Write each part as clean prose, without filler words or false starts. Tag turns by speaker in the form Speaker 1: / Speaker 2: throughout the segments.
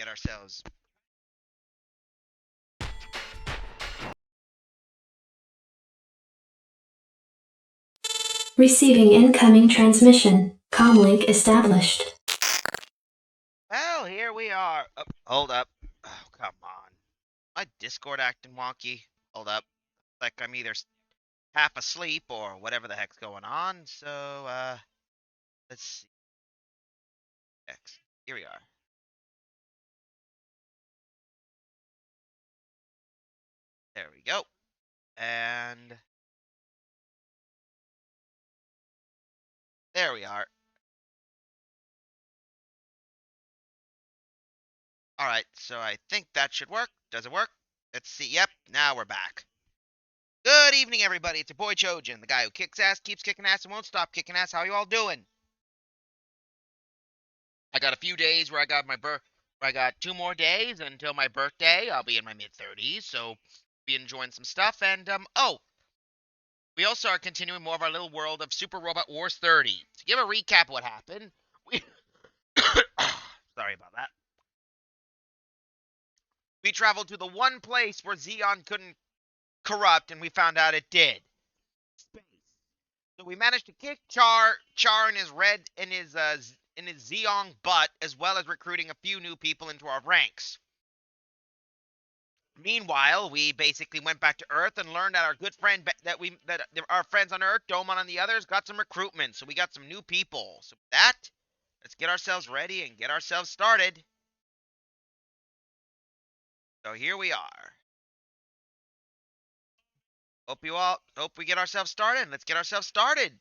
Speaker 1: get ourselves.
Speaker 2: Receiving incoming transmission. Comlink established.
Speaker 1: Well, here we are. Oh, hold up. Oh, come on. My Discord acting wonky. Hold up. Like I'm either half asleep or whatever the heck's going on. So, let's see. Here we are. There we go. And there we are. Alright, so I think that should work. Does it work? Let's see. Yep, now we're back. Good evening, everybody. It's your boy Chojin, the guy who kicks ass, keeps kicking ass, and won't stop kicking ass. How you all doing? I got a few days where I got 2 more days until my birthday. I'll be in my mid-30s, so be enjoying some stuff. And we also are continuing more of our little world of Super Robot Wars 30. To give a recap of what happened, we sorry about that. We traveled to the one place where Xeon couldn't corrupt, and we found out it did. Space. So we managed to kick Char in his Xeon butt, as well as recruiting a few new people into our ranks. Meanwhile, we basically went back to Earth and learned that our good friend that our friends on Earth, Domon and the others, got some recruitment. So we got some new people. So with that, let's get ourselves ready and get ourselves started. So here we are. Hope we get ourselves started. Let's get ourselves started.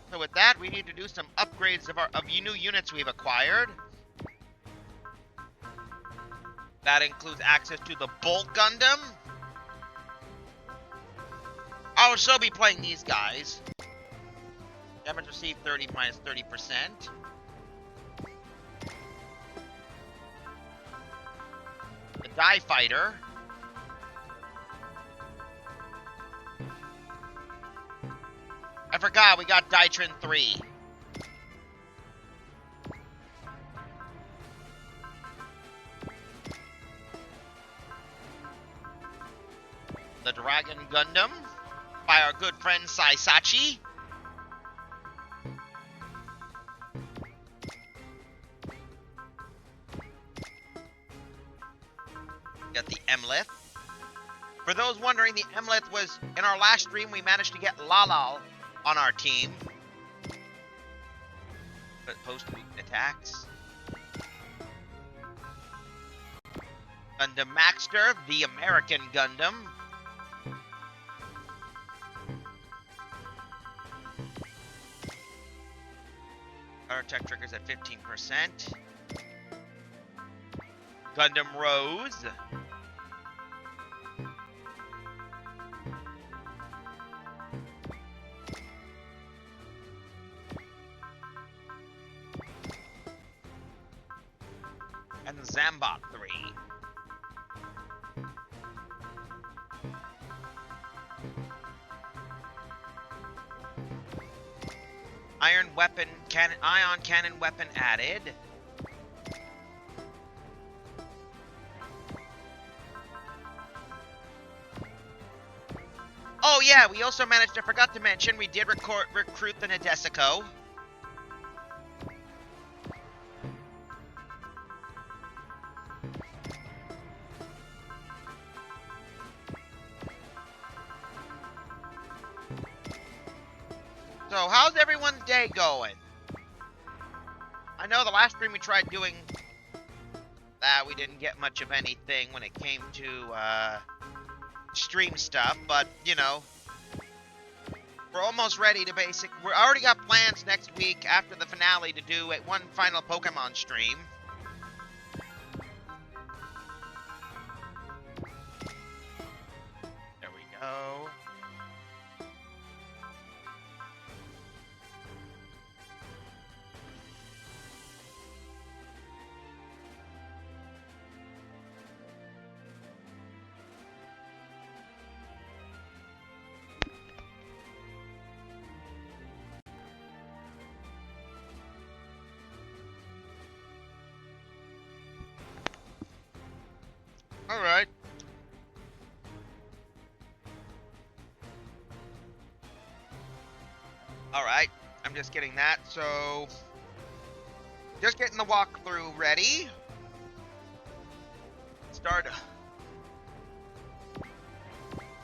Speaker 1: So with that, we need to do some upgrades of new units we've acquired. That includes access to the Bolt Gundam. I will still be playing these guys. Damage received 30 minus 30%. The Die Fighter. I forgot, we got Dytrin 3. The Dragon Gundam by our good friend Saisachi. Got the Emlith. For those wondering, the Emlith was, in our last stream, we managed to get Lalal on our team. But post-week attacks. Gundam Maxter, the American Gundam. Our attack triggers at 15%. Gundam Rose. And Zambot 3. Ion cannon weapon added. Oh yeah, we also forgot to mention, we did recruit the Nadesico. So, how's everyone's day going? I know the last stream we tried doing that, we didn't get much of anything when it came to, stream stuff, but, you know, we're almost ready to we already got plans next week after the finale to do one final Pokemon stream. There Alright. Alright. I'm just getting that, so... Just getting the walkthrough ready. Start...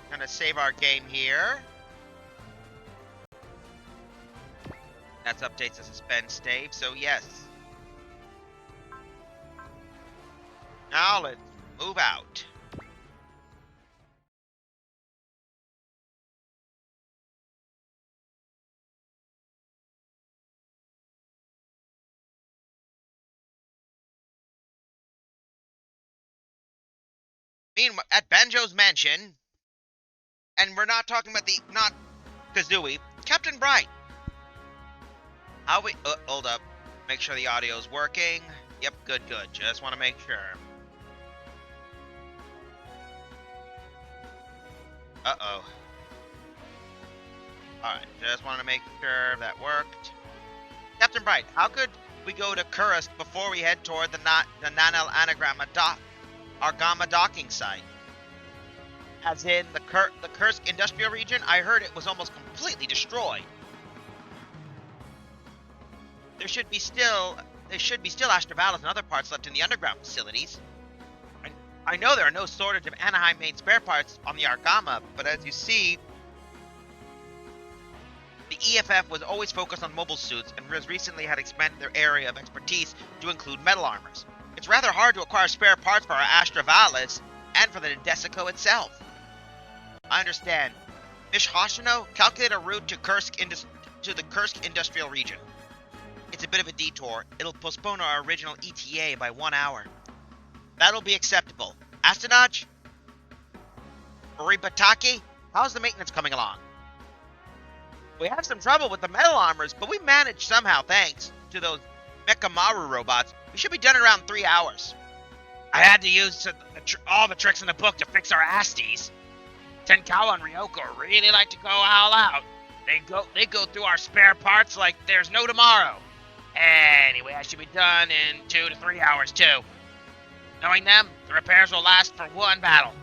Speaker 1: Gonna save our game here. That updates the suspend save, so yes. Now let's move out. Meanwhile, at Banjo's mansion, and we're not talking about not Kazooie, Captain Bright. How we, hold up, make sure the audio's working. Yep, good, just want to make sure. Uh-oh. Alright, just want to make sure that worked. Captain Bright, how could we go to Kursk before we head toward the Nanel Anagram Argama docking site? As in the Kursk industrial region? I heard it was almost completely destroyed. There should be still Astrovalis and other parts left in the underground facilities. I know there are no shortage of Anaheim-made spare parts on the Argama, but as you see, the EFF was always focused on mobile suits and has recently had expanded their area of expertise to include metal armors. It's rather hard to acquire spare parts for our Astrovalis and for the Desico itself. I understand. Miss Hoshino, calculate a route to the Kursk industrial region. It's a bit of a detour. It'll postpone our original ETA by 1 hour. That'll be acceptable. Astonaj? Ribataki? How's the maintenance coming along? We had some trouble with the metal armors, but we managed somehow thanks to those Mechamaru robots. We should be done in around 3 hours. I had to use all the tricks in the book to fix our Asties. Tenkawa and Ryoko really like to go all out. They go through our spare parts like there's no tomorrow. Anyway, I should be done in 2 to 3 hours too. Knowing them, the repairs will last for one battle.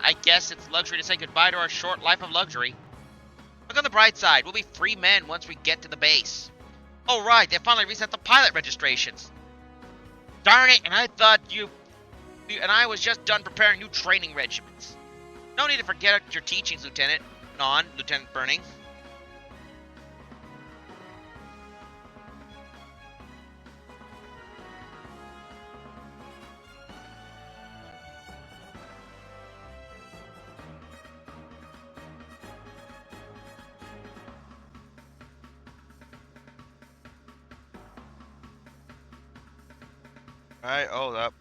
Speaker 1: I guess it's luxury to say goodbye to our short life of luxury. Look on the bright side, we'll be free men once we get to the base. Oh right, they finally reset the pilot registrations. Darn it, and I thought I was just done preparing new training regiments. No need to forget your teachings, Lieutenant Burning. Alright, hold up.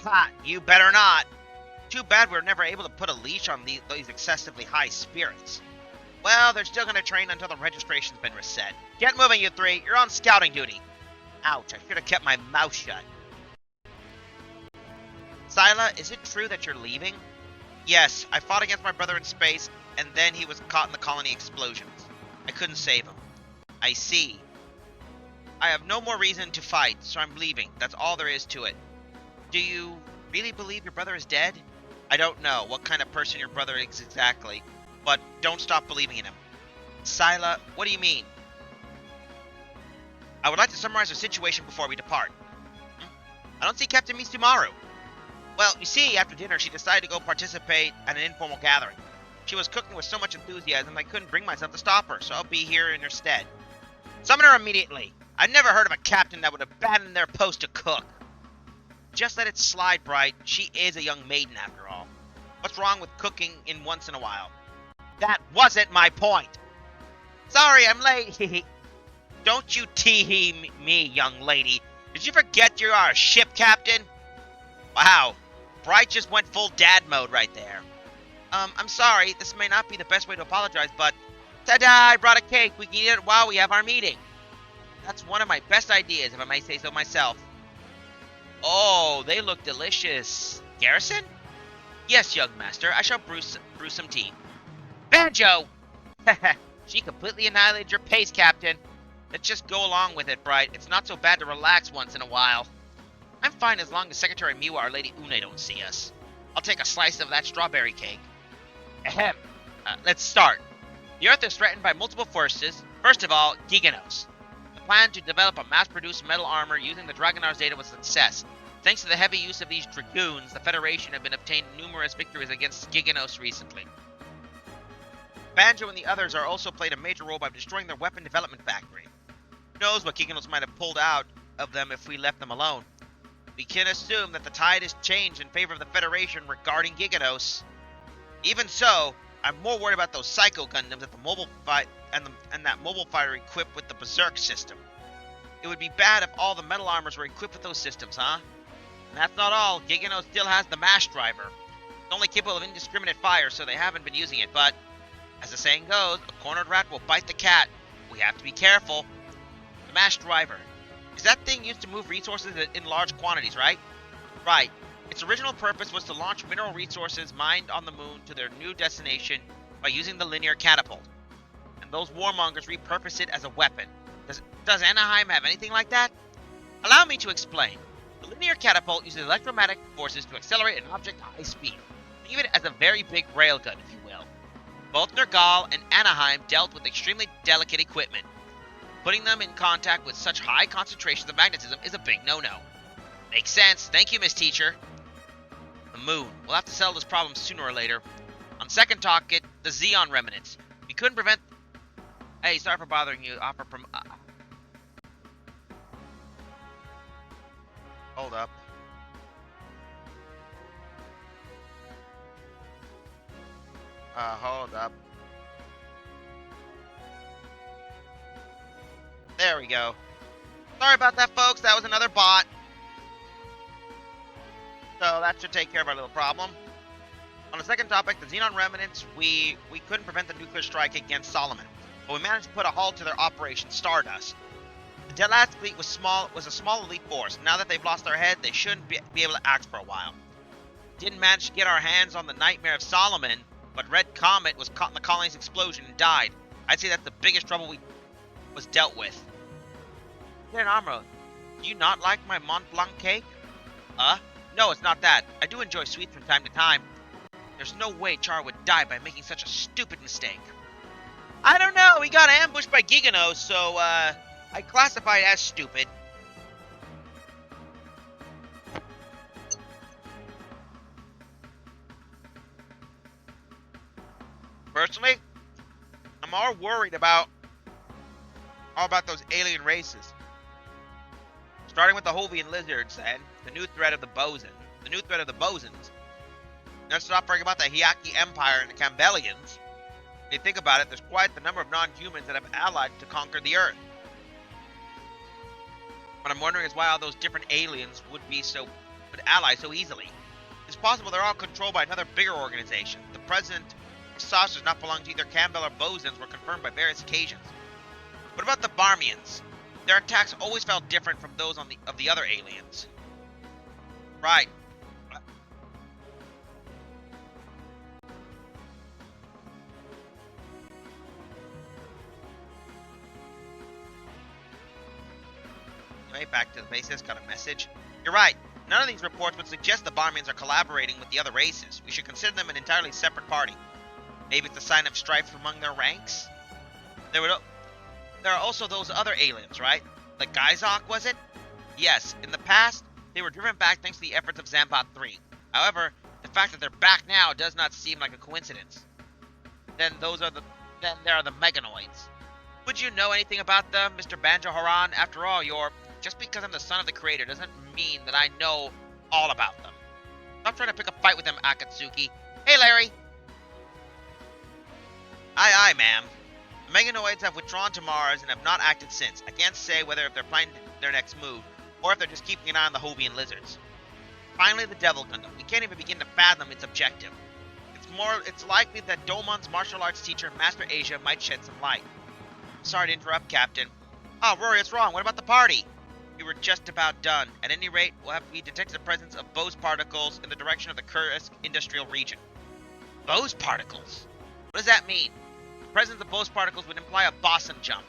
Speaker 1: Ha! You better not! Too bad we were never able to put a leash on these excessively high spirits. Well, they're still gonna train until the registration's been reset. Get moving, you three! You're on scouting duty! Ouch, I should have kept my mouth shut. Scylla, is it true that you're leaving? Yes, I fought against my brother in space, and then he was caught in the colony explosions. I couldn't save him. I see. I have no more reason to fight, so I'm leaving. That's all there is to it. Do you really believe your brother is dead? I don't know what kind of person your brother is exactly, but don't stop believing in him. Scylla, what do you mean? I would like to summarize the situation before we depart. I don't see Captain Mitsumaru. Well, you see, after dinner, she decided to go participate at an informal gathering. She was cooking with so much enthusiasm I couldn't bring myself to stop her, so I'll be here in her stead. Summon her immediately. I've never heard of a captain that would abandon their post to cook. Just let it slide, Bright. She is a young maiden after all. What's wrong with cooking in once in a while? That wasn't my point. Sorry, I'm late. Don't you tee-hee me, young lady. Did you forget you are a ship captain? Wow. Bright just went full dad mode right there. I'm sorry, this may not be the best way to apologize, but... Ta-da! I brought a cake. We can eat it while we have our meeting. That's one of my best ideas, if I may say so myself. Oh, they look delicious. Garrison? Yes, young master. I shall brew some tea. Banjo! She completely annihilated your pace, Captain. Let's just go along with it, Bright. It's not so bad to relax once in a while. I'm fine as long as Secretary Miwa or Lady Une don't see us. I'll take a slice of that strawberry cake. Ahem. Let's start. The Earth is threatened by multiple forces. First of all, Giganos. The plan to develop a mass-produced metal armor using the Dragonar's data was a success. Thanks to the heavy use of these Dragoons, the Federation have been obtained numerous victories against Giganos recently. Banjo and the others are also played a major role by destroying their weapon development factory. Who knows what Giganos might have pulled out of them if we left them alone. We can assume that the tide has changed in favor of the Federation regarding Giganos. Even so, I'm more worried about those Psycho Gundams at the mobile fight and that mobile fighter equipped with the Berserk system. It would be bad if all the metal armors were equipped with those systems, huh? And that's not all. Giganos still has the MASH driver. It's only capable of indiscriminate fire, so they haven't been using it, but as the saying goes, a cornered rat will bite the cat. We have to be careful. The MASH driver. Is that thing used to move resources in large quantities, right? Right. Its original purpose was to launch mineral resources mined on the moon to their new destination by using the linear catapult. And those warmongers repurposed it as a weapon. Does Anaheim have anything like that? Allow me to explain. The linear catapult uses electromagnetic forces to accelerate an object at high speed. Think of it as a very big railgun, if you will. Both Nergal and Anaheim dealt with extremely delicate equipment. Putting them in contact with such high concentrations of magnetism is a big no-no. Makes sense. Thank you, Miss Teacher. The moon. We'll have to settle this problem sooner or later. On second talk, the Xeon remnants. We couldn't prevent... Hey, sorry for bothering you. Hold up. Hold up. There we go. Sorry about that, folks. That was another bot. So that should take care of our little problem. On the second topic, the Xenon remnants, we couldn't prevent the nuclear strike against Solomon, but we managed to put a halt to their Operation Stardust. The last fleet was a small elite force. Now that they've lost their head, they shouldn't be able to act for a while. Didn't manage to get our hands on the Nightmare of Solomon, but Red Comet was caught in the colony's explosion and died. I'd say that's the biggest trouble we was dealt with. Then Amro, do you not like my Mont Blanc cake? No, it's not that. I do enjoy sweets from time to time. There's no way Char would die by making such a stupid mistake. I don't know, he got ambushed by Giganos, so, I classify it as stupid. Personally, I'm more worried about those alien races. Starting with the Hovian lizards and the new threat of the Bosons. Let's not forget about the Hyaki Empire and the Campbellians. When you think about it, there's quite the number of non-humans that have allied to conquer the Earth. What I'm wondering is why all those different aliens would ally so easily. It's possible they're all controlled by another bigger organization. The president of SOS does not belong to either Campbell or Bosons were confirmed by various occasions. What about the Barmians? Their attacks always felt different from those of the other aliens. Right. Anyway, back to the basis, got a message. You're right. None of these reports would suggest the Barmians are collaborating with the other races. We should consider them an entirely separate party. Maybe it's a sign of strife among their ranks? There are also those other aliens, right? The Geizok, was it? Yes, in the past, they were driven back thanks to the efforts of Zambot 3. However, the fact that they're back now does not seem like a coincidence. Then there are the Meganoids. Would you know anything about them, Mr. Banjo Haran? After all, just because I'm the son of the creator doesn't mean that I know all about them. Stop trying to pick a fight with them, Akatsuki. Hey, Larry! Aye, ma'am. The Meganoids have withdrawn to Mars and have not acted since. I can't say whether if they're planning their next move, or if they're just keeping an eye on the Hovian lizards. Finally, the Devil Gundam. We can't even begin to fathom its objective. It's likely that Domon's martial arts teacher, Master Asia, might shed some light. Sorry to interrupt, Captain. Oh, Rory, what's wrong? What about the party? We were just about done. At any rate, we detected the presence of Bose particles in the direction of the Kursk industrial region. Bose particles? What does that mean? presence of Bose particles would imply a boson jump.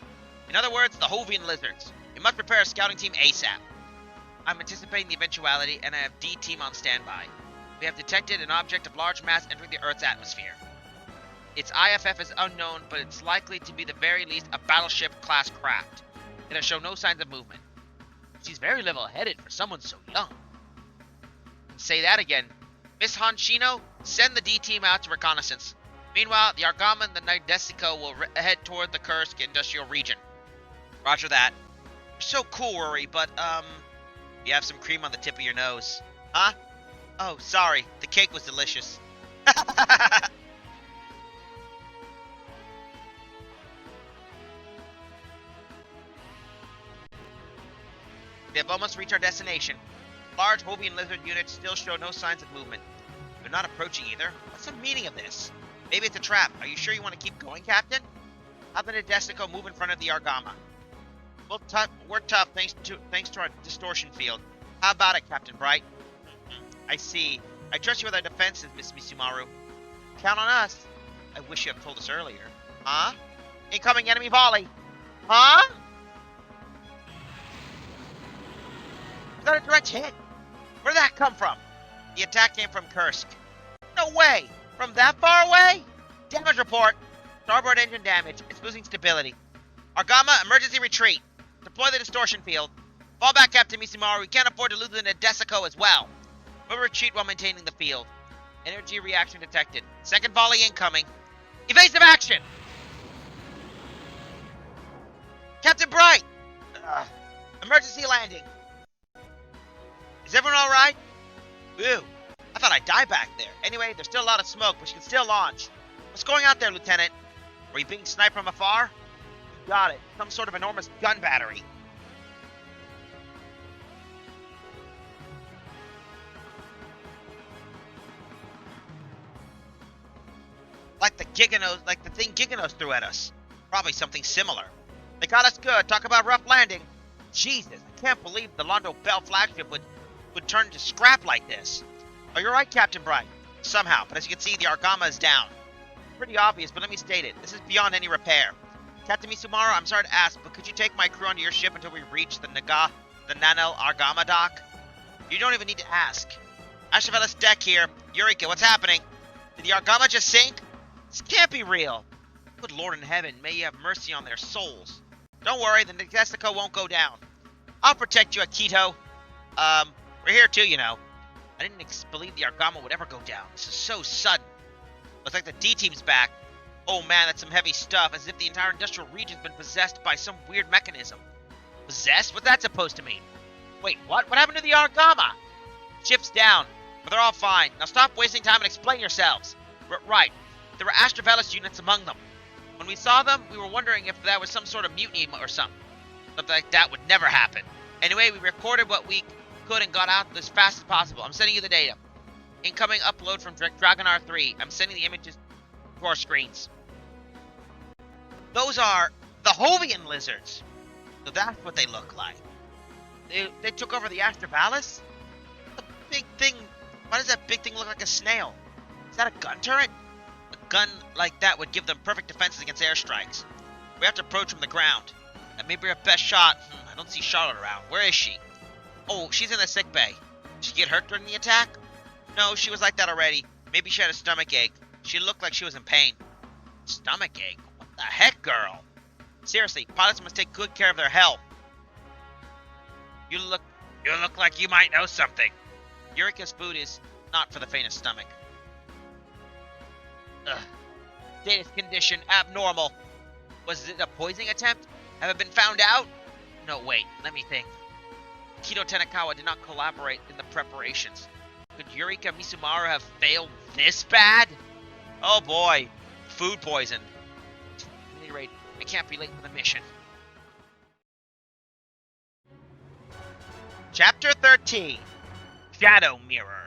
Speaker 1: In other words, the Hovian lizards. We must prepare a scouting team ASAP. I'm anticipating the eventuality, and I have D-Team on standby. We have detected an object of large mass entering the Earth's atmosphere. Its IFF is unknown, but it's likely to be the very least a battleship-class craft. It has shown no signs of movement. She's very level-headed for someone so young. And say that again. Miss Honshino, send the D-Team out to reconnaissance. Meanwhile, the Argama and the Nidesico will head toward the Kursk industrial region. Roger that. You're so cool, Rory, but, you have some cream on the tip of your nose. Huh? Oh, sorry. The cake was delicious. We have almost reached our destination. Large Hovian lizard units still show no signs of movement. They're not approaching either. What's the meaning of this? Maybe it's a trap. Are you sure you want to keep going, Captain? Have the Nadesico move in front of the Argama. We're tough thanks to our distortion field. How about it, Captain Bright? I see. I trust you with our defenses, Miss Misumaru. Count on us. I wish you had told us earlier. Huh? Incoming enemy volley. Huh? Was that a direct hit? Where'd that come from? The attack came from Kursk. No way! From that far away? Damage report. Starboard engine damage. It's losing stability. Argama, emergency retreat. Deploy the distortion field. Fall back, Captain Misumaru. We can't afford to lose the Nadesico as well. We'll retreat while maintaining the field. Energy reaction detected. Second volley incoming. Evasive action! Captain Bright! Emergency landing. Is everyone alright? Woo. I thought I'd die back there. Anyway, there's still a lot of smoke, but she can still launch. What's going out there, Lieutenant? Were you being sniped from afar? You got it. Some sort of enormous gun battery. Like the thing Giganos threw at us. Probably something similar. They got us good. Talk about rough landing. Jesus, I can't believe the Londo Bell flagship would turn to scrap like this. Oh, you're right, Captain Bright. Somehow, but as you can see, the Argama is down. Pretty obvious, but let me state it. This is beyond any repair. Captain Misumaru, I'm sorry to ask, but could you take my crew onto your ship until we reach the Nanel Argama dock? You don't even need to ask. Ashtavelis deck here. Eureka, what's happening? Did the Argama just sink? This can't be real. Good Lord in heaven, may you have mercy on their souls. Don't worry, the Nadesico won't go down. I'll protect you, Akito. We're here too, you know. I didn't believe the Argama would ever go down. This is so sudden. Looks like the D-Team's back. Oh man, that's some heavy stuff, as if the entire industrial region's been possessed by some weird mechanism. Possessed? What's that supposed to mean? Wait, what? What happened to the Argama? Ship's down, but they're all fine. Now stop wasting time and explain yourselves. Right. There were Astrovelis units among them. When we saw them, we were wondering if that was some sort of mutiny or something. Something like that would never happen. Anyway, we recorded what we could and got out as fast as possible. I'm sending you the data. Incoming upload from Dragonar 3. I'm sending the images to our screens. Those are the Hovian lizards. So that's what they look like. They took over the Astrovalis? The big thing. Why does that big thing look like a snail? Is that a gun turret? A gun like that would give them perfect defenses against airstrikes. We have to approach from the ground. That may be our best shot. I don't see Charlotte around. Where is she? Oh, she's in the sick bay. Did she get hurt during the attack? No, she was like that already. Maybe she had a stomach ache. She looked like she was in pain. Stomach ache? What the heck, girl? Seriously, pilots must take good care of their health. You look like you might know something. Eureka's food is not for the faint of stomach. Ugh. Data's condition abnormal. Was it a poisoning attempt? Have it been found out? No, wait, let me think. Kido Tanakawa did not collaborate in the preparations. Could Eureka Misumaru have failed this bad? Oh boy, food poisoned. At any rate, I can't be late for the mission. Chapter 13, Shadow Mirror.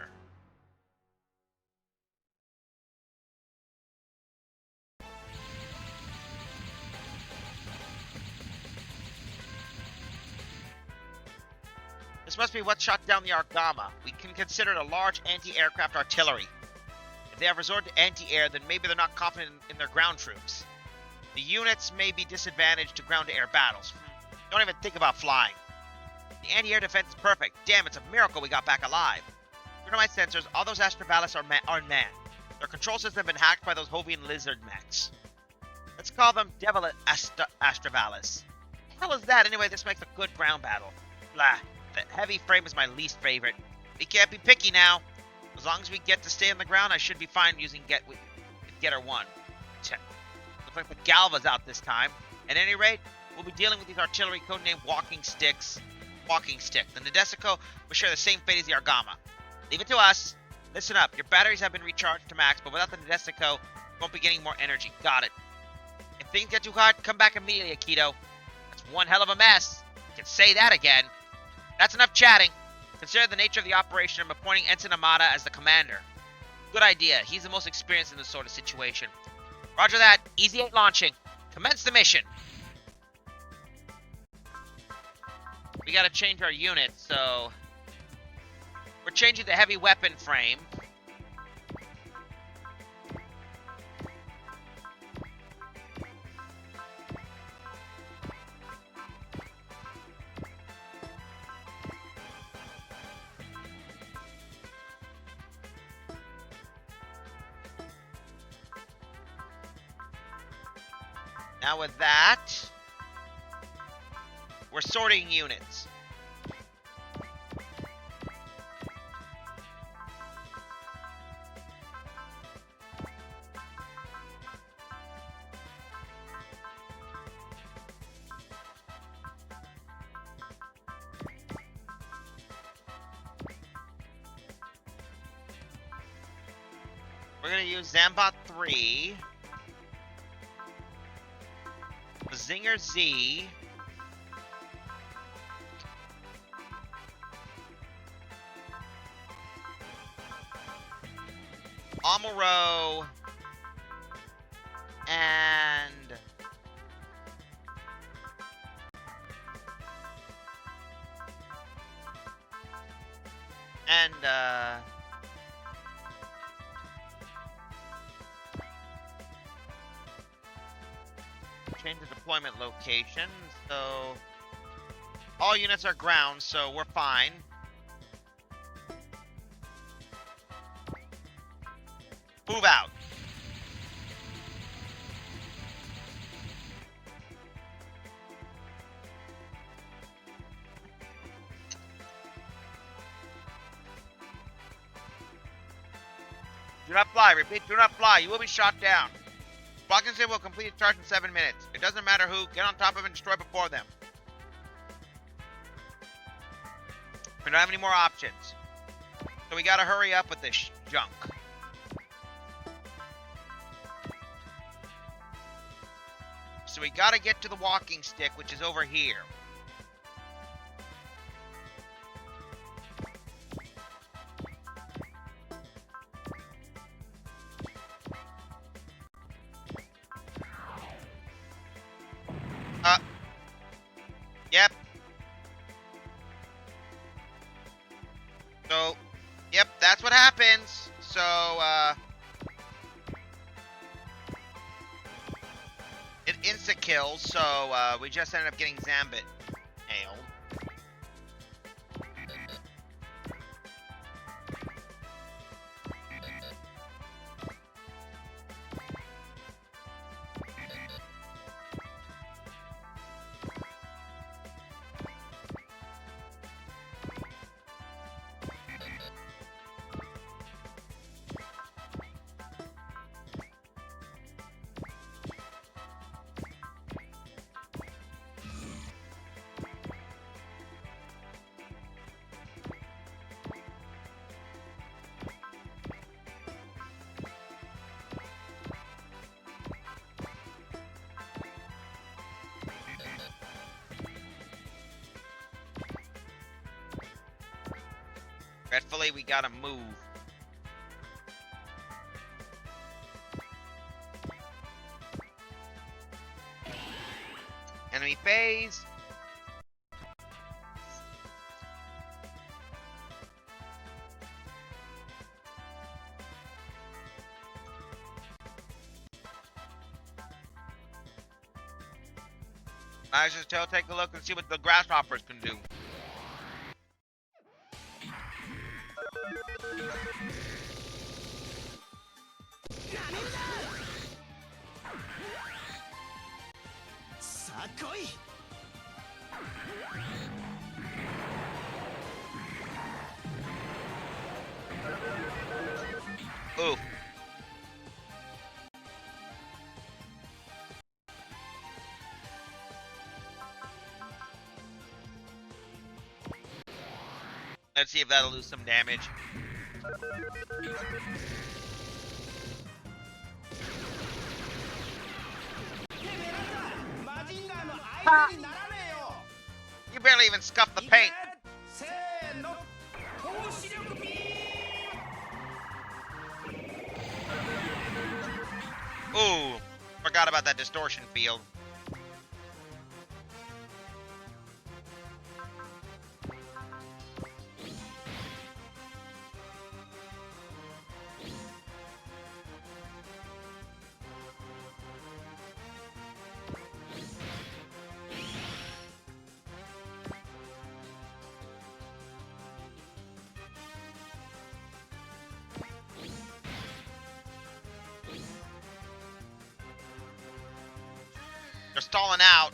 Speaker 1: This must be what shot down the Argama. We can consider it a large anti-aircraft artillery. If they have resorted to anti-air, then maybe they're not confident in their ground troops. The units may be disadvantaged to ground-to-air battles. Don't even think about flying. The anti-air defense is perfect. Damn, it's a miracle we got back alive. Due to my sensors, all those Astravallis are unmanned. Their control system has been hacked by those Hovian lizard mechs. Let's call them Devil Astravallis. The hell is that? Anyway, this makes a good ground battle. Blah. The heavy frame is my least favorite. We can't be picky now. As long as we get to stay on the ground, I should be fine using Getter 1. Looks like the Galva's out this time. At any rate, we'll be dealing with these artillery codenamed Walking Sticks. Walking Stick. The Nadesico will share the same fate as the Argama. Leave it to us. Listen up. Your batteries have been recharged to max, but without the Nadesico, you won't be getting more energy. Got it. If things get too hard, come back immediately, Akito. That's one hell of a mess. You can say that again. That's enough chatting. Consider the nature of the operation. I'm appointing Ensign Amada as the commander. Good idea. He's the most experienced in this sort of situation. Roger that. Easy 8 launching. Commence the mission. We gotta change our unit, so... We're changing the heavy weapon frame. Now with that, we're sorting units. We're going to use Zambot 3. Zinger Z. Amuro. And change the deployment location, so all units are ground, so we're fine. Move out. Do not fly. Repeat, do not fly. You will be shot down. Blockinson will complete its charge in 7 minutes. It doesn't matter who. Get on top of it and destroy before them. We don't have any more options. So we gotta hurry up with this junk. So we gotta get to the walking stick, which is over here. Yep. So, yep, that's what happens. So, it insta-kills, so, we just ended up getting Zambit nailed. Regretfully, we gotta move. Enemy phase. I should still take a look and see what the grasshoppers can do. Ooh. Let's see if that'll lose some damage. Ha! You barely even scuffed the paint. Ooh, forgot about that distortion field. They're stalling out.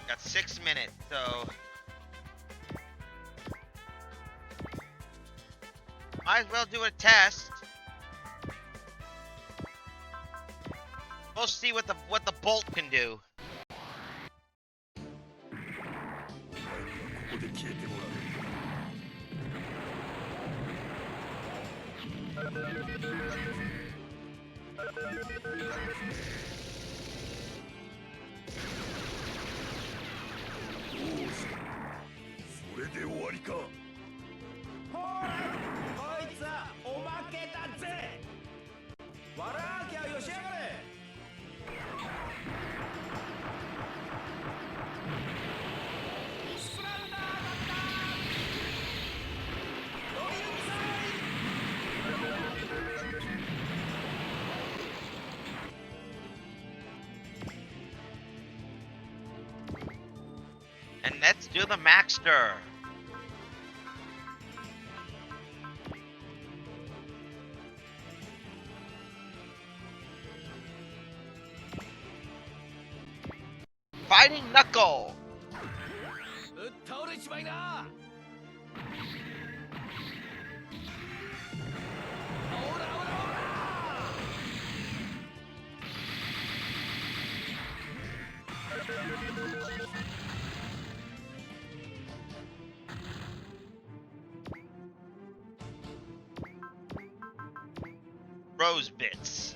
Speaker 1: Got 6 minutes, so might as well do a test. We'll see what the bolt can do. And let's do the Maxter. Fighting Knuckle. Rose bits.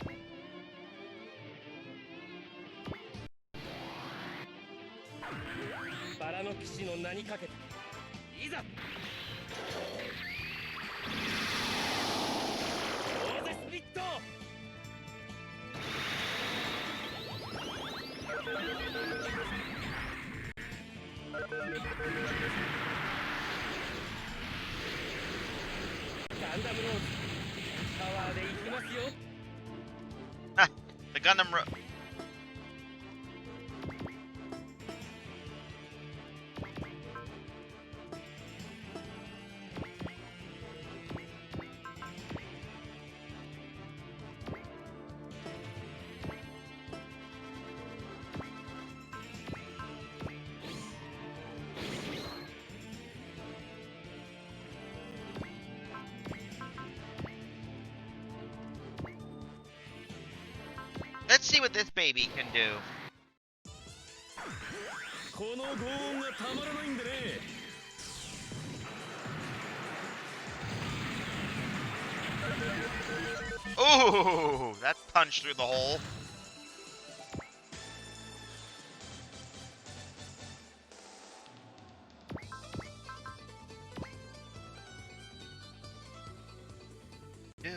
Speaker 1: The Gundam Let's see what this baby can do. Ooh, that punched through the hole. Dude.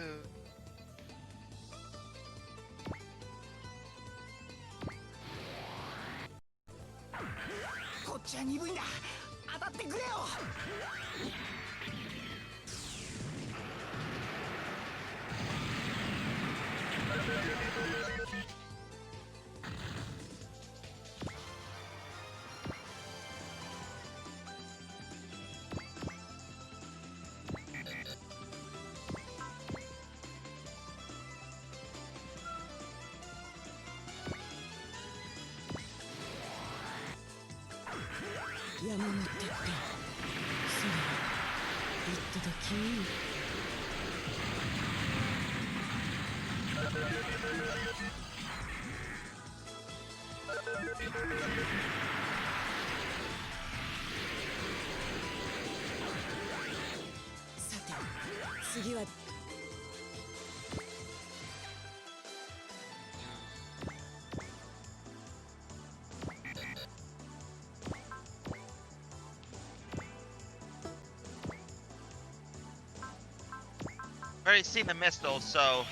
Speaker 1: Already seen the missiles, so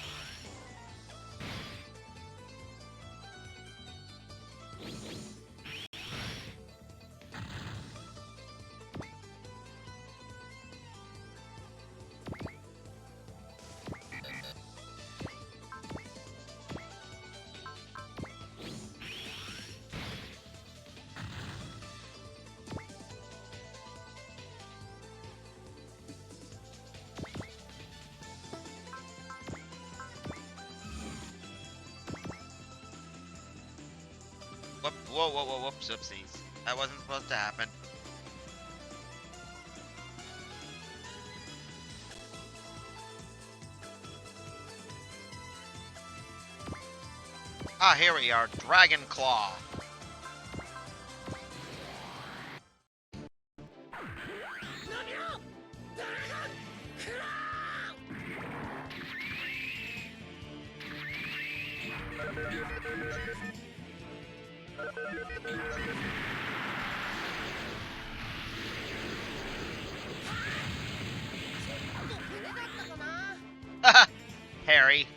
Speaker 1: whoa, whoops, oopsies. That wasn't supposed to happen. Ah, here we are, Dragon Claw. Harry.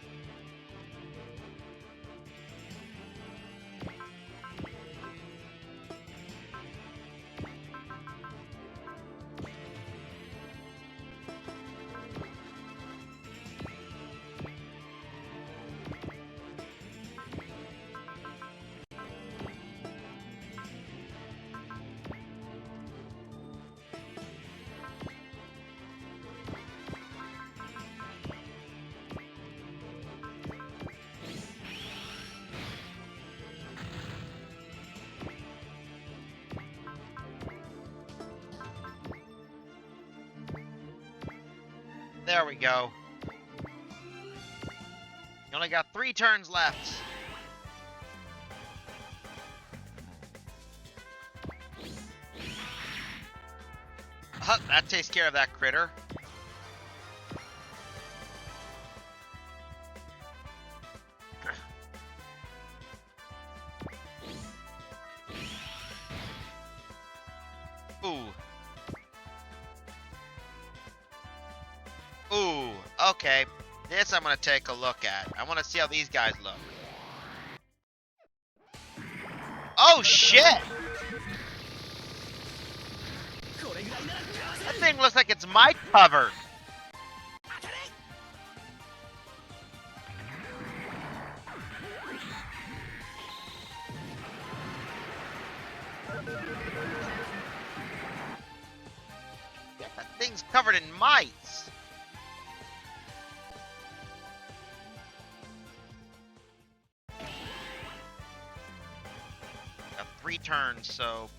Speaker 1: There we go. You only got 3 turns left. That takes care of that critter. Ooh. Ooh, okay. This I'm gonna take a look at. I wanna see how these guys look. Oh shit! That thing looks like it's mic covered. That thing's covered in mites. Got 3 turns, so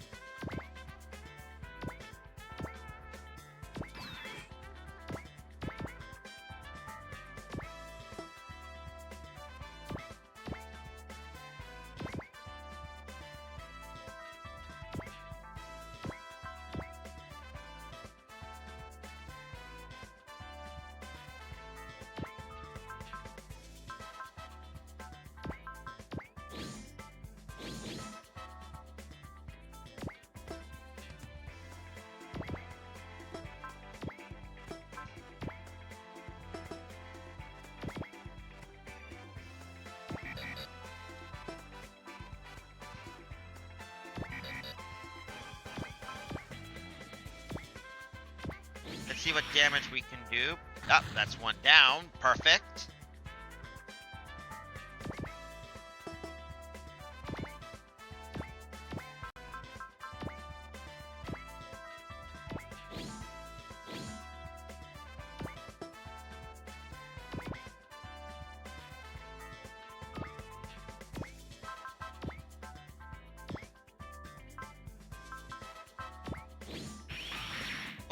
Speaker 1: let's see what damage we can do. Oh, that's 1 down. Perfect.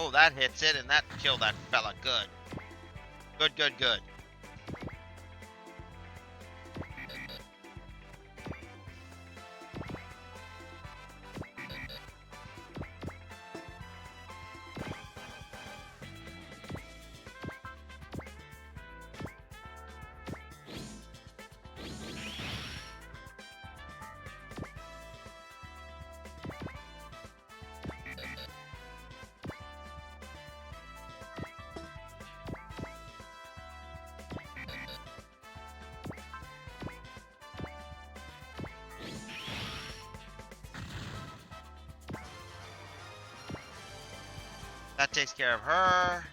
Speaker 1: Oh, that hits it, and that killed that fella. Good. Good, good, good. That takes care of her.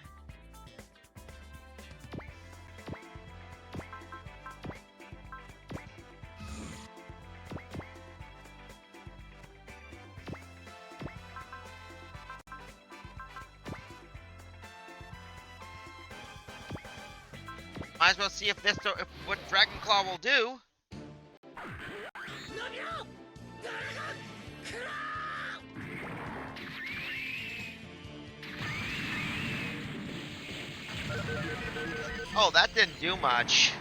Speaker 1: Might as well see if what Dragon Claw will do. Oh, that didn't do much.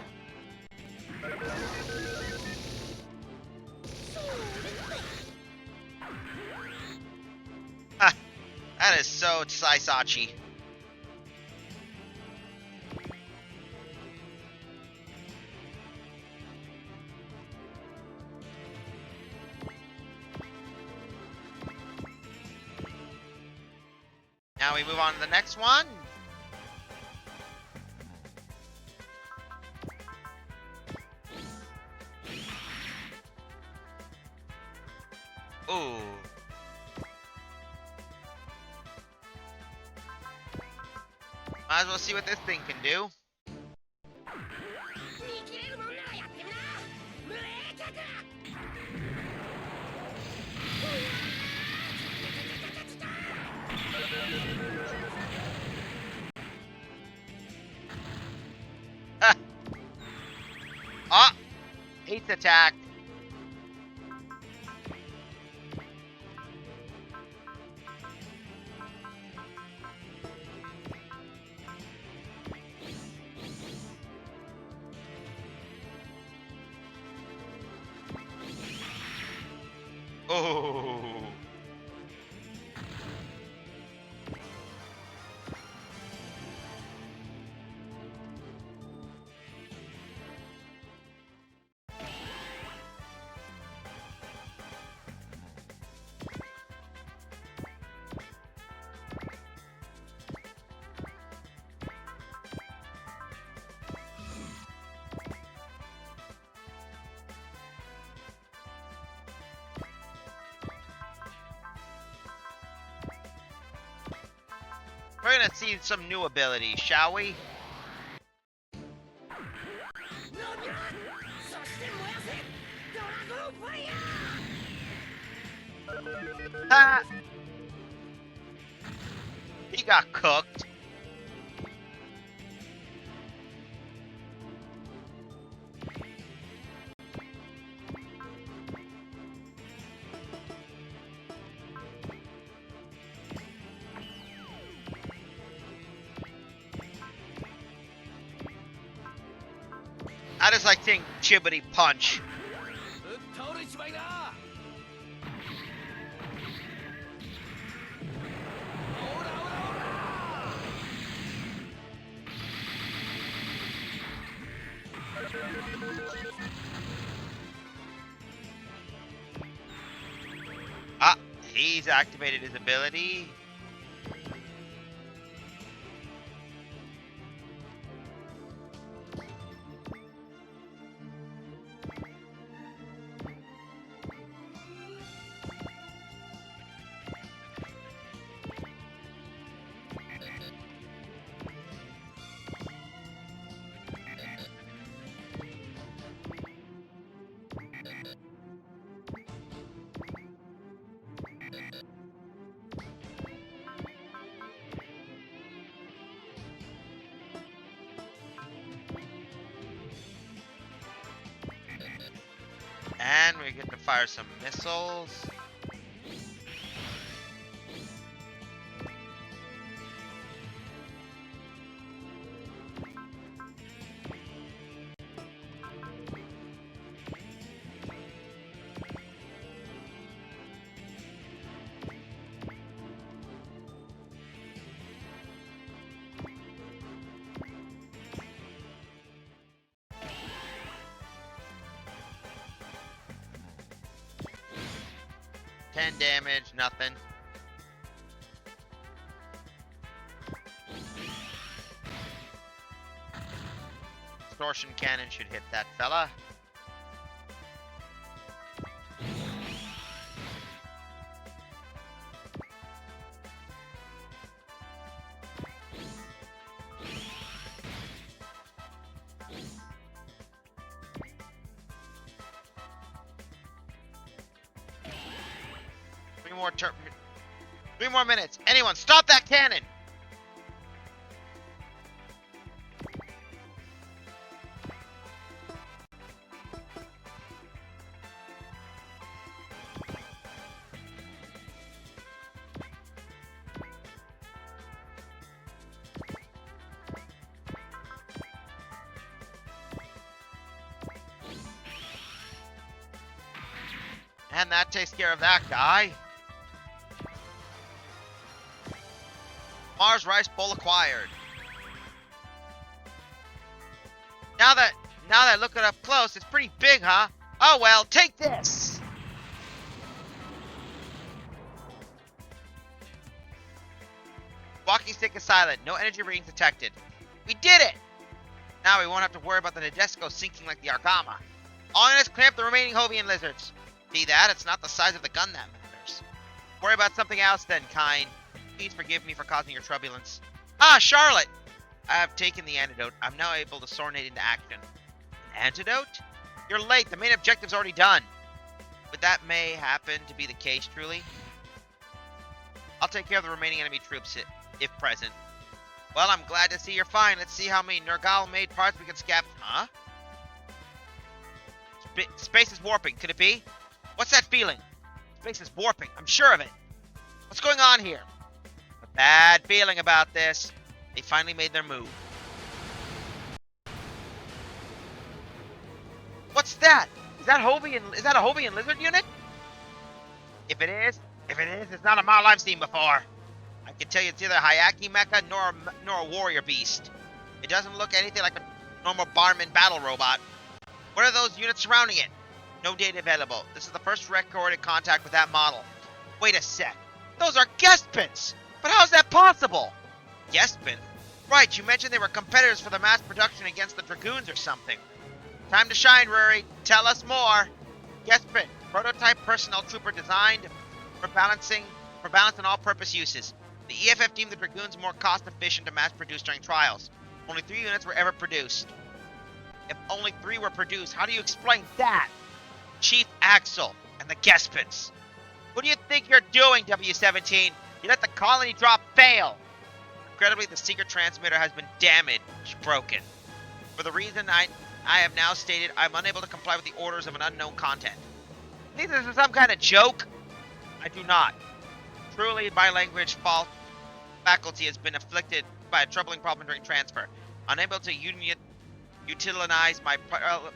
Speaker 1: Ha! That is so Saisachi. Now we move on to the next one. Ooh. Might as well see what this thing can do. Ah! Eight's attack. Oh. We're gonna see some new abilities, shall we? Ha! He got cooked. I just like saying chibbity punch. Ah, he's activated his ability. And we get to fire some missiles. 10 damage, nothing. Distortion cannon should hit that fella. Three more minutes. Anyone, stop that cannon! And that takes care of that guy. Mars Rice Bowl acquired. Now that I look it up close, it's pretty big, huh? Oh well, take this! Walking stick is silent. No energy readings detected. We did it! Now we won't have to worry about the Nadesco sinking like the Argama. All units clear up the remaining Hovian lizards. See that? It's not the size of the gun that matters. Worry about something else then, kind. Please forgive me for causing your turbulence. Ah, Charlotte! I have taken the antidote. I'm now able to sorenate into action. An antidote? You're late. The main objective's already done. But that may happen to be the case, truly. I'll take care of the remaining enemy troops, if present. Well, I'm glad to see you're fine. Let's see how many Nergal-made parts we can scab. Huh? Space is warping. Could it be? What's that feeling? Space is warping. I'm sure of it. What's going on here? A bad feeling about this. They finally made their move. What's that? Is that a Hovian lizard unit? If it is, it's not a model I've seen before. I can tell you it's either a Hayaki mecha nor a warrior beast. It doesn't look anything like a normal barman battle robot. What are those units surrounding it? No data available. This is the first recorded contact with that model. Wait a sec. Those are Gespins! But how's that possible? Gespin? Right, you mentioned they were competitors for the mass production against the Dragoons or something. Time to shine, Rory. Tell us more. Gespin, prototype personnel trooper designed for balancing all-purpose uses. The EFF deemed the Dragoons more cost-efficient to mass-produce during trials. Only 3 units were ever produced. If only 3 were produced, how do you explain that? Chief Axel and the Gespins. What do you think you're doing, W-17? You let the colony drop fail. Incredibly, the secret transmitter has been damaged, broken. For the reason I have now stated, I'm unable to comply with the orders of an unknown content. Think this is some kind of joke? I do not. Truly, my language faculty has been afflicted by a troubling problem during transfer. Unable to utilize my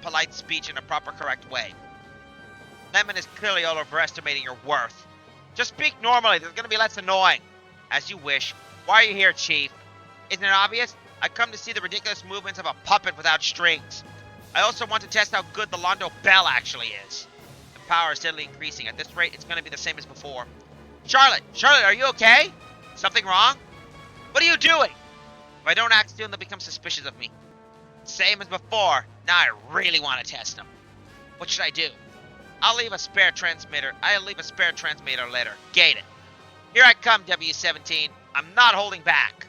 Speaker 1: polite speech in a proper, correct way. Lemon is clearly overestimating your worth. Just speak normally. This is going to be less annoying. As you wish. Why are you here, Chief? Isn't it obvious? I come to see the ridiculous movements of a puppet without strings. I also want to test how good the Londo Bell actually is. The power is steadily increasing. At this rate, it's going to be the same as before. Charlotte, are you okay? Something wrong? What are you doing? If I don't act soon, they'll become suspicious of me. Same as before. Now I really want to test them. What should I do? I'll leave a spare transmitter later. Gate it. Here I come, W-17. I'm not holding back.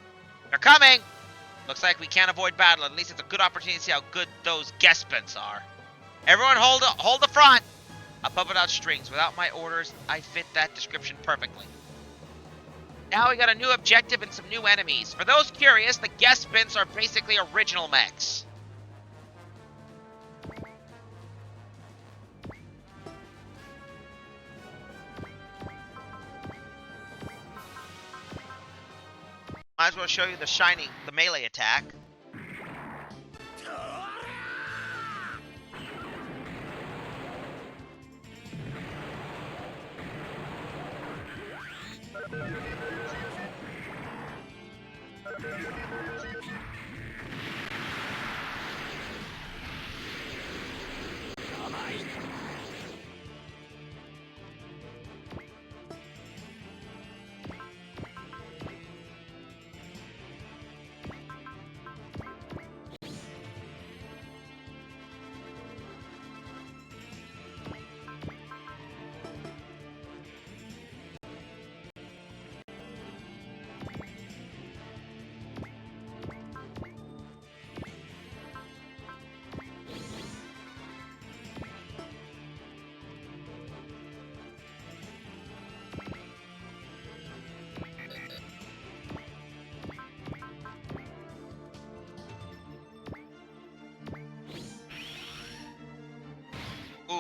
Speaker 1: They're coming! Looks like we can't avoid battle. At least it's a good opportunity to see how good those Gespins are. Everyone hold the front! A puppet without strings. Without my orders, I fit that description perfectly. Now we got a new objective and some new enemies. For those curious, the Gespins are basically original mechs. Might as well show you the melee attack.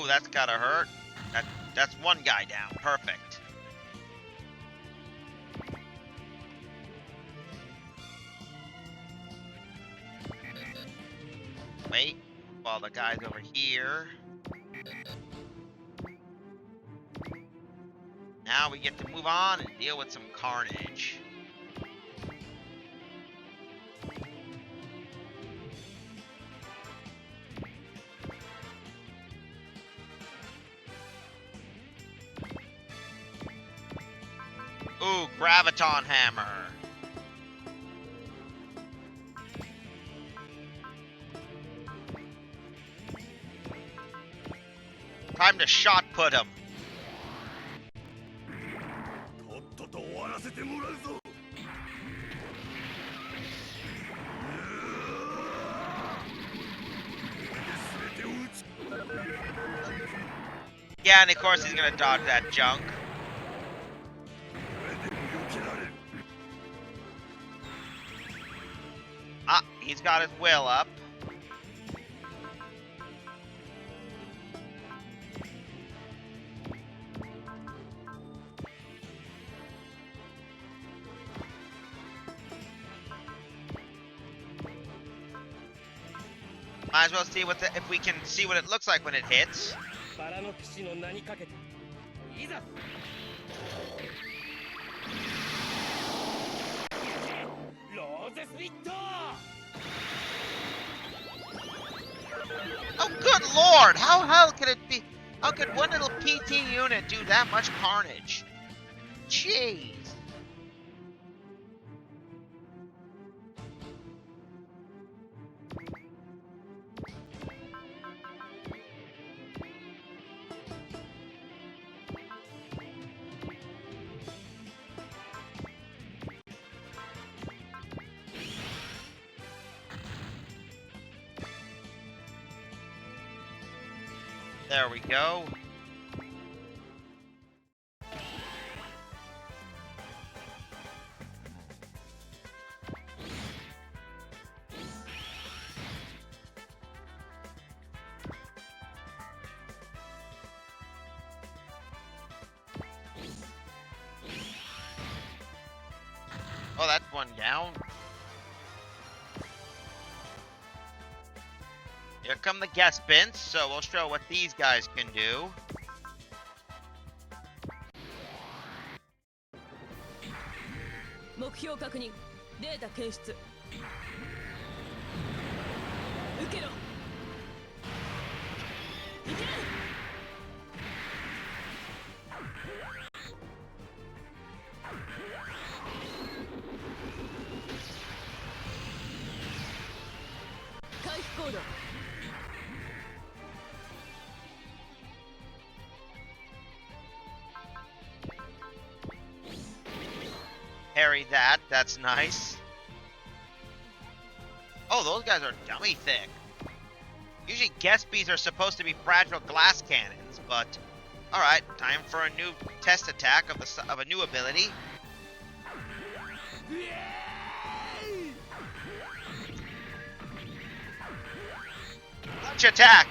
Speaker 1: that's gotta hurt. That's one guy down. Perfect. Wait, while the guy's over here. Now we get to move on and deal with some carnage. Ooh, Graviton Hammer. Time to shot put him. Yeah, and of course he's gonna dodge that junk. Ah, he's got his will up. Might as well see what if we can see what it looks like when it hits. Oh, good lord! How could it be? How could one little PT unit do that much carnage? Jeez. There we go. Oh, that's one down. Here come the guest bins, so we'll show what these guys can do. Parry that, that's nice. Oh, those guys are dummy thick. Usually guest bees are supposed to be fragile glass cannons, but alright, time for a new test attack of a new ability. Launch attack!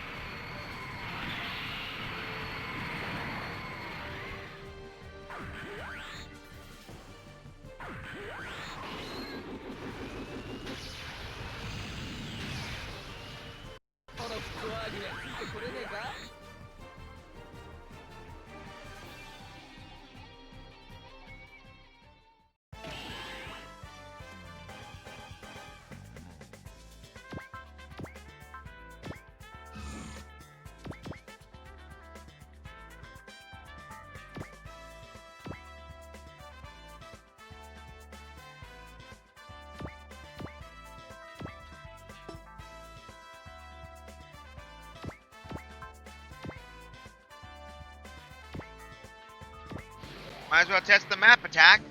Speaker 1: Might as well test the map attack.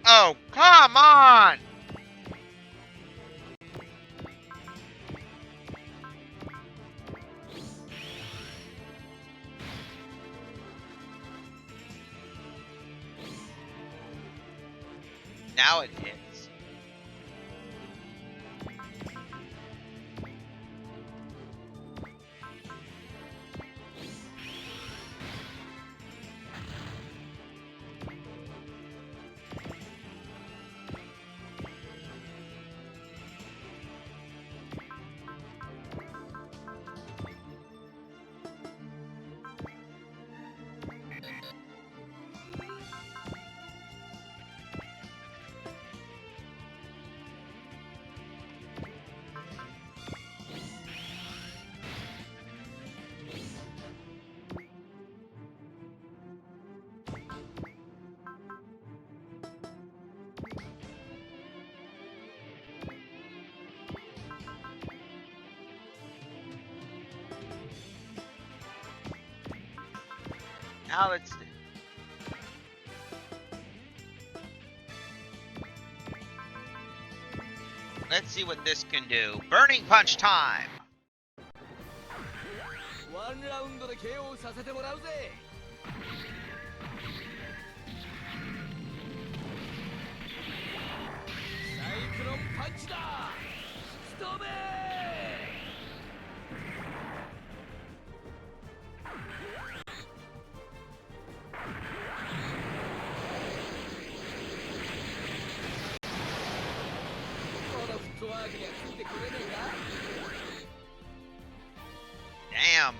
Speaker 1: Oh, come on! Now it hits. Now let's see what this can do. Burning punch time.
Speaker 3: ワンラウンドで KO させてもらうぜ。サイクロンパンチだ。ストーメー。このフットワークにはついてくれねえか。
Speaker 1: Damn.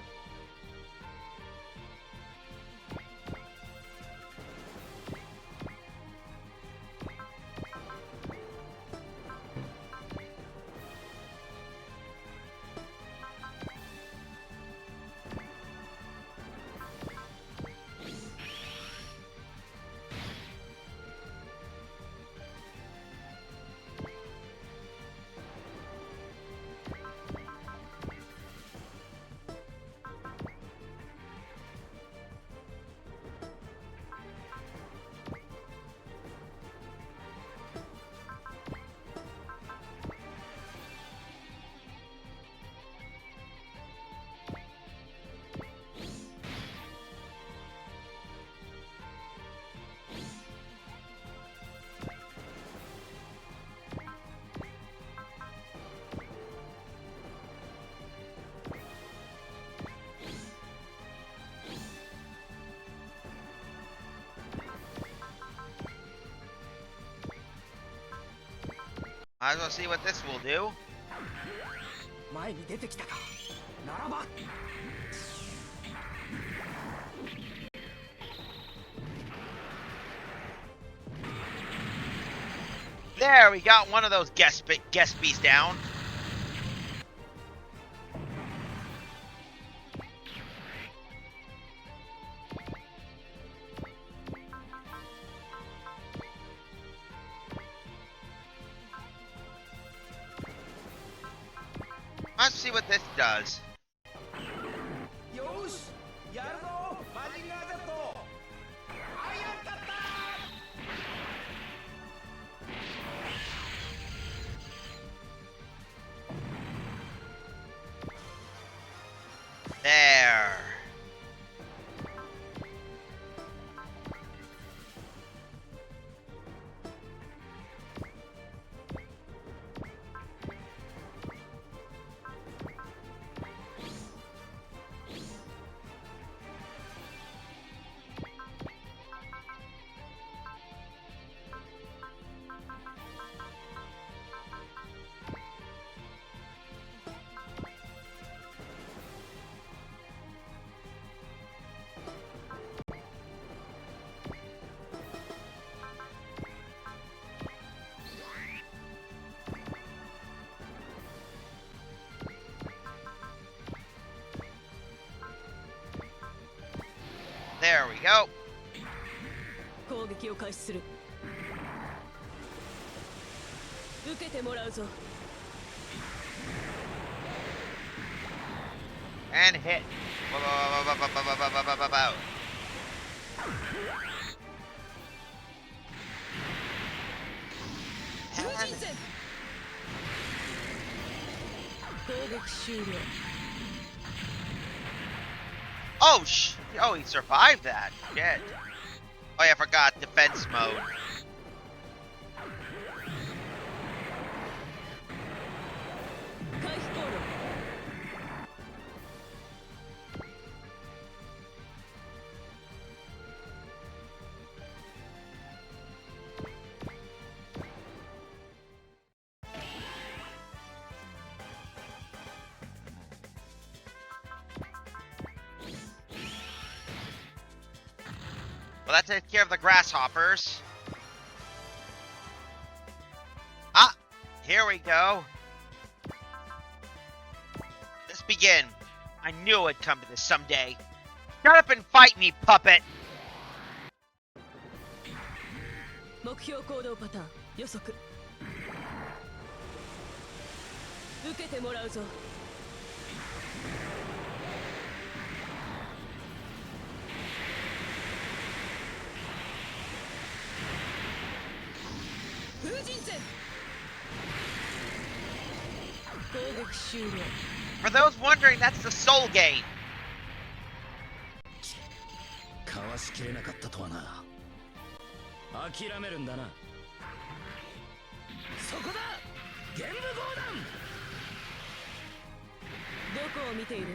Speaker 1: Might as well see what this will do.
Speaker 3: 前に出てきたか。ならば。
Speaker 1: There, we got one of those guest bees down. Let's see what this does.
Speaker 3: よし、やるぞ、マジンガー Z。あやったったー。
Speaker 1: There. There we go.
Speaker 4: 攻撃を開始する。受けてもらうぞ。
Speaker 1: And hit. Bow.
Speaker 4: 囚人戦。攻撃終了。
Speaker 1: Oh, oh, he survived that. Shit. Oh, yeah, I forgot defense mode. Well, that takes care of the grasshoppers. Ah, here we go. Let's begin. I knew I'd come to this someday. Shut up and fight me, puppet!
Speaker 4: 目標行動パターン予測受けてもらうぞ風神戦攻撃終了
Speaker 1: For those wondering, that's the soul gate.
Speaker 3: かわしきれなかったとはな。諦めるんだな。そこだ玄武砲弾。
Speaker 4: どこを見ている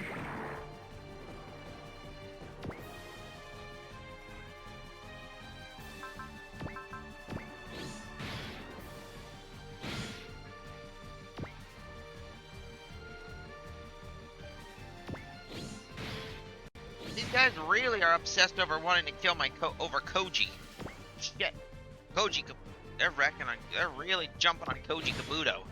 Speaker 1: These guys really are obsessed over wanting to kill my over Koji. Shit. Koji, they're really jumping on Koji Kabuto.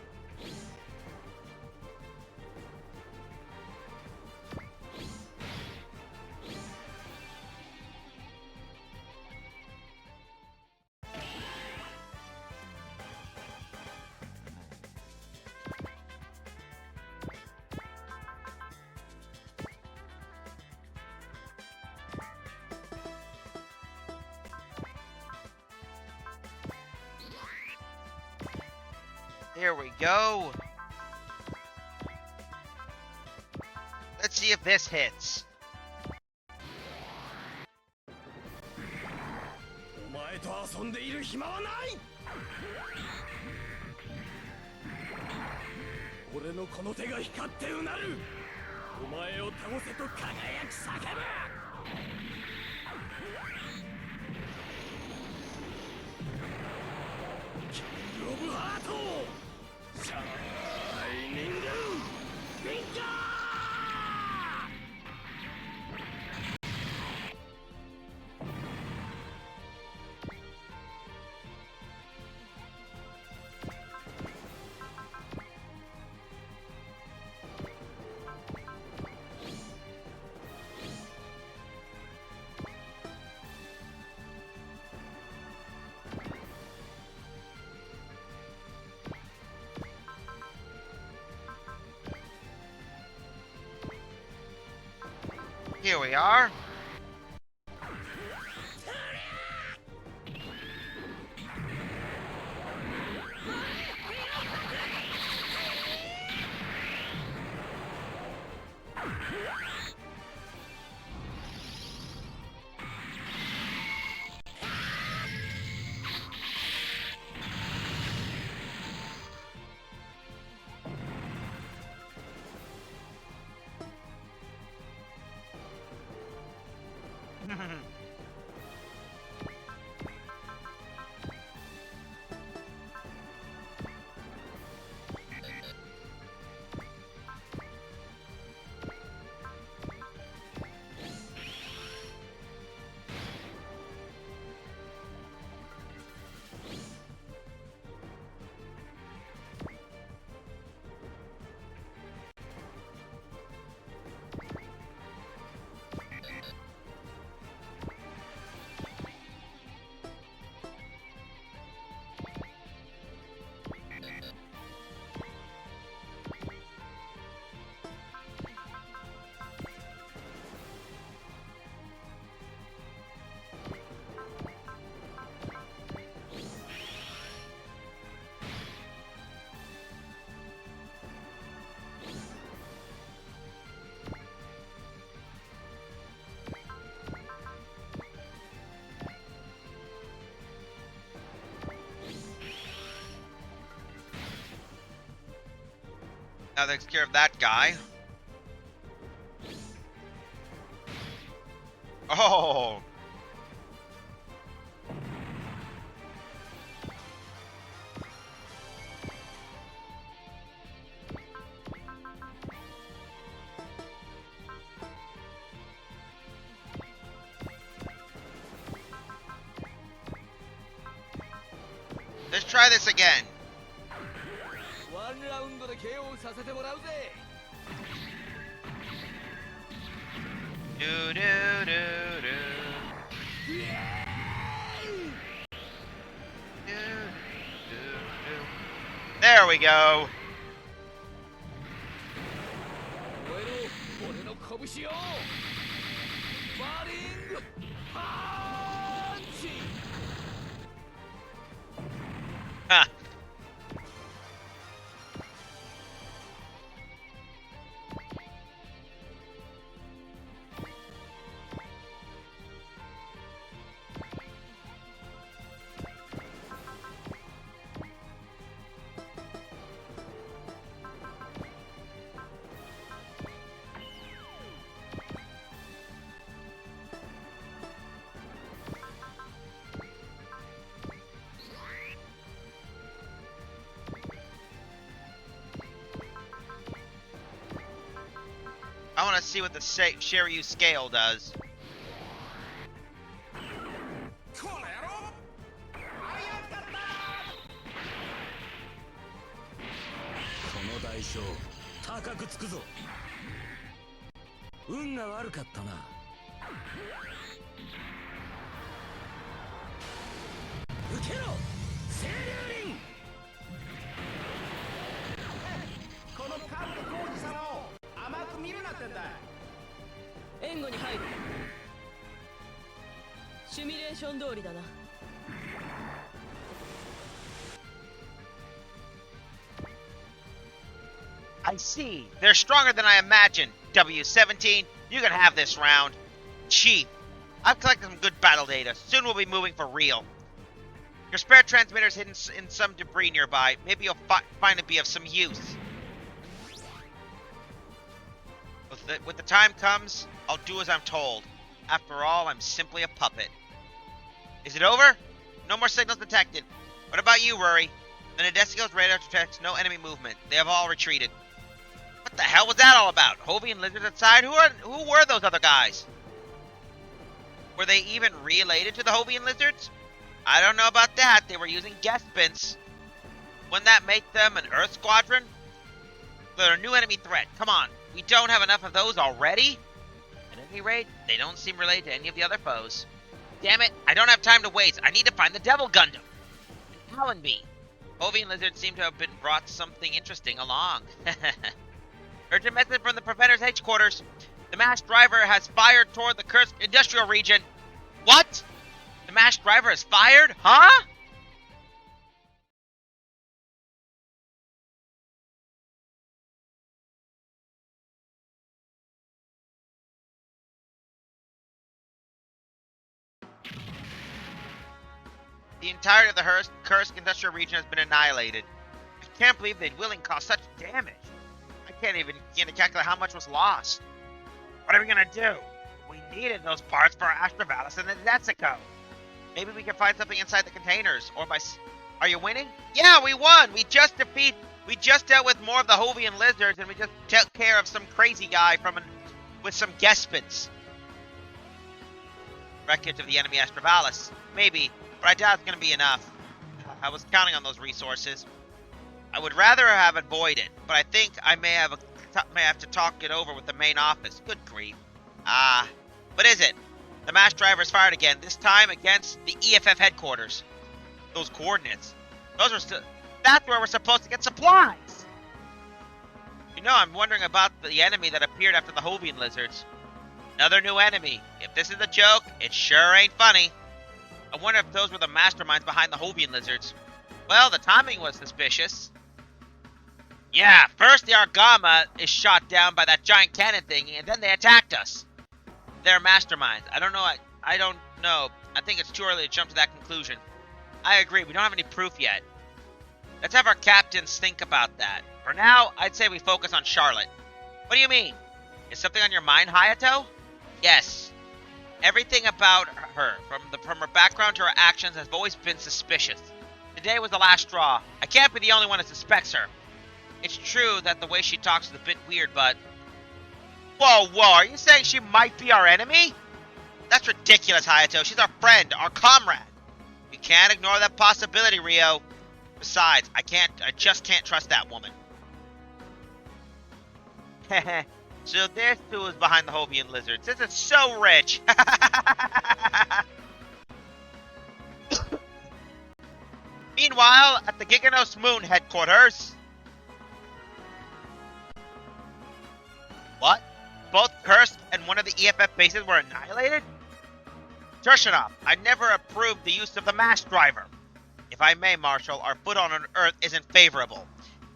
Speaker 1: Here we go. Let's see if this hits.
Speaker 3: お前と遊んでいる暇はない。俺のこの手が光ってうなる。お前を倒せと輝き叫ぶ。キングオブハート。シャイニングフィンガー
Speaker 1: Here we are. Now takes care of that guy. Oh! Let's try this again.
Speaker 3: ワンラウンドで KO させてもらうぜ。
Speaker 1: Do do do do. Do, do, do. There we go.
Speaker 3: 燃えろ俺の拳よ。バーリングパンチ。
Speaker 1: Huh. I want to see what the Shiryu scale does.
Speaker 3: この野郎あやったった。この代償高くつくぞ。運が悪かったな。受けろ清流輪。このカブト浩二様を甘く見るなってんだ。
Speaker 4: 援護に入る。シミュレーション通りだな。
Speaker 1: I see. They're stronger than I imagined. W17, you can have this round. Chief, I've collected some good battle data. Soon we'll be moving for real. Your spare transmitter's hidden in some debris nearby. Maybe you'll find it be of some use. With the time comes, I'll do as I'm told. After all, I'm simply a puppet. Is it over? No more signals detected. What about you, Rory? The Nadesico's radar detects no enemy movement. They have all retreated. What the hell was that all about? Hovey and Lizard inside? Who were those other guys? Were they even related to the Hovey and Lizards? I don't know about that. They were using Gespins. Wouldn't that make them an Earth Squadron? They're a new enemy threat. Come on. We don't have enough of those already? At any rate, they don't seem related to any of the other foes. Damn it, I don't have time to waste. I need to find the Devil Gundam. Allenby. Hovey and Lizard seem to have been brought something interesting along. Urgent message from the Preventor's headquarters. The masked driver has fired toward the Kursk industrial region. What? The masked driver has fired? Huh? The entirety of the Kursk industrial region has been annihilated. I can't believe they'd willingly cause such damage. I can't even begin to calculate how much was lost. What are we gonna do? We needed those parts for Astrovalis and the Nadesico. Maybe we can find something inside the containers, or by... Are you winning? Yeah, we won! We just dealt with more of the Hovey and Lizards, and we just took care of some crazy guy with some Gespins. Wreckage of the enemy Astrovalis. Maybe, but I doubt it's gonna be enough. I was counting on those resources. I would rather have avoided, but I think I may have to talk it over with the main office. Good grief. What is it? The mass driver's fired again, this time against the EFF headquarters. Those coordinates. That's where we're supposed to get supplies! You know, I'm wondering about the enemy that appeared after the Hovey and Lizards. Another new enemy. If this is a joke, it sure ain't funny. I wonder if those were the masterminds behind the Hovey and Lizards. Well, the timing was suspicious. Yeah, first the Argama is shot down by that giant cannon thing, and then they attacked us. They're masterminds. I don't know. I think it's too early to jump to that conclusion. I agree. We don't have any proof yet. Let's have our captains think about that. For now, I'd say we focus on Charlotte. What do you mean? Is something on your mind, Hayato? Yes. Everything about her, from her background to her actions, has always been suspicious. Today was the last straw. I can't be the only one that suspects her. It's true that the way she talks is a bit weird, but... Whoa, are you saying she might be our enemy? That's ridiculous, Hayato. She's our friend, our comrade. We can't ignore that possibility, Rio. Besides, I just can't trust that woman. So this dude is behind the Hovian lizards. This is so rich. Meanwhile, at the Giganos Moon headquarters. What? Both Kursk and one of the EFF bases were annihilated? Turshanov, I never approved the use of the mass driver. If I may, Marshal, our foothold on Earth isn't favorable.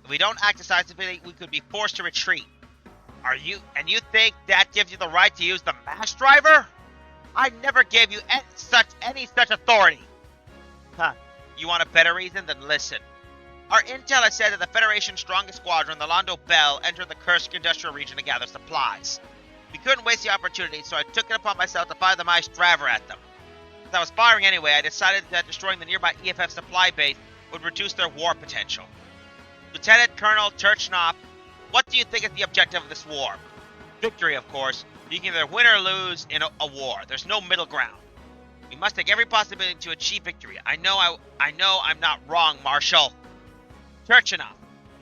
Speaker 1: If we don't act decisively, we could be forced to retreat. You think that gives you the right to use the mass driver? I never gave you any such authority. Huh. You want a better reason? Then listen. Our intel has said that the Federation's strongest squadron, the Londo Bell, entered the Kursk industrial region to gather supplies. We couldn't waste the opportunity, so I took it upon myself to fire the mass driver at them. As I was firing anyway, I decided that destroying the nearby EFF supply base would reduce their war potential. Lieutenant Colonel Turchnov, what do you think is the objective of this war? Victory, of course. You can either win or lose in a war. There's no middle ground. We must take every possibility to achieve victory. I know I'm not wrong, Marshal. Turchinov,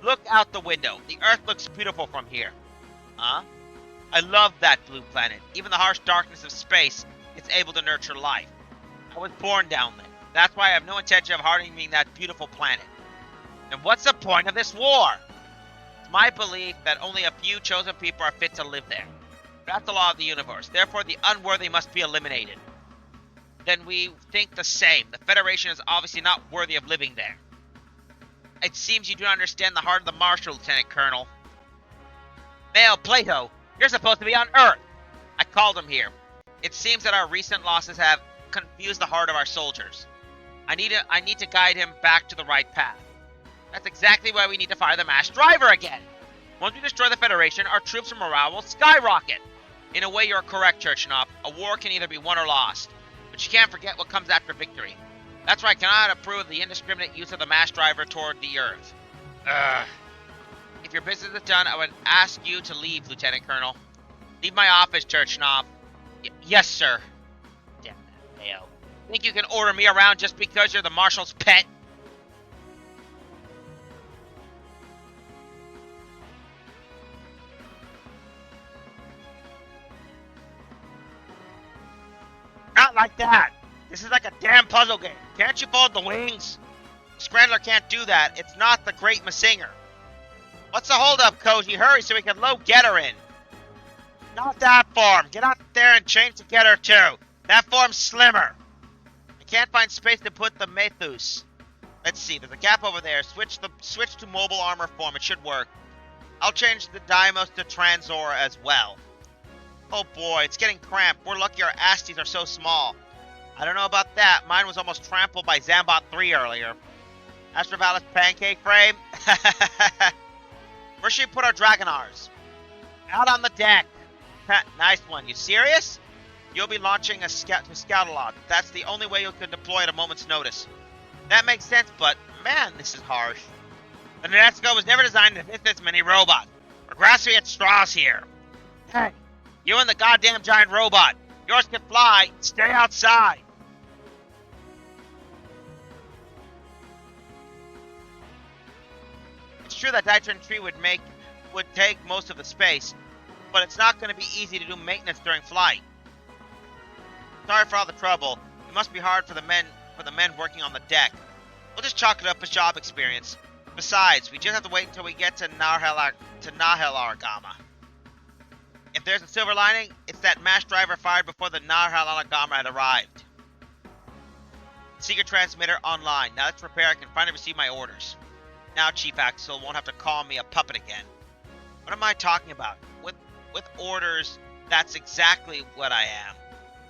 Speaker 1: look out the window. The Earth looks beautiful from here. Huh? I love that blue planet. Even the harsh darkness of space is able to nurture life. I was born down there. That's why I have no intention of hardening that beautiful planet. And what's the point of this war? It's my belief that only a few chosen people are fit to live there. That's the law of the universe. Therefore, the unworthy must be eliminated. Then we think the same. The Federation is obviously not worthy of living there. It seems you do not understand the heart of the Marshal, Lieutenant Colonel. Male Plato, you're supposed to be on Earth. I called him here. It seems that our recent losses have confused the heart of our soldiers. I need to guide him back to the right path. That's exactly why we need to fire the mass driver again. Once we destroy the Federation, our troops' morale will skyrocket. In a way, you're correct, Turchinov. A war can either be won or lost. But you can't forget what comes after victory. That's why I cannot approve the indiscriminate use of the mass driver toward the Earth. If your business is done, I would ask you to leave, Lieutenant Colonel. Leave my office, Turchinov. Yes, sir. Damn that Mayo. Think you can order me around just because you're the Marshal's pet? Not like that. This is like a damn puzzle game. Can't you fold the wings? Scrandler can't do that. It's not the Great Massinger. What's the holdup, Koji? Hurry so we can load Getter in. Not that form. Get out there and change the Getter too. That form's slimmer. I can't find space to put the Methus. Let's see. There's a gap over there. Switch to mobile armor form. It should work. I'll change the Deimos to Transor as well. Oh boy, it's getting cramped. We're lucky our Asties are so small. I don't know about that. Mine was almost trampled by Zambot 3 earlier. Astrovalis pancake frame? Where should we put our Dragonars? Out on the deck. Nice one. You serious? You'll be launching a scout a lot. That's the only way you can deploy at a moment's notice. That makes sense, but man, this is harsh. The Nadesco was never designed to fit this many robots. We're grasping at straws here. Hey, you and the goddamn giant robot. Yours can fly. Stay outside. It's true that Ditron Tree would take most of the space, but it's not going to be easy to do maintenance during flight. Sorry for all the trouble. It must be hard for the men working on the deck. We'll just chalk it up as job experience. Besides, we just have to wait until we get to Nahelargama. If there's a silver lining, it's that mass driver fired before the Nahelargama had arrived. Secret transmitter online. Now let's prepare. I can finally receive my orders. Now Chief Axel won't have to call me a puppet again. What am I talking about? With orders, that's exactly what I am.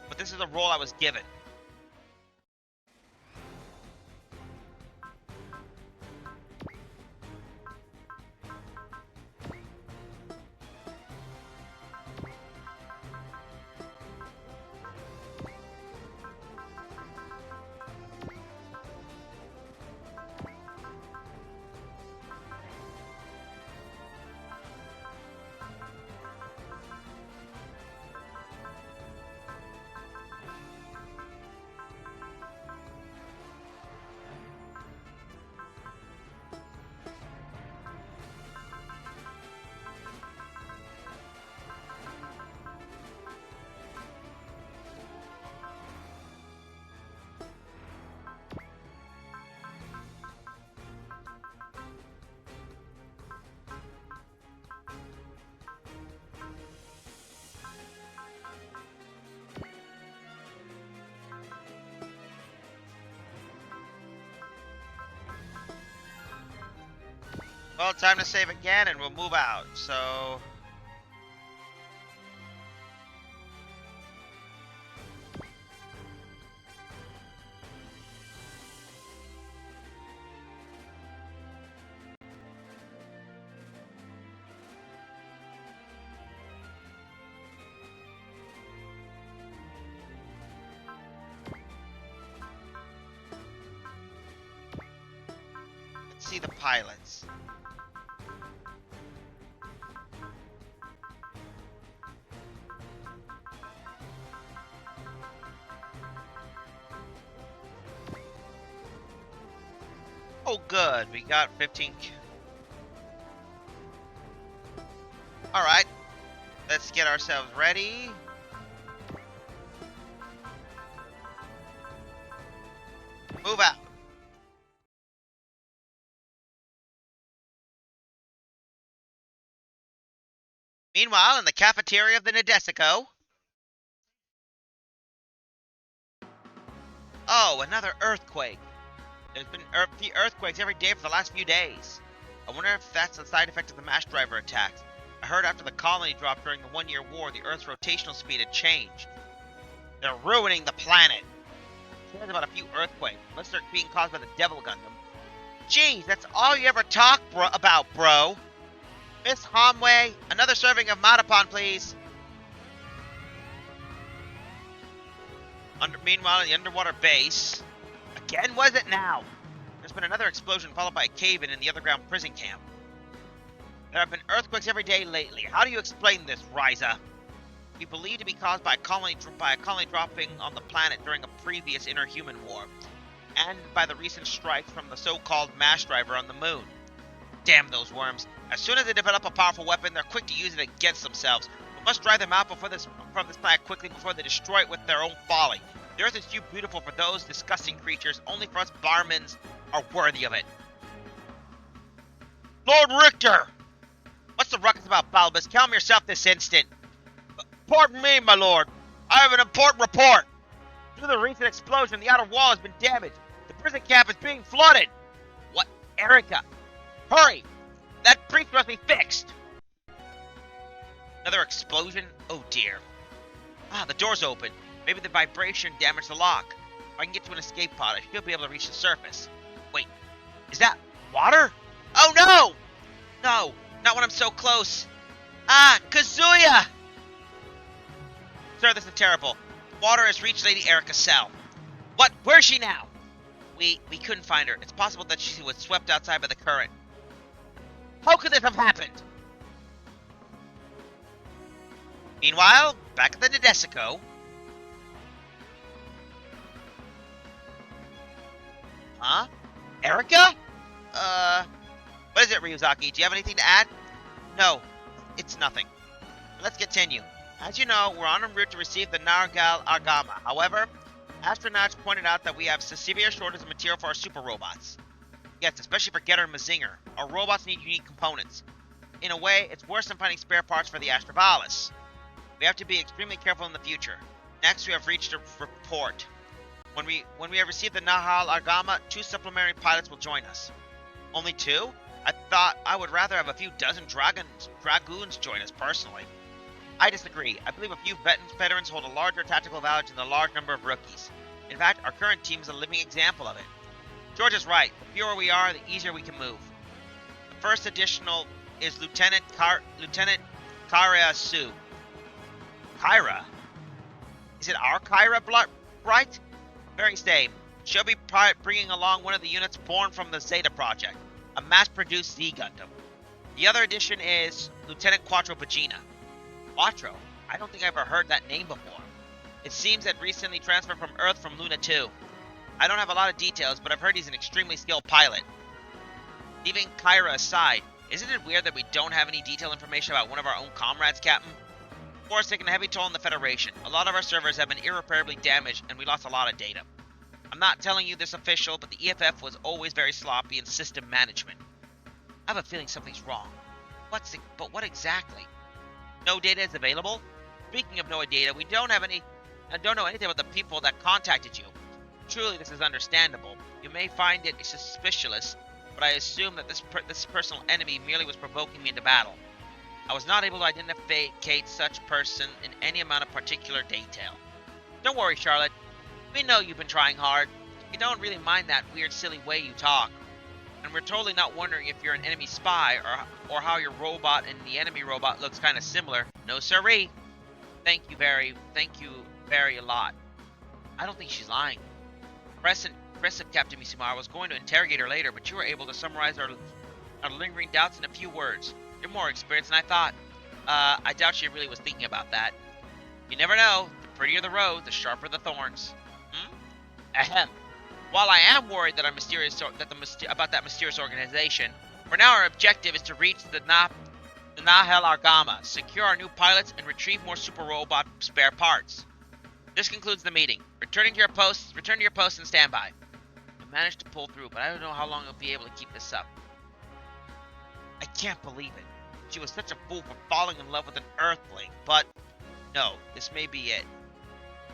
Speaker 1: But this is the role I was given. Well, time to save again and we'll move out. So... let's see the pilots. Oh, good. We got 15. Alright. Let's get ourselves ready. Move out. Meanwhile, in the cafeteria of the Nadesico. Oh, another earthquake. There's been earthquakes every day for the last few days. I wonder if that's a side effect of the mass driver attacks. I heard after the colony dropped during the 1-year war, the Earth's rotational speed had changed. They're ruining the planet. Cares about a few earthquakes, unless they're being caused by the Devil Gundam. Jeez, that's all you ever talk about, bro. Miss Homway, another serving of Matapon, please. Meanwhile, in the underwater base... Again, was it now? There's been another explosion followed by a cave-in the underground prison camp. There have been earthquakes every day lately. How do you explain this, Ryza? We believe to be caused by a colony dropping on the planet during a previous interhuman war, and by the recent strikes from the so-called mass driver on the moon. Damn those worms. As soon as they develop a powerful weapon, they're quick to use it against themselves. We must drive them out from this planet quickly before they destroy it with their own folly. The Earth is too beautiful for those disgusting creatures. Only for us barmans are worthy of it. Lord Richter! What's the ruckus about, Balbus? Calm yourself this instant. Pardon me, my lord. I have an important report. Due to the recent explosion, the outer wall has been damaged. The prison camp is being flooded. What? Erica! Hurry! That breach must be fixed! Another explosion? Oh dear. Ah, the door's open. Maybe the vibration damaged the lock. If I can get to an escape pod, I should be able to reach the surface. Wait, is that water? Oh no! No, not when I'm so close. Ah, Kazuya! Sir, this is terrible. Water has reached Lady Erica's cell. What? Where's she now? We couldn't find her. It's possible that she was swept outside by the current. How could this have happened? Meanwhile, back at the Nadesico. Huh? Erica? What is it, Ryuzaki? Do you have anything to add? No, it's nothing. Let's continue. As you know, we're on en route to receive the Nargal Argama. However, astronauts pointed out that we have severe shortage of material for our super robots. Yes, especially for Getter and Mazinger. Our robots need unique components. In a way, it's worse than finding spare parts for the Astravalis. We have to be extremely careful in the future. Next, we have reached a report. When we have received the Nahal Argama, 2 supplementary pilots will join us. Only 2? I thought I would rather have a few dozen dragoons join us personally. I disagree. I believe a few veterans hold a larger tactical value than the large number of rookies. In fact, our current team is a living example of it. George is right. The fewer we are, the easier we can move. The first additional is Lieutenant Kyra Sue. Kyra? Is it our Kyra, right? Very same. She'll be bringing along one of the units born from the Zeta Project, a mass-produced Z Gundam. The other addition is Lieutenant Quattro Pagina. Quattro? I don't think I've ever heard that name before. It seems that recently transferred from Earth from Luna 2. I don't have a lot of details, but I've heard he's an extremely skilled pilot. Leaving Kyra aside, isn't it weird that we don't have any detailed information about one of our own comrades, Captain? The war has taken a heavy toll on the Federation. A lot of our servers have been irreparably damaged, and we lost a lot of data. I'm not telling you this official, but the EFF was always very sloppy in system management. I have a feeling something's wrong. But what exactly? No data is available? Speaking of no data, we don't know anything about the people that contacted you. Truly, this is understandable. You may find it suspicious, but I assumed that this personal enemy merely was provoking me into battle. I was not able to identify such person in any amount of particular detail. Don't worry, Charlotte. We know you've been trying hard. We don't really mind that weird, silly way you talk. And we're totally not wondering if you're an enemy spy or how your robot and the enemy robot looks kind of similar. No siree. Thank you very a lot. I don't think she's lying. Impressive, Captain Misimaro. I was going to interrogate her later, but you were able to summarize our lingering doubts in a few words. You're more experienced than I thought. I doubt she really was thinking about that. You never know. The prettier the road, the sharper the thorns. Ahem. While I am worried that about that mysterious organization, for now our objective is to reach the Nahel Argama, secure our new pilots, and retrieve more super robot spare parts. This concludes the meeting. Return to your posts and stand by. I managed to pull through, but I don't know how long I'll be able to keep this up. I can't believe it. She was such a fool for falling in love with an Earthling, but no, this may be it.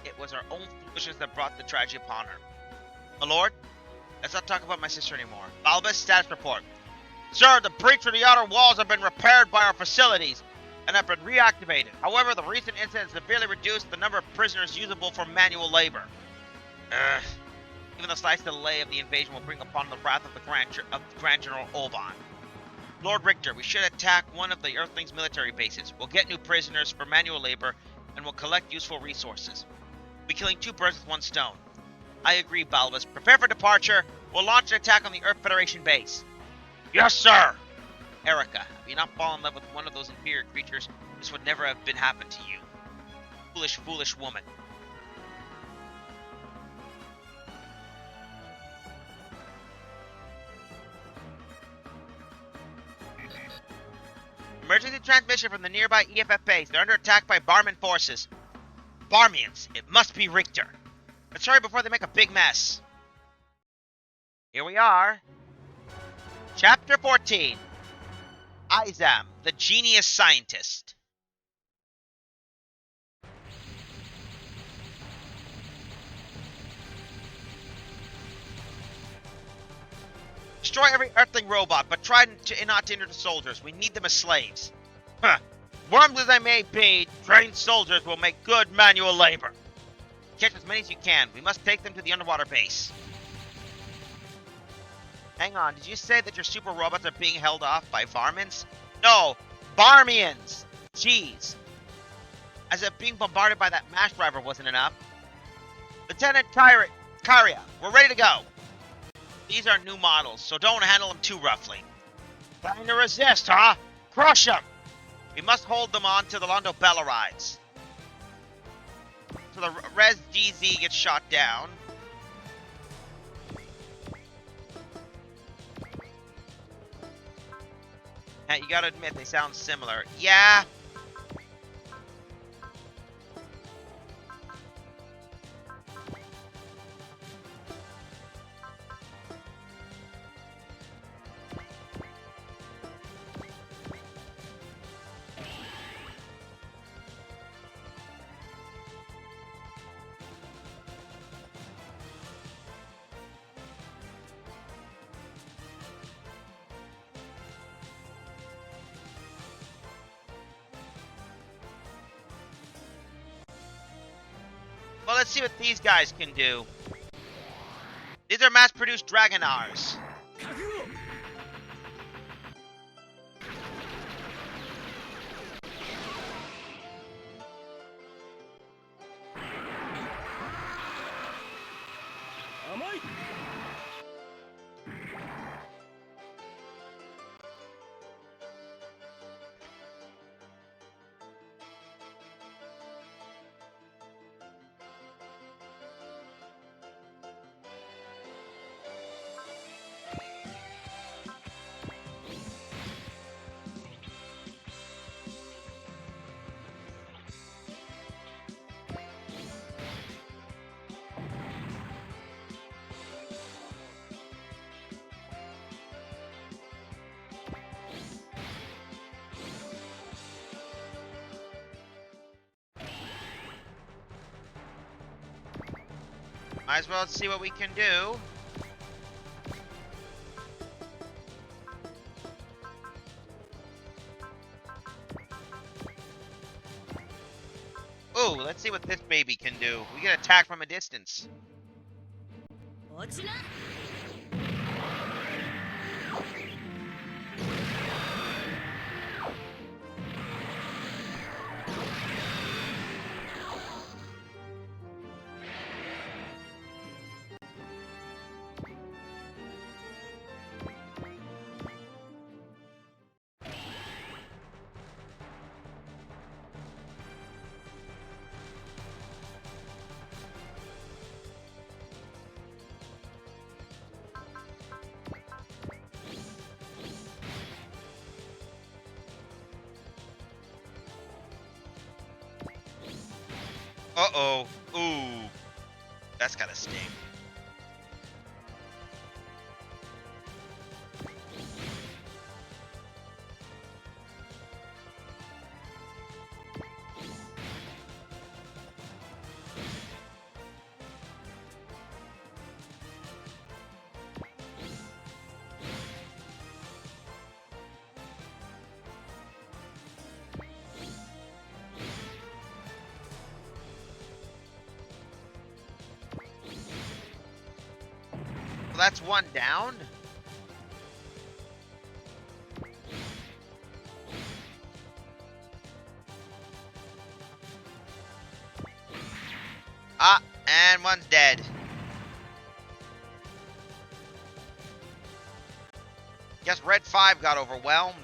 Speaker 1: It was our own foolishness that brought the tragedy upon her. My lord, let's not talk about my sister anymore. Balbus, status report. Sir, the breach of the outer walls have been repaired by our facilities and have been reactivated. However, the recent incident severely reduced the number of prisoners usable for manual labor. Even the slight delay of the invasion will bring upon the wrath of the Grand General Olban. Lord Richter, we should attack one of the Earthlings' military bases. We'll get new prisoners for manual labor, and we'll collect useful resources. We'll be killing two birds with one stone. I agree, Balbus. Prepare for departure. We'll launch an attack on the Earth Federation base. Yes, sir! Erica, if you not fall in love with one of those inferior creatures, this would never have been happened to you. Foolish, foolish woman. Emergency transmission from the nearby EFF base. They're under attack by Barman forces. Barmians, it must be Richter. Let's hurry before they make a big mess. Here we are. Chapter 14. Izam, the Genius Scientist. Destroy every Earthling robot, but try not to injure the soldiers. We need them as slaves. Worms as they may be, trained soldiers will make good manual labor. Catch as many as you can. We must take them to the underwater base. Hang on, did you say that your super robots are being held off by Varmins? No, Barmians! Jeez. As if being bombarded by that MASH driver wasn't enough. Lieutenant Kyria, we're ready to go. These are new models, so don't handle them too roughly. Trying to resist, huh? Crush them! We must hold them on till the Londo Bella rides. So the Res GZ gets shot down. You gotta admit, they sound similar. Yeah. Well, let's see what these guys can do. These are mass-produced Dragonars. Might as well see what we can do. see what this baby can do. We get attacked from a distance.
Speaker 4: 落ちな
Speaker 1: Uh-oh. Ooh. That's gotta sting. Well, that's one down. Ah, and one's dead. Guess Red 5 got overwhelmed.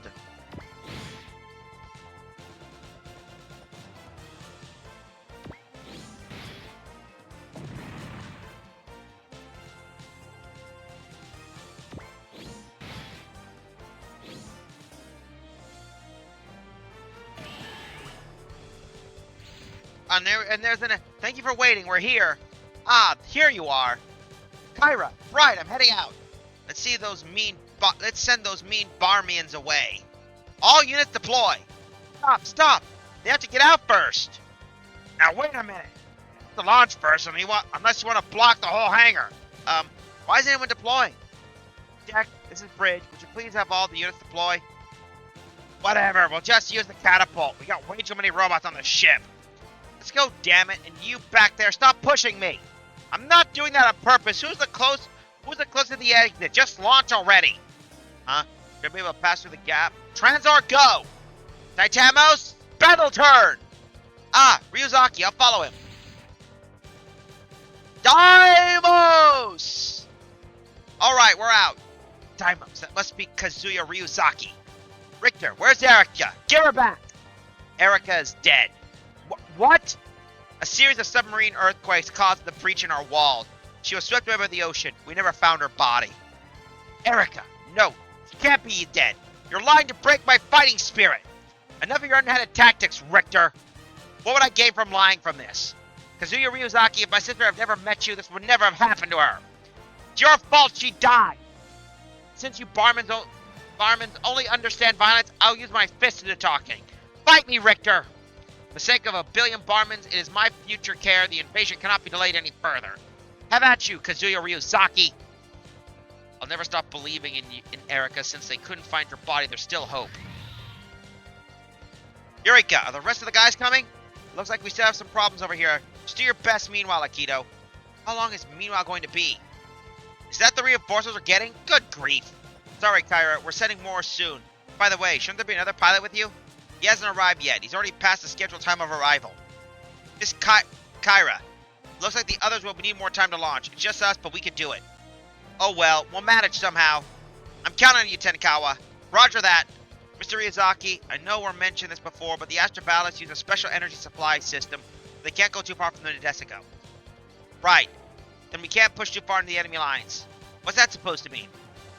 Speaker 1: And there's an. Thank you for waiting. We're here. Ah, here you are. Kyra, right, I'm heading out. Let's see those mean. Let's send those mean barmians away. All units deploy. Stop. They have to get out first. Now wait a minute. The launch first, unless you want to block the whole hangar. Why isn't anyone deploying? Jack, this is Bridge. Would you please have all the units deploy? Whatever. We'll just use the catapult. We got way too many robots on the ship. Let's go, damn it, and you back there, stop pushing me! I'm not doing that on purpose. Who's the close to the exit? Just launch already! Huh? Should I be able to pass through the gap? Transar, go! Titamos, battle turn! Ah, Ryuzaki, I'll follow him. Daimos! Alright, we're out. Daimos, that must be Kazuya Ryuzaki. Richter, where's Erika? Give her back! Erika is dead. What? A series of submarine earthquakes caused the breach in our walls. She was swept away by the ocean. We never found her body. Erika, no. She can't be dead. You're lying to break my fighting spirit. Enough of your unheaded tactics, Richter. What would I gain from lying from this? Kazuya Ryuzaki, if my sister had never met you, this would never have happened to her. It's your fault she died. Since you barmans only understand violence, I'll use my fist to the talking. Fight me, Richter. For the sake of a billion barmans, it is my future care. The invasion cannot be delayed any further. Have at you, Kazuya Ryuzaki. I'll never stop believing in Erika. Since they couldn't find her body, there's still hope. Eureka, are the rest of the guys coming? Looks like we still have some problems over here. Just do your best meanwhile, Akito. How long is meanwhile going to be? Is that the reinforcements we're getting? Good grief. Sorry, Kyra, we're sending more soon. By the way, shouldn't there be another pilot with you? He hasn't arrived yet. He's already past the scheduled time of arrival. This Kyra. Looks like the others will need more time to launch. It's just us, but we can do it. Oh well, we'll manage somehow. I'm counting on you, Tenkawa. Roger that. Mr. Ryuzaki, I know we're mentioned this before, but the Astroballists use a special energy supply system. They can't go too far from the Nadesico. Right. Then we can't push too far into the enemy lines. What's that supposed to mean?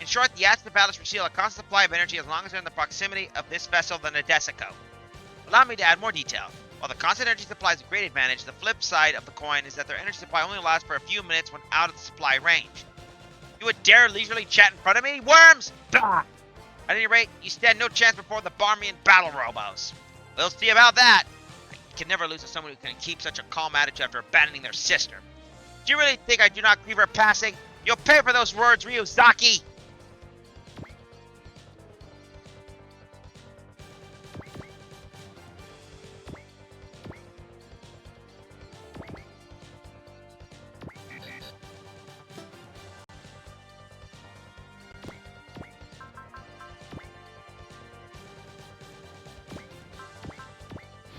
Speaker 1: In short, the Astroballists receive a constant supply of energy as long as they're in the proximity of this vessel, the Nadesico. Allow me to add more detail. While the constant energy supply is a great advantage, the flip side of the coin is that their energy supply only lasts for a few minutes when out of the supply range. You would dare leisurely chat in front of me? Worms! Bah! At any rate, you stand no chance before the Barmian battle robos. We'll see about that. I can never lose to someone who can keep such a calm attitude after abandoning their sister. Do you really think I do not grieve her passing? You'll pay for those words, Ryuzaki!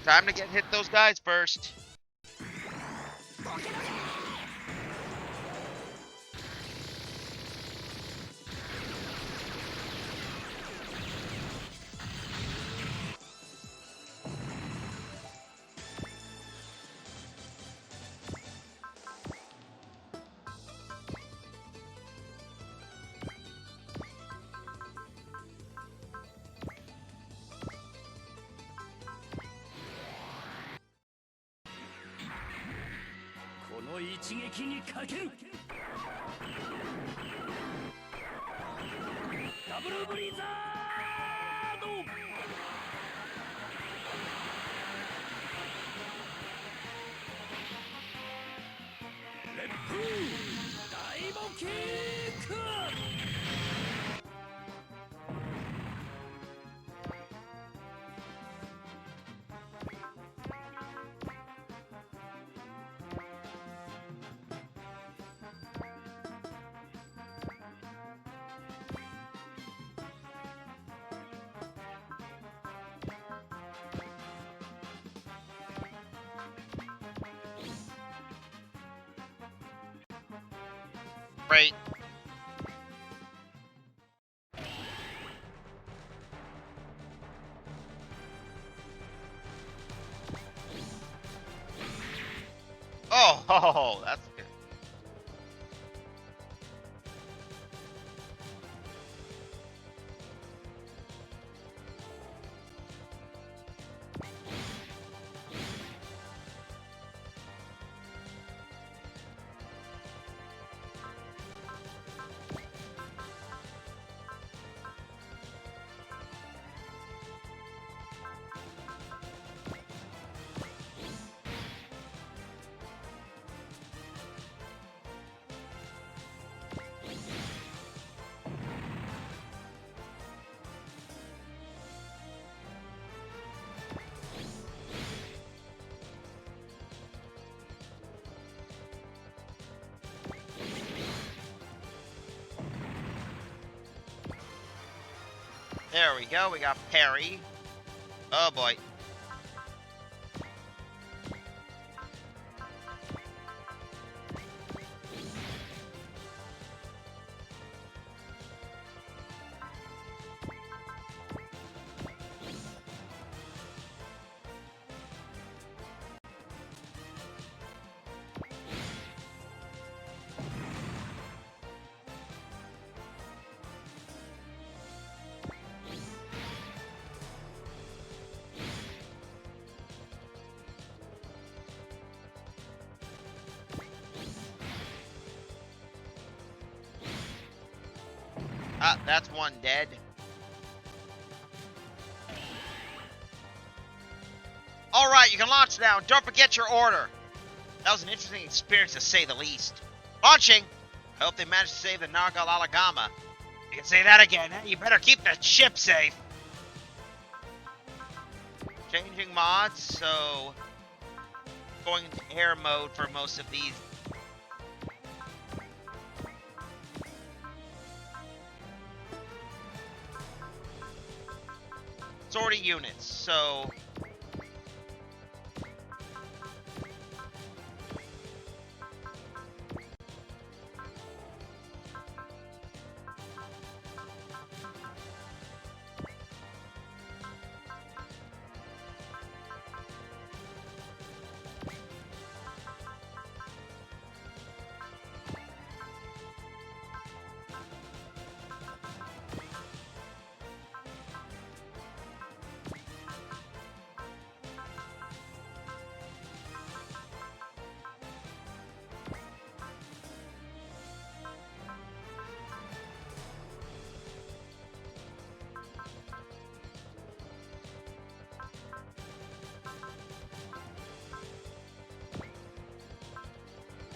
Speaker 1: Time to hit those guys first. Right. Oh, that's good. There we go. We got parry. Oh boy. Ah, that's one dead. Alright, you can launch now. Don't forget your order. That was an interesting experience to say the least. Launching! I hope they managed to save the Nargalalagama. You can say that again. You better keep the ship safe. Changing mods, so going into air mode for most of these. Sortie units, so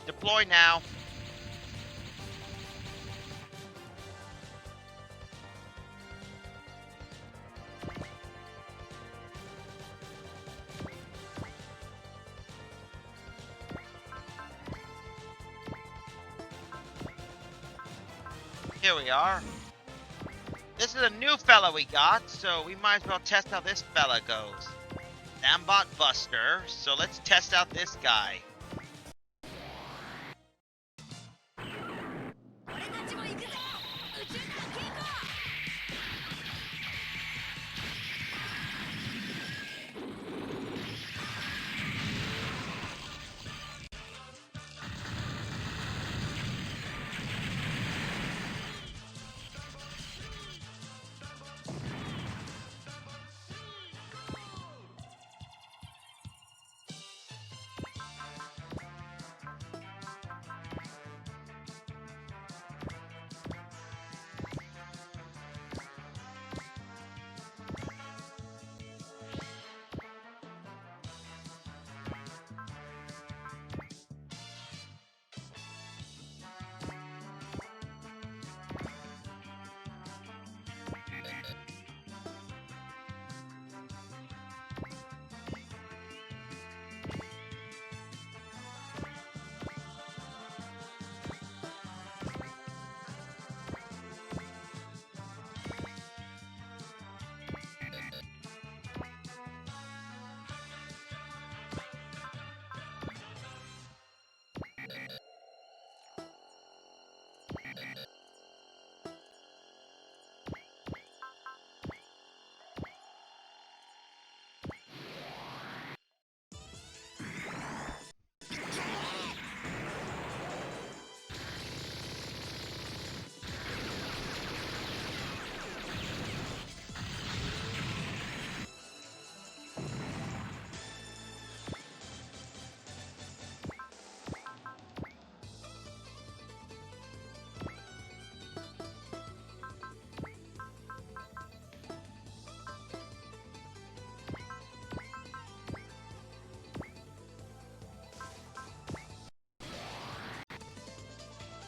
Speaker 1: deploy now. Here we are. This is a new fella we got, so we might as well test how this fella goes. Dambot Buster. So let's test out this guy.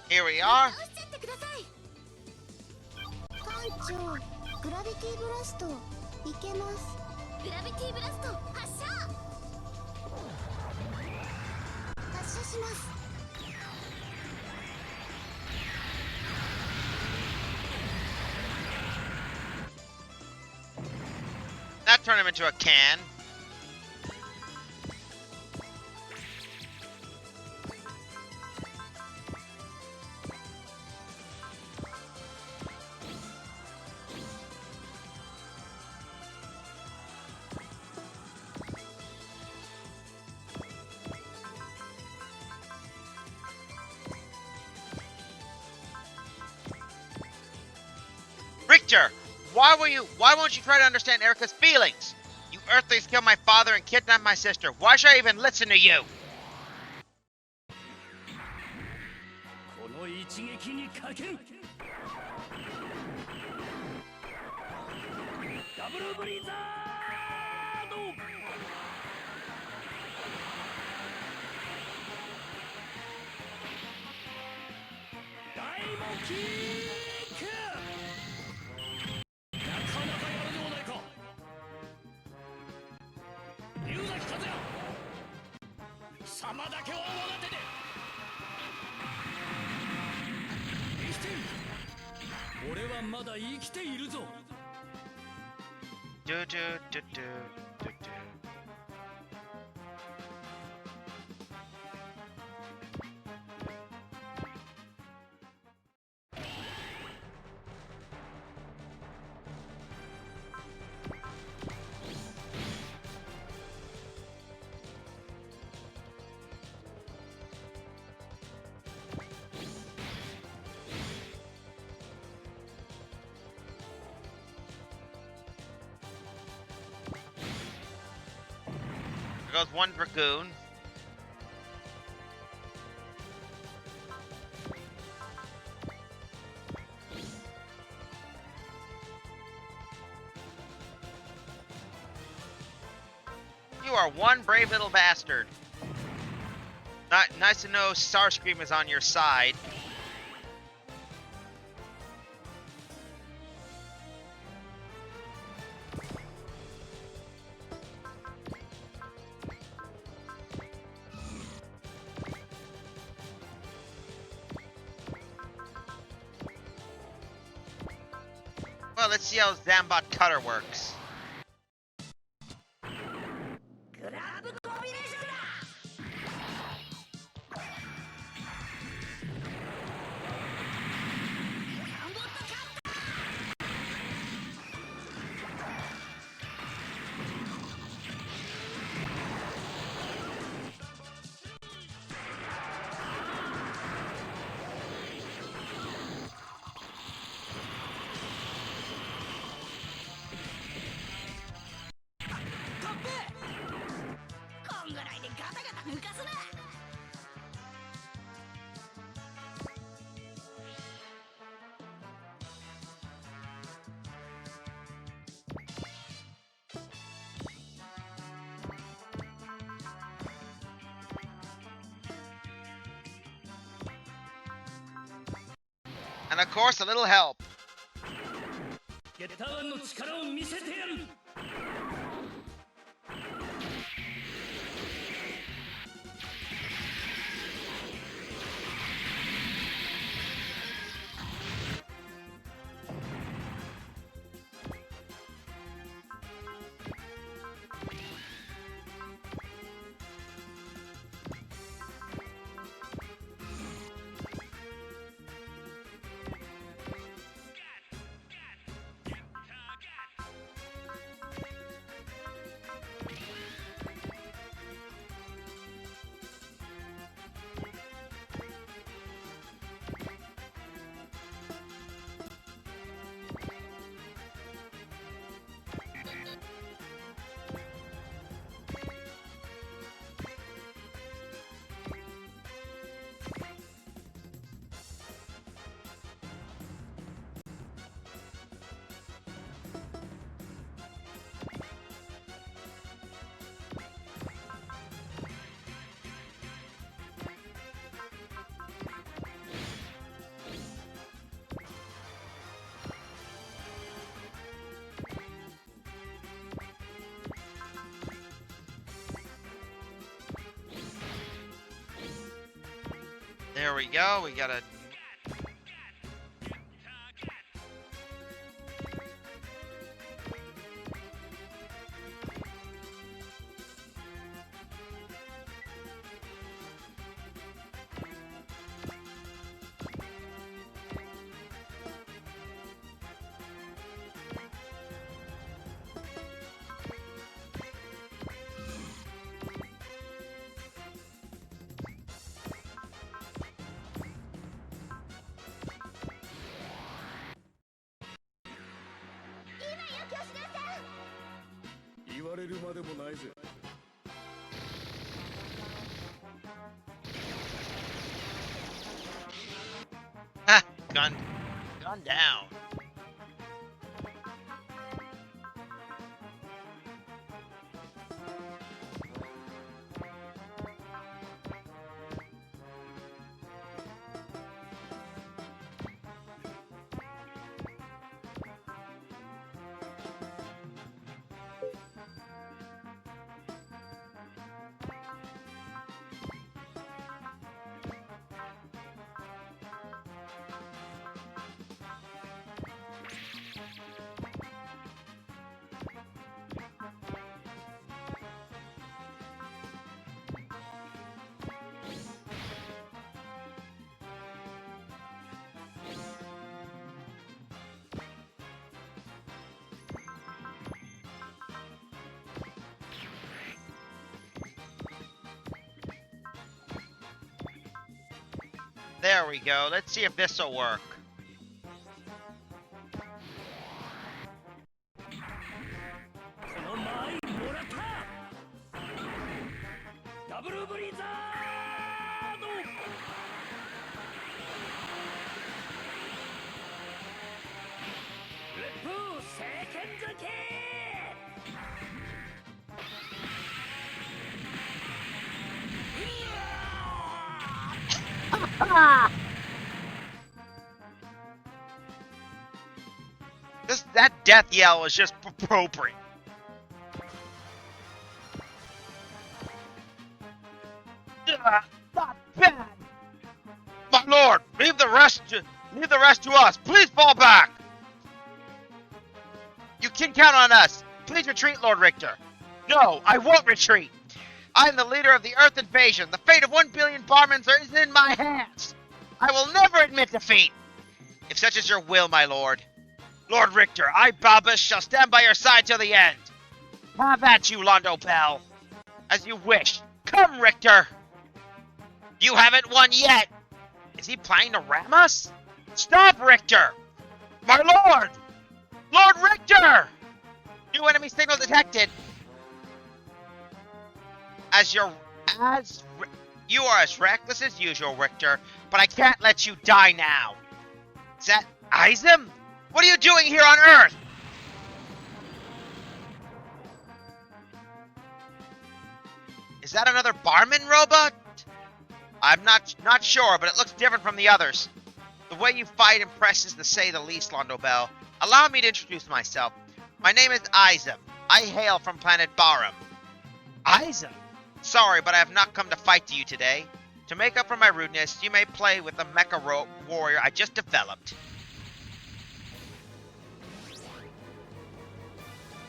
Speaker 1: Here we are.
Speaker 5: 艦長、グラビティブラストいけます。グラビティブラスト発射。発射します。
Speaker 1: That turned him into a can. Richter, why won't you try to understand Erica's feelings? You Earthlings killed my father and kidnapped my sister. Why should I even listen to you?
Speaker 3: この一撃にかける。ダブルブリザード。大門キック。なかなかやるではないか。龍崎和也。貴様だけは我が手で。生きている。俺はまだ生きているぞ。
Speaker 1: Do, do, do, do, do, do. There goes one Dragoon. You are one brave little bastard. Nice to know Starscream is on your side. Well, let's see how Zambot Cutter works. And of course, a little help.
Speaker 3: ゲッターワンの力を見せてやる
Speaker 1: There we go. We got a... Ha! Gun down. There we go. Let's see if this'll work. That death yell was just appropriate. Not bad. My lord, leave the rest to us. Please fall back. You can count on us. Please retreat, Lord Richter. No, I won't retreat. I am the leader of the Earth invasion. The fate of 1 billion Barmans is in my hands. I will never admit defeat. If such is your will, my lord. Lord Richter, I, Balbus, shall stand by your side till the end. Have at you, Londo Bell. As you wish. Come, Richter. You haven't won yet. Is he planning to ram us? Stop, Richter. My lord. Lord Richter. New enemy signal detected. You are as reckless as usual, Richter, but I can't let you die now. Is that Izem? What are you doing here on Earth? Is that another barman robot? I'm not sure, but it looks different from the others. The way you fight impresses to say the least, Londo Bell. Allow me to introduce myself. My name is Izam. I hail from planet Barum. Izam? Sorry, but I have not come to fight you today. To make up for my rudeness, you may play with the mecha warrior I just developed.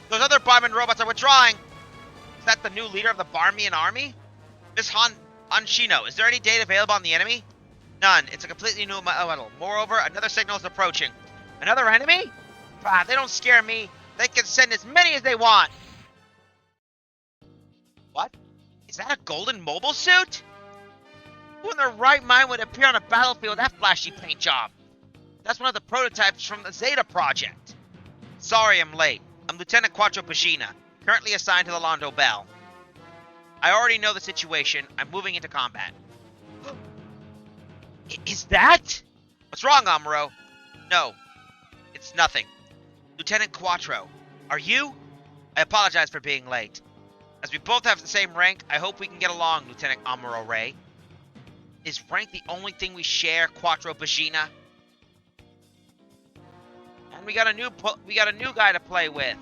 Speaker 1: Those other Barman robots are withdrawing. Is that the new leader of the Barmian army? Miss Anshino, is there any data available on the enemy? None. It's a completely new model. Moreover, another signal is approaching. Another enemy? Ah, they don't scare me. They can send as many as they want. What? Is that a golden mobile suit? Who in their right mind would appear on a battlefield with that flashy paint job? That's one of the prototypes from the Zeta project. Sorry I'm late. I'm Lieutenant Quattro Pagina, currently assigned to the Londo Bell. I already know the situation. I'm moving into combat. Is that? What's wrong, Amuro? No, it's nothing. Lieutenant Quattro, are you? I apologize for being late. As we both have the same rank, I hope we can get along, Lieutenant Amuro Ray. Is rank the only thing we share, Quattro Pagina? And we got a new guy to play with.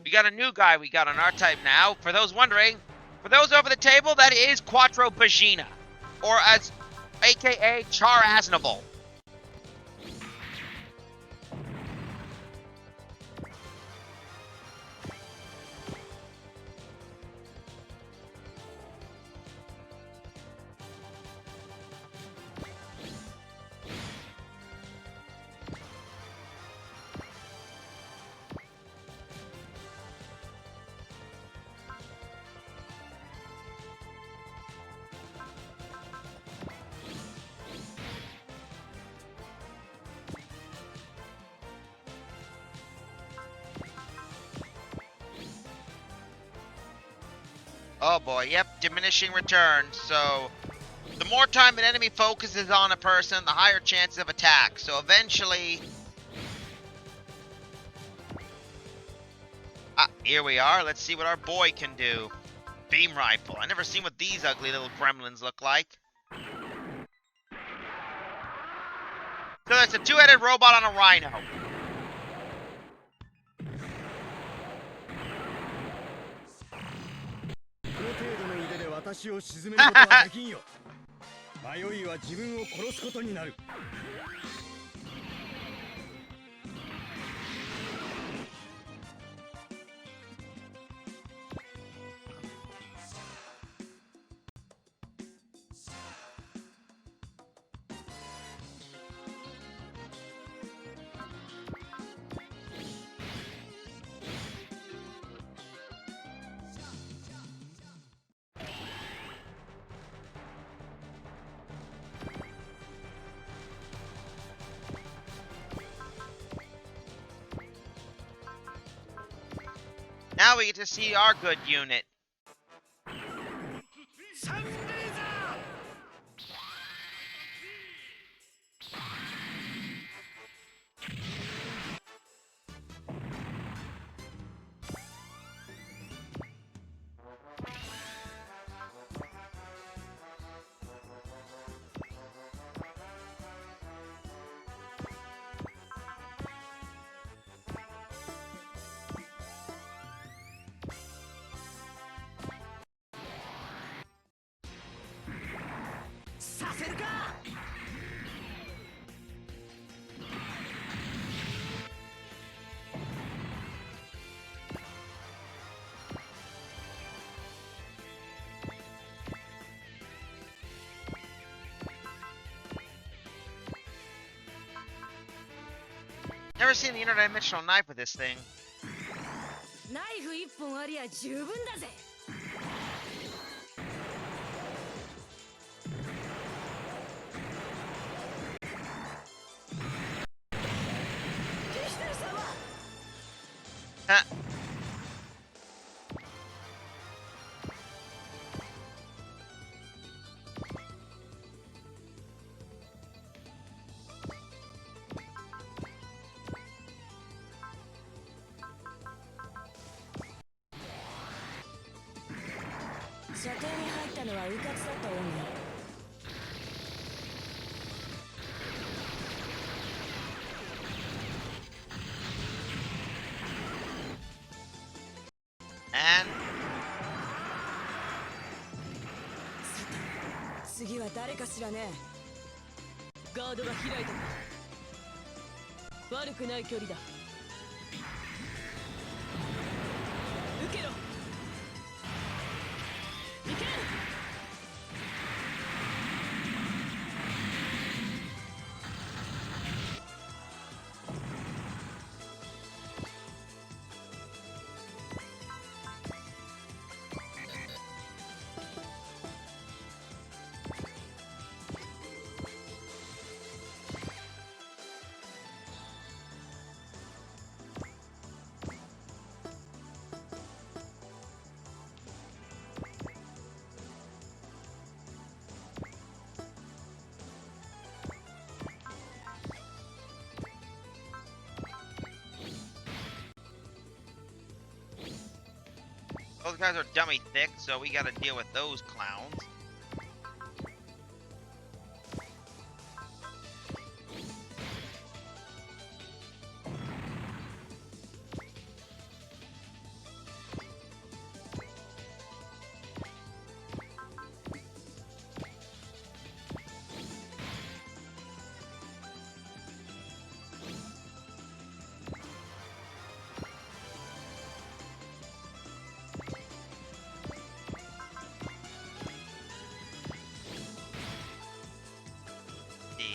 Speaker 1: We got a new guy we got on our type now. For those wondering, for those over the table, that is Quattro Pagina, or as AKA Char Aznable. Oh boy, yep, diminishing returns. So, the more time an enemy focuses on a person, the higher chances of attack. So eventually... Ah, here we are. Let's see what our boy can do. Beam rifle. I never seen what these ugly little gremlins look like. So there's a two-headed robot on a rhino.
Speaker 3: 私を沈めることはできんよ。迷いは自分を殺すことになる。
Speaker 1: Now we get to see our good unit. Never seen the interdimensional knife with this thing.
Speaker 4: ナイフ一本ありゃ十分だぜ。
Speaker 1: Huh.
Speaker 4: のは迂闊だったようね。
Speaker 1: And
Speaker 4: さて次は誰かしらね。ガードが開いたか。悪くない距離だ。受けろ。行け。
Speaker 1: those guys are dummy thick, so we gotta deal with those clowns.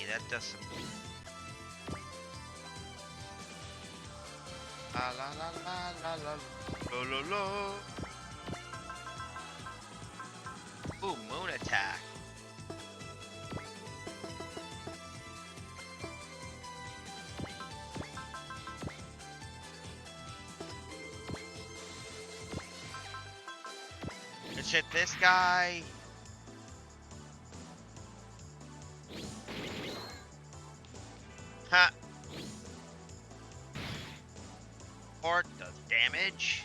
Speaker 1: That does some. La la la la la la la la. Ooh, moon attack. Let's hit this guy. Ha! Port does damage.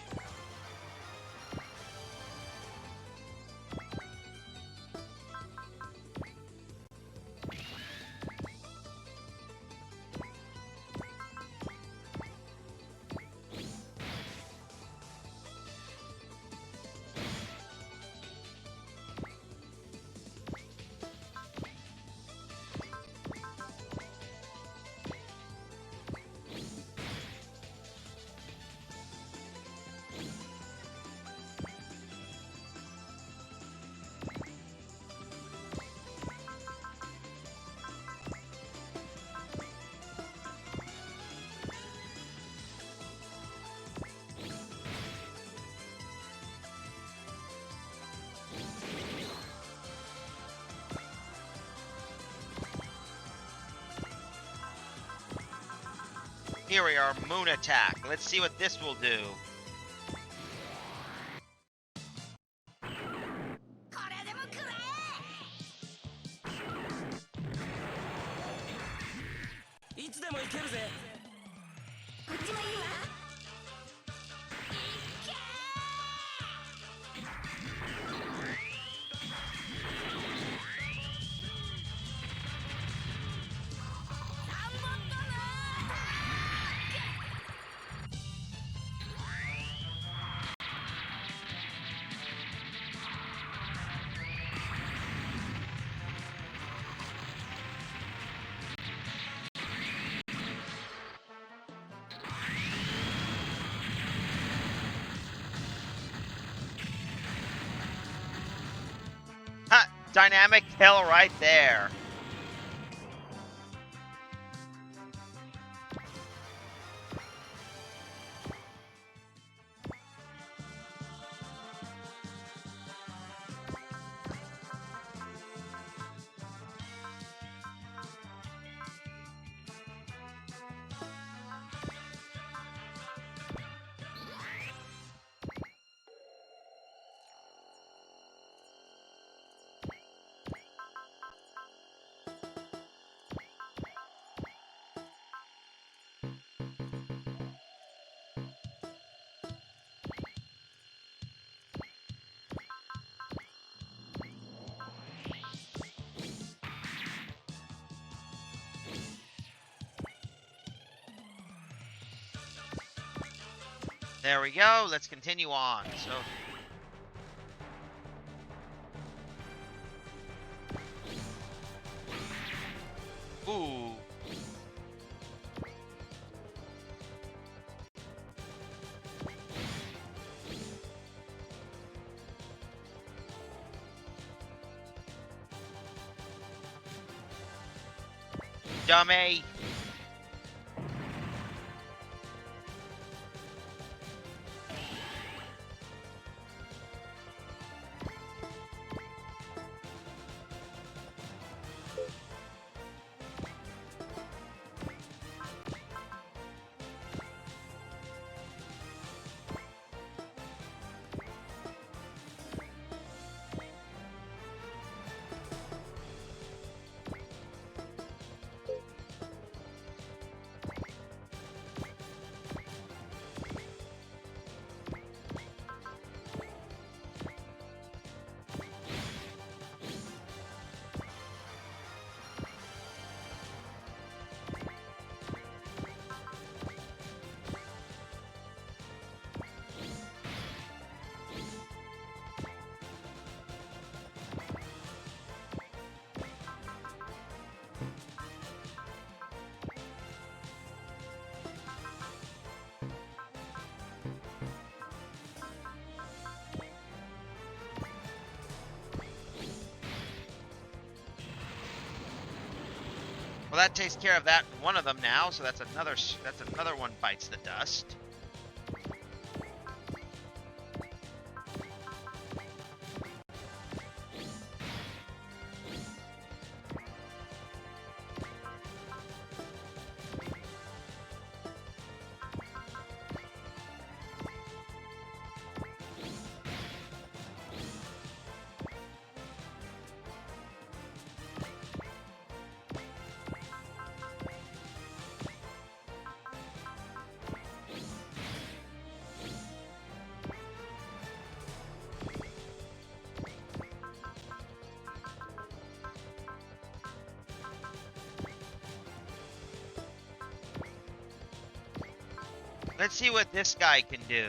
Speaker 1: Here we are, moon attack. Let's see what this will do. Ha! Dynamic kill right there. There we go. Let's continue on. So. Ooh. Dummy. Well, that takes care of that one of them now, so that's another one bites the dust. Let's see what this guy can do.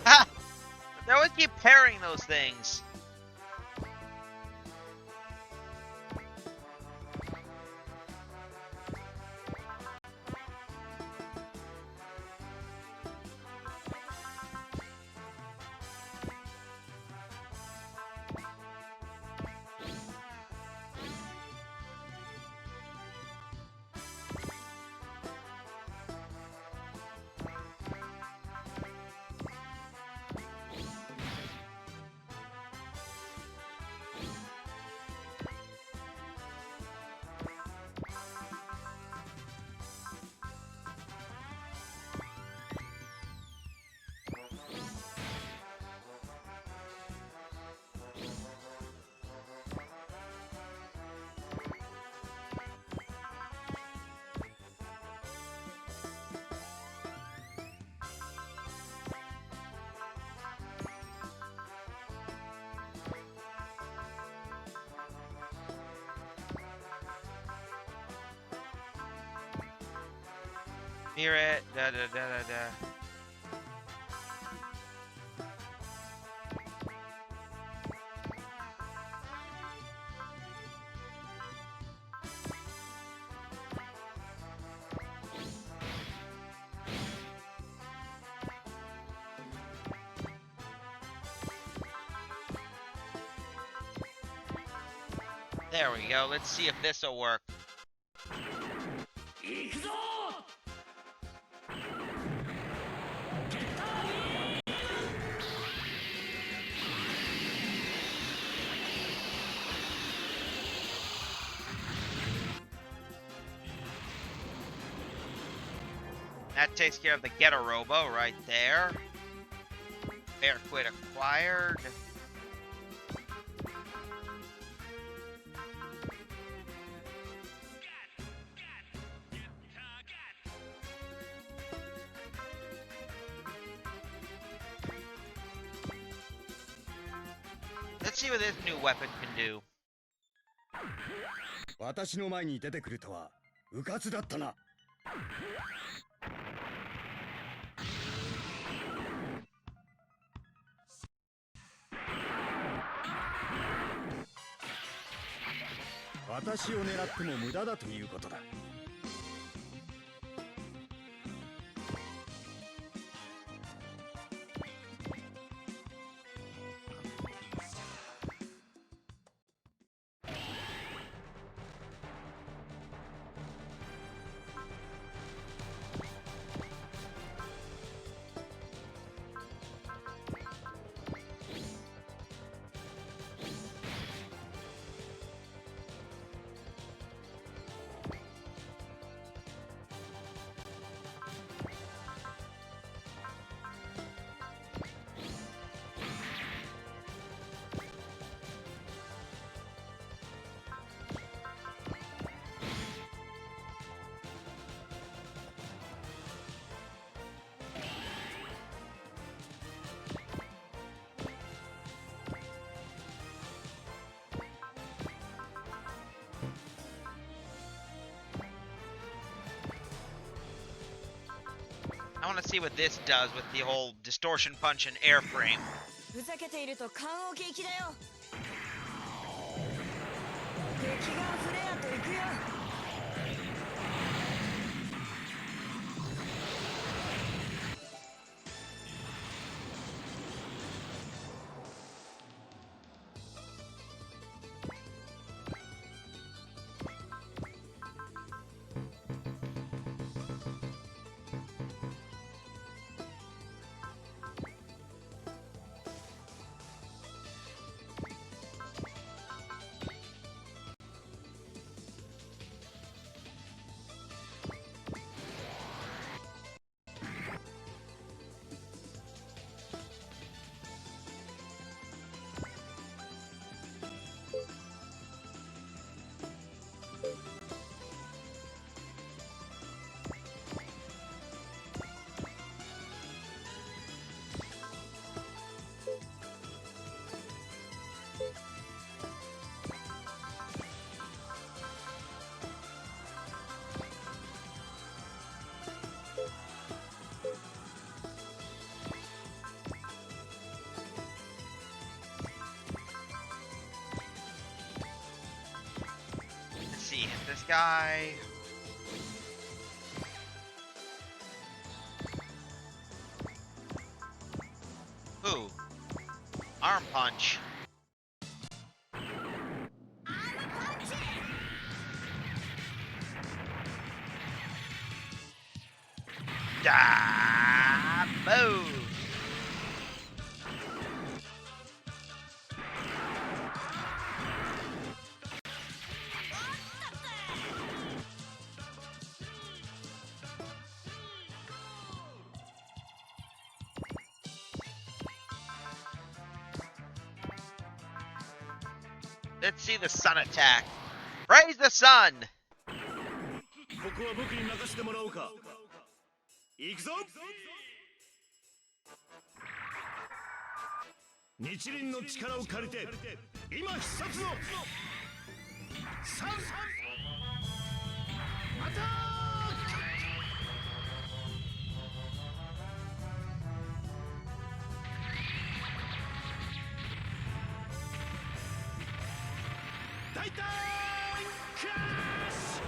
Speaker 1: Ha! They always keep parrying those things. Hear it. Da da da da da. There we go. Let's see if this will work. That takes care of the Ghetto Robo right there. Bear Quid acquired. Let's see what this new weapon can do.
Speaker 6: 私の前に出てくるとは迂闊だったな。私を狙っても無駄だということだ。
Speaker 1: I want to see what this does with the whole distortion punch and airframe.
Speaker 4: ふざけていると棺桶行きだよ。壁眼フレアと行くよ。
Speaker 1: Let's see, hit this guy. Ooh. Arm punch. Da boom. Let's see the sun attack. Praise the sun!
Speaker 6: ここは僕に任せてもらおうか。行くぞ。日輪の力を借りて今必殺の3アタック。大胆クラッシュ。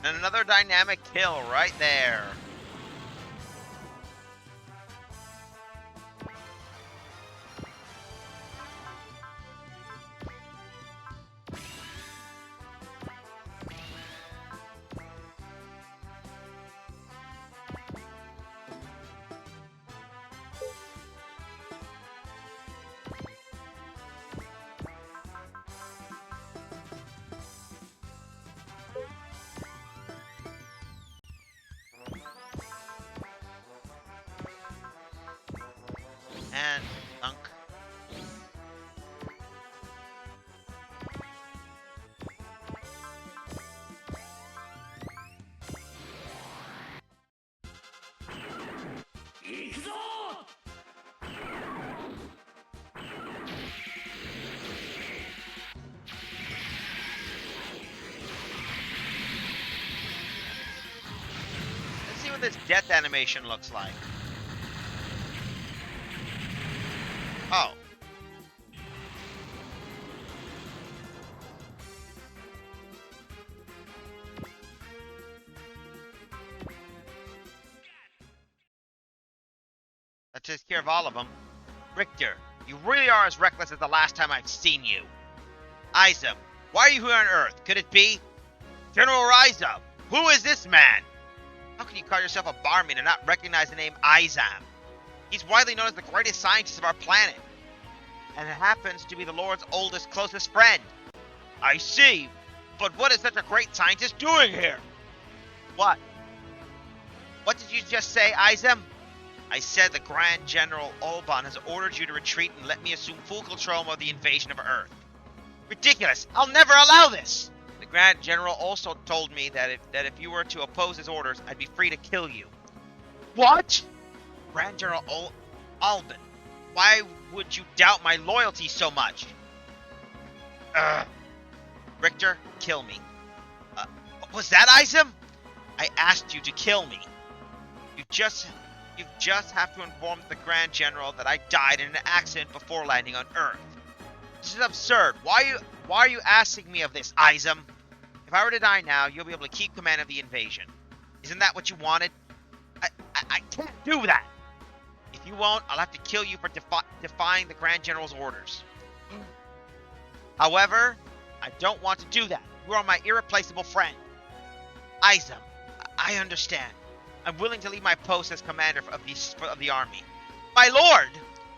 Speaker 1: And another dynamic kill right there. And Unk. Let's see what this death animation looks like. Oh. That takes care of all of them. Richter, you really are as reckless as the last time I've seen you. Izum, why are you here on Earth? Could it be General Izum? Who is this man? How can you call yourself a barman and not recognize the name Izum? He's widely known as the greatest scientist of our planet, and it happens to be the Lord's oldest, closest friend. I see, but what is such a great scientist doing here? What? What did you just say, Izum? I said the Grand General Olban has ordered you to retreat and let me assume full control of the invasion of Earth. Ridiculous! I'll never allow this! The Grand General also told me that if you were to oppose his orders, I'd be free to kill you. What? Grand General Alban, why would you doubt my loyalty so much? Richter, kill me. Was that Izum? I asked you to kill me. You just have to inform the Grand General that I died in an accident before landing on Earth. This is absurd. Why are you asking me of this, Izum? If I were to die now, you'll be able to keep command of the invasion. Isn't that what you wanted? I can't do that. If you won't, I'll have to kill you for defying the Grand General's orders. However, I don't want to do that. You are my irreplaceable friend. Izum, I understand. I'm willing to leave my post as commander of the army. My lord!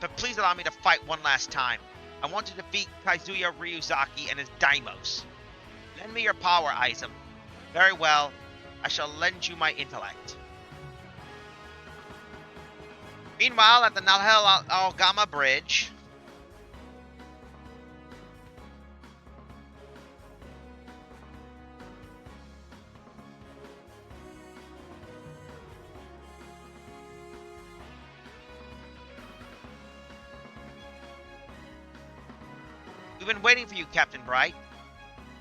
Speaker 1: But please allow me to fight one last time. I want to defeat Kazuya Ryuzaki and his daimos. Lend me your power, Izum. Very well. I shall lend you my intellect. Meanwhile, at the Nalhel Algama Bridge... We've been waiting for you, Captain Bright.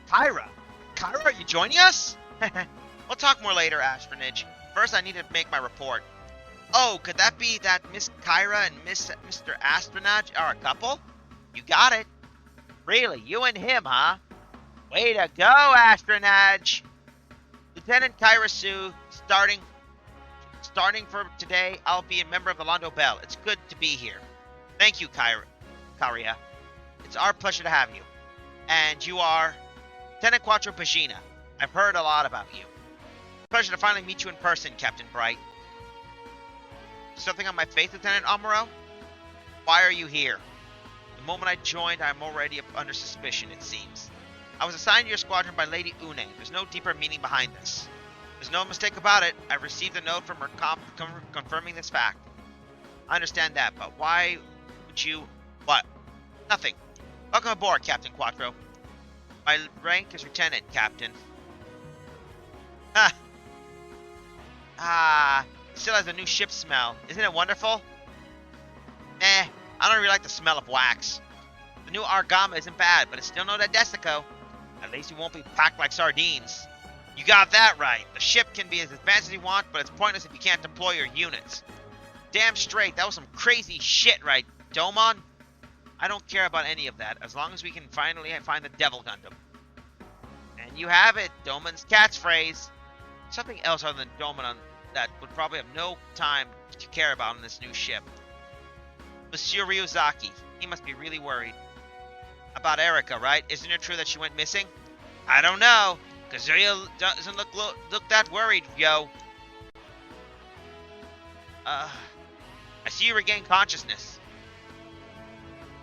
Speaker 1: Kyra! Kyra, are you joining us? We'll talk more later, Astronage. First, I need to make my report. Oh, could that be that Miss Kyra and Mr. Astronage are a couple? You got it. Really, you and him, huh? Way to go, Astronage! Lieutenant Kyra Sue, starting for today, I'll be a member of the Londo Bell. It's good to be here. Thank you, Kyria. It's our pleasure to have you. And you are Lieutenant Quattro Pagina. I've heard a lot about you. Pleasure to finally meet you in person, Captain Bright. Something on my face, Lieutenant Amuro? Why are you here? The moment I joined, I'm already under suspicion, it seems. I was assigned to your squadron by Lady Une. There's no deeper meaning behind this. There's no mistake about it. I received a note from her confirming this fact. I understand that, but why would you... What? Nothing. Welcome aboard, Captain Quattro. My rank is Lieutenant, Captain. Still has a new ship smell. Isn't it wonderful? I don't really like the smell of wax. The new Argama isn't bad, but it's still no Desico. At least you won't be packed like sardines. You got that right. The ship can be as advanced as you want, but it's pointless if you can't deploy your units. Damn straight, that was some crazy shit, right, Domon? I don't care about any of that, as long as we can finally find the Devil Gundam. And you have it, Domon's catchphrase. Something else other than Domon that would probably have no time to care about on this new ship. Monsieur Ryuzaki, he must be really worried. About Erika, right? Isn't it true that she went missing? I don't know. Kazuya doesn't look that worried, yo. I see you regain consciousness.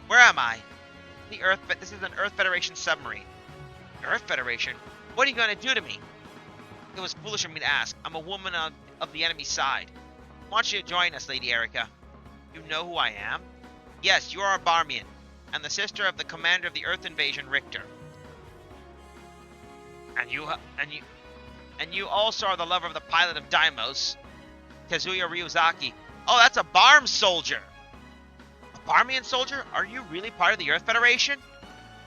Speaker 1: Where am I? This is an Earth Federation submarine. Earth Federation? What are you going to do to me? It was foolish of me to ask. I'm a woman of the enemy side. I want you to join us, Lady Erika. You know who I am? Yes, you are a Barmian, and the sister of the commander of the Earth invasion, Richter. And you also are the lover of the pilot of Deimos, Kazuya Ryuzaki. Oh, that's a Barm soldier! A Barmian soldier? Are you really part of the Earth Federation?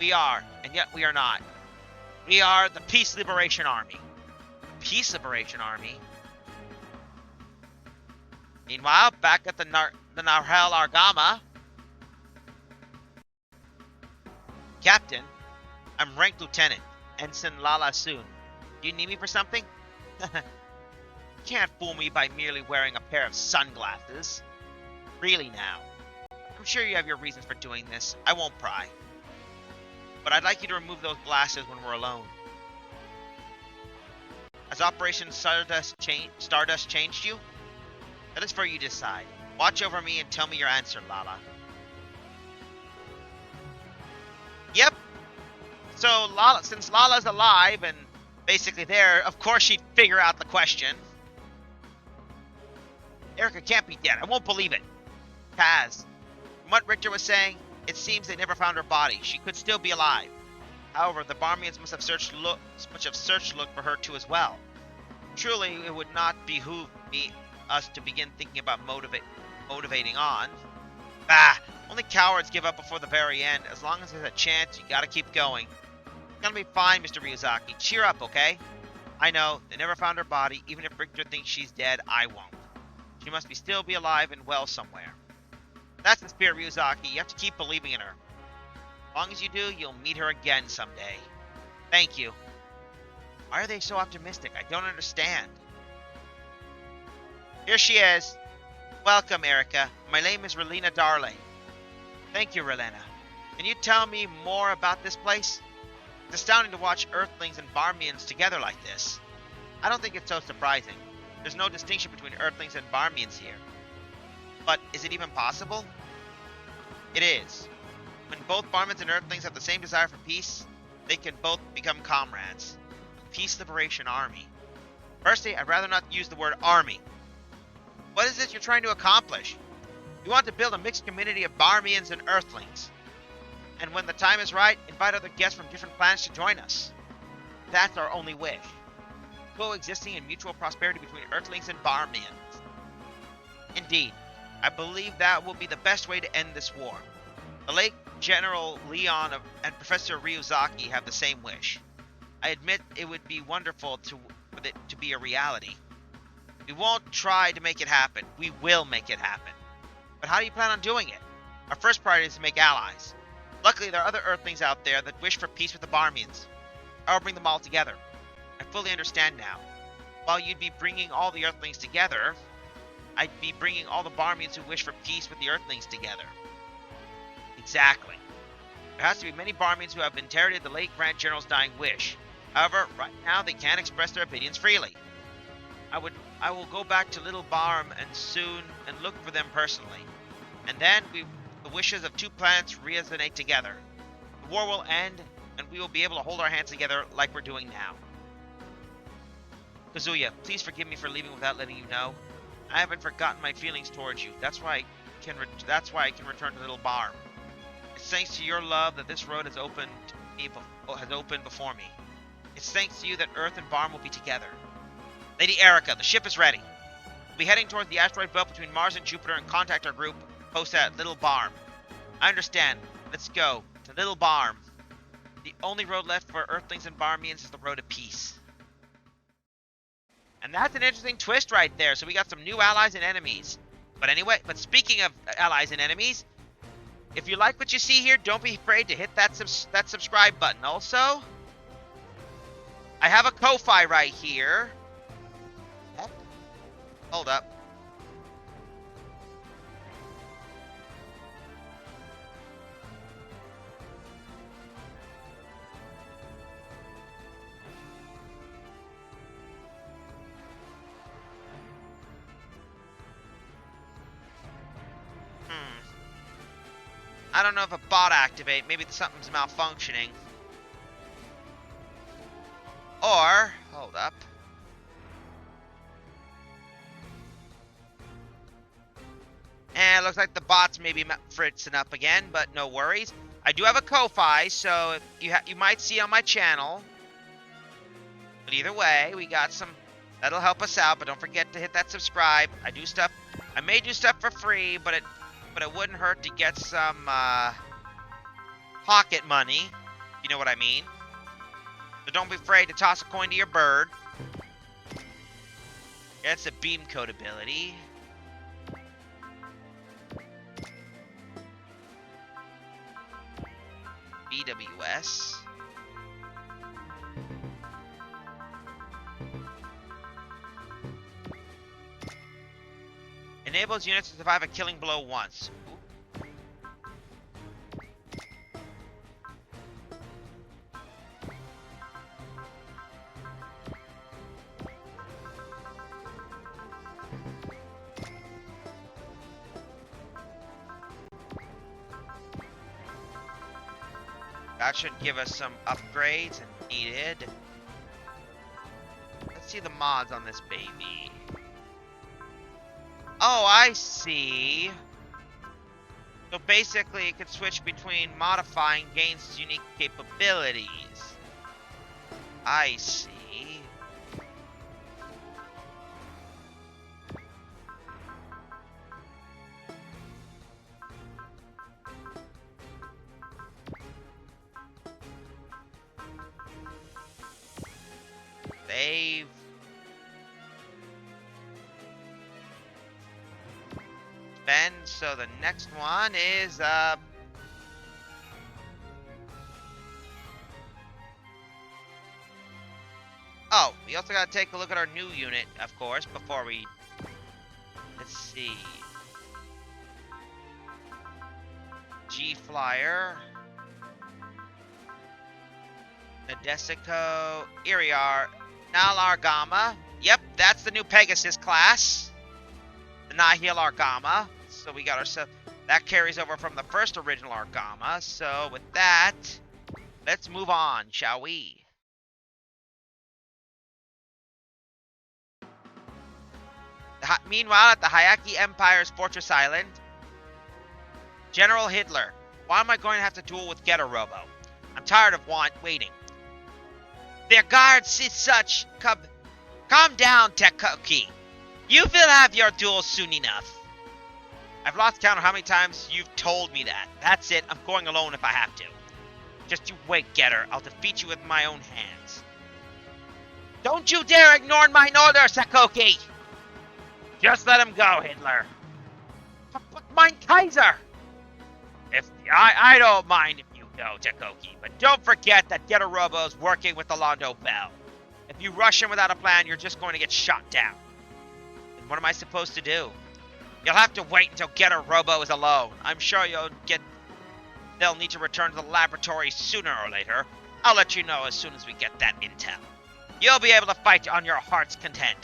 Speaker 1: We are, and yet we are not. We are the Peace Liberation Army. Peace Liberation Army? Meanwhile, back at the Narhel Argama. Captain, I'm ranked lieutenant, Ensign Lala Soon. Do you need me for something? Can't fool me by merely wearing a pair of sunglasses. Really now. I'm sure you have your reasons for doing this. I won't pry. But I'd like you to remove those glasses when we're alone. Has Operation Stardust changed you? That is for you to decide. Watch over me and tell me your answer, Lala. Yep. So since Lala's alive and basically there, of course she'd figure out the question. Erica can't be dead. I won't believe it. Kaz, from what Richter was saying, it seems they never found her body. She could still be alive. However, the Barmians must have searched look for her too as well. Truly, it would not behoove us to begin thinking about motivating on. Bah! Only cowards give up before the very end. As long as there's a chance, you gotta keep going. It's gonna be fine, Mr. Ryuzaki. Cheer up, okay? I know, they never found her body. Even if Richter thinks she's dead, I won't. She must still be alive and well somewhere. That's the spirit, Ryuzaki. You have to keep believing in her. As long as you do, you'll meet her again someday. Thank you. Why are they so optimistic? I don't understand. Here she is. Welcome, Erica. My name is Relena Darling. Thank you, Relena. Can you tell me more about this place? It's astounding to watch Earthlings and Barmians together like this. I don't think it's so surprising. There's no distinction between Earthlings and Barmians here. But is it even possible? It is. When both Barmians and Earthlings have the same desire for peace, they can both become comrades. Peace Liberation Army. Firstly, I'd rather not use the word army. What is it you're trying to accomplish? You want to build a mixed community of Barmians and Earthlings. And when the time is right, invite other guests from different planets to join us. That's our only wish. Coexisting in mutual prosperity between Earthlings and Barmians. Indeed, I believe that will be the best way to end this war. The late General Leon and Professor Ryuzaki have the same wish. I admit it would be wonderful for it to be a reality. We won't try to make it happen. We will make it happen. But how do you plan on doing it? Our first priority is to make allies. Luckily, there are other Earthlings out there that wish for peace with the Barmians. I will bring them all together. I fully understand now. While you'd be bringing all the Earthlings together, I'd be bringing all the Barmians who wish for peace with the Earthlings together. Exactly. There has to be many Barmians who have interrogated the late Grand General's dying wish. However, right now they can't express their opinions freely. I will go back to Little Barm and look for them personally. And then the wishes of two planets resonate together. The war will end, and we will be able to hold our hands together like we're doing now. Kazuya, please forgive me for leaving without letting you know. I haven't forgotten my feelings towards you. That's why I can return to Little Barm. It's thanks to your love that this road has opened before me. It's thanks to you that Earth and Barm will be together. Lady Erica, the ship is ready. We'll be heading towards the asteroid belt between Mars and Jupiter and contact our group posted at Little Barm. I understand. Let's go to Little Barm. The only road left for Earthlings and Barmians is the road to peace. And that's an interesting twist right there. So we got some new allies and enemies. But speaking of allies and enemies, if you like what you see here, don't be afraid to hit that subscribe button. Also, I have a Ko-Fi right here. Hold up. I don't know if a bot activate. Maybe something's malfunctioning. Or, hold up. looks like the bots may be fritzing up again, but no worries. I do have a Ko-Fi, so you might see on my channel. But either way, we got some. That'll help us out. But don't forget to hit that subscribe. I do stuff. I may do stuff for free, but it wouldn't hurt to get some pocket money. You know what I mean? So don't be afraid to toss a coin to your bird. That's a beam code ability. BWS. Enables units to survive a killing blow once. That should give us some upgrades and needed. Let's see the mods on this baby. Oh, I see. So basically, it can switch between modifying gains unique capabilities. I see. Save. Spend. So the next one is oh, we also gotta take a look at our new unit, of course, before we. Let's see. G Flyer. Nadesico. Iriar. Nalargama. Yep, that's the new Pegasus class. The Nihil Argama. So we got ourselves. That carries over from the first original Argama. So with that, let's move on, shall we? Meanwhile, at the Hayaki Empire's Fortress Island, General Hitler. Why am I going to have to duel with Getter Robo? I'm tired of waiting. Their guards is such. Calm down, Tekoki. You will have your duel soon enough. I've lost count of how many times you've told me that. That's it. I'm going alone if I have to. Just you wait, Getter. I'll defeat you with my own hands. Don't you dare ignore my orders, Tekoki! Just let him go, Hitler. But mein Kaiser! I don't mind if you go, Tekoki, but don't forget that Getter Robo's working with Alondo Bell. If you rush him without a plan, you're just going to get shot down. And what am I supposed to do? You'll have to wait until Getter Robo is alone. I'm sure they'll need to return to the laboratory sooner or later. I'll let you know as soon as we get that intel. You'll be able to fight on your heart's content.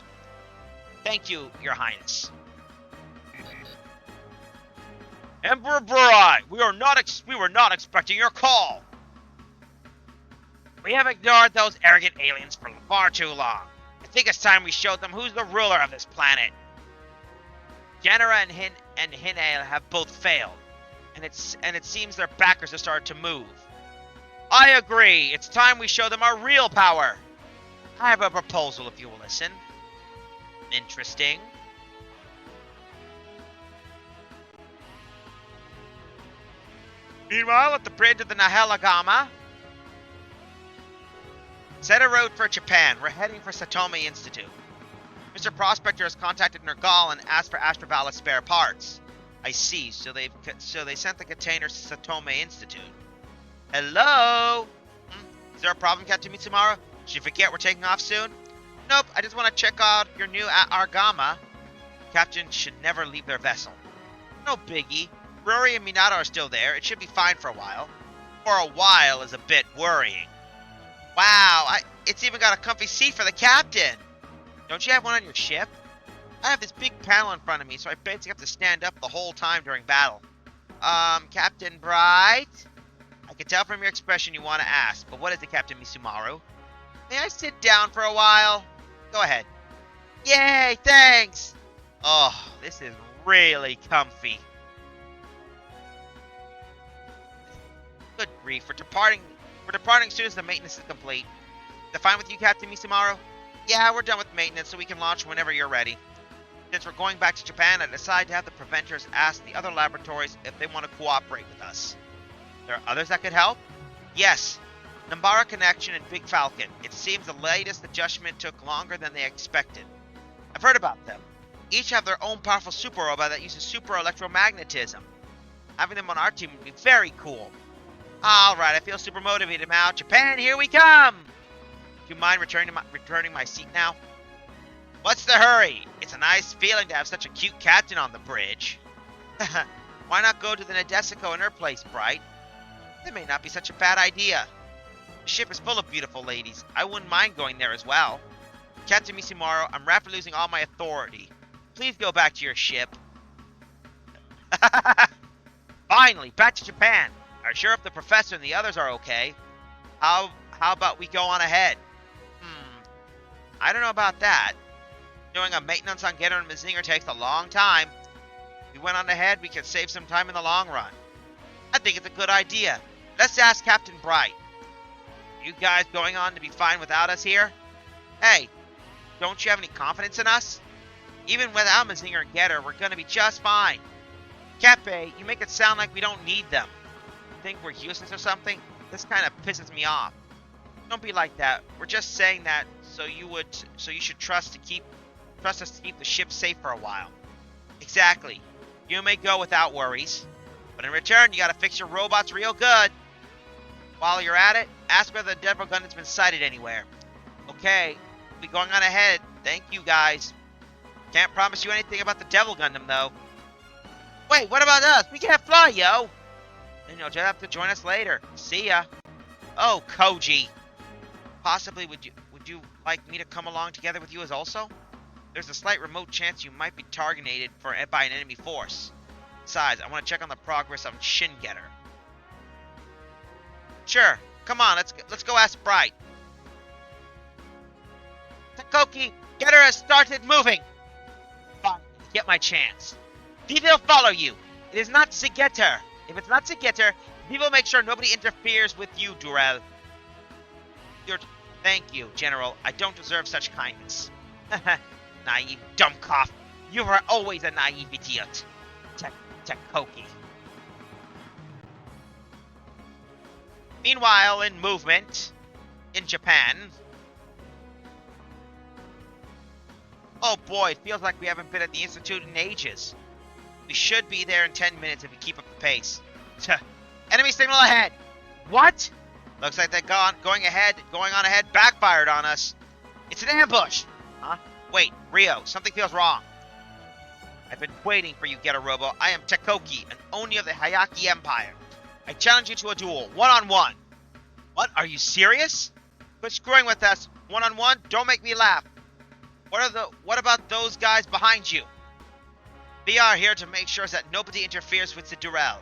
Speaker 1: Thank you, Your Highness. Emperor Burai, we were not expecting your call. We have ignored those arrogant aliens for far too long. I think it's time we showed them who's the ruler of this planet. Genera and Hinale have both failed, and it seems their backers have started to move. I agree. It's time we show them our real power. I have a proposal if you will listen. Interesting. Meanwhile, at the bridge of the Nahelagama, set a road for Japan. We're heading for Satome Institute. Mr. Prospector has contacted Nergal and asked for Astrovalis spare parts. I see. So they sent the container to Satome Institute. Hello? Is there a problem, Captain Mitsumaru? Did you forget we're taking off soon? Nope, I just want to check out your new Argama. Captain should never leave their vessel. No biggie. Rory and Minato are still there. It should be fine for a while. For a while is a bit worrying. Wow, it's even got a comfy seat for the captain. Don't you have one on your ship? I have this big panel in front of me, so I basically have to stand up the whole time during battle. Captain Bright? I can tell from your expression you want to ask, but what is it, Captain Misumaru? May I sit down for a while? Go ahead. Yay, thanks! Oh, this is really comfy. Good grief. We're departing as soon as the maintenance is complete. Is that fine with you, Captain Misumaru? Yeah, we're done with maintenance, so we can launch whenever you're ready. Since we're going back to Japan, I decided to have the preventers ask the other laboratories if they want to cooperate with us. There are others that could help? Yes. Nambara Connection and Big Falcon. It seems the latest adjustment took longer than they expected. I've heard about them. Each have their own powerful super robot that uses super electromagnetism. Having them on our team would be very cool. Alright, I feel super motivated now. Japan, here we come! Do you mind returning my seat now? What's the hurry? It's a nice feeling to have such a cute captain on the bridge. Why not go to the Nadesico in her place, Bright? That may not be such a bad idea. The ship is full of beautiful ladies. I wouldn't mind going there as well. Captain Misumaru, I'm rapidly losing all my authority. Please go back to your ship. Finally, back to Japan. Are you sure if the professor and the others are okay? How about we go on ahead? I don't know about that. Doing a maintenance on Getter and Mazinger takes a long time. If we went on ahead, we could save some time in the long run. I think it's a good idea. Let's ask Captain Bright. You guys going on to be fine without us here? Hey, don't you have any confidence in us? Even without Mazinger and Getter, we're gonna be just fine. Keppe, you make it sound like we don't need them. You think we're useless or something? This kind of pisses me off. Don't be like that. We're just saying that so you should trust us to keep the ship safe for a while. Exactly. You may go without worries. But in return, you gotta fix your robots real good. While you're at it, ask whether the Devil Gundam's been sighted anywhere. Okay, we'll be going on ahead. Thank you, guys. Can't promise you anything about the Devil Gundam, though. Wait, what about us? We can't fly, yo! Then you'll just have to join us later. See ya. Oh, Koji. Possibly, would you like me to come along together with you as also? There's a slight remote chance you might be targeted by an enemy force. Besides, I want to check on the progress of Shin Getter. Sure, come on, let's go ask Bright. Takoki, Getter has started moving. Fine, get my chance. V will follow you. It is not Zigetter. If it's not Zigetter, V will make sure nobody interferes with you, Durell. Thank you, General. I don't deserve such kindness. Naive dumbcock. You are always a naive idiot. Takoki. Meanwhile, in movement, in Japan. Oh boy, it feels like we haven't been at the Institute in ages. We should be there in 10 minutes if we keep up the pace. Enemy signal ahead! What? Looks like they're going on ahead backfired on us. It's an ambush! Huh? Wait, Rio, something feels wrong. I've been waiting for you, Getter Robo. I am Takoki, an Oni of the Hayaki Empire. I challenge you to a duel, one-on-one. What? Are you serious? Quit screwing with us. One-on-one? Don't make me laugh. What about those guys behind you? We are here to make sure that nobody interferes with the Durell.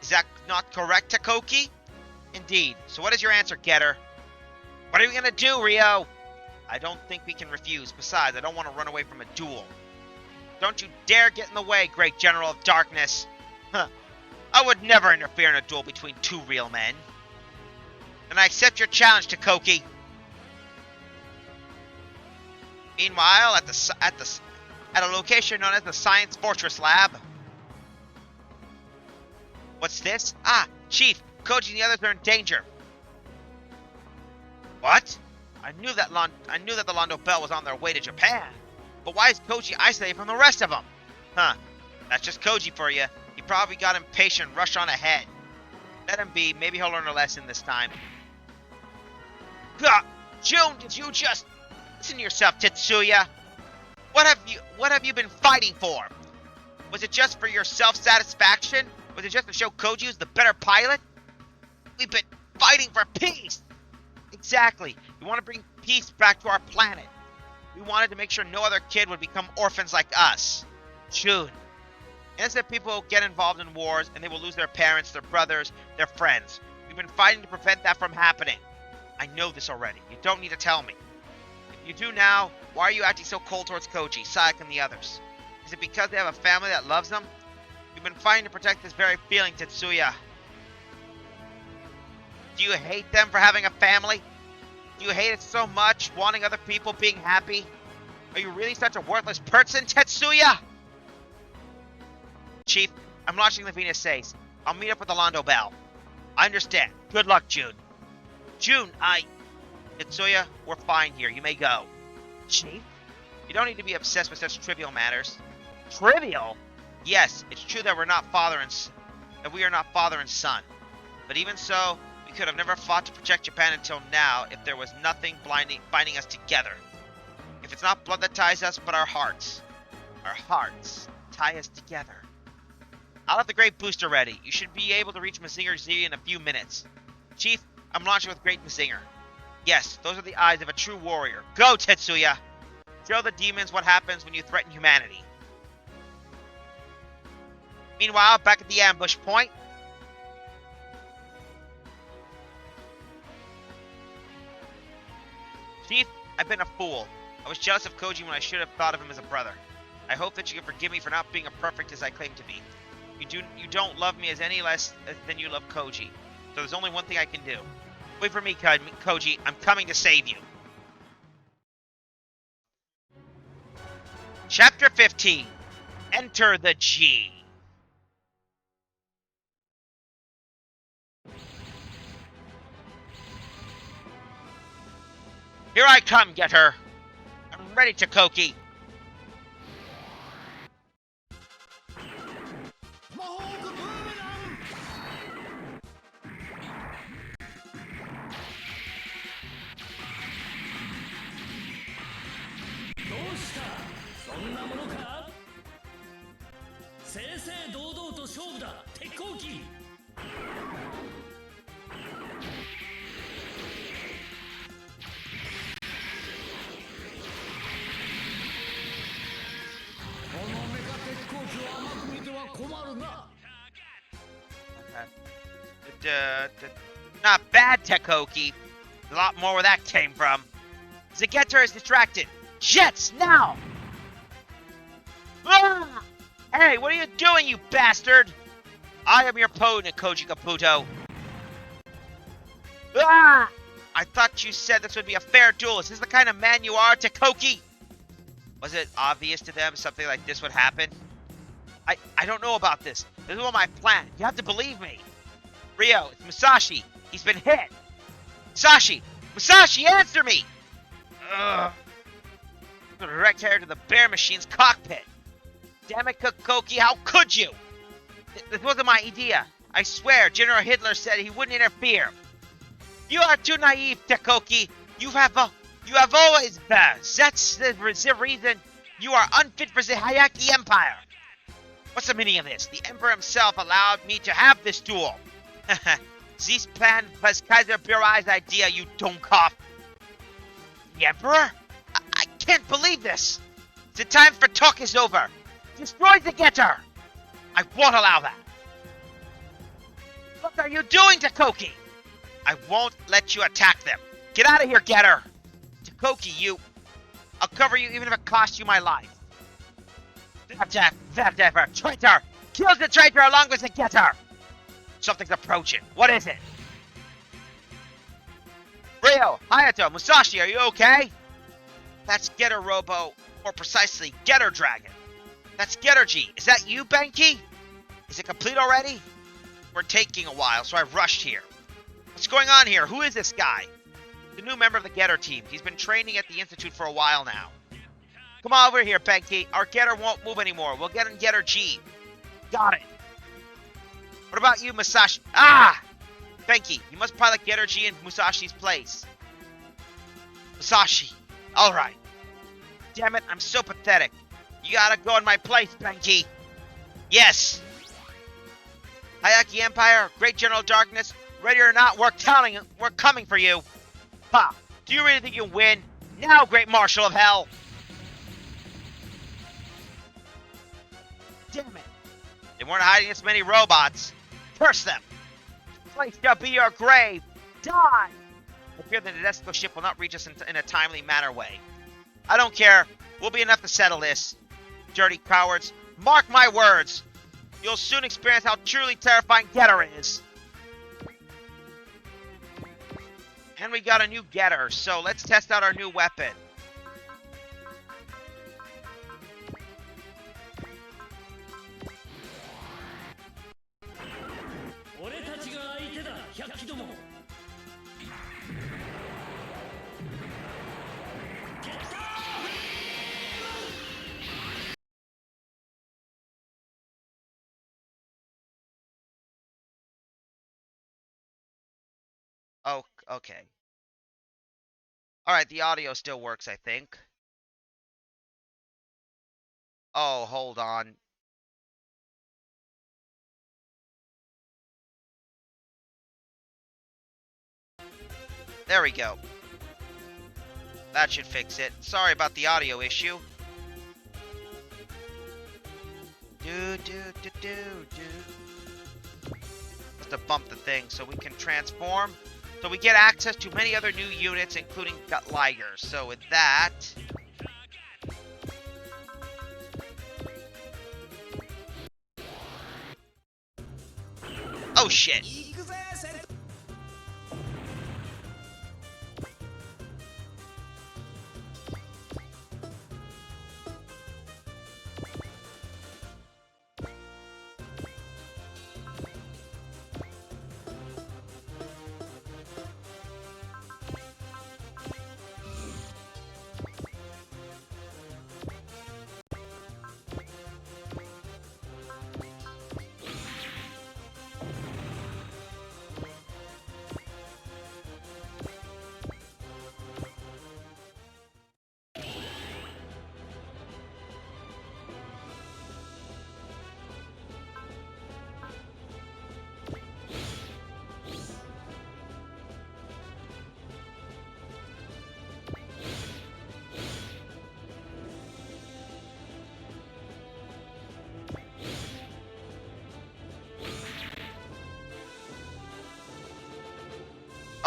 Speaker 1: Is that not correct, Takoki? Indeed. So what is your answer, Getter? What are we gonna do, Rio? I don't think we can refuse. Besides, I don't want to run away from a duel. Don't you dare get in the way, great General of Darkness. Huh. I would never interfere in a duel between two real men. And I accept your challenge, Takoki. Meanwhile, at a location known as the Science Fortress Lab. What's this? Ah, Chief, Koji and the others are in danger. What? I knew that the Londo Bell was on their way to Japan. But why is Koji isolated from the rest of them? Huh. That's just Koji for you. He probably got impatient and rushed on ahead. Let him be. Maybe he'll learn a lesson this time. Gah! June, did you just... Listen to yourself, Tetsuya. What have you been fighting for? Was it just for your self-satisfaction? Was it just to show Koji who's the better pilot? We've been fighting for peace! Exactly. We want to bring peace back to our planet. We wanted to make sure no other kid would become orphans like us. June. Innocent people will get involved in wars and they will lose their parents, their brothers, their friends. We've been fighting to prevent that from happening. I know this already. You don't need to tell me. If you do now, why are you acting so cold towards Koji, Sayak, and the others? Is it because they have a family that loves them? We've been fighting to protect this very feeling, Tetsuya. Do you hate them for having a family? Do you hate it so much, wanting other people being happy? Are you really such a worthless person, Tetsuya? Chief, I'm launching the Venus 6. I'll meet up with Alondo Bell. I understand. Good luck, June. June, Tetsuya, we're fine here. You may go. Chief? You don't need to be obsessed with such trivial matters. Trivial? Yes, it's true that we are not father and son. But even so, we could have never fought to protect Japan until now if there was nothing binding us together. If it's not blood that ties us, but our hearts. Our hearts tie us together. I'll have the Great Booster ready. You should be able to reach Mazinger Z in a few minutes. Chief, I'm launching with Great Mazinger. Yes, those are the eyes of a true warrior. Go, Tetsuya! Show the demons what happens when you threaten humanity. Meanwhile, back at the ambush point. Chief, I've been a fool. I was jealous of Koji when I should have thought of him as a brother. I hope that you can forgive me for not being as perfect as I claim to be. You don't love me as any less than you love Koji. So there's only one thing I can do. Wait for me, Koji. I'm coming to save you. Chapter 15. Enter the G. Here I come, Getter. I'm ready, Takoki. Not bad, Takoki. A lot more where that came from. Zagetter is distracted. Jets, now! Ah! Hey, what are you doing, you bastard? I am your opponent, Koji Kabuto. Ah! I thought you said this would be a fair duel. Is this the kind of man you are, Takoki? Was it obvious to them something like this would happen? I don't know about this. This is what my plan. You have to believe me. Ryo, it's Musashi. He's been hit. Musashi, answer me! Ugh. I'm direct hair to the bear machine's cockpit. Damn it, Kokoki, how could you? This wasn't my idea. I swear, General Hitler said he wouldn't interfere. You are too naive, Takoki. You have always been. That's the reason you are unfit for the Hayaki Empire. What's the meaning of this? The Emperor himself allowed me to have this duel. This plan was Kaiser Burei's idea, you Dummkopf. The Emperor? I can't believe this. The time for talk is over. Destroy the Getter. I won't allow that. What are you doing, Takoki? I won't let you attack them. Get out of here, Getter. Takoki, I'll cover you even if it costs you my life. That traitor! Kills the traitor along with the Getter! Something's approaching. What is it? Ryo, Hayato, Musashi, are you okay? That's Getter Robo, or precisely Getter Dragon. That's Getter G. Is that you, Benki? Is it complete already? We're taking a while, so I rushed here. What's going on here? Who is this guy? The new member of the Getter team. He's been training at the Institute for a while now. Come on over here, Benki. Our Getter won't move anymore. We'll get in Getter G. Got it. What about you, Musashi? Ah! Benki, you must pilot Getter G in Musashi's place. Musashi. Alright. Damn it, I'm so pathetic. You gotta go in my place, Benki. Yes. Hayaki Empire, Great General Darkness, ready or not, we're coming for you. Ha! Do you really think you'll win? Now, Great Marshal of Hell! Damn it! They weren't hiding this many robots. Curse them! This place shall be your grave! Die! I fear the Nadesco ship will not reach us in a timely manner way. I don't care. We'll be enough to settle this. Dirty cowards. Mark my words! You'll soon experience how truly terrifying Getter is. And we got a new getter, so let's test out our new weapon. Oh, okay. Alright, the audio still works, I think. Oh, hold on. There we go. That should fix it. Sorry about the audio issue. Just to bump the thing so we can transform. So we get access to many other new units, including Ligers. So with that... Oh shit!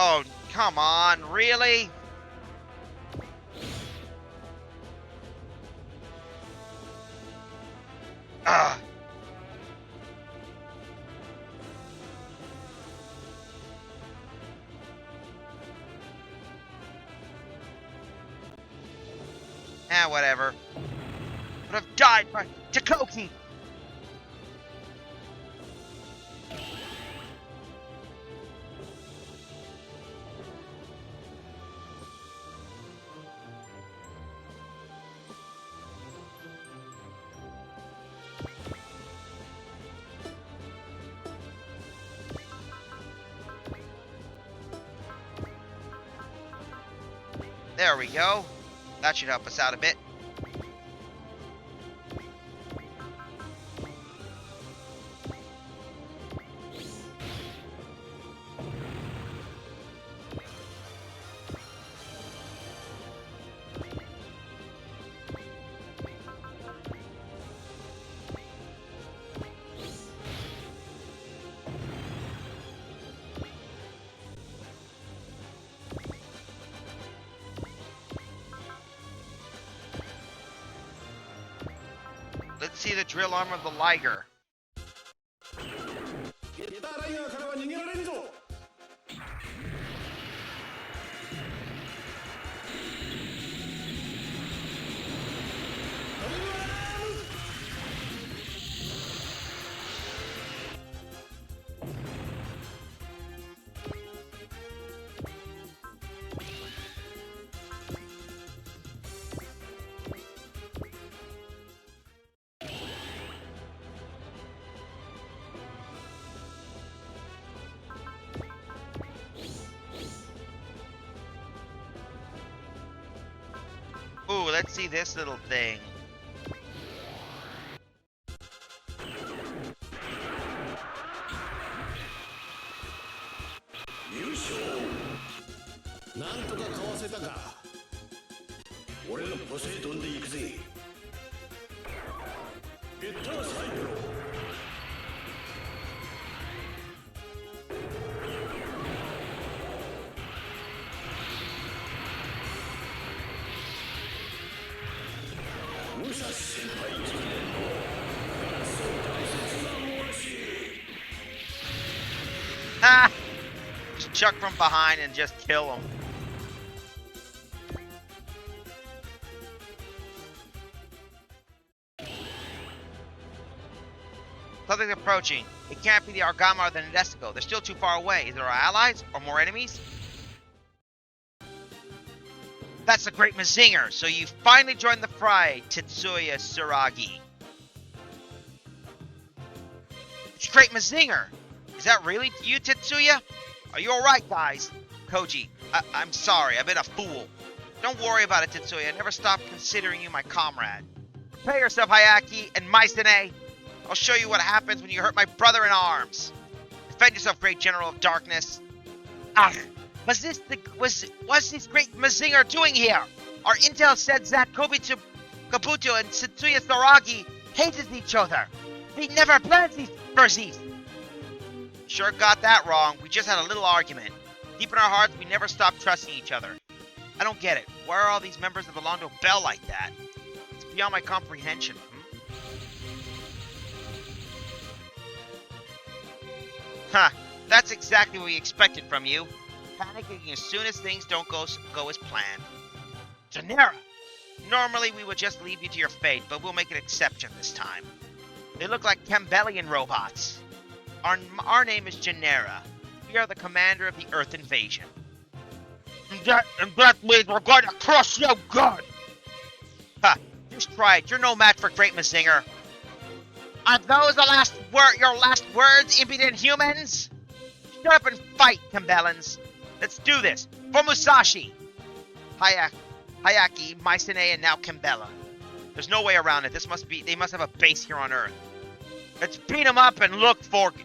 Speaker 1: Oh, come on, really? Ugh. Whatever. Would have died by Takoki. There we go. That should help us out a bit. Let's see the drill arm of the Liger. Ooh, let's see this little thing. chuck from behind and just kill him. Something's approaching. It can't be the Argama or the Nadesico. They're still too far away. Is there our allies or more enemies? That's the Great Mazinger. So you finally joined the fray, Tetsuya Tsuragi. It's Great Mazinger. Is that really you, Tetsuya? Are you alright, guys? Koji, I'm sorry. I've been a fool. Don't worry about it, Tetsuya. I never stopped considering you my comrade. Prepare yourself, Hayaki and Maisune. I'll show you what happens when you hurt my brother in arms. Defend yourself, great general of darkness. Ah, what's this great Mazinger doing here? Our intel said that Kabuto and Tetsuya Tsuragi hated each other. They never planned these verses. Sure got that wrong. We just had a little argument. Deep in our hearts, we never stopped trusting each other. I don't get it. Why are all these members of the Londo Bell like that? It's beyond my comprehension. Huh, that's exactly what we expected from you. Panicking as soon as things don't go as planned. Genera! Normally we would just leave you to your fate, but we'll make an exception this time. They look like Campbellian robots. Our name is Genera. We are the commander of the Earth invasion. And that means we're going to crush you good! Ha, just try it. You're no match for Great Mazinger. Are those your last words, impudent humans? Shut up and fight, Campbellans. Let's do this. For Musashi! Hayaki, Maisune, and now Campbella. There's no way around it. They must have a base here on Earth. Let's beat them up and look for it.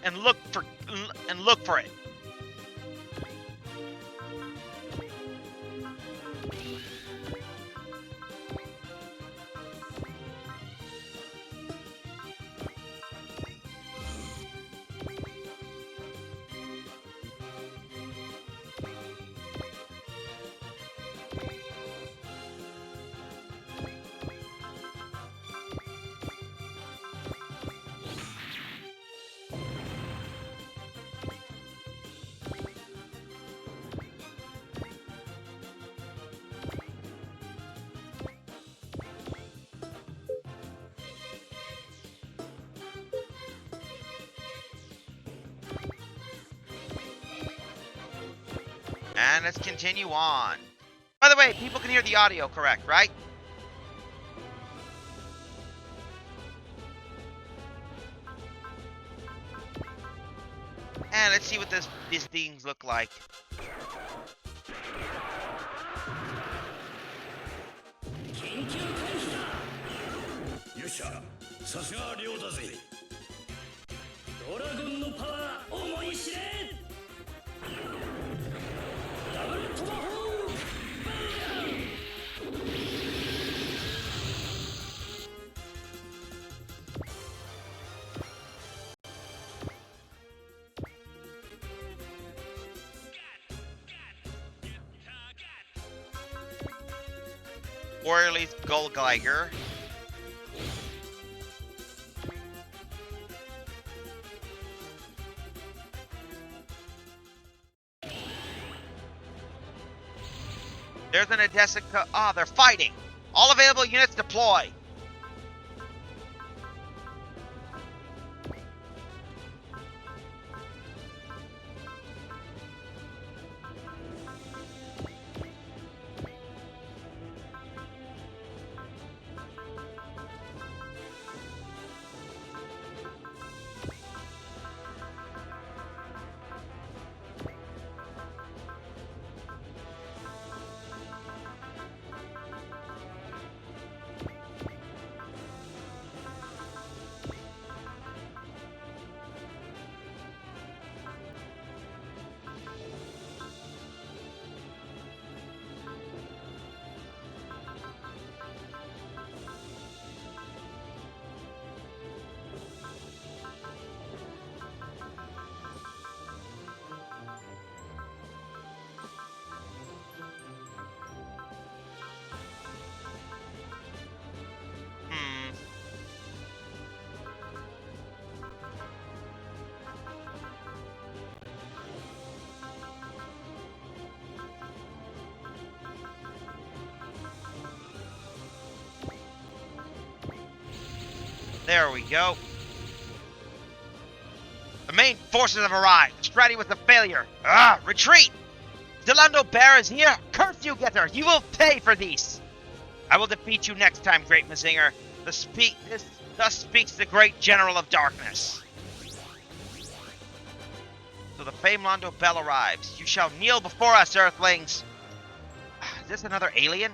Speaker 1: And let's continue on. By the way, people can hear the audio correct, right? And let's see what these things look like. Warrior Leaf Gold Geiger. There's an Adesica. Ah, they're fighting. All available units deploy. There we go. The main forces have arrived. The strategy was a failure. Retreat! Delando Bear is here. Curse you, Getter. You will pay for these. I will defeat you next time, Great Mazinger. Thus speaks the great General of Darkness. So the famed Londo Bell arrives. You shall kneel before us, Earthlings. Is this another alien?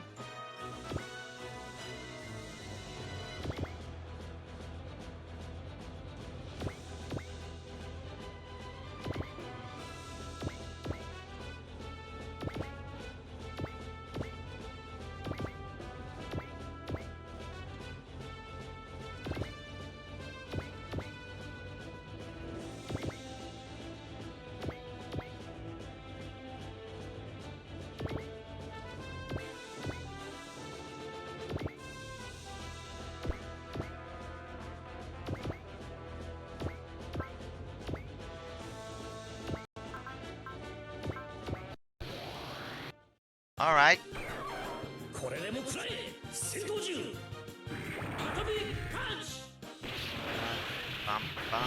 Speaker 1: All right.
Speaker 6: これでも食らえ戦闘銃アタビパンチ
Speaker 1: Bum, bum.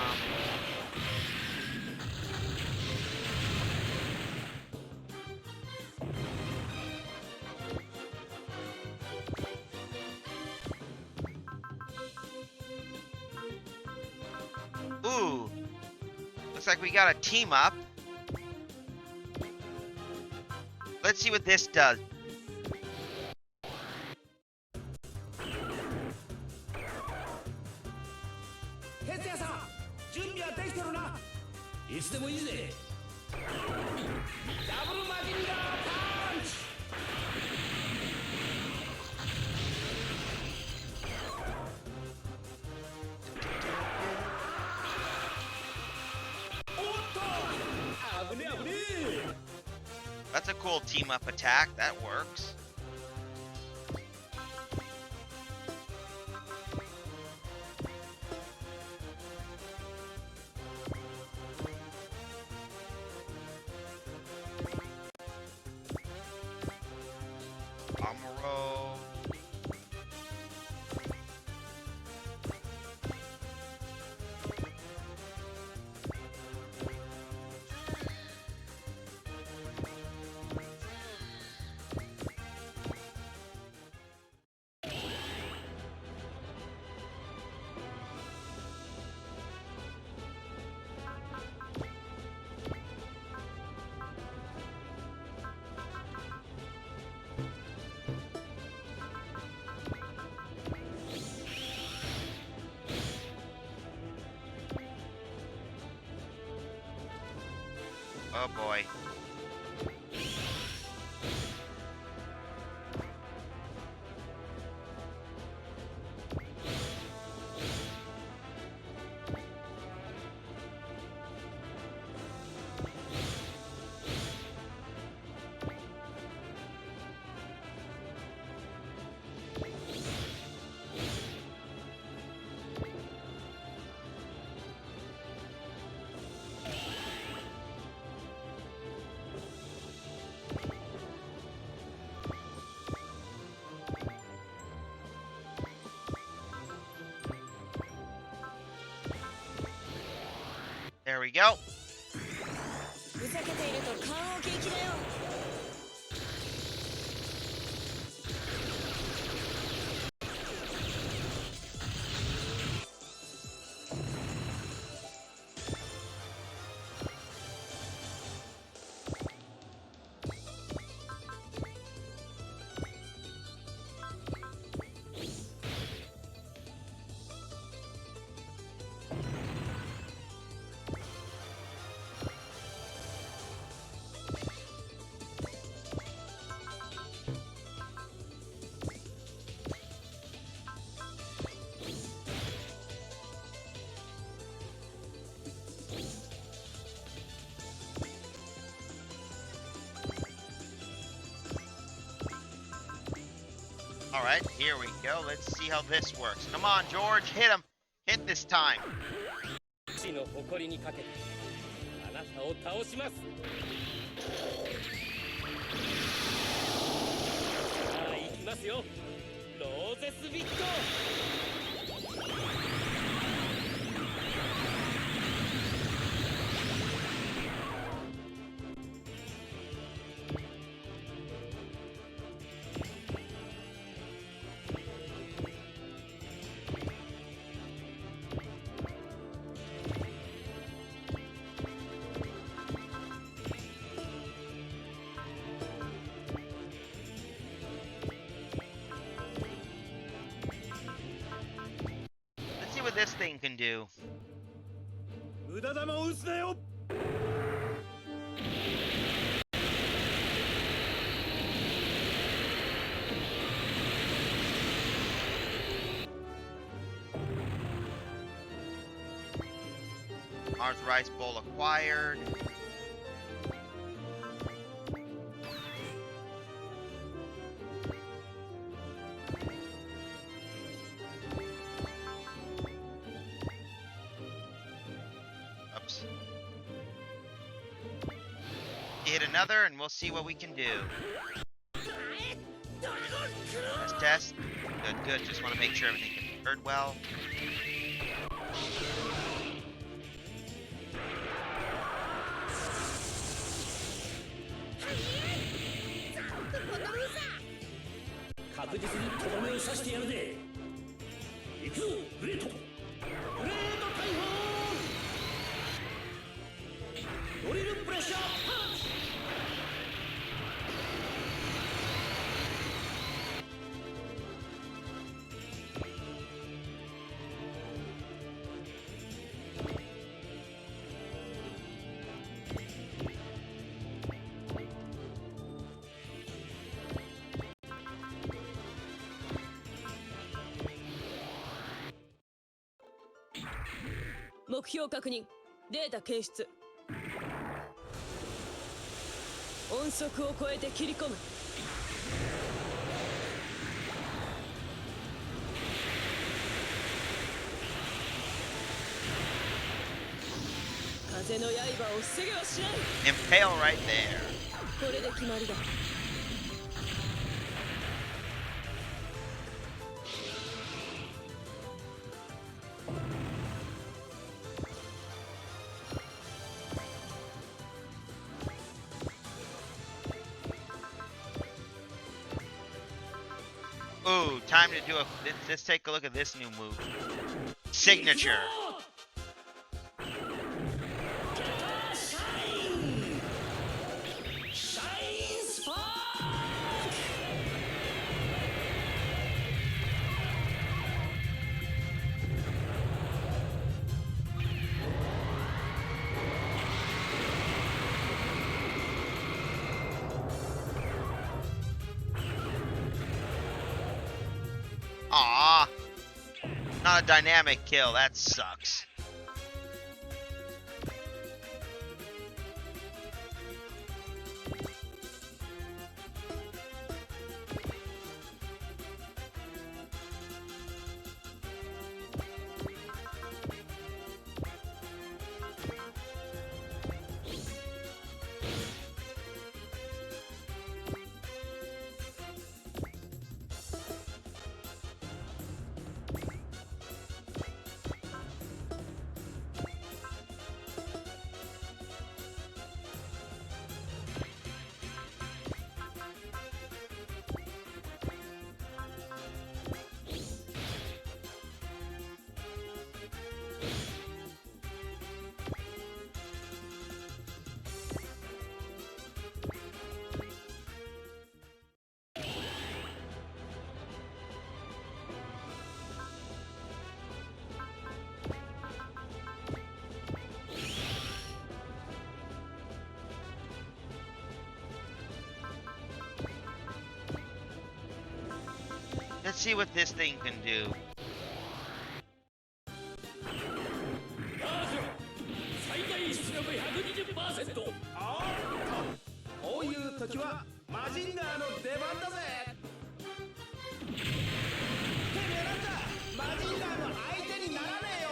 Speaker 1: Ooh. Looks like we got a team up. Let's see what this does.
Speaker 6: 哲也さん準備はできてるな。いつでもいいぜ。ダブルマジンガーパンチ。おっと、危ねえ危ねえ。
Speaker 1: That's a cool team up attack. That works. Amuro. Oh boy. There we go.
Speaker 4: ふざけていると棺桶行きだよ。
Speaker 1: All right, here we go. Let's see how this works. Come on, George, hit him. Hit this time.
Speaker 3: 地の誇りにかけてあなたを倒します。さあ行きますよ。ローゼスビット。
Speaker 1: this thing can do.
Speaker 6: 無駄玉を打つなよ。
Speaker 1: Mars Rice Bowl acquired. Oops. Hit another and we'll see what we can do. Test. Good, good. Just want to make sure everything heard well.
Speaker 6: 確実にとどめを刺してやるぜ。行くぞ、グレート。グレート大砲。ドリルプレッシャーパンチ。
Speaker 4: 目標確認。データ検出。音速を超えて切り込む。風の刃を防げはしない。
Speaker 1: Impale right there.
Speaker 4: これで決まりだ。
Speaker 1: Ooh, time to do a. Let's take a look at this new move. Signature. Aw, not a dynamic kill. That sucks. Let's see what this thing can do.
Speaker 6: 最大出力120%。こういう時はマジンガーの出番だぜ。てめえなんかマジンガーの相手にならねえよ。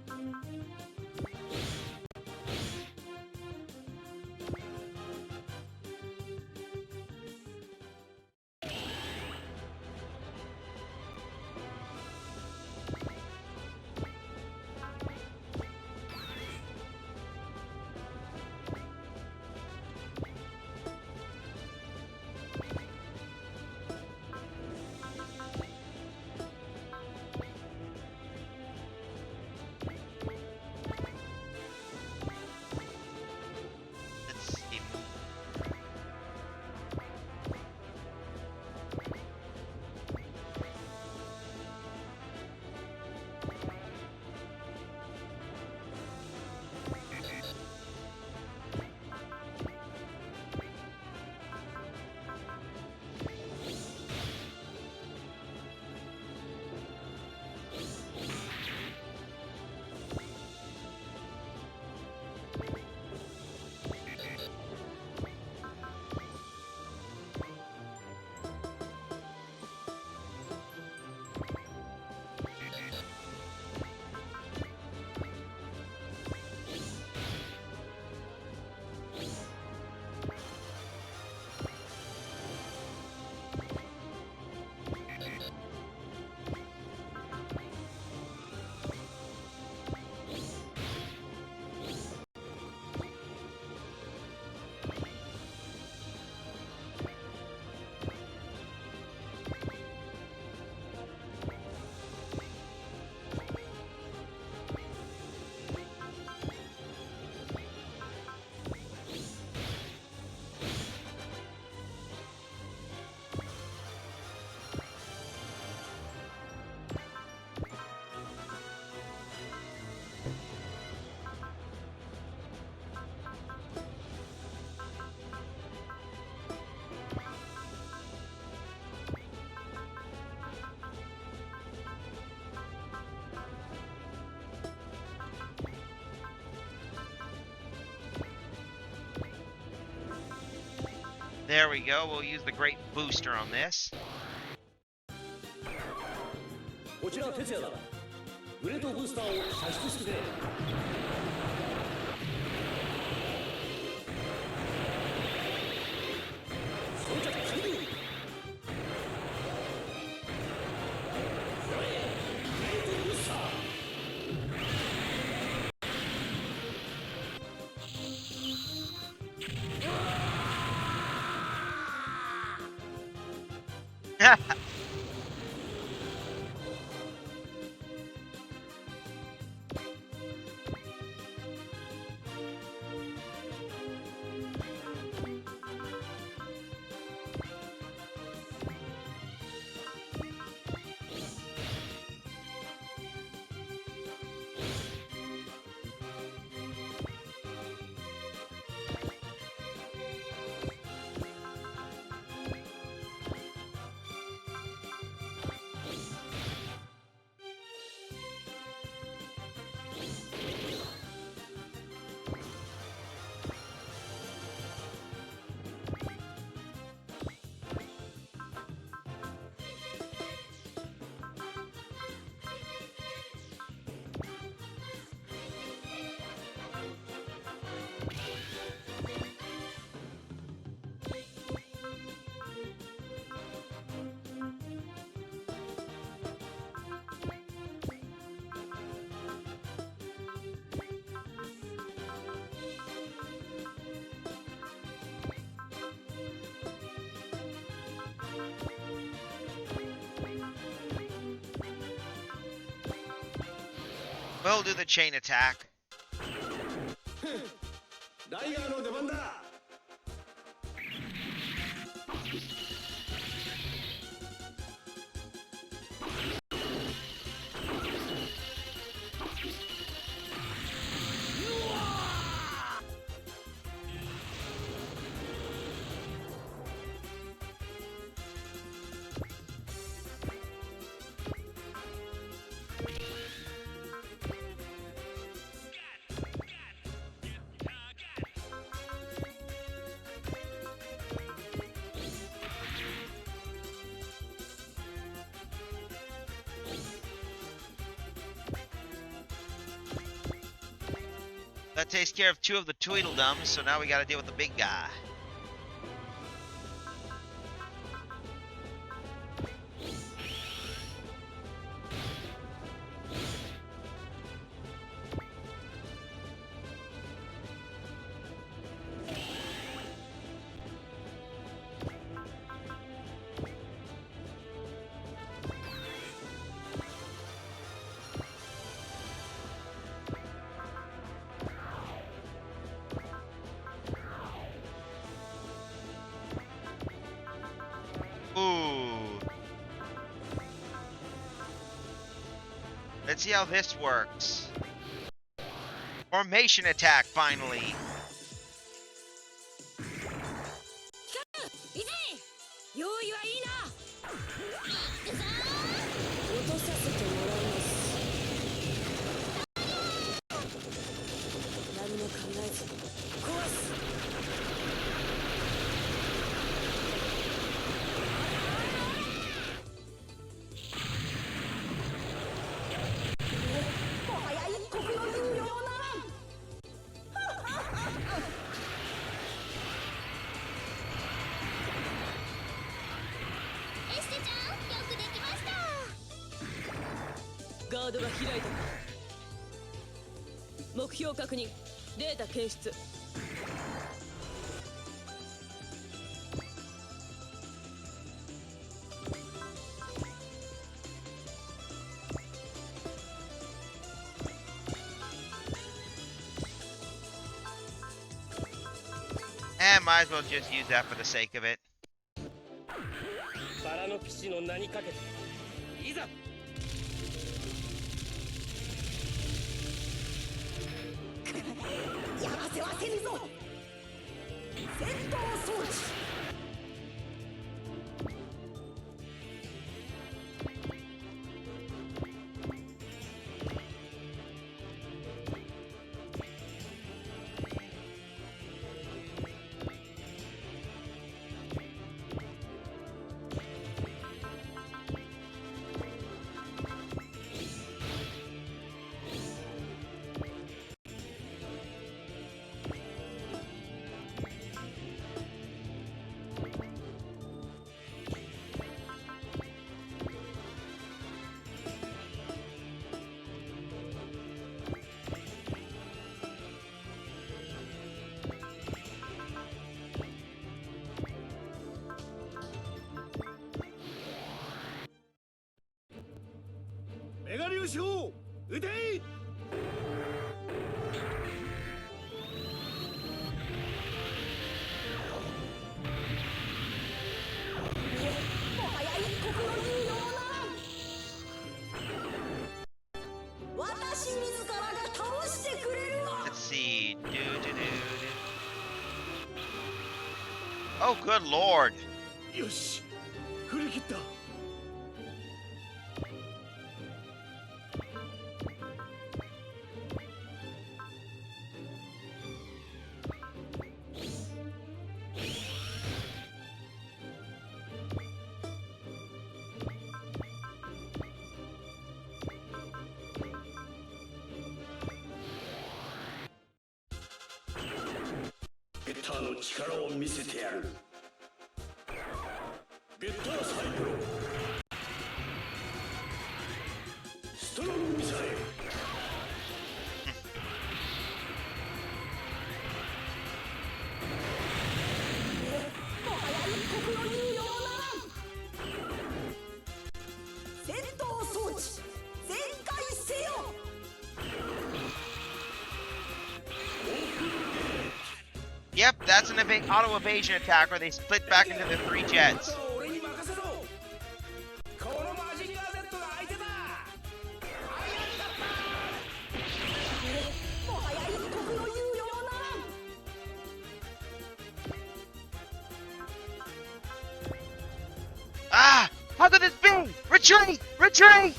Speaker 1: Ooh, There we go. We'll use the great booster on this.
Speaker 3: こちら哲也だ。グレートブースターを射出してくれ。装着完了。グレートブースター。
Speaker 1: We'll do the chain attack.
Speaker 6: ライガーの出番だ。
Speaker 1: That takes care of 2 of the Tweedledums, so now we gotta deal with the big guy. Ooh. Let's see how this works. Formation attack, finally.
Speaker 4: いぜ用意はいいな。落とさせてもらいます。何も考えず壊す。ガードが開いた。目標確認。データ検出。
Speaker 1: And might as well just use that for the sake of it.
Speaker 6: バラの騎士の名にかけていざ。
Speaker 4: やらせはせぬぞ。戦闘装置。
Speaker 6: 優勝撃てい。
Speaker 4: もはや一刻の猶予もならん。私自らが倒してくれるわ。
Speaker 1: Let's see. Oh, good lord.
Speaker 6: よし振り切った。ベッターの力を見せてやる。ベッターサイクロンストロングミサイル。
Speaker 4: もはや一刻の猶予もならん。戦闘装置全開せよ。
Speaker 1: Yep, that's an auto evasion attack where they split back into the 3 jets.
Speaker 6: 俺に任せろ。このマジンガー Z が相手だ。あやった。
Speaker 4: もはや一刻の猶予もならん。
Speaker 1: Ah! How could this be? Retreat! Retreat!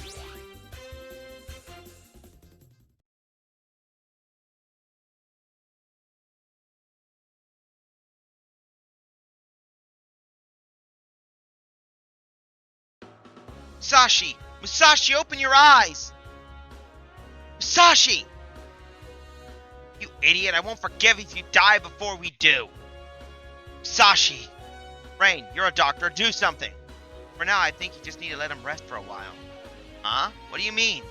Speaker 1: Musashi! Musashi, open your eyes! Musashi! You idiot, I won't forgive if you die before we do. Musashi! Rain, you're a doctor, do something. For now, I think you just need to let him rest for a while. Huh? What do you mean?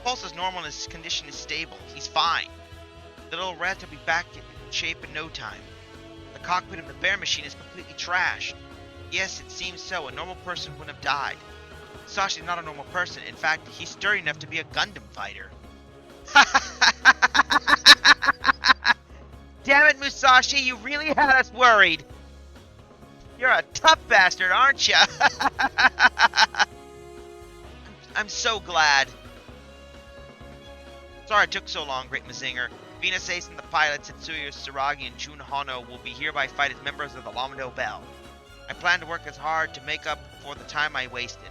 Speaker 1: Pulse is normal and his condition is stable. He's fine. The little rat will be back in shape in no time. The cockpit of the bear machine is completely trashed. Yes, it seems so. A normal person wouldn't have died. Musashi's not a normal person. In fact, he's sturdy enough to be a Gundam fighter. Damn it, Musashi, you really had us worried. You're a tough bastard, aren't you? I'm so glad. Sorry it took so long, Great Mazinger. Venus Ace and the pilots Tetsuya Tsuragi and Jun Hano will be hereby fight as members of the Lamado Bell. I plan to work as hard to make up for the time I wasted.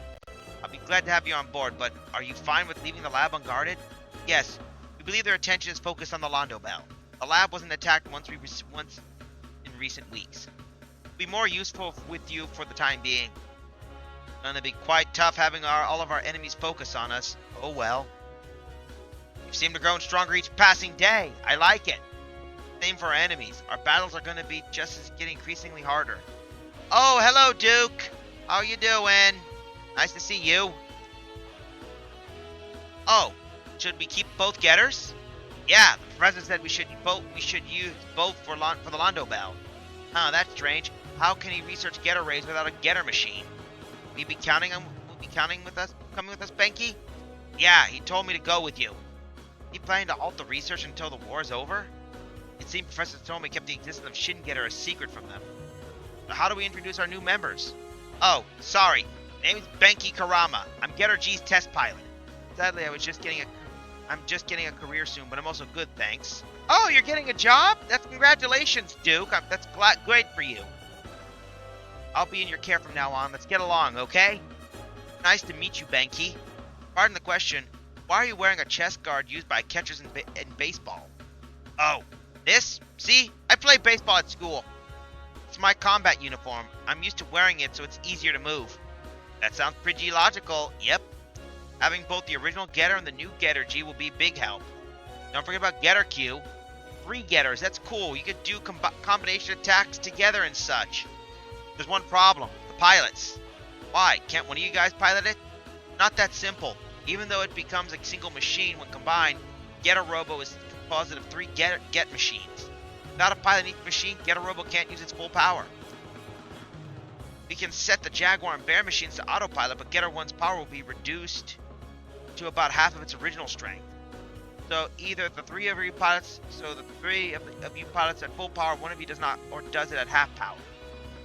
Speaker 1: I'll be glad to have you on board, but are you fine with leaving the lab unguarded? Yes, we believe their attention is focused on the Londo Bell. The lab wasn't attacked once in recent weeks. It'll be more useful with you for the time being. Gonna be quite tough having all of our enemies focus on us. Oh well. You seem to grow stronger each passing day. I like it. Same for our enemies. Our battles are gonna be just as getting increasingly harder. Oh, hello, Duke. How you doing? Nice to see you. Oh, should we keep both getters? Yeah, the professor said we should use both for the Londo Bell. Huh, that's strange. How can he research getter rays without a getter machine? Will you be coming with us, Benki? Yeah, he told me to go with you. He planning to halt the research until the war is over? It seemed Professor Tomoe kept the existence of Shin Getter a secret from them. So how do we introduce our new members? Oh, sorry. Name is Benki Karama. I'm Getter G's test pilot. Sadly, I'm just getting a career soon, but I'm also good, thanks. Oh, you're getting a job? That's congratulations, Duke. That's great for you. I'll be in your care from now on. Let's get along, okay? Nice to meet you, Benki. Pardon the question. Why are you wearing a chest guard used by catchers in baseball? Oh, this? See? I play baseball at school. It's my combat uniform. I'm used to wearing it so it's easier to move. That sounds pretty logical. Yep. Having both the original Getter and the new Getter G will be a big help. Don't forget about Getter Q. 3 Getters, that's cool. You could do combination attacks together and such. There's one problem. The pilots. Why? Can't one of you guys pilot it? Not that simple. Even though it becomes a single machine when combined, Getter Robo is composite of 3 Get machines. Without a pilot in each machine, Getter Robo can't use its full power. We can set the Jaguar and Bear machines to autopilot, but Getter 1's power will be reduced to about half of its original strength. So either the three of you pilots, of you pilots at full power, one of you does not, or does it at half power.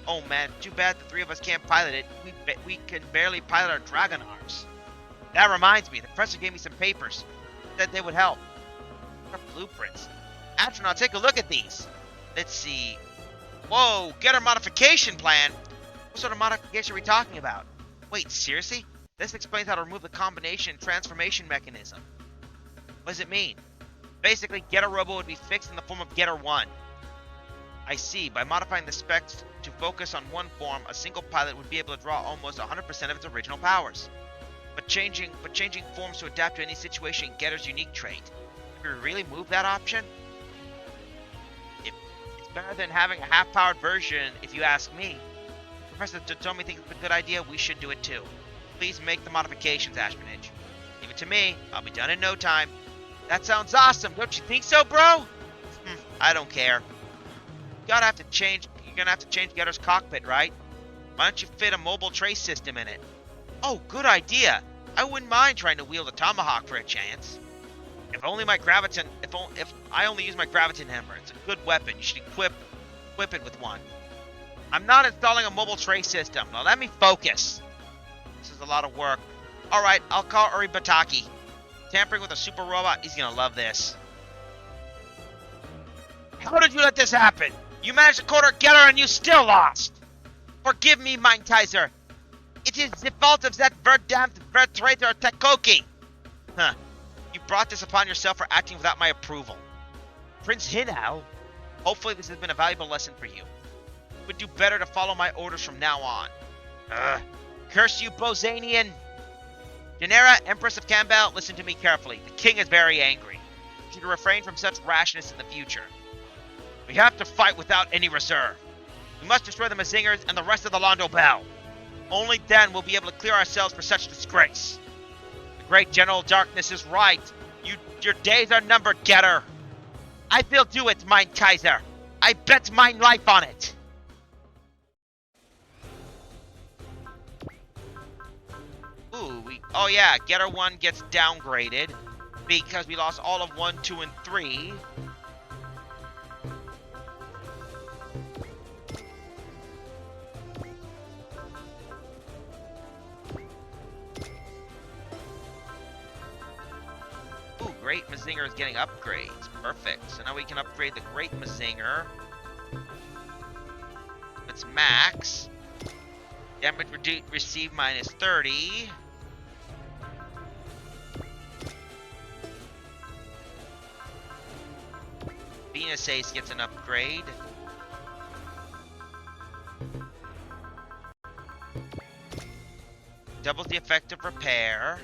Speaker 1: Oh man, too bad the three of us can't pilot it. We can barely pilot our Dragon arms. That reminds me, the professor gave me some papers. Said they would help. What are blueprints? Astronaut, take a look at these. Let's see. Whoa, get our modification plan. What sort of modification are we talking about? Wait, seriously? This explains how to remove the combination transformation mechanism. What does it mean? Basically, Getter Robo would be fixed in the form of Getter 1. I see. By modifying the specs to focus on one form, a single pilot would be able to draw almost 100% of its original powers. But changing forms to adapt to any situation, Getter's unique trait. Can we really move that option? It's better than having a half-powered version, if you ask me. Professor Totomi thinks it's a good idea, we should do it too. Please make the modifications, Ashmanage. Leave it to me. I'll be done in no time. That sounds awesome, don't you think so, bro? I don't care. You're gonna have to change Getter's cockpit, right? Why don't you fit a mobile trace system in it? Oh, good idea. I wouldn't mind trying to wield a tomahawk for a chance. If I only use my graviton hammer, it's a good weapon. You should equip it with one. I'm not installing a mobile trace system. Now let me focus. This is a lot of work. Alright, I'll call Uri Bataki. Tampering with a super robot, he's gonna love this. How did you let this happen? You managed to corner Getter and you still lost! Forgive me, Mein Kaiser. It is the fault of that verdammt traitor Tekoki. Huh. You brought this upon yourself for acting without my approval. Prince Hinao? Hopefully this has been a valuable lesson for you. You would do better to follow my orders from now on. Curse you, Bozanian! Janera, Empress of Campbell, listen to me carefully. The king is very angry. You should refrain from such rashness in the future. We have to fight without any reserve. We must destroy the Mazingers and the rest of the Londo Bell. Only then will we be able to clear ourselves for such disgrace. The great General Darkness is right. Your days are numbered, Getter. I will do it, Mein Kaiser. I bet my life on it. Ooh, oh yeah, Getter 1 gets downgraded because we lost all of 1, 2, and 3. Ooh, Great Mazinger is getting upgrades. Perfect. So now we can upgrade the Great Mazinger. It's max. Damage received minus 30. Venus Ace gets an upgrade. Doubles the effect of repair.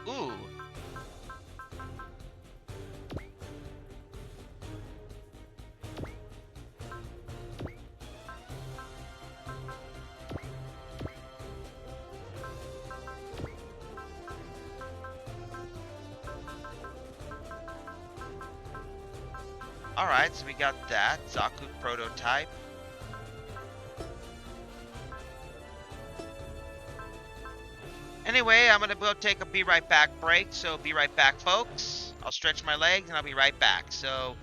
Speaker 1: Ooh. Alright, so we got that. Zaku prototype. Anyway, I'm gonna go take a be right back break, so be right back, folks. I'll stretch my legs and I'll be right back. So,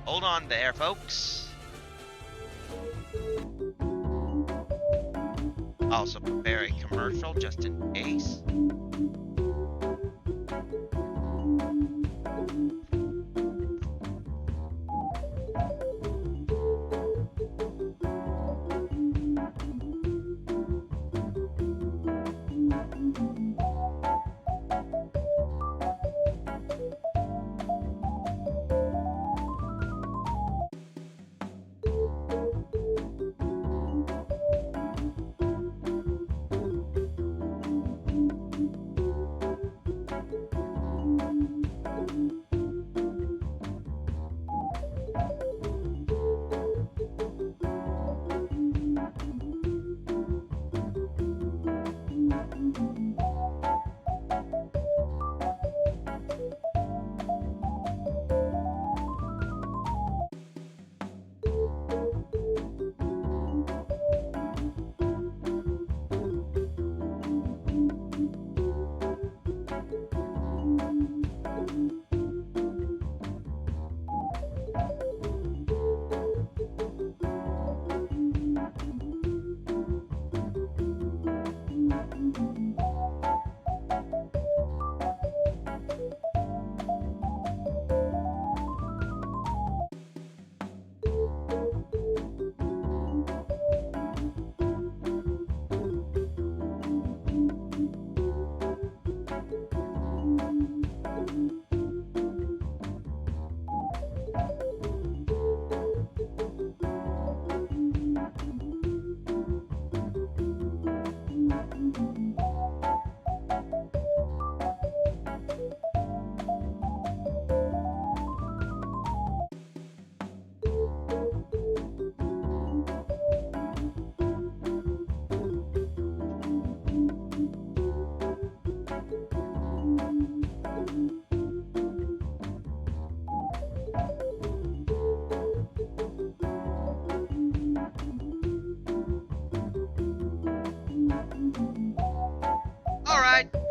Speaker 1: hold on there, folks. Also prepare a commercial just in case.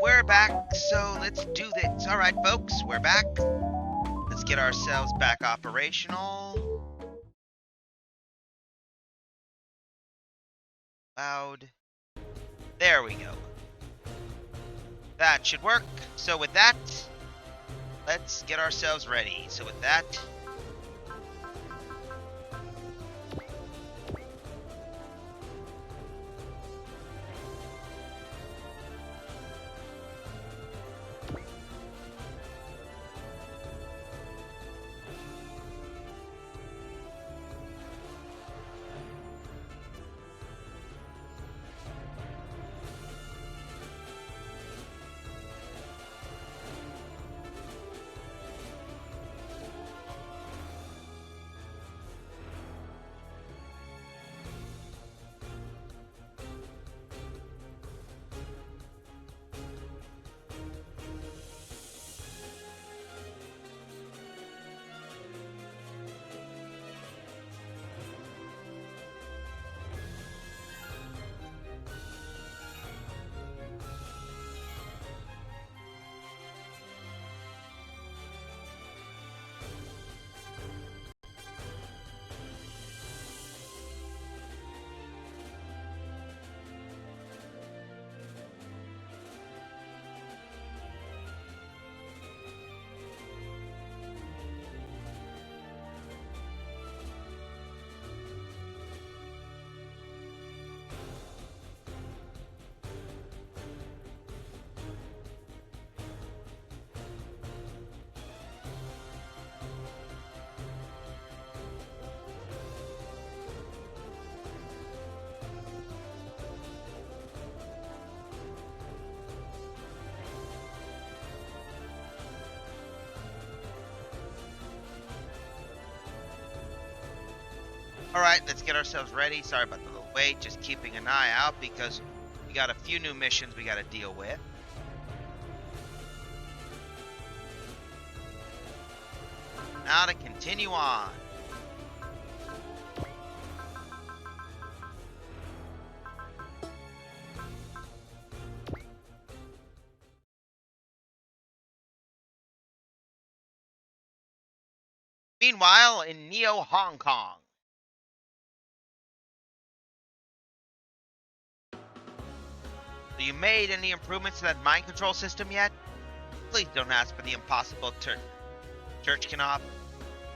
Speaker 1: we're back, so let's do this. Alright, folks, we're back. Let's get ourselves back operational. Loud. There we go. That should work. So with that, let's get ourselves ready. So with that, alright, let's get ourselves ready. Sorry about the little wait, just keeping an eye out because we got a few new missions we gotta deal with. Now to continue on. Meanwhile, in Neo Hong Kong. So you made any improvements to that mind control system yet? Please don't ask for the impossible, Turchkinov.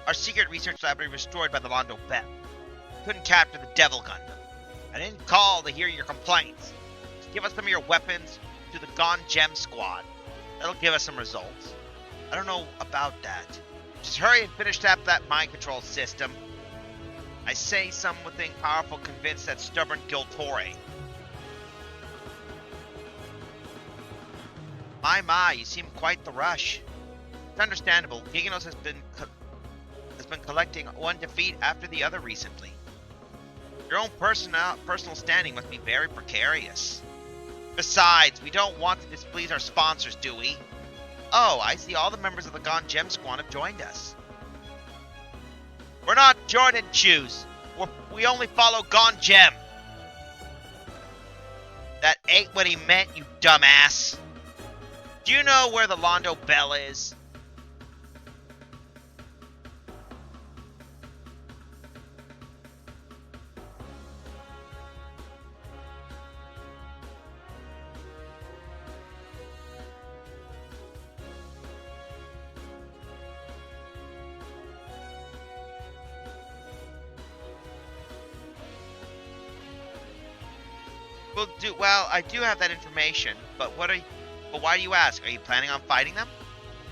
Speaker 1: Our secret research laboratory destroyed by the Londo Bell. Couldn't capture the Devil Gundam. I didn't call to hear your complaints. Just give us some of your weapons to the Gone Gem Squad. That'll give us some results. I don't know about that. Just hurry and finish up that mind control system. I say something powerful convinced that stubborn Giltore. My, you seem quite the rush. It's understandable. Giganos has been collecting one defeat after the other recently. Your own personal standing must be very precarious. Besides, we don't want to displease our sponsors, do we? Oh, I see all the members of the Gone Gem Squad have joined us. We're not Jordan Shoes. We only follow Gone Gem. That ain't what he meant, you dumbass. Do you know where the Londo Bell is? Well, I do have that information, but why do you ask? Are you planning on fighting them?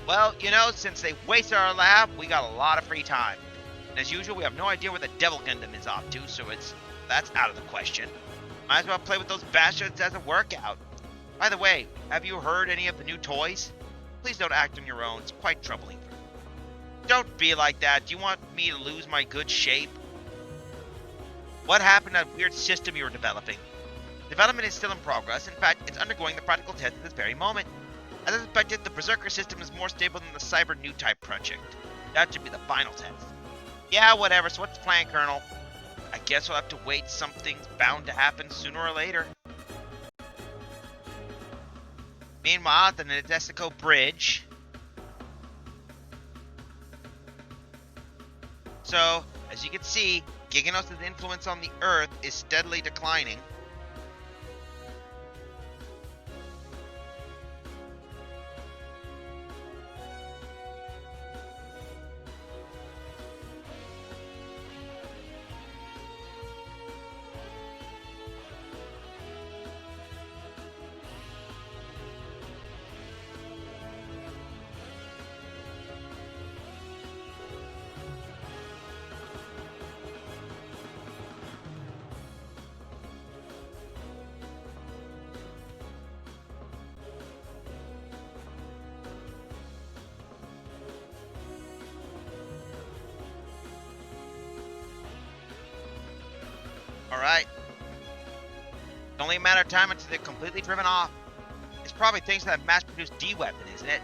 Speaker 1: Well, you know, since they wasted our lab, we got a lot of free time. And as usual, we have no idea where the Devil Gundam is off to, so that's out of the question. Might as well play with those bastards as a workout. By the way, have you heard any of the new toys? Please don't act on your own, it's quite troubling. Don't be like that. Do you want me to lose my good shape? What happened to that weird system you were developing? Development is still in progress. In fact, it's undergoing the practical test at this very moment. As expected, the Berserker system is more stable than the Cyber New Type project. That should be the final test. Yeah, whatever. So what's the plan, Colonel? I guess we'll have to wait. Something's bound to happen sooner or later. Meanwhile, at the Nadesico Bridge. So, as you can see, Giganos' influence on the Earth is steadily declining. Alright. It's only a matter of time until they're completely driven off. It's probably thanks to that mass-produced D-weapon, isn't it?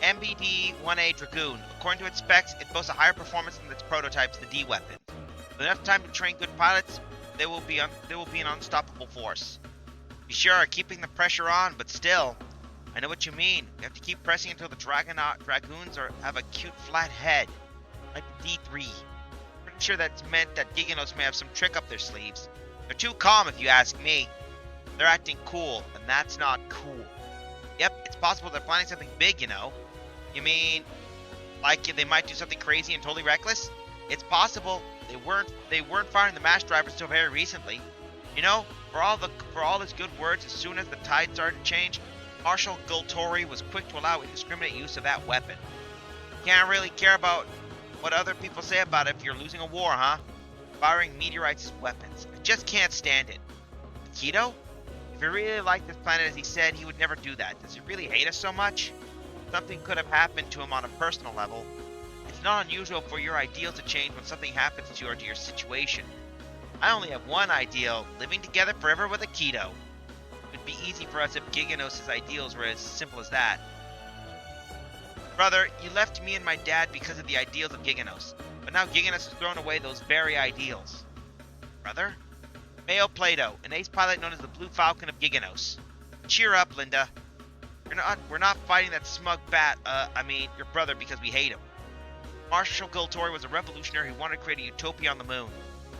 Speaker 1: MBD-1A Dragoon. According to its specs, it boasts a higher performance than its prototypes, the D-weapon. With enough time to train good pilots, they will be an unstoppable force. We sure are keeping the pressure on, but still, I know what you mean. We have to keep pressing until the Dragoons have a cute flat head, like the D3. Pretty sure that's meant that Giganos may have some trick up their sleeves. They're too calm if you ask me. They're acting cool, and that's not cool. Yep, it's possible they're planning something big, you know. You mean, like they might do something crazy and totally reckless? It's possible. They weren't firing the mass drivers until very recently. You know, for all his good words, as soon as the tide started to change, Marshal Gultori was quick to allow indiscriminate use of that weapon. Can't really care about what other people say about it if you're losing a war, huh? Firing meteorites as weapons. I just can't stand it. Keto? If he really liked this planet as he said, he would never do that. Does he really hate us so much? Something could have happened to him on a personal level. It's not unusual for your ideals to change when something happens to you or to your situation. I only have one ideal, living together forever with a Keto. It would be easy for us if Giganos' ideals were as simple as that. Brother, you left me and my dad because of the ideals of Giganos, but now Giganos has thrown away those very ideals. Brother? Mayo Plato, an ace pilot known as the Blue Falcon of Giganos. Cheer up, Linda. We're not fighting that smug your brother because we hate him. Marshal Gultori was a revolutionary who wanted to create a utopia on the moon.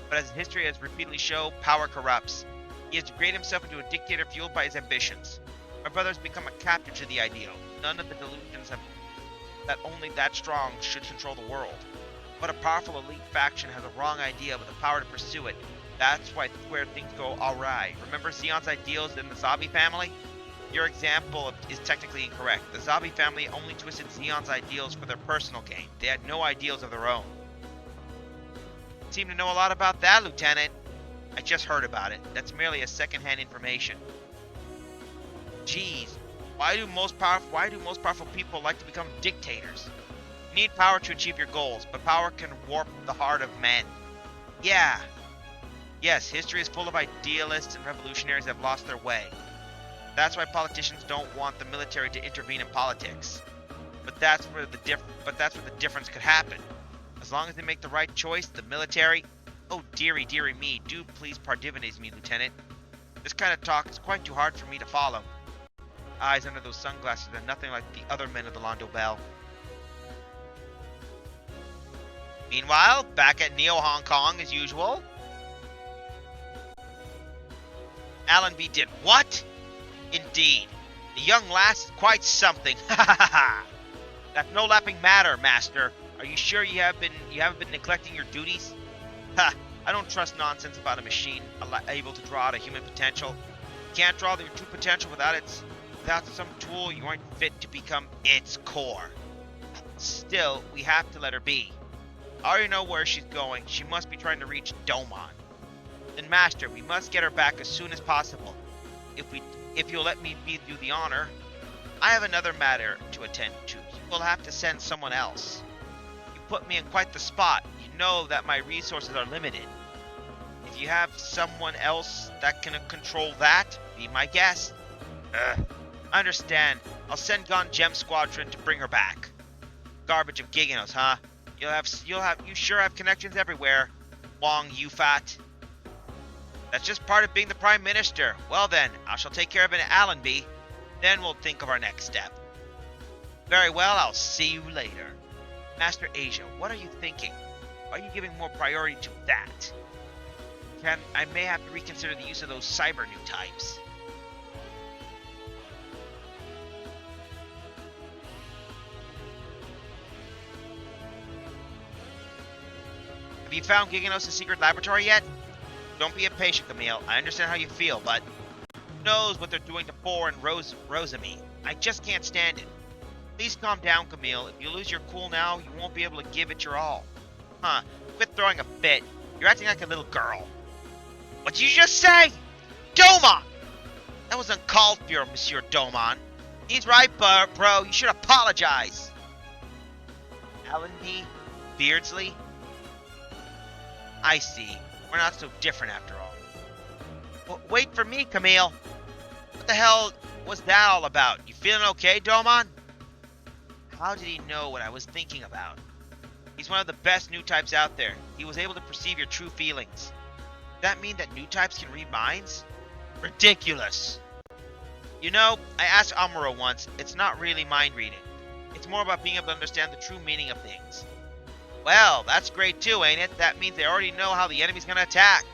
Speaker 1: But as history has repeatedly shown, power corrupts. He has degraded himself into a dictator fueled by his ambitions. My brother has become a captive to the ideal. None of the delusions have that only that strong should control the world. But a powerful elite faction has a wrong idea with the power to pursue it. That's where things go awry. Remember Xeon's ideals in the Zabi family? Your example is technically incorrect. The Zabi family only twisted Xeon's ideals for their personal gain. They had no ideals of their own. You seem to know a lot about that, Lieutenant. I just heard about it. That's merely a second-hand information. Jeez, why do most powerful people like to become dictators? You need power to achieve your goals, but power can warp the heart of men. Yeah. Yes, history is full of idealists and revolutionaries that have lost their way. That's why politicians don't want the military to intervene in politics. But that's where the difference could happen. As long as they make the right choice, the military... Oh, dearie me, do please pardivanize me, Lieutenant. This kind of talk is quite too hard for me to follow. Eyes under those sunglasses are nothing like the other men of the Londo Bell. Meanwhile, back at Neo Hong Kong as usual. Allenby did what? Indeed. The young lass is quite something. Ha ha ha ha. That's no laughing matter, Master. Are you sure you haven't been neglecting your duties? Ha! I don't trust nonsense about a machine able to draw out a human potential. You can't draw your true potential without some tool you aren't fit to become its core. Still, we have to let her be. I already know where she's going. She must be trying to reach Domon. Then, Master, we must get her back as soon as possible. If you'll let me do the honor, I have another matter to attend to. You will have to send someone else. You put me in quite the spot. You know that my resources are limited. If you have someone else that can control that, be my guest. I understand. I'll send Gon Gem Squadron to bring her back. Garbage of Giganos, huh? You sure have connections everywhere, Wong Yufat. That's just part of being the Prime Minister. Well then, I shall take care of an Allenby. Then we'll think of our next step. Very well, I'll see you later. Master Asia, what are you thinking? Are you giving more priority to that? I may have to reconsider the use of those cyber new types. Have you found Giganos' secret laboratory yet? Don't be impatient, Camille. I understand how you feel, but who knows what they're doing to 4 and Rosamine. I just can't stand it. Please calm down, Camille. If you lose your cool now, you won't be able to give it your all. Huh. Quit throwing a fit. You're acting like a little girl. What did you just say? Domon! That was uncalled for, Monsieur Domon. He's right, bro. You should apologize. Allenby? Beardsley? I see. We're not so different after all. Wait for me, Camille. What the hell was that all about? You feeling okay, Domon? How did he know what I was thinking about? He's one of the best new types out there. He was able to perceive your true feelings. Does that mean that new types can read minds? Ridiculous. You know, I asked Amuro once, it's not really mind reading. It's more about being able to understand the true meaning of things. Well, that's great too, ain't it? That means they already know how the enemy's gonna attack.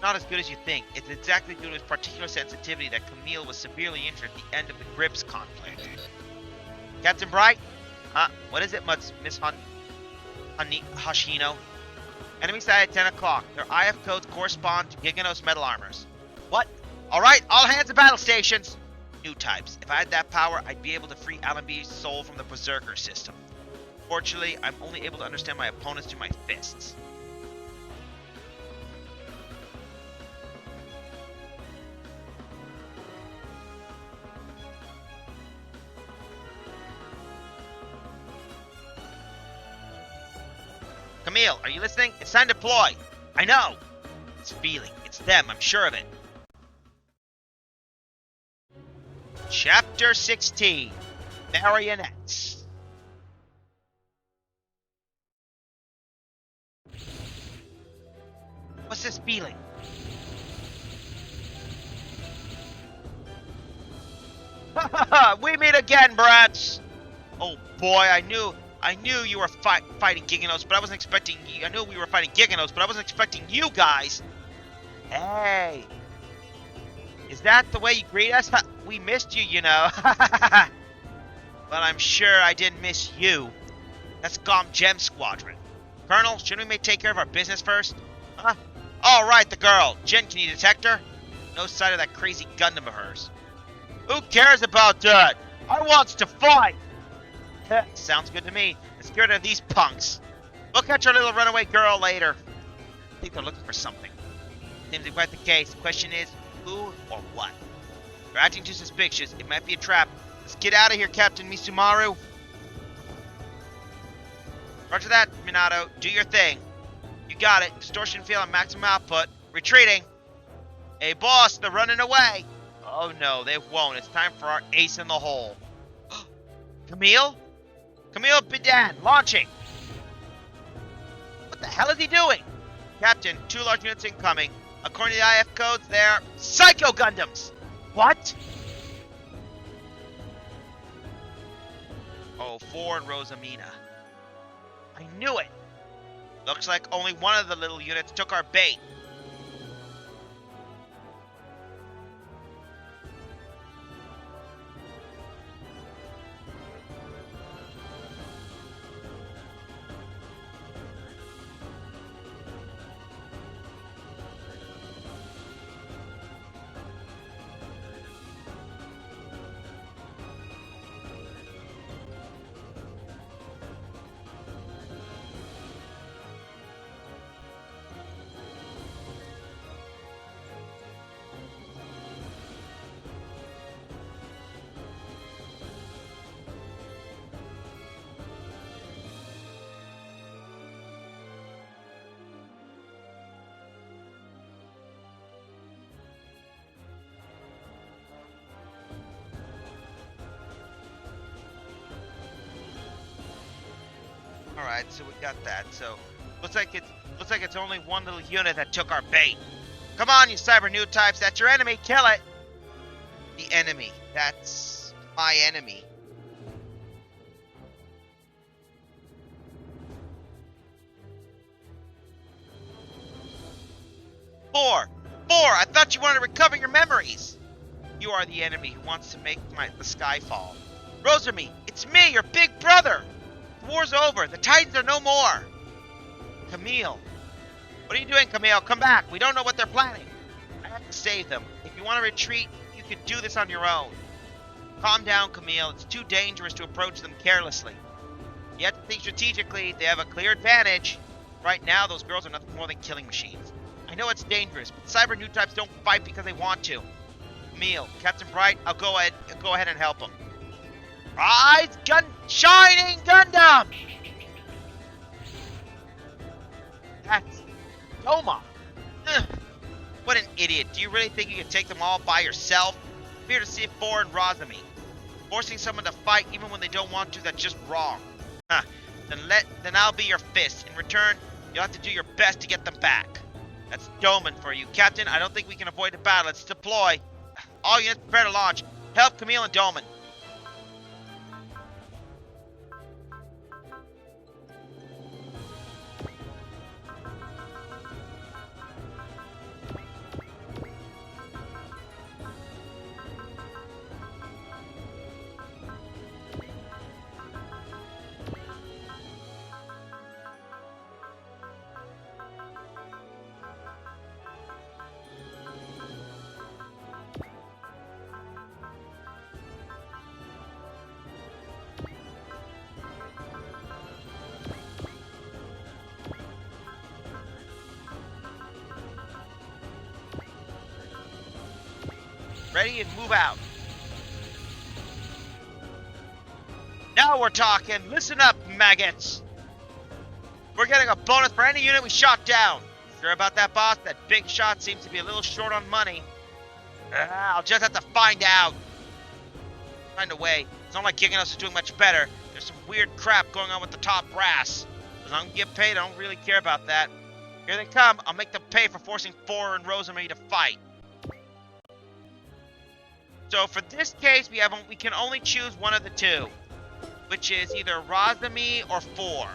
Speaker 1: Not as good as you think. It's exactly due to his particular sensitivity that Camille was severely injured at the end of the Grips conflict. Captain Bright? What is it, Miss Hashino? Enemy side at 10 o'clock. Their IF codes correspond to Giganos metal armors. What? Alright, all hands to battle stations! New types. If I had that power, I'd be able to free Allenby's soul from the Berserker system. Fortunately, I'm only able to understand my opponents through my fists. Camille, are you listening? It's time to deploy. I know. It's feeling. It's them. I'm sure of it. Chapter 16. Marionettes. What's this feeling? We meet again, brats! Oh boy, I knew you were fighting Giganos, but I wasn't expecting you. I knew we were fighting Giganos, but I wasn't expecting you guys. Hey. Is that the way you greet us? We missed you, you know. But I'm sure I didn't miss you. That's Gom Gem Squadron. Colonel, shouldn't we take care of our business first? Huh? All right, the girl. Jen, can you detect her? No sight of that crazy Gundam of hers. Who cares about that? I wants to fight. Sounds good to me. Let's get rid of these punks. We'll catch our little runaway girl later. I think they're looking for something. Seems like quite the case. The question is, who or what? They're acting too suspicious. It might be a trap. Let's get out of here, Captain Misumaru. Roger that, Minato. Do your thing. You got it. Distortion field on maximum output. Retreating. Hey, boss, they're running away. Oh, no, they won't. It's time for our ace in the hole. Camille? Camille Bidan, launching. What the hell is he doing? Captain, 2 large units incoming. According to the IF codes, they're Psycho Gundams. What? Oh, 4 and Rosamina. I knew it. Looks like only one of the little units took our bait. Alright, so we got that. So looks like it's only one little unit that took our bait. Come on, you cyber new types, that's your enemy, kill it! The enemy. That's my enemy. Four! I thought you wanted to recover your memories! You are the enemy who wants to make the sky fall. Rosamie, it's me, your big brother! The war's over. The Titans are no more. Camille. What are you doing, Camille? Come back. We don't know what they're planning. I have to save them. If you want to retreat, you can do this on your own. Calm down, Camille. It's too dangerous to approach them carelessly. You have to think strategically. They have a clear advantage. Right now, those girls are nothing more than killing machines. I know it's dangerous, but cyber new types don't fight because they want to. Camille, Captain Bright, I'll go ahead and help them. Rise, Shining Gundam! That's Doma. Ugh. What an idiot. Do you really think you can take them all by yourself? I'm here to see Four and Rosamie. Forcing someone to fight even when they don't want to, that's just wrong. Huh. Then I'll be your fist. In return, you'll have to do your best to get them back. That's Doman for you. Captain, I don't think we can avoid the battle. Let's deploy. All units prepare to launch. Help Camille and Doman. Ready and move out. Now we're talking. Listen up, maggots. We're getting a bonus for any unit we shot down. Sure about that, boss? That big shot seems to be a little short on money. I'll just have to find out. Find a way. It's not like kicking us is doing much better. There's some weird crap going on with the top brass. As long as I get paid, I don't really care about that. Here they come. I'll make them pay for forcing Four and Rosamie to fight. So for this case, we can only choose one of the two, which is either Rosamie or Four.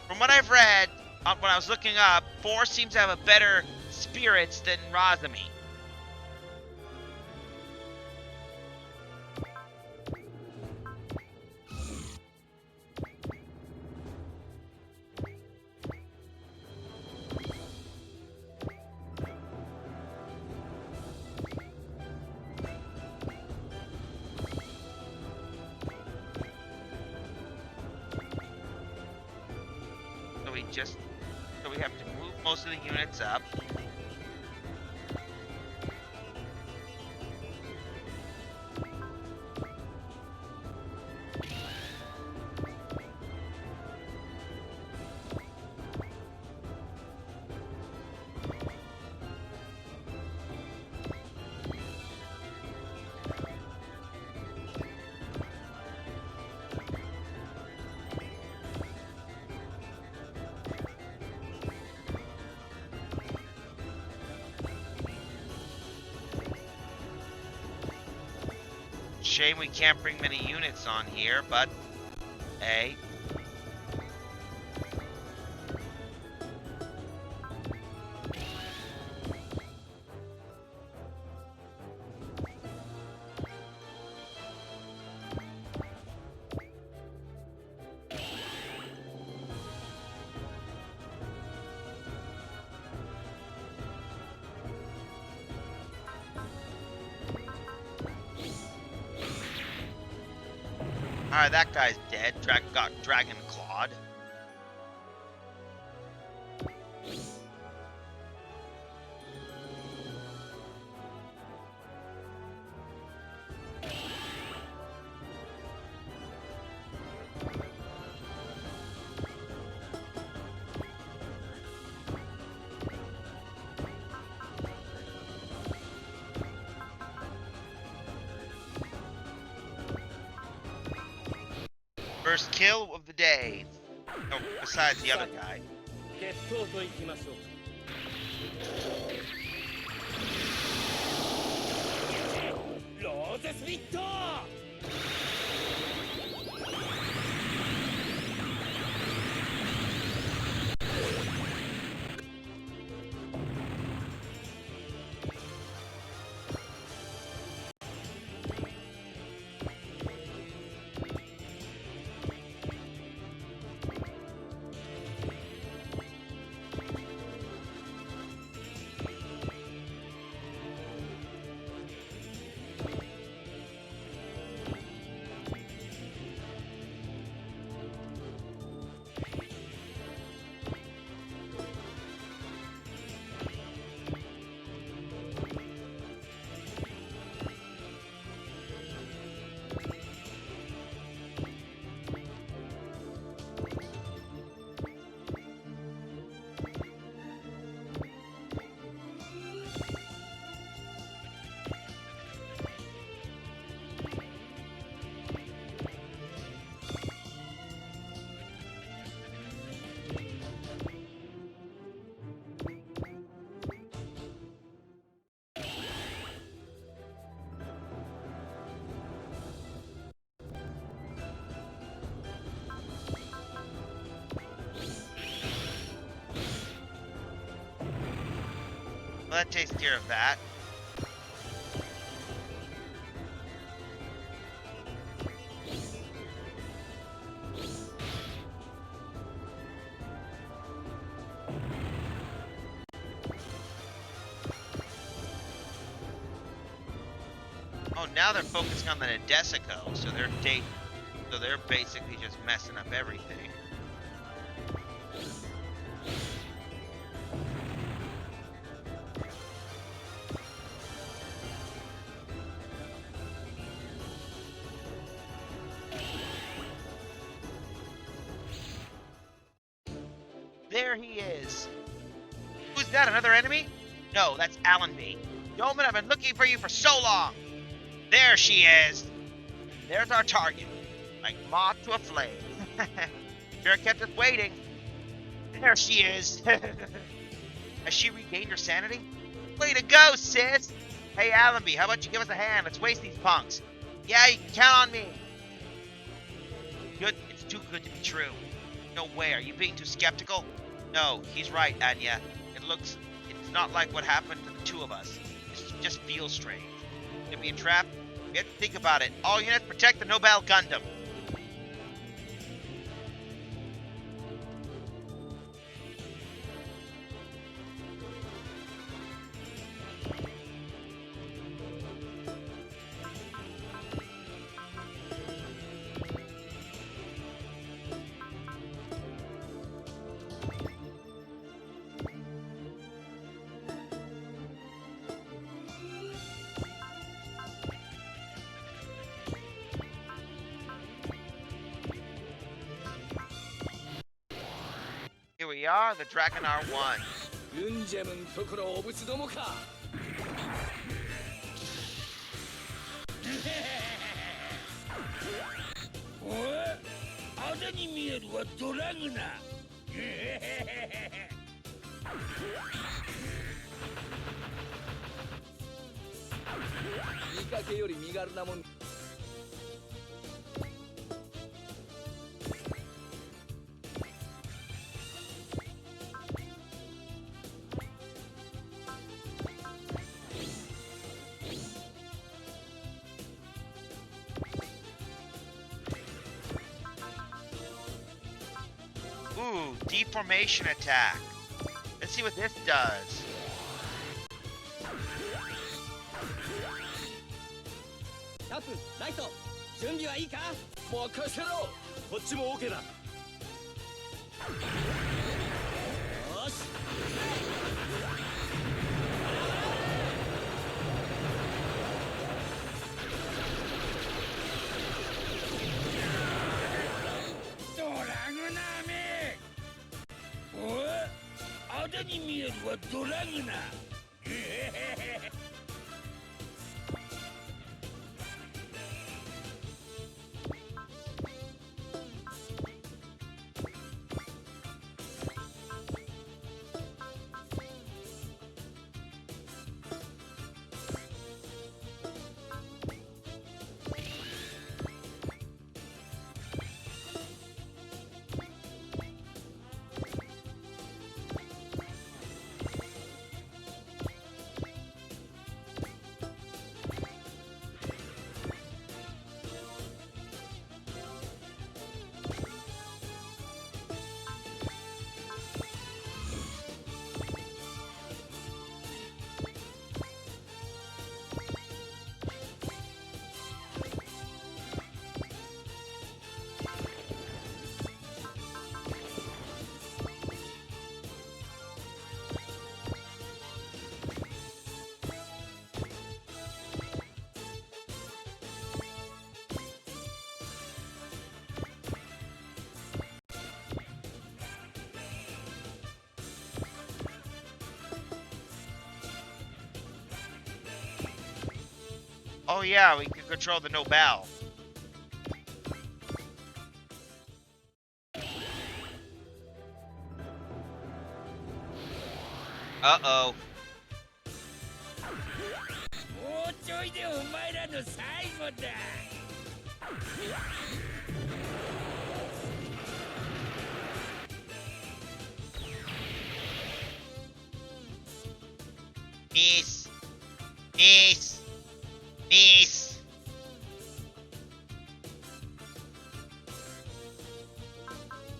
Speaker 1: From what I've read, when I was looking up, Four seems to have a better spirits than Rosamie. So we have to move most of the units up. Shame we can't bring many units on here, but hey. Alright, that guy's dead. Got dragon clawed. First kill of the day. Oh, besides the other guy.
Speaker 6: 決闘といきましょう。
Speaker 3: セスフィット。
Speaker 1: Well, that takes care of that. Oh, now they're focusing on the Nadesico, so they're basically just messing up everything. There he is. Who's that? Another enemy? No, that's Allenby. Yeoman, I've been looking for you for so long. There she is. There's our target. Like moth to a flame. Sure kept us waiting. There she is. Has she regained her sanity? Way to go, sis. Hey, Allenby, how about you give us a hand? Let's waste these punks. Yeah, you can count on me. Good. It's too good to be true. No way. Are you being too skeptical? No, he's right, Anya. It's not like what happened to the two of us. It just feels strange. Could it be a trap? We have to think about it. All units protect the Nobel Gundam. Here we are, the Dragon R1.
Speaker 3: ユンジェムンところお物どもか。おい、あぜに見えるはドラグナ。見かけより身軽なもん。
Speaker 1: Ooh, deformation attack. Let's see what this does.
Speaker 3: キャプテン、ライト、準備はいいか？任せろ。こっちも OK だ。よし。ドラグナめ。おい、あぜに見えるはドラグナ。
Speaker 1: Oh yeah, we can control the Nobel. Uh-oh.
Speaker 3: もうちょいでお前らの最後だ。
Speaker 1: Niece. Niece. Niece.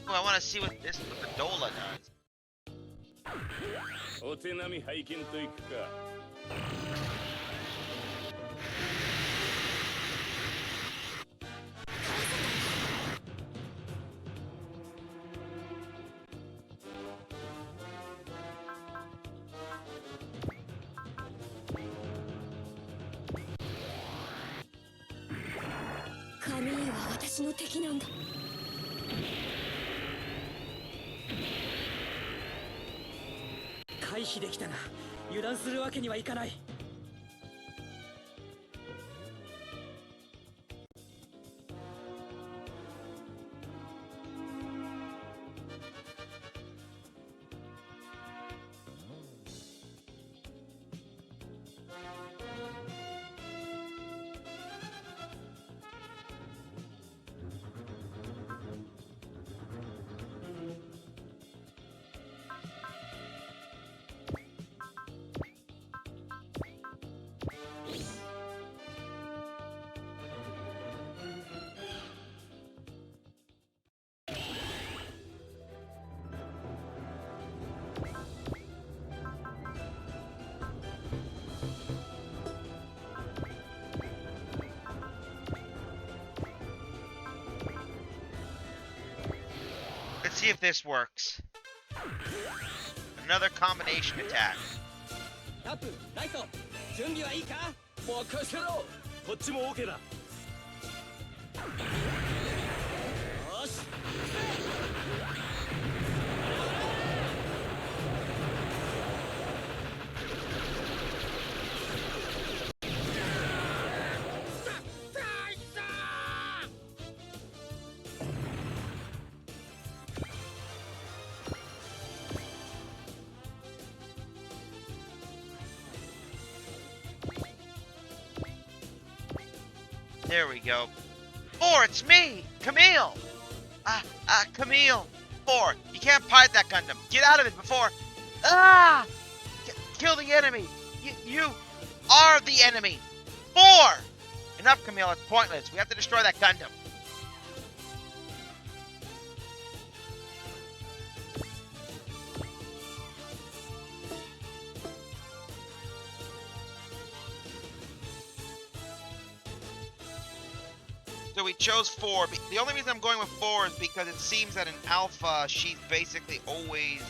Speaker 1: Oh, I want to see what the Dola does.
Speaker 6: お手並み拝見といくか。
Speaker 4: カミーユは私の敵なんだ。
Speaker 7: 回避できたが油断するわけにはいかない。
Speaker 1: Let's see if this works. Another combination attack.
Speaker 7: タップ、ライト、準備はいいか？
Speaker 3: 任せろ。
Speaker 6: こっちも OK だ。
Speaker 7: よし。
Speaker 1: There we go. 4, it's me! Camille! Camille! 4, you can't pilot that Gundam. Get out of it before... Ah! Kill the enemy! You are the enemy! 4! Enough, Camille, it's pointless. We have to destroy that Gundam. So we chose 4. The only reason I'm going with 4 is because it seems that in Alpha, she's basically always...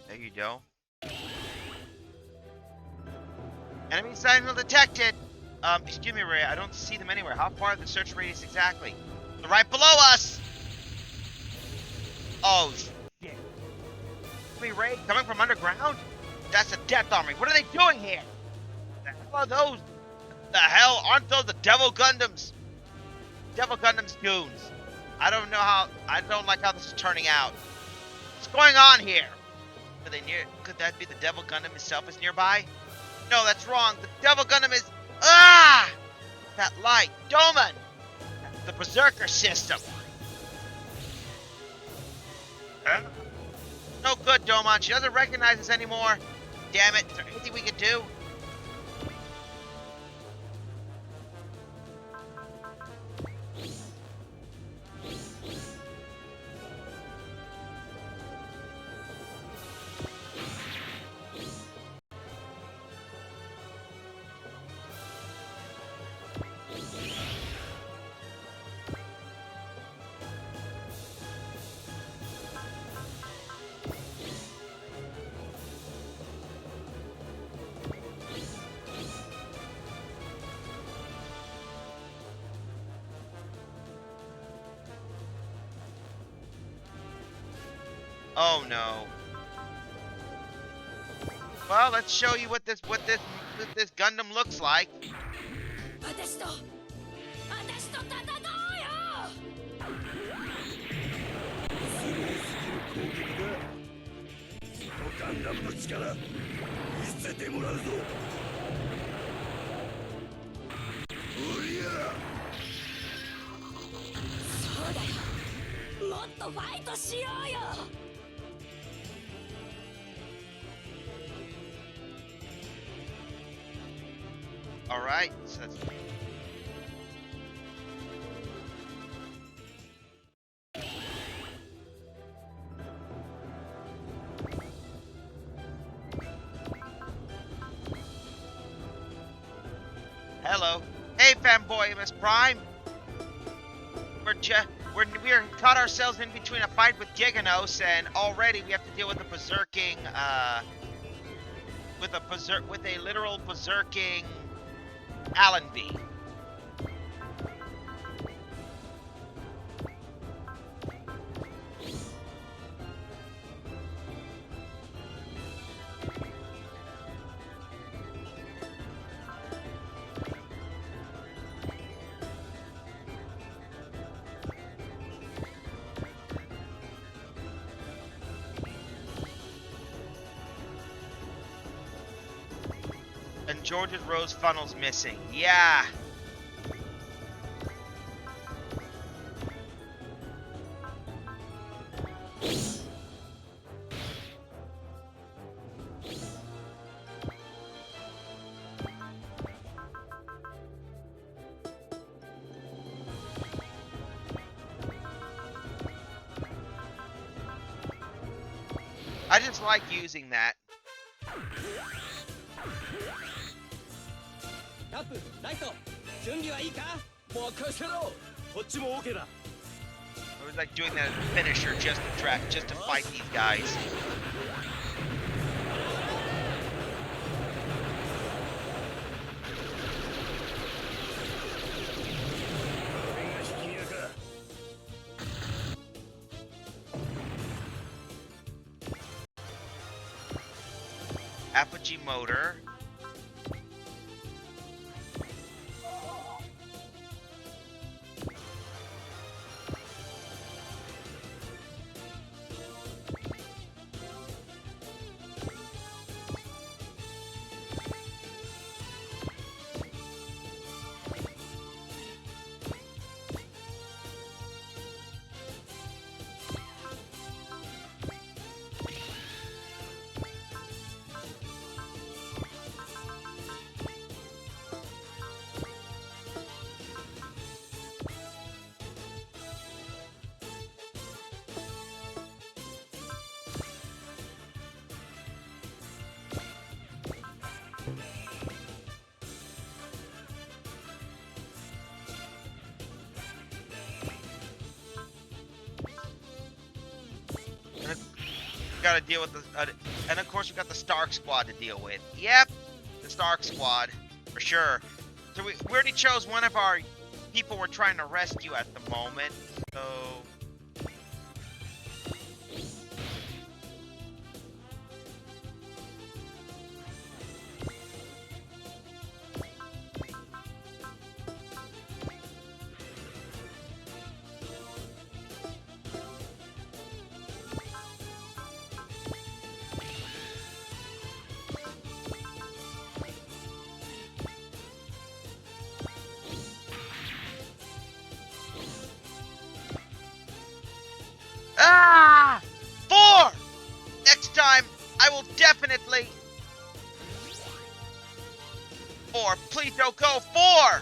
Speaker 1: There you go. Enemy signal detected! Excuse me, Ray, I don't see them anywhere. How far is the search radius exactly? They're right below us! Oh, shit. Excuse me, Ray, coming from underground? That's a death army. What are they doing here? The hell are those? The hell? Aren't those the Devil Gundams? Devil Gundam's goons. I don't like how this is turning out. What's going on here? Are they near? Could that be the Devil Gundam itself is nearby? No, that's wrong. The Devil Gundam is... Ah! That light. Doman! The Berserker system. Huh? No good, Domon. She doesn't recognize us anymore. Damn it. Is there anything we can do? Oh no. Well, let's show you what this Gundam looks like.
Speaker 4: 私と戦おうよ。
Speaker 6: ガンダムの力見せてもらうぞ。おりゃ。
Speaker 4: そうだよ。もっとファイトしようよ。
Speaker 1: All right. So that's... Hello. Hey, fanboy, Miss Prime. We're caught ourselves in between a fight with Giganos, and already we have to deal with a berserking, with a literal berserking Allenby. And George's rose funnel's missing. Yeah. I just like using that.
Speaker 7: タップライト準備はいいか。
Speaker 6: 任せろ。こっちも OK だ。
Speaker 1: I was like doing that as a finisher just to fight these guys. Apogee motor. Got to deal with the, and of course we got the Stark Squad to deal with. Yep, the Stark Squad for sure. So we already chose one of our people we're trying to rescue at the moment. So ah! 4! Next time, I will definitely... 4. Please don't go. 4!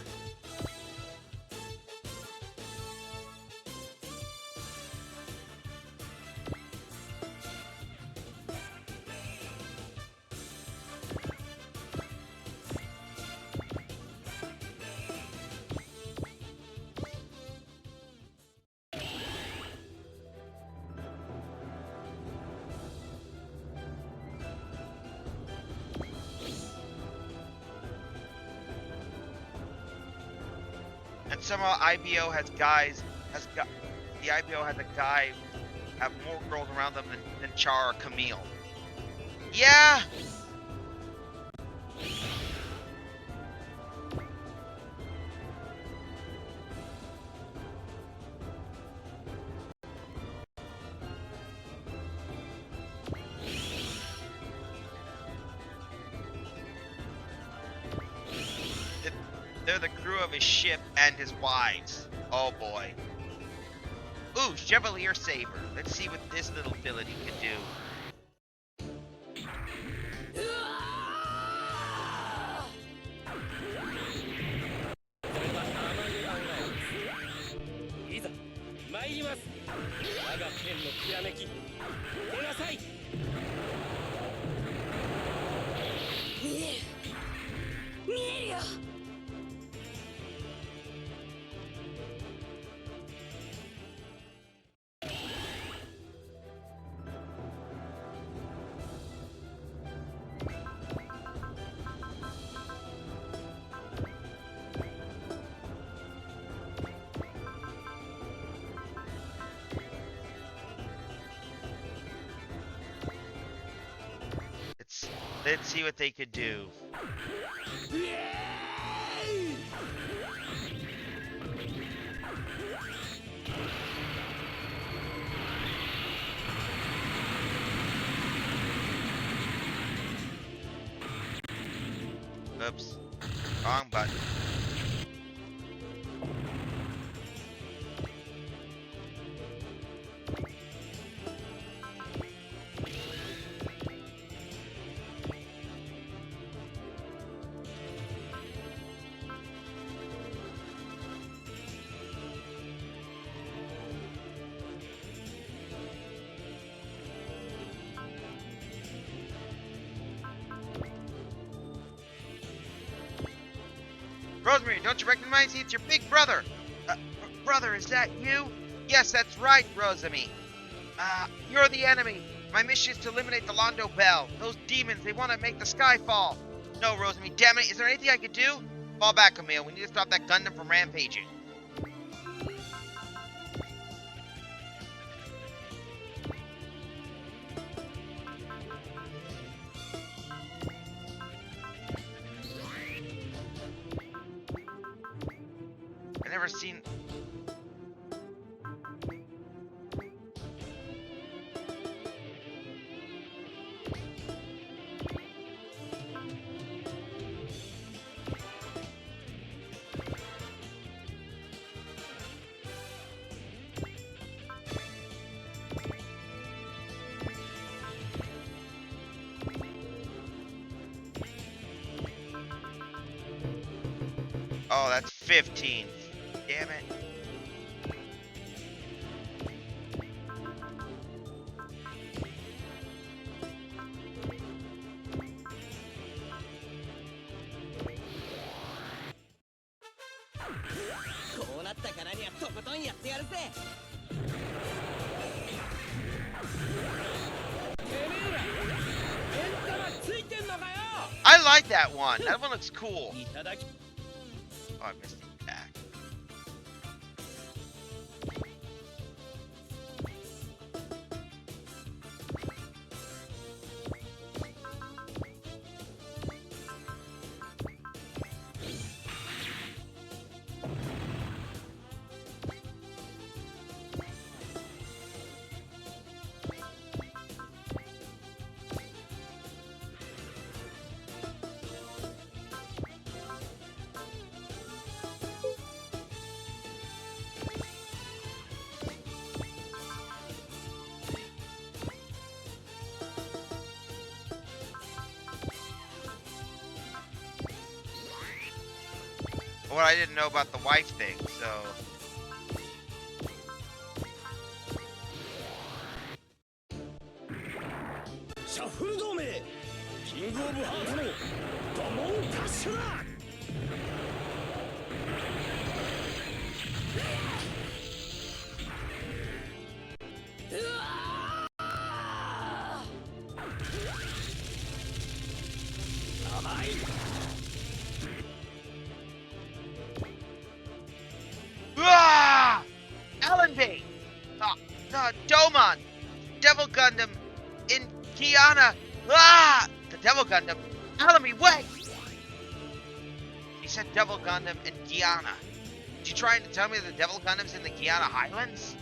Speaker 1: And somehow IBO has guys, the IBO has a guy have more girls around them than Char or Camille. Yeah! They're the crew of his ship and his wives. Oh boy. Ooh, Chevalier Saber. Let's see what this little ability can do.
Speaker 7: いざ参ります。我が剣のきらめき出なさい。
Speaker 4: 見える見えるよ。
Speaker 1: Let's see what they could do. Oops. Wrong button. Rosemary, don't you recognize me? It's your big brother. Brother, is that you? Yes, that's right, Rosemary. You're the enemy. My mission is to eliminate the Londo Bell. Those demons, they want to make the sky fall. No, Rosemary, damn it. Is there anything I could do? Fall back, Camille. We need to stop that Gundam from rampaging. I never seen... Oh, that's 15. Damn it. I like that one. That one looks cool. Oh, I missed the attack. Well, I didn't know about the wife thing, so...
Speaker 7: シャッフル同盟キングオブハートのドモンタッシュだ。甘い。
Speaker 1: Ah! Allenby! Domon! Devil Gundam in Guyana! Ah! The Devil Gundam? Allenby, wait! He said Devil Gundam in Guyana. You trying to tell me the Devil Gundam's in the Guyana Highlands?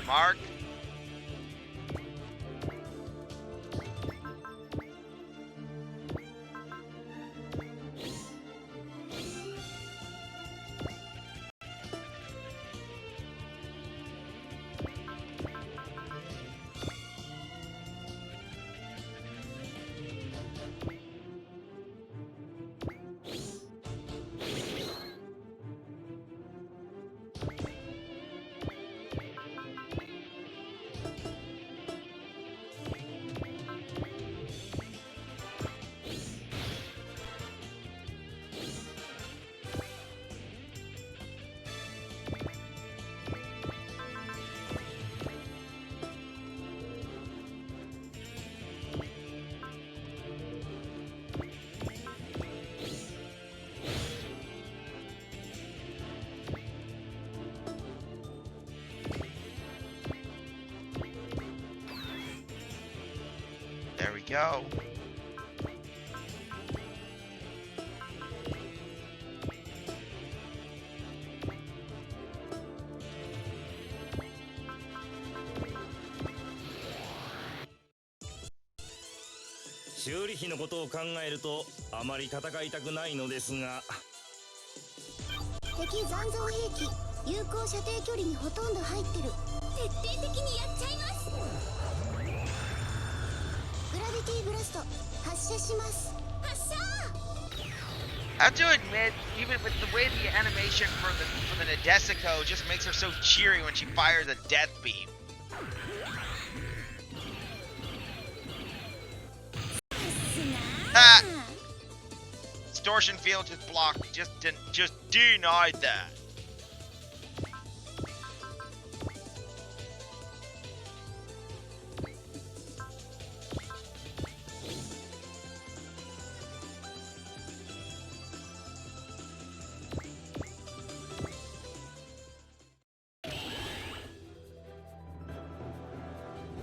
Speaker 1: Mark. There we go.
Speaker 7: "修理費のことを考えるとあまり戦いたくないのですが、
Speaker 5: 敵残像兵器有効射程距離にほとんど入ってる。徹底的にやっちゃいます。グラビティブラスト発射します。発射。
Speaker 1: I have to admit, even with the way the animation for the Nadesico just makes her so cheery when she fires a death beam. Ha! Distortion field just blocked. Just denied that.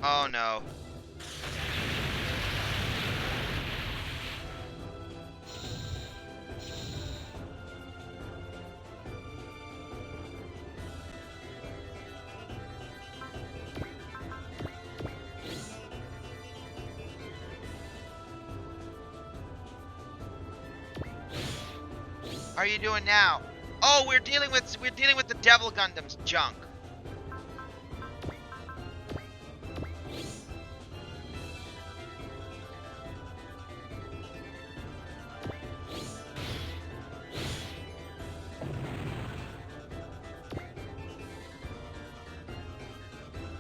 Speaker 1: Oh no. How are you doing now? Oh, we're dealing with the Devil Gundam's junk.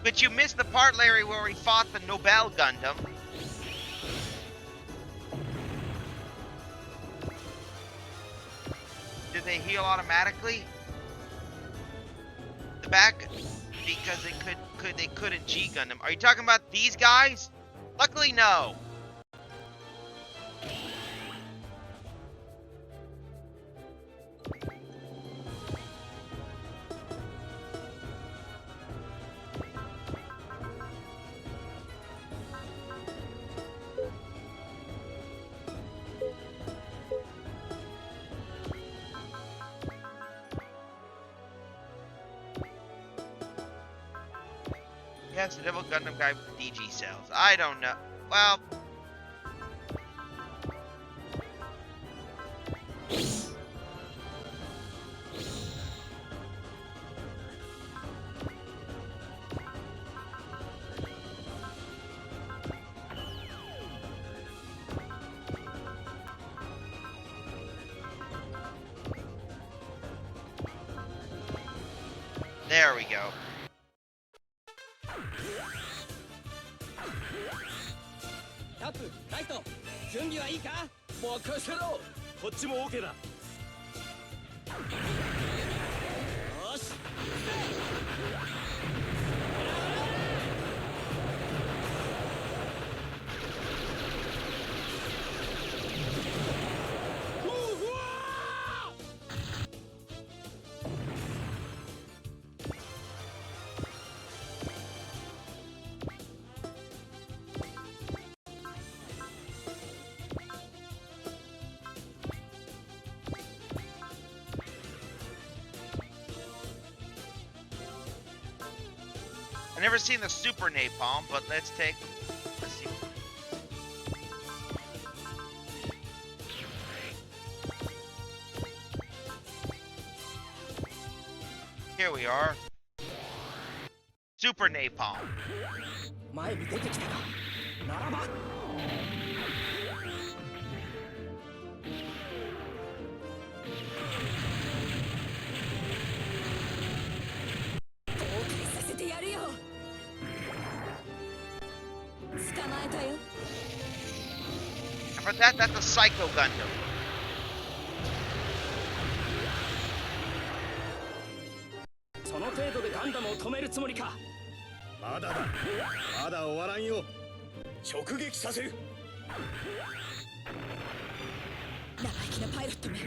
Speaker 1: But you missed the part, Larry, where we fought the Nobel Gundam. Did they heal automatically? back because they couldn't G-gun them. Are you talking about these guys? Luckily, no. Yes, the Devil Gundam guy with DG cells. I don't know. Well, there we go.
Speaker 3: こっちも OK だ。
Speaker 1: I've never seen the Super Napalm, but let's see. Here we are. Super Napalm.
Speaker 4: 前に出てきたか。ならば。後悔させてやるよ。捕まえたよ。
Speaker 1: And for that, that's a Psycho Gundam.
Speaker 3: その程度でガンダムを止めるつもりか。
Speaker 6: まだだ。まだ終わらんよ。直撃させる。
Speaker 4: 生意気なパイロットめ。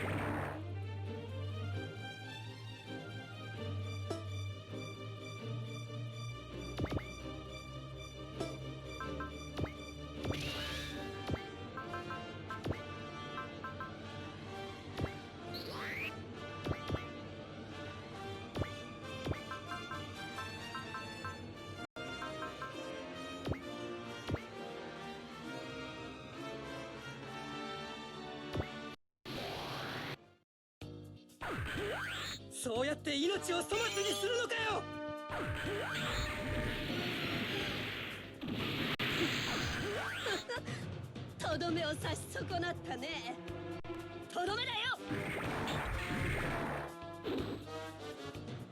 Speaker 3: そうやって命を粗末にするのかよ。
Speaker 4: とどめを刺し損なったね。とどめだよ。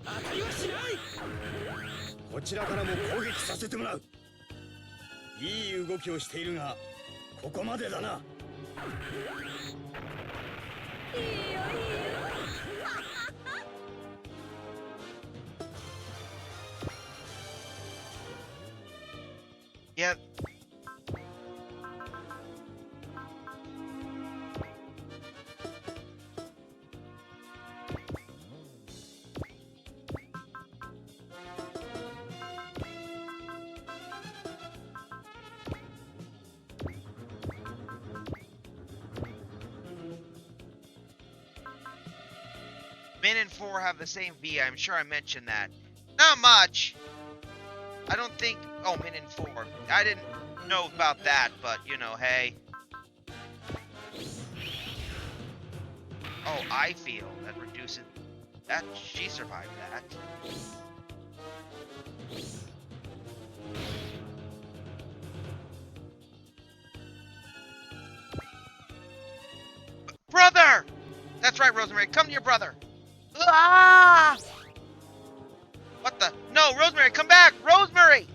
Speaker 3: 当たりはしない。
Speaker 6: こちらからも攻撃させてもらう。いい動きをしているが、ここまでだな。
Speaker 4: いいよいいよ。
Speaker 1: Yeah. Min and 4 have the same V. I'm sure I mentioned that. Not much. I don't think... Oh, Min and 4. I didn't know about that, but, you know, hey. Oh, I feel that reduces... That... She survived that. Brother! That's right, Rosemary. Come to your brother. Ah! What the? No, Rosemary, come back! Rosemary!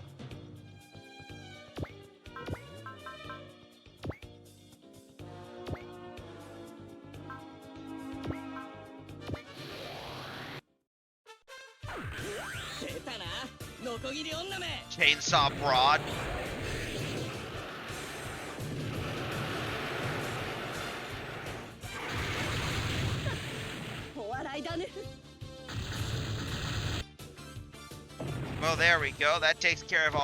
Speaker 3: ノコギリ女め
Speaker 1: Chainsaw Broad.
Speaker 4: お笑いだね。
Speaker 1: Well, there we go. That takes care of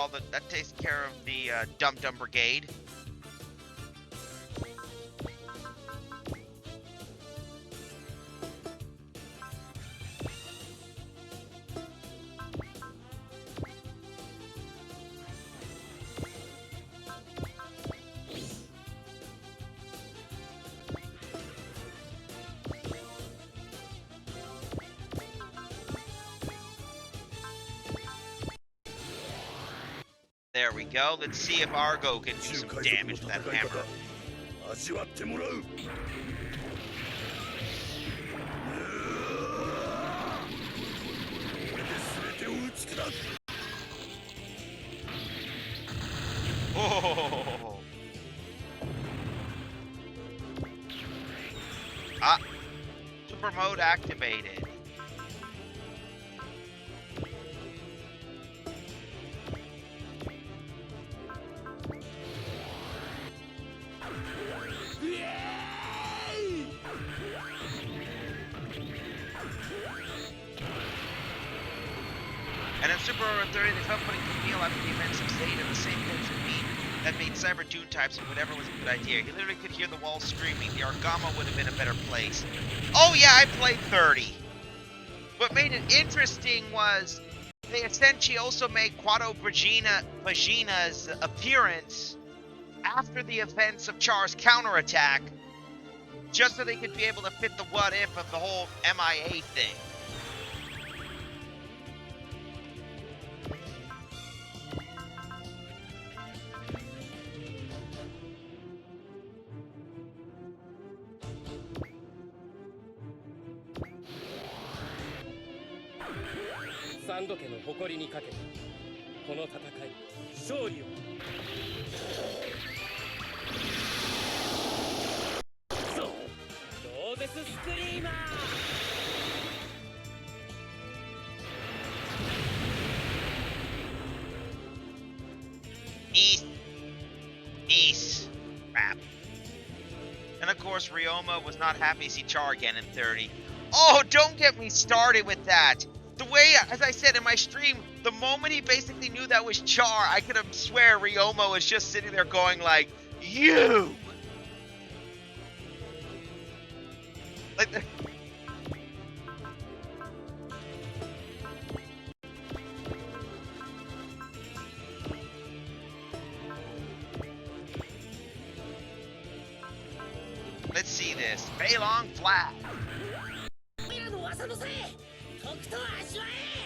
Speaker 1: the Dum Dum Brigade. There we go. Let's see if Argo can do some damage to that hammer.
Speaker 7: 味わってもらう。これで全てを打ち砕く。
Speaker 1: Oh. Ah. Super mode activated. And in Super Mario 30, they felt putting Camille after the events of Zeta, the same goes with me. That made Cyber Dune types and whatever was a good idea. He literally could hear the walls screaming. The Argama would have been a better place. Oh yeah, I played 30. What made it interesting was they essentially also made Quado Vagina's appearance after the events of Char's counterattack, just so they could be able to fit the what if of the whole MIA thing.
Speaker 7: サンド家の誇りにかけてこの戦い勝利を。そうローゼススクリーマー。
Speaker 1: Nice. Crap. And of course, Ryoma was not happy to see Char again in 30. Oh, don't get me started with that. The way, as I said in my stream, the moment he basically knew that was Char, I could have swear Ryoma was just sitting there going like, you! Like the... Let's see this. Beilong Flag.
Speaker 3: の噂のせいとくと味わえ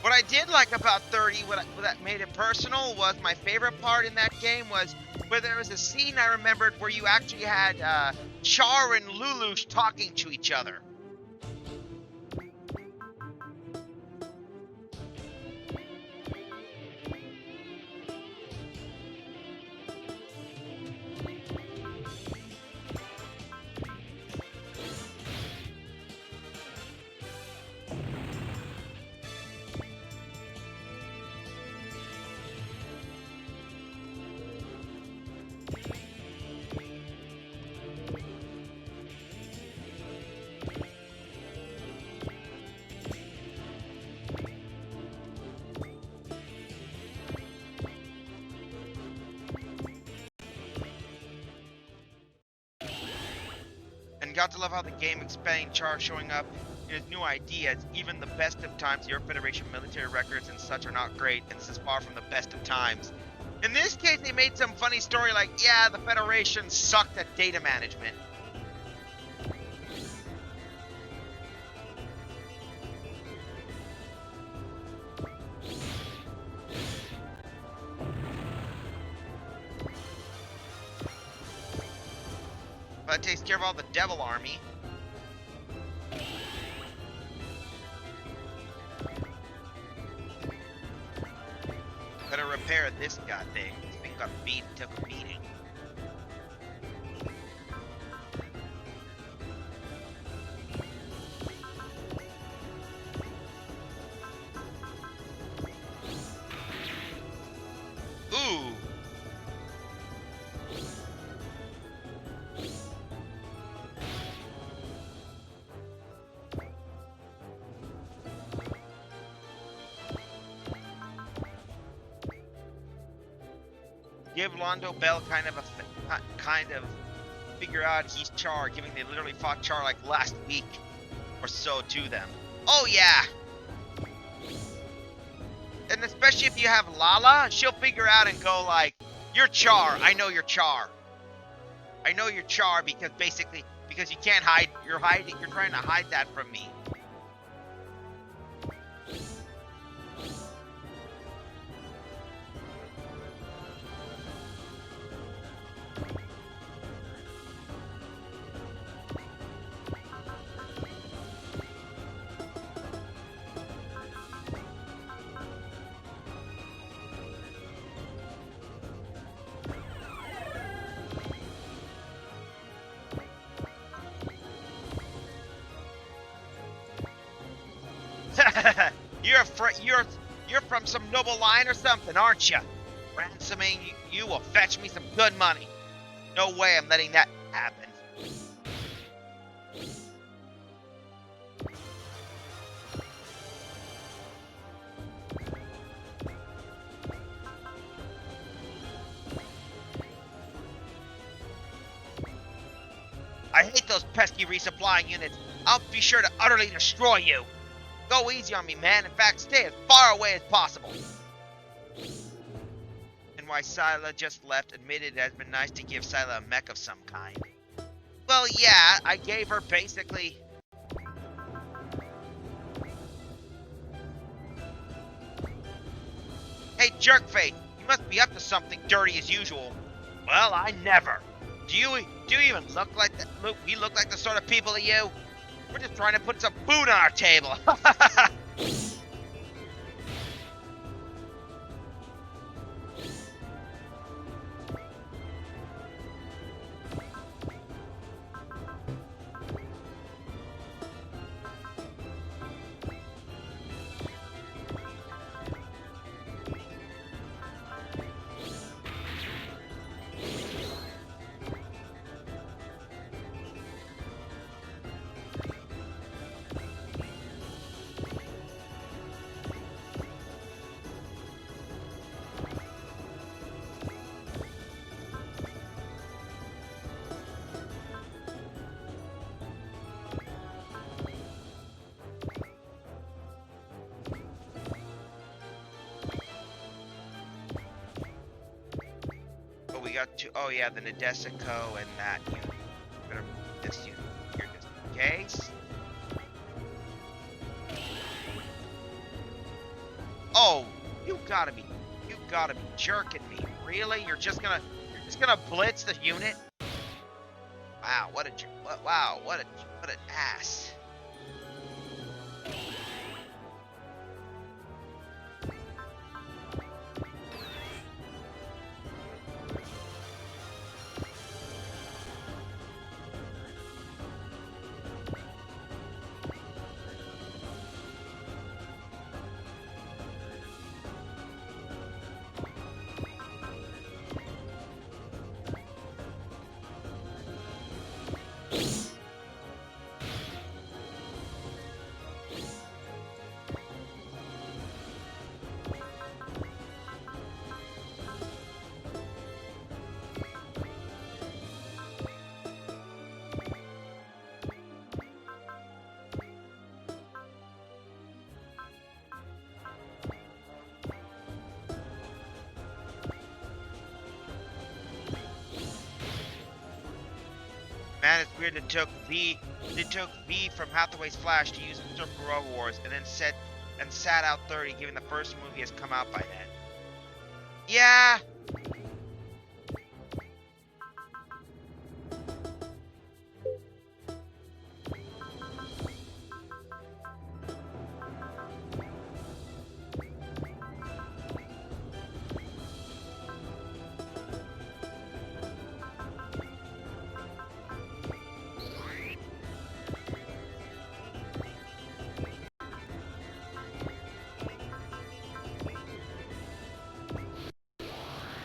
Speaker 3: What I did like about 30, what that made it personal, was my favorite part in that game was where there was a scene I remembered where you actually had Char and Lelouch talking to each other. And got to love how the game explained Char showing up in his new ideas. Even the best of times, the Earth Federation military records and such are not great, and this is far from the best of times. In this case, they made some funny story like, yeah, the Federation sucked at data management. That takes care of all the Devil Army. repair this god thing. This thing got beat, took a beating. Ooh. Give Londo Bell kind of figure out he's Char, given they literally fought Char like last week or so to them. Oh yeah. And especially if you have Lala, she'll figure out and go like, "You're Char. I know you're Char. I know you're Char because you can't hide. You're hiding. You're trying to hide that from me." You're from some noble line or something, aren't you? Ransoming you will fetch me some good money. No way I'm letting that happen. I hate those pesky resupplying units. I'll be sure to utterly destroy you. Go easy on me, man. In fact, stay as far away as possible. And why Scylla just left, admitted it has been nice to give Scylla a mech of some kind. Well, yeah, I gave her basically... Hey, Jerkface, you must be up to something dirty as usual. Well, I never. Do you even look like that? We look like the sort of people to you? We're just trying to put some food on our table. We got to, oh yeah, the Nadesico and that unit. Better move this unit here just in case. Oh, you gotta be jerking me. Really? You're just gonna blitz the unit? Wow, what an ass. Man, it's weird it took V from Hathaway's Flash to use in Super Road Wars and then sat out 30, given the first movie has come out by then. Yeah.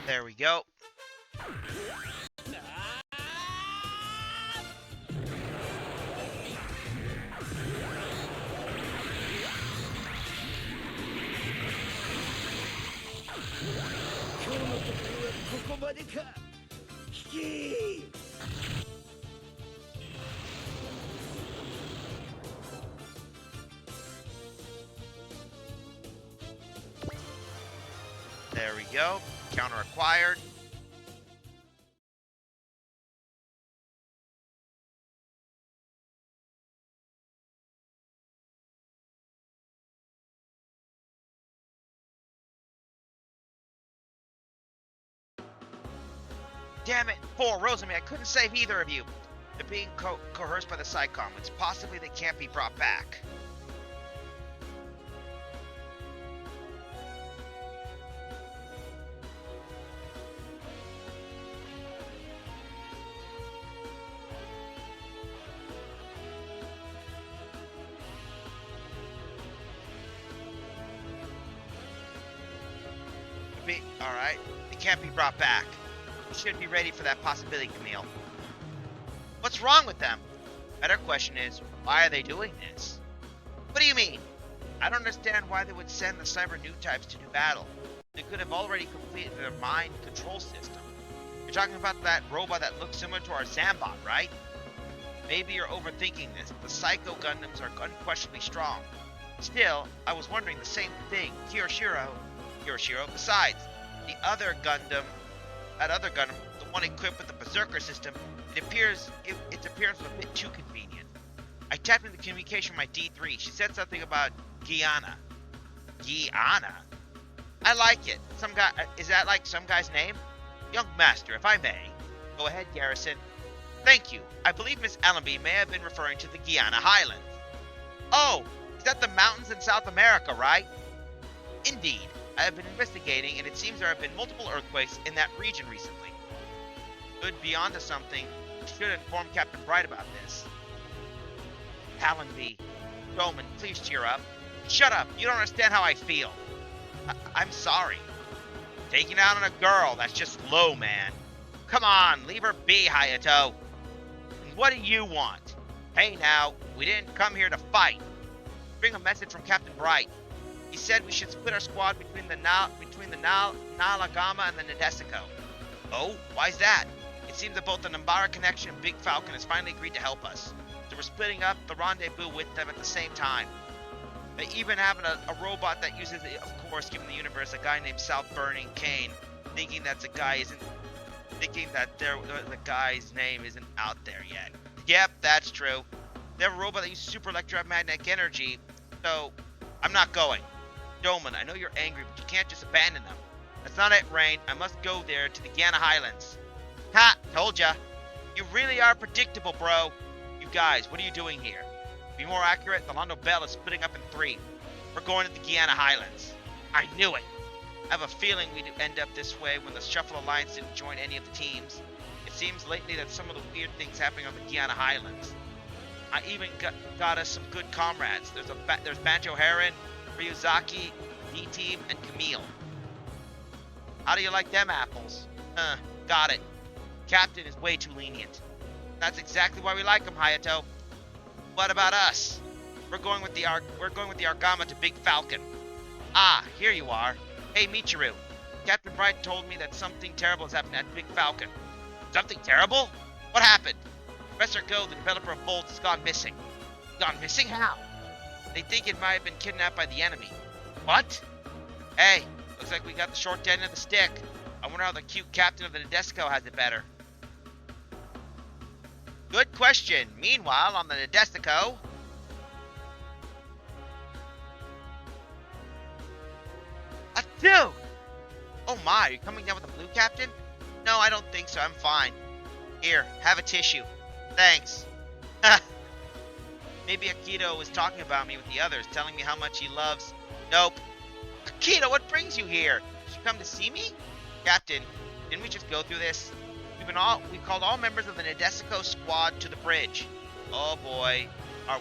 Speaker 1: There we go. There we go. Counter acquired. Damn it, 4, Rosamund, I couldn't save either of you. They're being coerced by the Psychom. It's possibly they can't be brought back. Alright, they can't be brought back. You should be ready for that possibility, Camille. What's wrong with them? Better question is, why are they doing this? What do you mean? I don't understand why they would send the cyber new types to do battle. They could have already completed their mind control system. You're talking about that robot that looks similar to our Zambot, right? Maybe you're overthinking this. The Psycho Gundams are unquestionably strong. Still, I was wondering the same thing. Kiyoshiro, besides, the other Gundam, the one equipped with the Berserker system, its appearance was a bit too convenient. I tapped into the communication with my D3. She said something about Guyana. Guyana? I like it. Is that like some guy's name? Young master, if I may. Go ahead, Garrison. Thank you. I believe Miss Allenby may have been referring to the Guyana Highlands. Oh, is that the mountains in South America, right? Indeed. I have been investigating, and it seems there have been multiple earthquakes in that region recently. Could be onto something. We should inform Captain Bright about this. Allenby. Roman, please cheer up. Shut up. You don't understand how I feel. I'm sorry. Taking out on a girl, that's just low, man. Come on, leave her be, Hayato. And what do you want? Hey now, we didn't come here to fight. Bring a message from Captain Bright. He said we should split our squad between the Nalagama and the Nadesico. Oh, why's that? It seems that both the Nambara Connection and Big Falcon has finally agreed to help us. So we're splitting up the rendezvous with them at the same time. They even have a robot that uses, of course, given the universe, a guy named South Burning Kane, thinking that the guy's name isn't out there yet. Yep, that's true. They have a robot that uses super electromagnetic energy, so I'm not going. Doman, I know you're angry, but you can't just abandon them. That's not it, Rain. I must go there to the Guyana Highlands. Ha! Told ya. You really are predictable, bro. You guys, what are you doing here? To be more accurate, the Londo Bell is splitting up in 3. We're going to the Guyana Highlands. I knew it. I have a feeling we'd end up this way when the Shuffle Alliance didn't join any of the teams. It seems lately that some of the weird things happening on the Guyana Highlands. I even got us some good comrades. There's Banjo Heron, Ryuzaki, D-Team, and Camille. How do you like them apples? Got it. Captain is way too lenient. That's exactly why we like him, Hayato. What about us? We're going with the Argama to Big Falcon. Ah, here you are. Hey, Michiru. Captain Bright told me that something terrible has happened at Big Falcon. Something terrible? What happened? Professor Go, the developer of Bolts, has gone missing. Gone missing? How? They think it might have been kidnapped by the enemy. What? Hey, looks like we got the short end of the stick. I wonder how the cute captain of the Nadesico has it better. Good question. Meanwhile, on the Nadesico... A dude! Oh my, are you coming down with the blue captain? No, I don't think so. I'm fine. Here, have a tissue. Thanks. Maybe Akito was talking about me with the others, telling me how much he loves... Nope. Akito, what brings you here? Did you come to see me? Captain, didn't we just go through this? We called all members of the Nadesico squad to the bridge. Oh boy. Are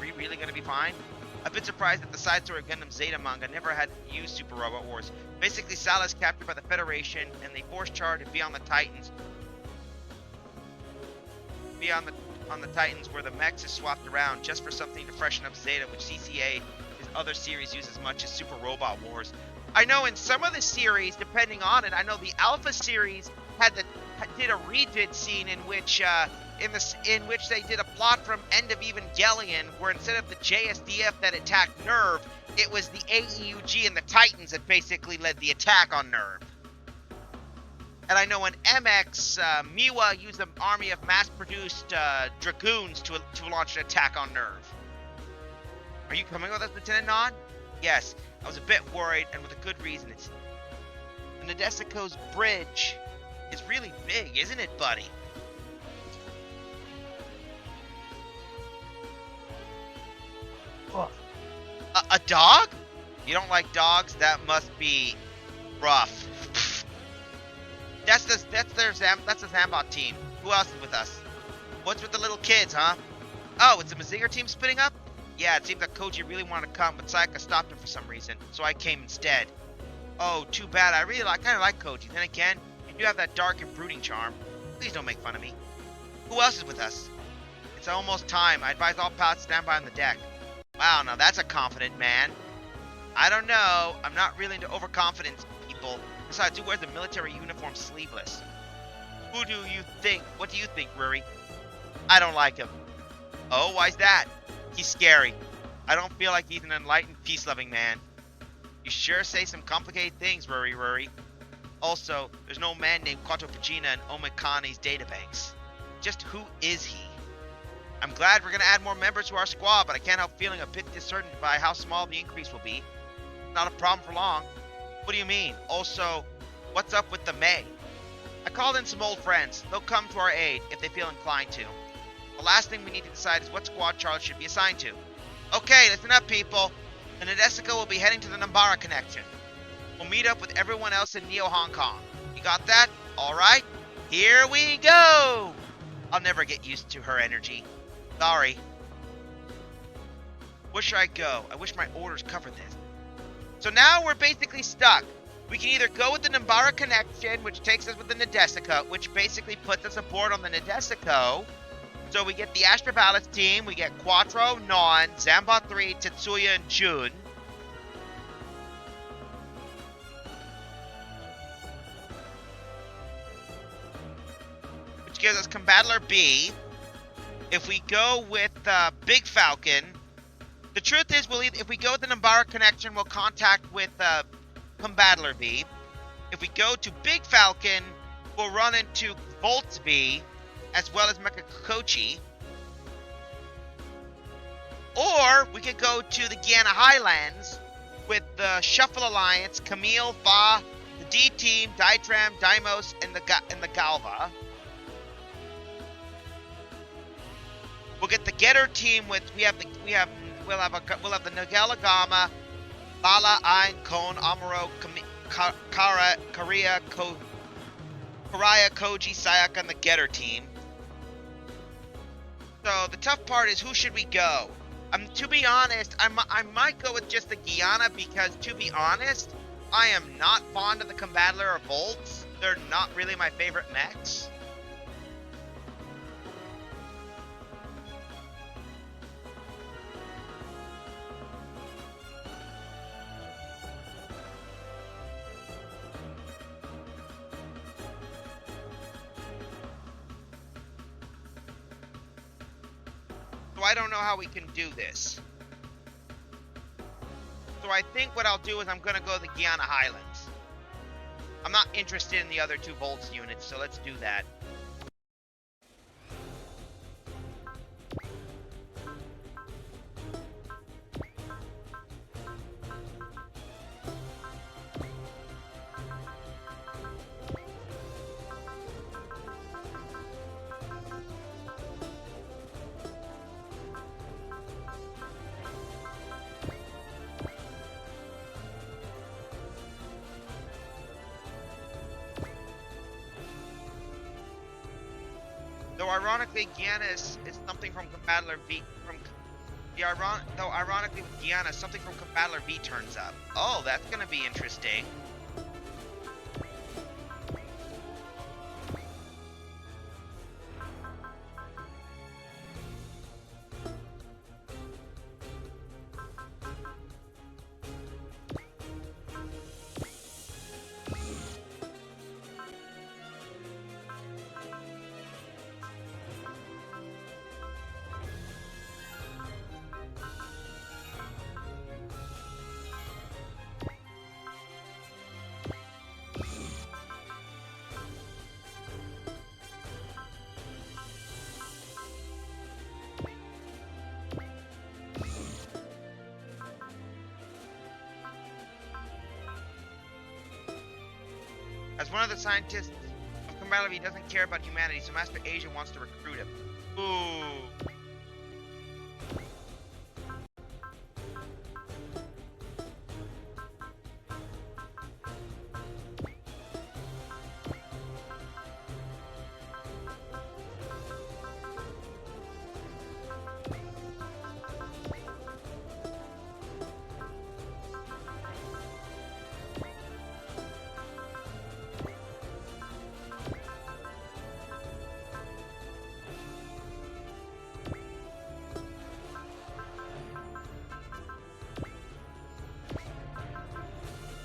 Speaker 1: we really gonna be fine?
Speaker 3: I've been surprised that the side story Gundam Zeta manga never had used Super Robot Wars. Basically, Sala is captured by the Federation, and they force charge and be on the Titans. On the Titans, where the mechs is swapped around just for something to freshen up Zeta, which CCA, his other series, use as much as Super Robot Wars. I know in some of the series, depending on it, I know the Alpha series did a redid scene in which they did a plot from End of Evangelion, where instead of the JSDF that attacked Nerve, it was the AEUG and the Titans that basically led the attack on Nerve. And I know in MX, Miwa used an army of mass-produced dragoons to launch an attack on Nerve. Are you coming with us, Lieutenant Non? Yes, I was a bit worried, and with a good reason. It's the Nadesico's bridge is really big, isn't it, buddy? A dog? You don't like dogs? That must be rough. That's the Zambot team. Who else is with us? What's with the little kids, huh? Oh, it's the Mazinger team splitting up? Yeah, it seems that Koji really wanted to come, but Sayaka stopped him for some reason, so I came instead. Oh, too bad. I kind of like Koji. Then again, you do have that dark and brooding charm. Please don't make fun of me. Who else is with us? It's almost time. I advise all pilots stand by on the deck. Wow, now that's a confident man. I don't know. I'm not really into overconfidence people. Besides, who wears the military uniform sleeveless? Who do you think? What do you think, Ruri? I don't like him. Oh, why's that? He's scary. I don't feel like he's an enlightened, peace-loving man. You sure say some complicated things, Ruri. Also, there's no man named Kato Fujina in Omikani's databanks. Just who is he? I'm glad we're going to add more members to our squad, but I can't help feeling a bit disheartened by how small the increase will be. Not a problem for long. What do you mean? Also, what's up with the May? I called in some old friends. They'll come to our aid if they feel inclined to. The last thing we need to decide is what squad Charles should be assigned to. Okay, listen up, people. The Nadesica will be heading to the Nambara connection. We'll meet up with everyone else in Neo Hong Kong. You got that? Alright, here we go! I'll never get used to her energy. Sorry. Where should I go? I wish my orders covered this. So now we're basically stuck. We can either go with the Nambara connection, which takes us with the Nadesica, which basically puts us aboard on the Nadesico. So we get the Astrovalis team, we get Quattro, Non, Zambot 3, Tetsuya, and Jun. Which gives us Combattler B. If we go with Big Falcon, the truth is, if we go with the Nambara connection, we'll contact with Combattler B. If we go to Big Falcon, we'll run into Volts B, as well as Mekakochi. Or we could go to the Guyana Highlands with the Shuffle Alliance, Camille, Fa, the D Team, Ditram, Dimos, and the Galva. We'll get the Getter team with we'll have the Nagalagama, Bala, Ein, Kon, Amuro, Karaya, Koji, Sayaka, and the Getter team. So the tough part is, who should we go? To be honest, I might go with just the Guyana, because to be honest, I am not fond of the Combattler or Volts. They're not really my favorite mechs. So I don't know how we can do this. So I think what I'll do is I'm going to go to the Guyana Highlands. I'm not interested in the other two Volts units, so let's do that. Though ironically, Guyana is something from Combattler V, Though ironically with Guyana, something from Combattler V turns up. Oh, that's gonna be interesting. As one of the scientists of Combattler V doesn't care about humanity, so Master Asia wants to recruit him. Ooh.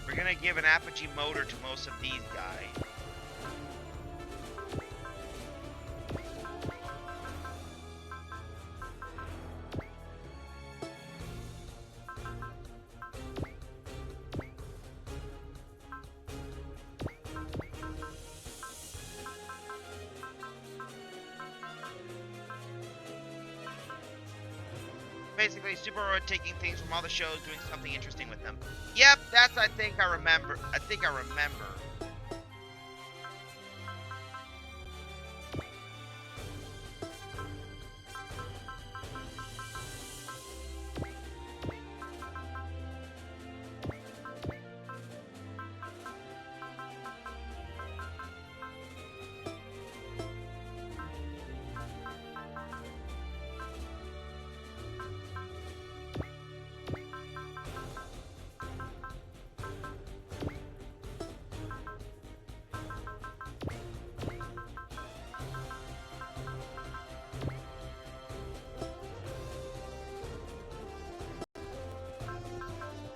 Speaker 3: We're gonna give an apogee motor to most of these guys. Basically, Superroid taking things from all the shows, doing something interesting with them. Yep, that's I think I remember.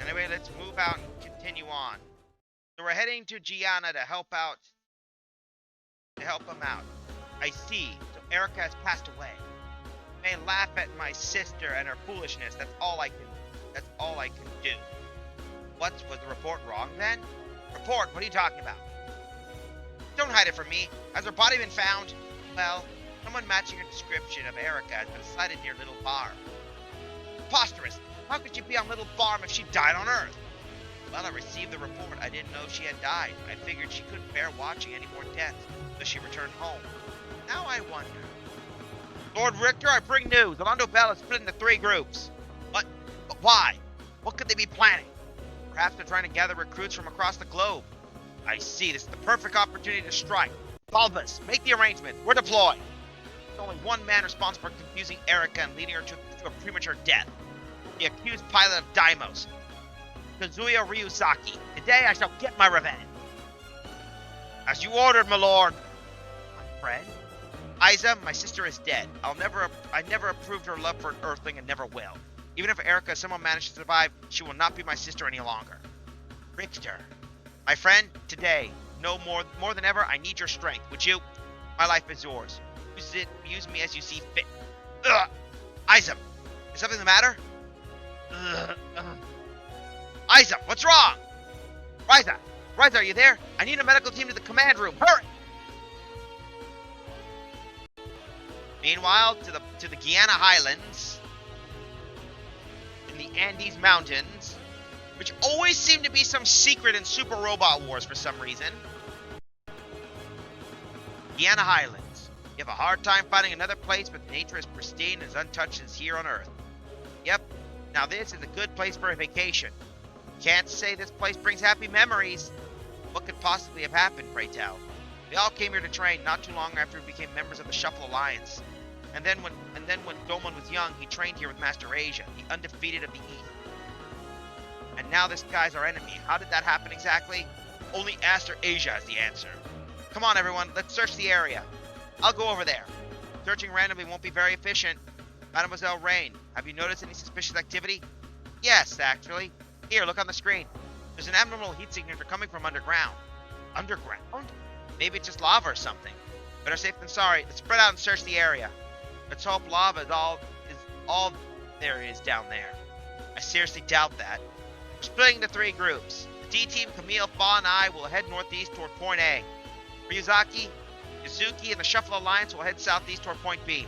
Speaker 3: Anyway, let's move out and continue on. So we're heading to Gianna to help out. Him out. I see. So Erica has passed away. You may laugh at my sister and her foolishness. That's all I can do. Was the report wrong then? Report? What are you talking about? Don't hide it from me. Has her body been found? Well, someone matching your description of Erica has been sighted near Little Bar. Preposterous! How could she be on Little Farm if she died on Earth? Well, I received the report. I didn't know she had died. I figured she couldn't bear watching any more deaths, so she returned home. Now I wonder. Lord Richter, I bring news. Orlando Bell is split into 3 groups. But why? What could they be planning? Perhaps they're trying to gather recruits from across the globe. I see. This is the perfect opportunity to strike. Bulbous, make the arrangements. We're deployed. There's only one man responsible for confusing Erica and leading her to a premature death. The accused pilot of Daimos, Kazuya Ryusaki. Today I shall get my revenge. As you ordered, my lord. My friend? Isa, my sister is dead. I never approved her love for an Earthling and never will. Even if Erica somehow managed to survive, she will not be my sister any longer. Richter. My friend, today, no more than ever, I need your strength. Would you? My life is yours. Use me as you see fit. Ugh! Isa, is something the matter? Isa, what's wrong? Riza, are you there? I need a medical team to the command room. Hurry! Meanwhile, to the Guyana Highlands, in the Andes Mountains, which always seem to be some secret in Super Robot Wars for some reason. Guyana Highlands. You have a hard time finding another place, but the nature is pristine and as untouched as here on Earth. Yep. Now this is a good place for a vacation. Can't say this place brings happy memories. What could possibly have happened, pray tell? We all came here to train not too long after we became members of the Shuffle Alliance. And then when Domon was young, he trained here with Master Asia, the undefeated of the East. And now this guy's our enemy. How did that happen exactly? Only Master Asia has the answer. Come on, everyone, let's search the area. I'll go over there. Searching randomly won't be very efficient. Mademoiselle Rain, have you noticed any suspicious activity? Yes, actually. Here, look on the screen. There's an abnormal heat signature coming from underground. Underground? Maybe it's just lava or something. Better safe than sorry. Let's spread out and search the area. Let's hope lava is all there is down there. I seriously doubt that. We're splitting into 3 groups. The D-Team, Camille, Fa, and I will head northeast toward Point A. Ryuzaki, Yuzuki, and the Shuffle Alliance will head southeast toward Point B.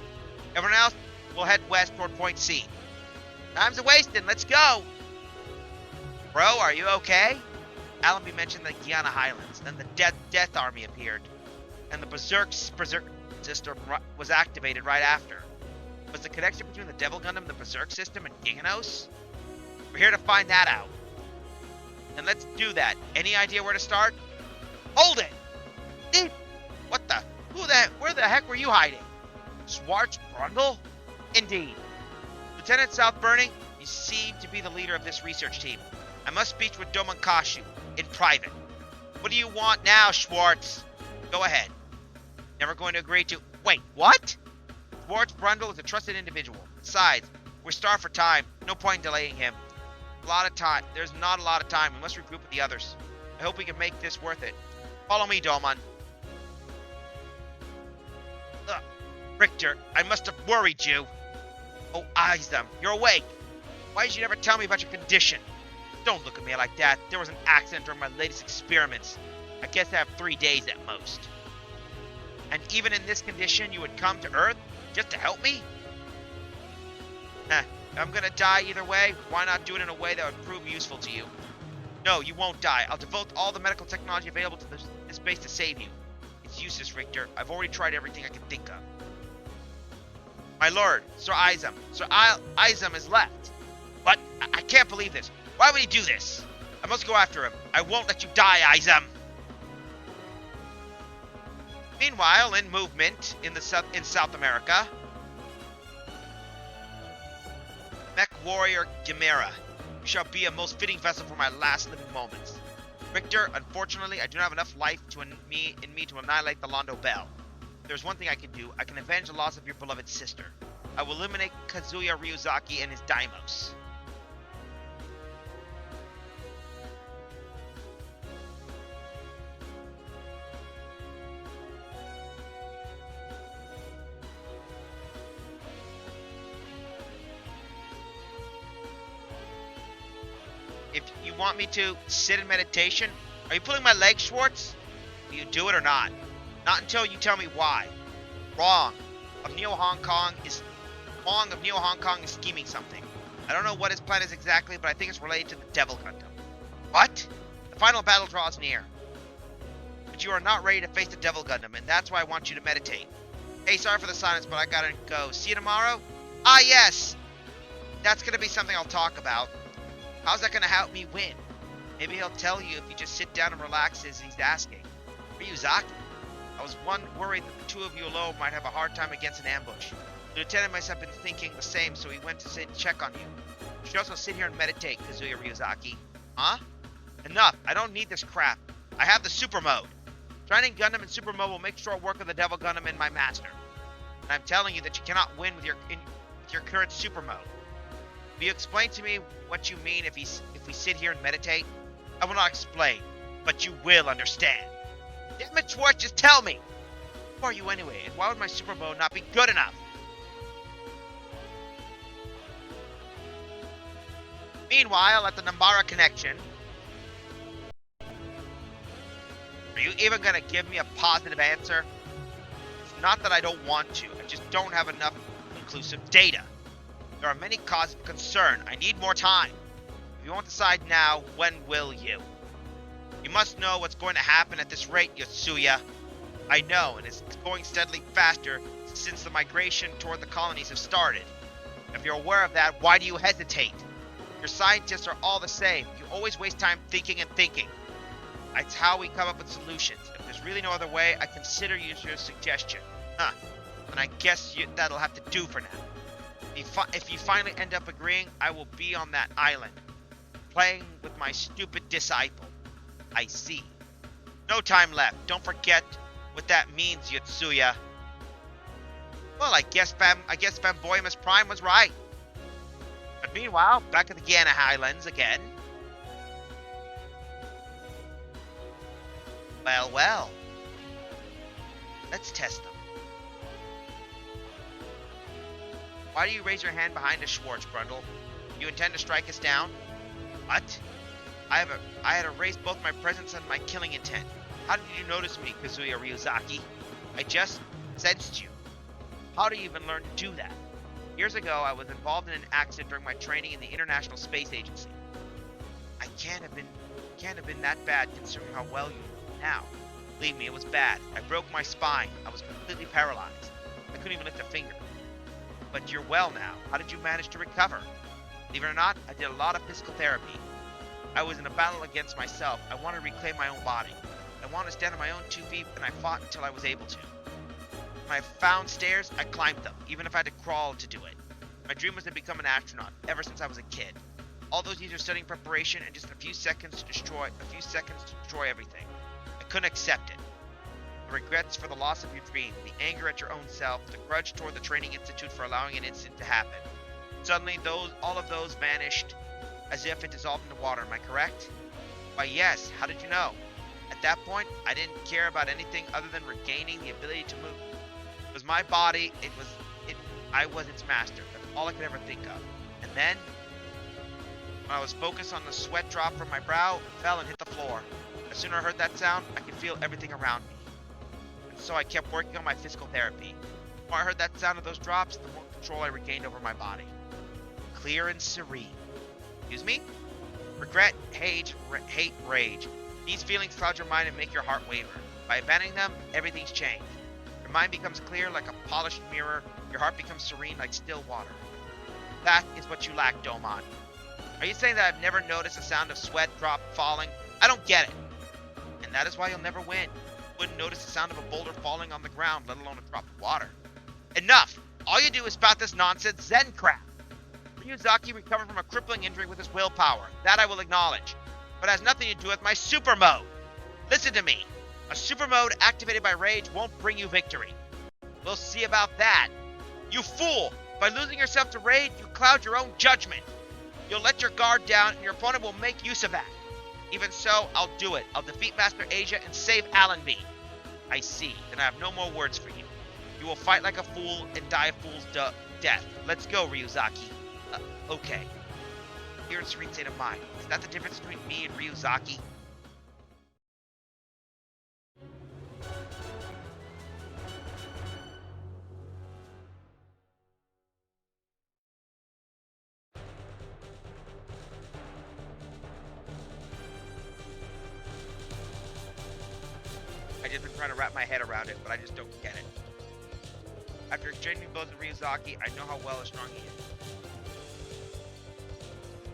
Speaker 3: Everyone else will head west toward Point C. Time's a-wasting. Let's go! Bro, are you okay? Allenby mentioned the Guyana Highlands. Then the Death Army appeared. And the Berserk system was activated right after. Was the connection between the Devil Gundam, the Berserk system, and Ginganos? We're here to find that out. And let's do that. Any idea where to start? Hold it! Steve! What the? Where the heck were you hiding? Schwartz Brundle? Indeed. Lieutenant South Burning, you seem to be the leader of this research team. I must speak with Domon Kashu in private. What do you want now, Schwartz? Go ahead. Never going to agree to... Wait, what? Schwartz Brundle is a trusted individual. Besides, we're starved for time. No point in delaying him. A lot of time. There's not a lot of time. We must regroup with the others. I hope we can make this worth it. Follow me, Domon. Richter, I must have worried you. Oh, Izam, you're awake. Why did you never tell me about your condition? Don't look at me like that. There was an accident during my latest experiments. I guess I have 3 days at most. And even in this condition, you would come to Earth just to help me? If I'm gonna die either way, why not do it in a way that would prove useful to you? No, you won't die. I'll devote all the medical technology available to this base to save you. It's useless, Richter. I've already tried everything I can think of. My lord, Sir Izam. Sir Izam is left. But I can't believe this. Why would he do this? I must go after him. I won't let you die, Izam. Meanwhile, in movement in South America, Mech Warrior Gamera, you shall be a most fitting vessel for my last living moments. Richter, unfortunately, I do not have enough life in me to annihilate the Londo Bell. If there's one thing I can do, I can avenge the loss of your beloved sister. I will eliminate Kazuya Ryuzaki and his Daimos. If you want me to sit in meditation, are you pulling my leg, Schwartz? Do you do it or not? Not until you tell me why. Wrong of Neo Hong Kong is scheming something. I don't know what his plan is exactly, but I think it's related to the Devil Gundam. What? The final battle draws near. But you are not ready to face the Devil Gundam, and that's why I want you to meditate. Hey, sorry for the silence, but I gotta go. See you tomorrow? Ah, yes! That's gonna be something I'll talk about. How's that gonna help me win? Maybe he'll tell you if you just sit down and relax as he's asking. Ryuzaki? I was worried that the two of you alone might have a hard time against an ambush. The lieutenant must have been thinking the same, so he went to sit and check on you. You should also sit here and meditate, Kazuya Ryuzaki. Huh? Enough. I don't need this crap. I have the super mode. Training Gundam in super mode will make short work of the Devil Gundam and my master. And I'm telling you that you cannot win with your current super mode. Will you explain to me what you mean if we sit here and meditate? I will not explain, but you will understand. Damn it, Schwartz, just tell me! Who are you anyway, and why would my super mode not be good enough? Meanwhile, at the Nambara connection... Are you even gonna give me a positive answer? It's not that I don't want to, I just don't have enough conclusive data. There are many causes of concern. I need more time. If you won't decide now, when will you? You must know what's going to happen at this rate, Yotsuya. I know, and it's going steadily faster since the migration toward the colonies have started. If you're aware of that, why do you hesitate? Your scientists are all the same. You always waste time thinking and thinking. That's how we come up with solutions. If there's really no other way, I consider your suggestion.
Speaker 1: And I guess that'll have to do for now. If you finally end up agreeing, I will be on that island, playing with my stupid disciple. I see. No time left. Don't forget what that means, Yotsuya. Well, I guess Flamboymus Prime was right. But meanwhile, back at the Gana Highlands again. Well. Let's test them. Why do you raise your hand behind us, Schwartz, Brundle? You intend to strike us down? What? I had erased both my presence and my killing intent. How did you notice me, Kazuya Ryuzaki? I just sensed you. How do you even learn to do that? Years ago, I was involved in an accident during my training in the International Space Agency. I can't have been that bad considering how well you know now. Believe me, it was bad. I broke my spine. I was completely paralyzed. I couldn't even lift a finger. But you're well now. How did you manage to recover? Believe it or not, I did a lot of physical therapy. I was in a battle against myself. I wanted to reclaim my own body. I wanted to stand on my own 2 feet, and I fought until I was able to. When I found stairs, I climbed them, even if I had to crawl to do it. My dream was to become an astronaut, ever since I was a kid. All those years of studying preparation and just a few seconds to destroy everything. I couldn't accept it. The regrets for the loss of your dream, the anger at your own self, the grudge toward the training institute for allowing an incident to happen. Suddenly, all of those vanished as if it dissolved into water. Am I correct? Why, yes. How did you know? At that point, I didn't care about anything other than regaining the ability to move. It was my body. I was its master. That's all I could ever think of. And then, when I was focused on the sweat drop from my brow, it fell and hit the floor. As soon as I heard that sound, I could feel everything around me. And so I kept working on my physical therapy. The more I heard that sound of those drops, the more control I regained over my body. Clear and serene. Excuse me? Regret, hate, rage. These feelings cloud your mind and make your heart waver. By abandoning them, everything's changed. Your mind becomes clear like a polished mirror. Your heart becomes serene like still water. That is what you lack, Domon. Are you saying that I've never noticed the sound of sweat drop falling? I don't get it. And that is why you'll never win. You wouldn't notice the sound of a boulder falling on the ground, let alone a drop of water. Enough! All you do is spout this nonsense Zen crap. Ryuzaki recovered from a crippling injury with his willpower. That I will acknowledge. But it has nothing to do with my super mode. Listen to me. A super mode activated by rage won't bring you victory. We'll see about that. You fool! By losing yourself to rage, you cloud your own judgment. You'll let your guard down and your opponent will make use of that. Even so, I'll do it. I'll defeat Master Asia and save Allenby. I see. Then I have no more words for you. You will fight like a fool and die a fool's death. Let's go, Ryuzaki. Okay. You're in serene state of mind. Is that the difference between me and Ryuzaki? I've just been trying to wrap my head around it, but I just don't get it. After exchanging blows with Ryuzaki, I know how well and strong he is.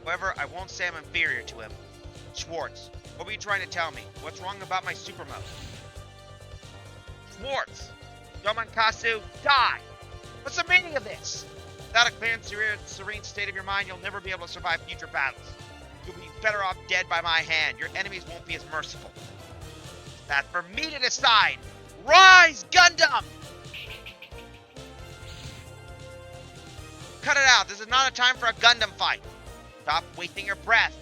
Speaker 1: However, I won't say I'm inferior to him. Schwartz, what were you trying to tell me? What's wrong about my super mode? Schwartz! Domankasu, die! What's the meaning of this? Without a clear and serene state of your mind, you'll never be able to survive future battles. You'll be better off dead by my hand. Your enemies won't be as merciful. That's for me to decide! Rise, Gundam! Cut it out. This is not a time for a Gundam fight. Stop wasting your breath.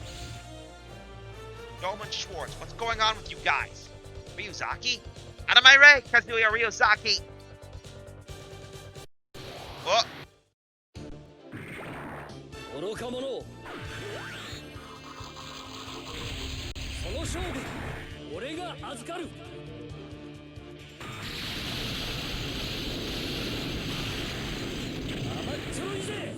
Speaker 1: Doman Schwartz, what's going on with you guys? Ryuzaki? Out of my way, Kazuya Ryuzaki! Oh!
Speaker 7: 愚か者その勝負俺が預かる甘っちょろいぜ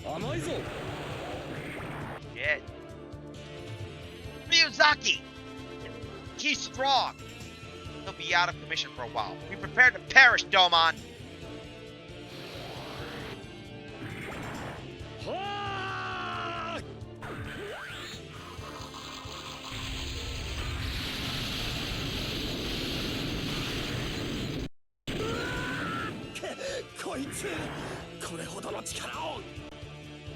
Speaker 7: 甘いぞ
Speaker 1: Shit. Ryuzaki! He's strong! He'll be out of commission for a while. Be prepared to perish, Domon!
Speaker 6: こいつこれほどの力を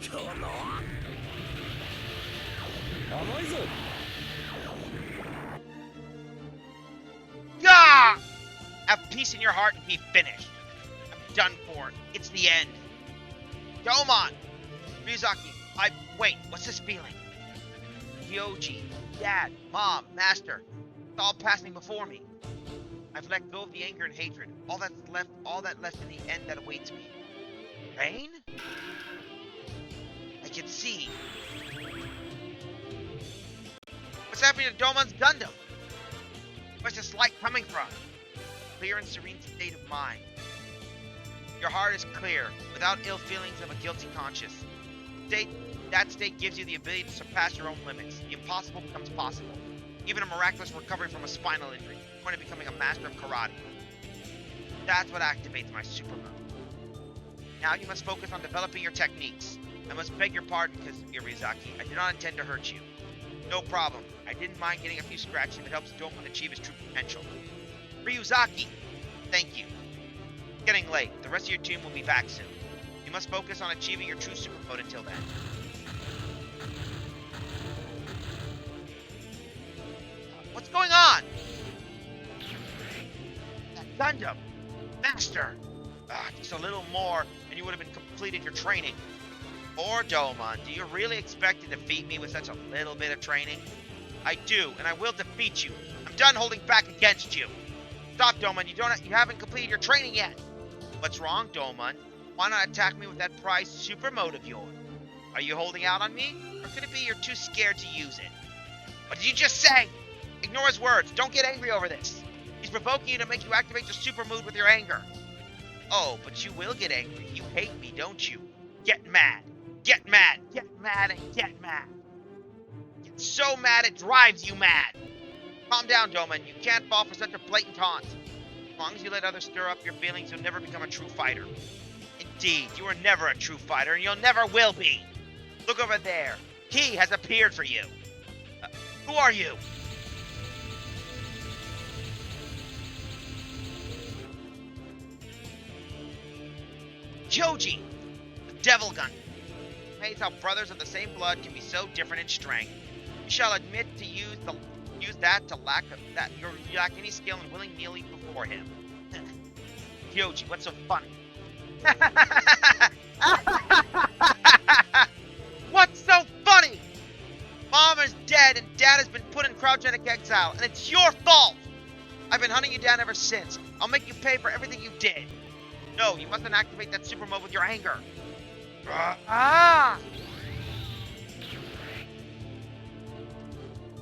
Speaker 6: 今日の
Speaker 7: 甘いぞ。
Speaker 1: Gah! Have peace in your heart and be finished. I'm done for. It's the end. Domon! Ryuzaki, wait, what's this feeling? Yoji, Dad, Mom, Master, it's all passing before me. I've let go of the anger and hatred. All that left in the end that awaits me. Rain? I can see. What's happening to Domon's Gundam? Where's this light coming from? Clear and serene state of mind. Your heart is clear, without ill feelings of a guilty conscience. That state gives you the ability to surpass your own limits. The impossible becomes possible. Even a miraculous recovery from a spinal injury, the point of becoming a master of karate. That's what activates my super mode. Now you must focus on developing your techniques. I must beg your pardon, Ryuzaki. I do not intend to hurt you. No problem. I didn't mind getting a few scratches if it helps Domon achieve his true potential. Ryuzaki! Thank you. It's getting late. The rest of your team will be back soon. You must focus on achieving your true super mode until then. What's going on? That Gundam! Master! Just a little more, and you would have completed your training. Or Domon, do you really expect to defeat me with such a little bit of training? I do, and I will defeat you. I'm done holding back against you. Stop, Domon. You haven't completed your training yet. What's wrong, Domon? Why not attack me with that prized super mode of yours? Are you holding out on me? Or could it be you're too scared to use it? What did you just say? Ignore his words. Don't get angry over this. He's provoking you to make you activate your super mood with your anger. Oh, but you will get angry. You hate me, don't you? Get mad. Get mad. Get mad and get mad. Get so mad it drives you mad. Calm down, Domon. You can't fall for such a blatant taunt. As long as you let others stir up your feelings, you'll never become a true fighter. Indeed, you are never a true fighter, and you'll never will be. Look over there. He has appeared for you. Who are you? Joji, the Devil Gun. Amazed how brothers of the same blood can be so different in strength. You shall admit to use that to lack any skill in willing kneeling before him. Yoji, what's so funny? What's so funny? Mom is dead and Dad has been put in cryogenic exile, and it's your fault! I've been hunting you down ever since. I'll make you pay for everything you did. No, you mustn't activate that super mode with your anger.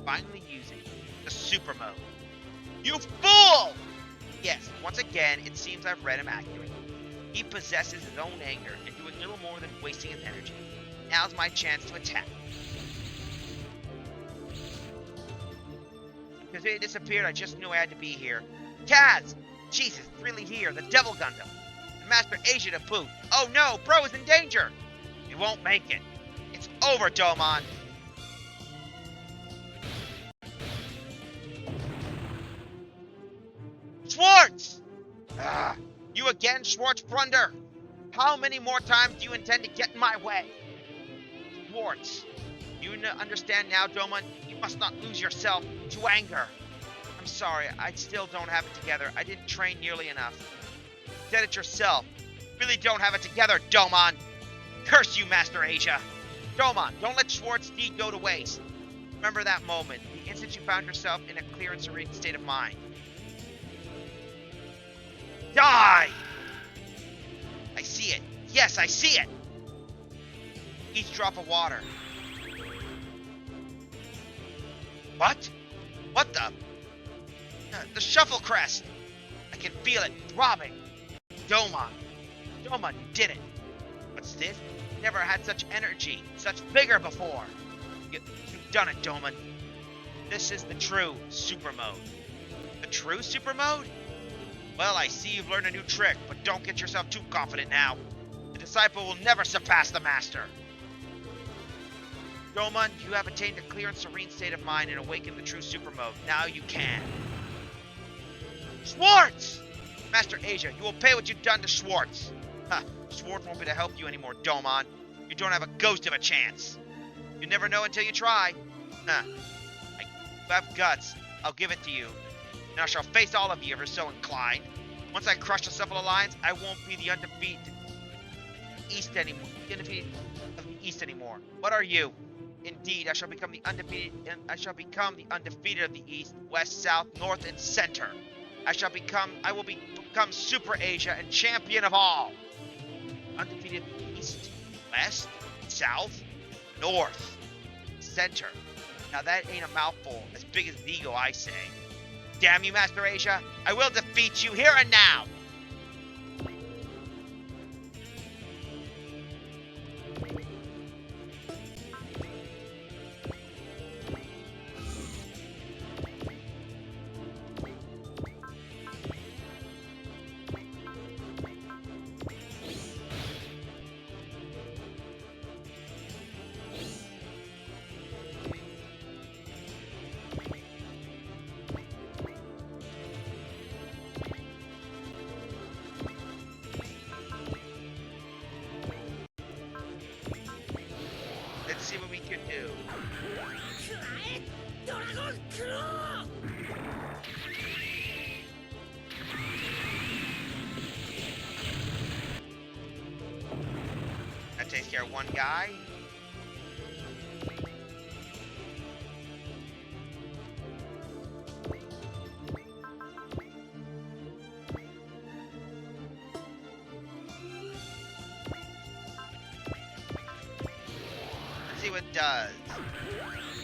Speaker 1: Finally using the super mode. You fool! Yes, once again, it seems I've read him accurately. He possesses his own anger and doing little more than wasting his energy. Now's my chance to attack. Because it disappeared, I just knew I had to be here. Kaz! Jesus, it's really here, the Devil Gundam. And Master Asia to boot. Oh no, bro is in danger! He won't make it. It's over, Domon. Schwartz! You again, Schwartz Brunder! How many more times do you intend to get in my way? Schwartz, you understand now, Domon? You must not lose yourself to anger. I'm sorry, I still don't have it together. I didn't train nearly enough. You said it yourself. You really don't have it together, Domon. Curse you, Master Asia. Domon, don't let Schwartz's deed go to waste. Remember that moment, the instant you found yourself in a clear and serene state of mind. Die! I see it. Yes, I see it! Each drop of water. What? What the? The shuffle crest! I can feel it throbbing. Domon. Domon, you did it. What's this? Never had such energy, such vigor before. You've done it, Domon. This is the true super mode. The true super mode? Well, I see you've learned a new trick, but don't get yourself too confident now. The disciple will never surpass the master. Domon, you have attained a clear and serene state of mind and awakened the true super mode. Now you can. Schwartz! Master Asia, you will pay what you've done to Schwartz.
Speaker 3: Ha! Swords won't be to help you anymore, Domon. You don't have a ghost of a chance. You never know until you try. Huh. You have guts. I'll give it to you. And I shall face all of you if you're so inclined. Once I crush the Cephalo Alliance, I won't be the undefeated East anymore. The undefeated of the East anymore. What are you? Indeed, I shall become the undefeated. Become the undefeated of the East, West, South, North, and Center. I will become Super Asia and champion of all. Undefeated East, West, South, North, Center. Now that ain't a mouthful. As big as the ego, I say. Damn you, Master Asia! I will defeat you here and now! Let's see what we can do. That takes care of one guy. Let's see what it does.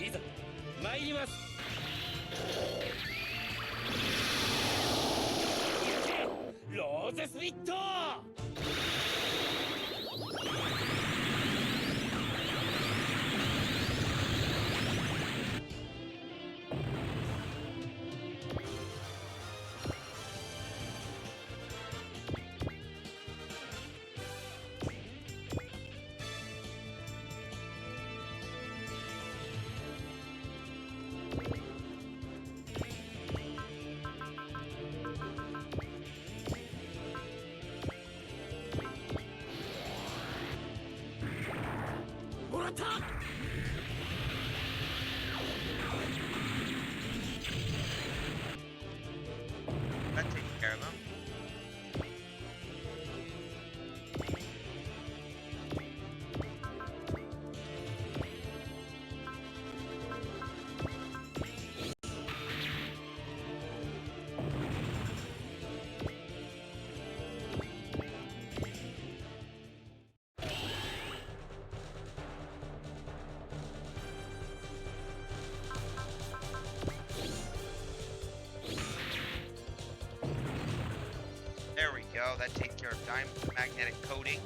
Speaker 7: いざ参ります。ローゼスピット。もらった。
Speaker 3: That takes care of him. There we go. That takes care of diamond magnetic coating.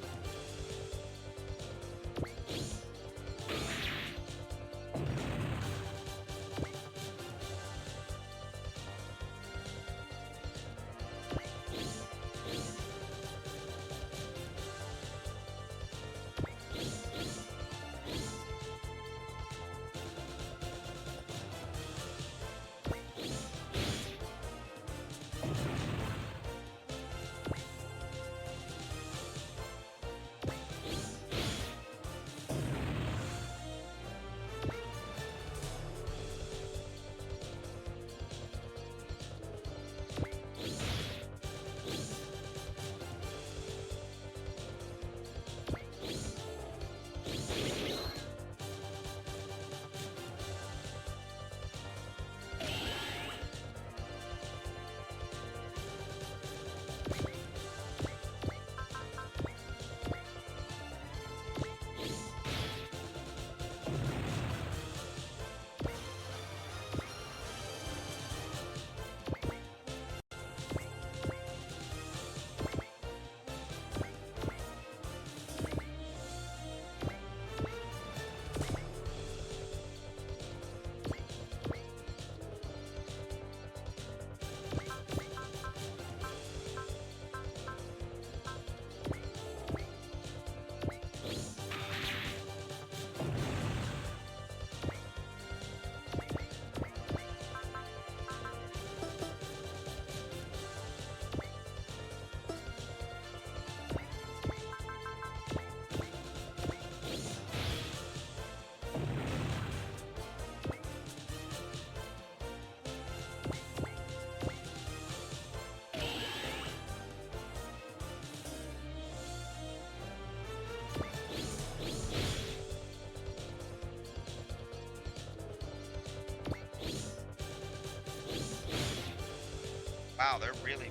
Speaker 3: Wow, they're really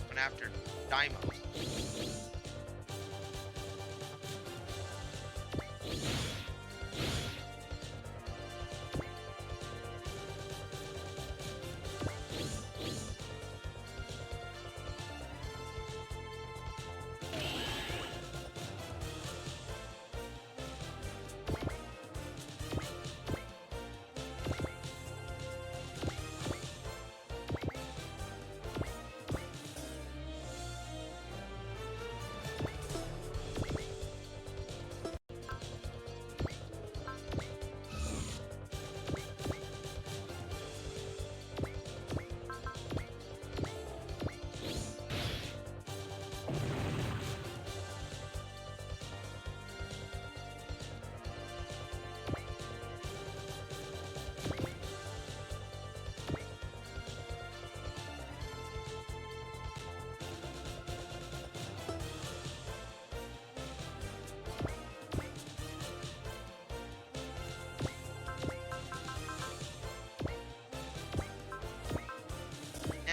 Speaker 3: going after Daimos.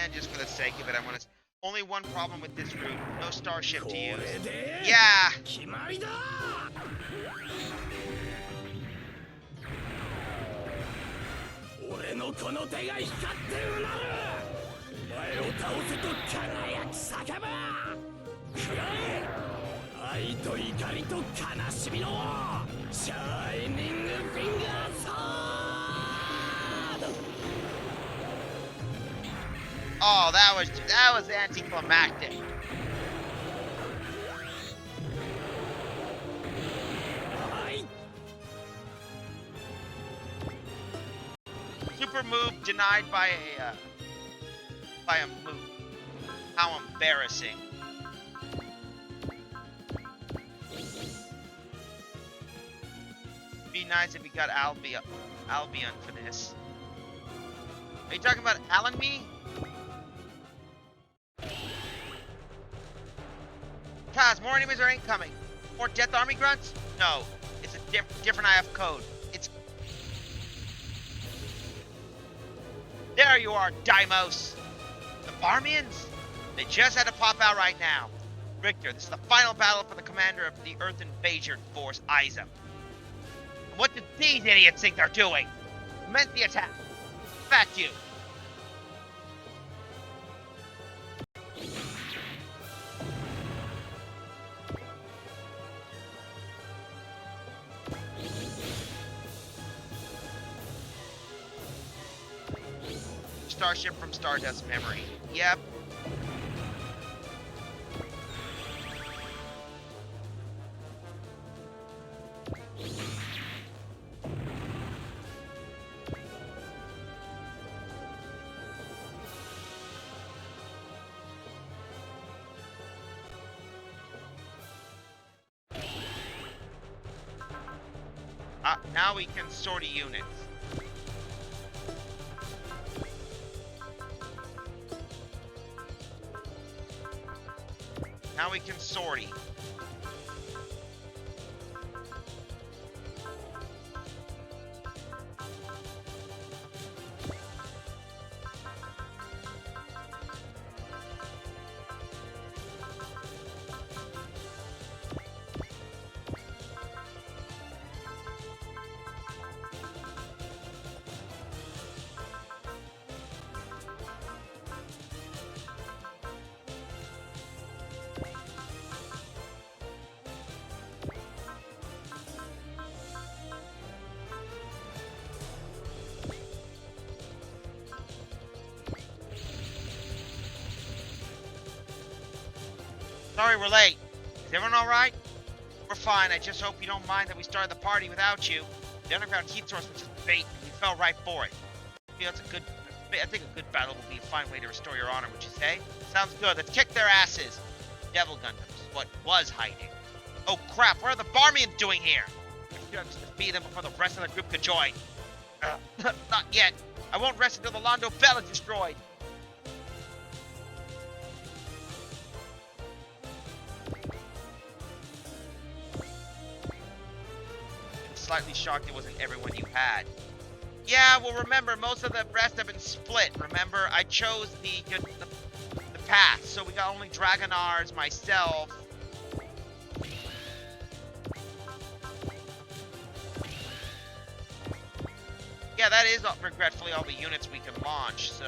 Speaker 3: And just for the sake of it, I want to... Only one problem with this route. No starship to use. Yeah!
Speaker 6: 決まりだ俺のこの手が光ってうなるお前を倒せと輝き叫ぶくらえ愛と怒りと悲しみのシャイニングフィンガーソード
Speaker 3: Oh, that was anticlimactic. Super move denied by a move. How embarrassing. Be nice if we got Albion for this. Are you talking about Alan me? Kaz, more enemies are incoming. More Death Army grunts? No, it's a different IF code. It's... There you are, Deimos. The Barmians? They just had to pop out right now. Richter, this is the final battle for the commander of the Earth Invasion Force, Isa. What did these idiots think they're doing? Commence the attack. Back you. Starship from Stardust memory. Yep. Now we can sortie units. Now we can sortie. Sorry we're late. Is everyone alright? We're fine. I just hope you don't mind that we started the party without you. The underground heat source was just bait, and we fell right for it. I think a good battle will be a fine way to restore your honor, would you say? Sounds good. Let's kick their asses. Devil Gundams. What was hiding? Oh crap, what are the Barmians doing here? I should have defeated them before the rest of the group could join. Not yet. I won't rest until the Londo Bell is destroyed. Slightly shocked it wasn't everyone you had. Yeah, well remember, most of the rest have been split. Remember, I chose the
Speaker 1: path, so we got only Dragonars, myself. Yeah, that is regretfully all the units we can launch, so...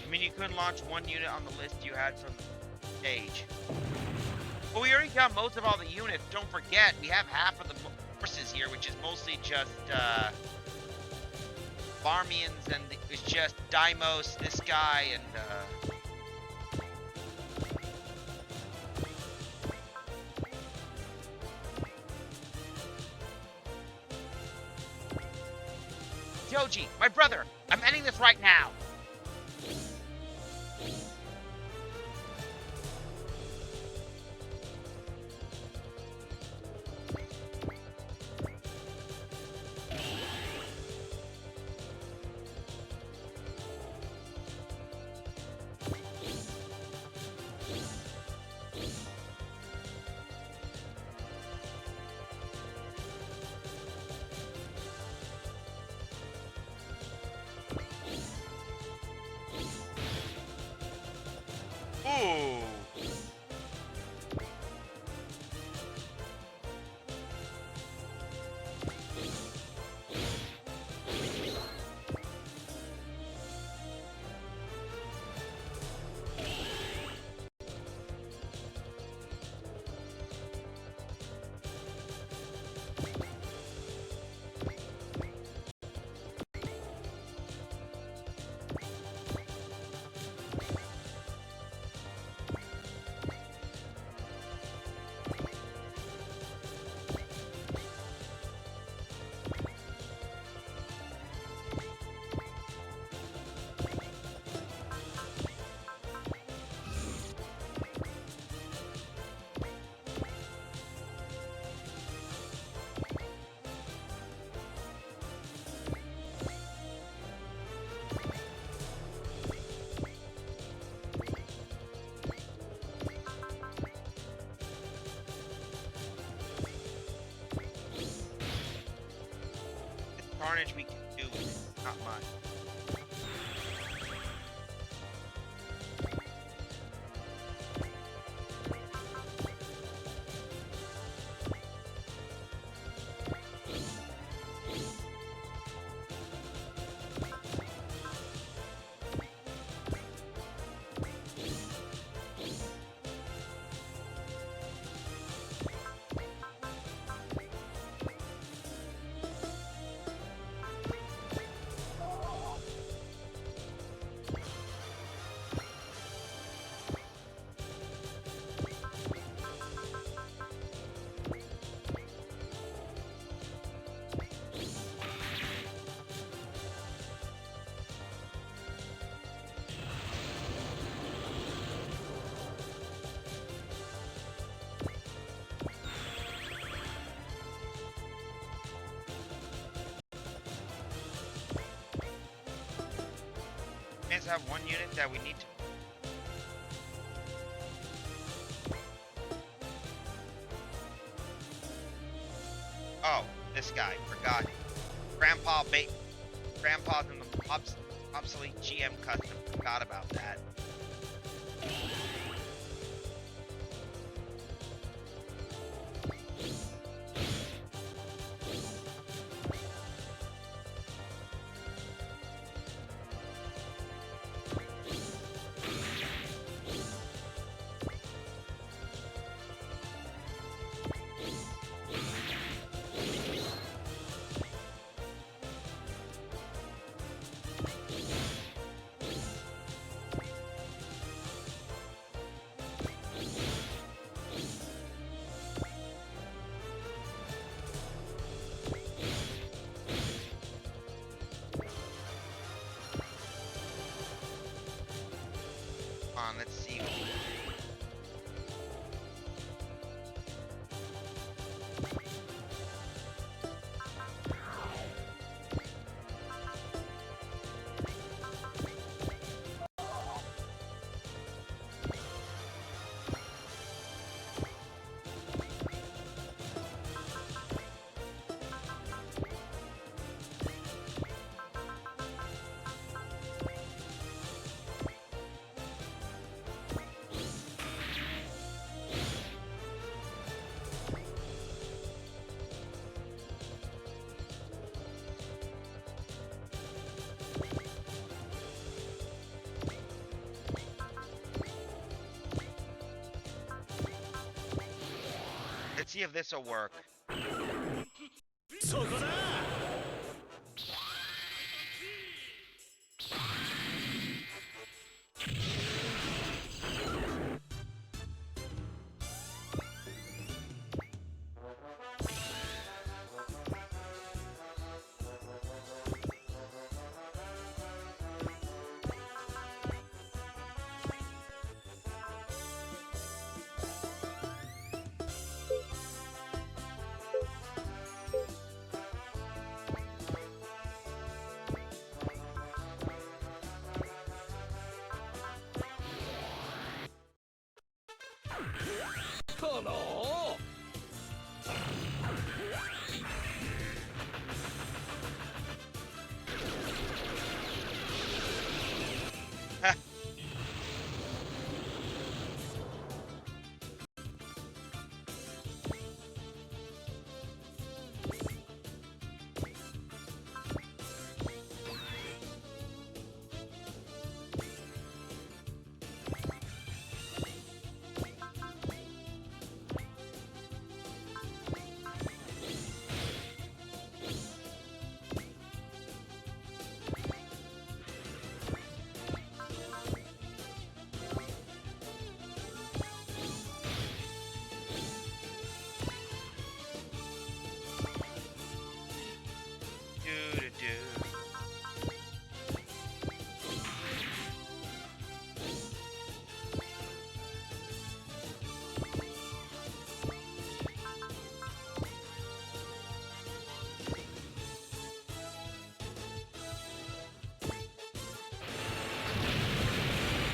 Speaker 1: I mean, you couldn't launch one unit on the list you had from the stage. Well, we already got most of all the units. Don't forget, we have half of the forces here, which is mostly just, Barmians, and it's just Deimos, this guy, and, Yoji, my brother, I'm ending this right now. Ooh. Carnage we can do with it, not much. Have one unit that we need to. Oh, this guy, forgot. Grandpa's in the obsolete GM custom. Forgot about that.
Speaker 3: Come on, let's see. Let's see if this will work.
Speaker 6: そこだ この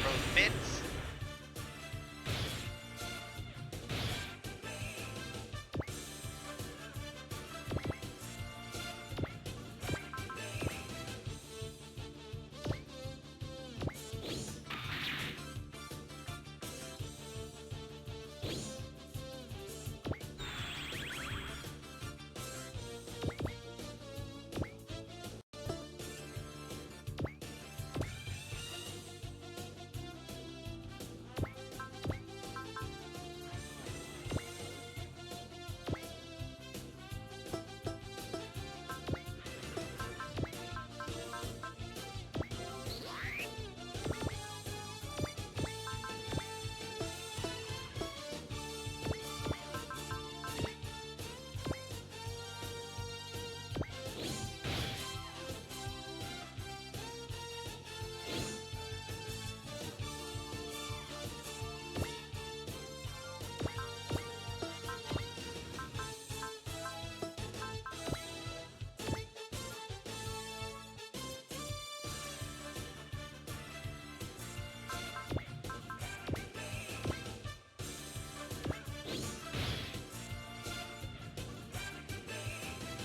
Speaker 3: Those bits.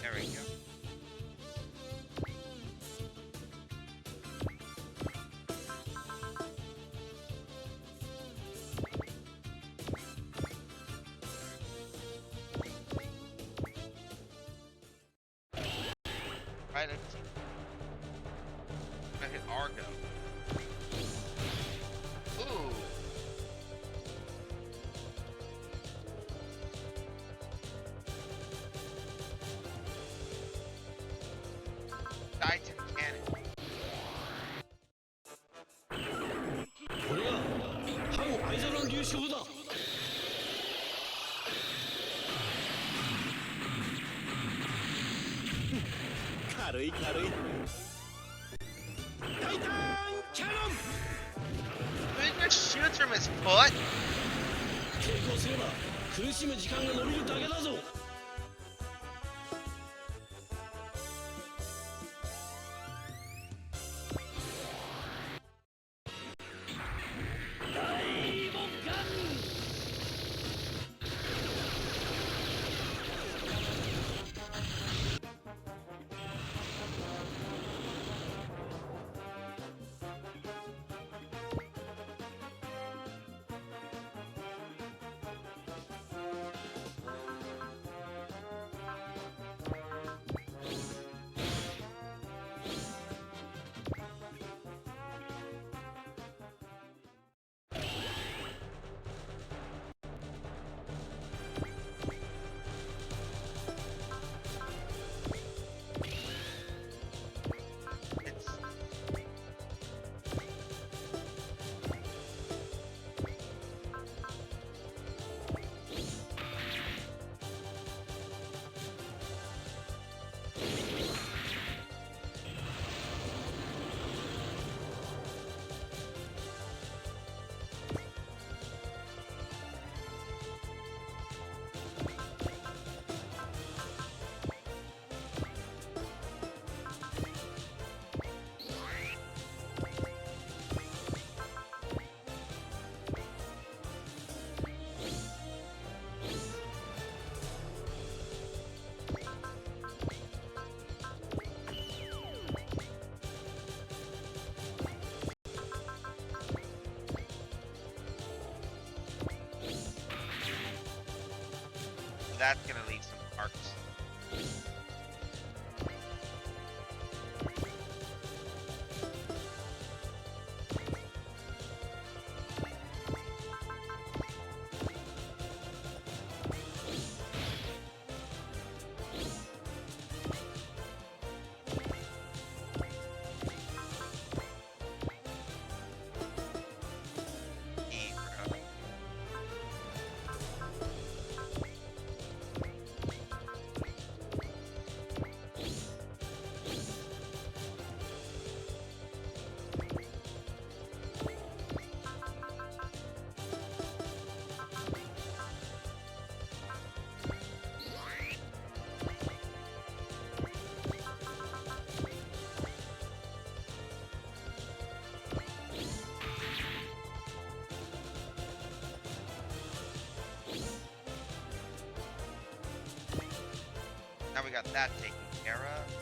Speaker 3: There we go. Right, let's see. I hit Argo. Ooh. Titan Cannon.
Speaker 6: これが反アイザラン流将だ 軽い軽いタイタンキャノン
Speaker 3: Finish
Speaker 1: Coming from his foot?
Speaker 7: 抵抗すれば苦しむ時間が伸びるだけだぞ。大木眼。
Speaker 1: That's gonna leave some marks. Now we got that taken care of.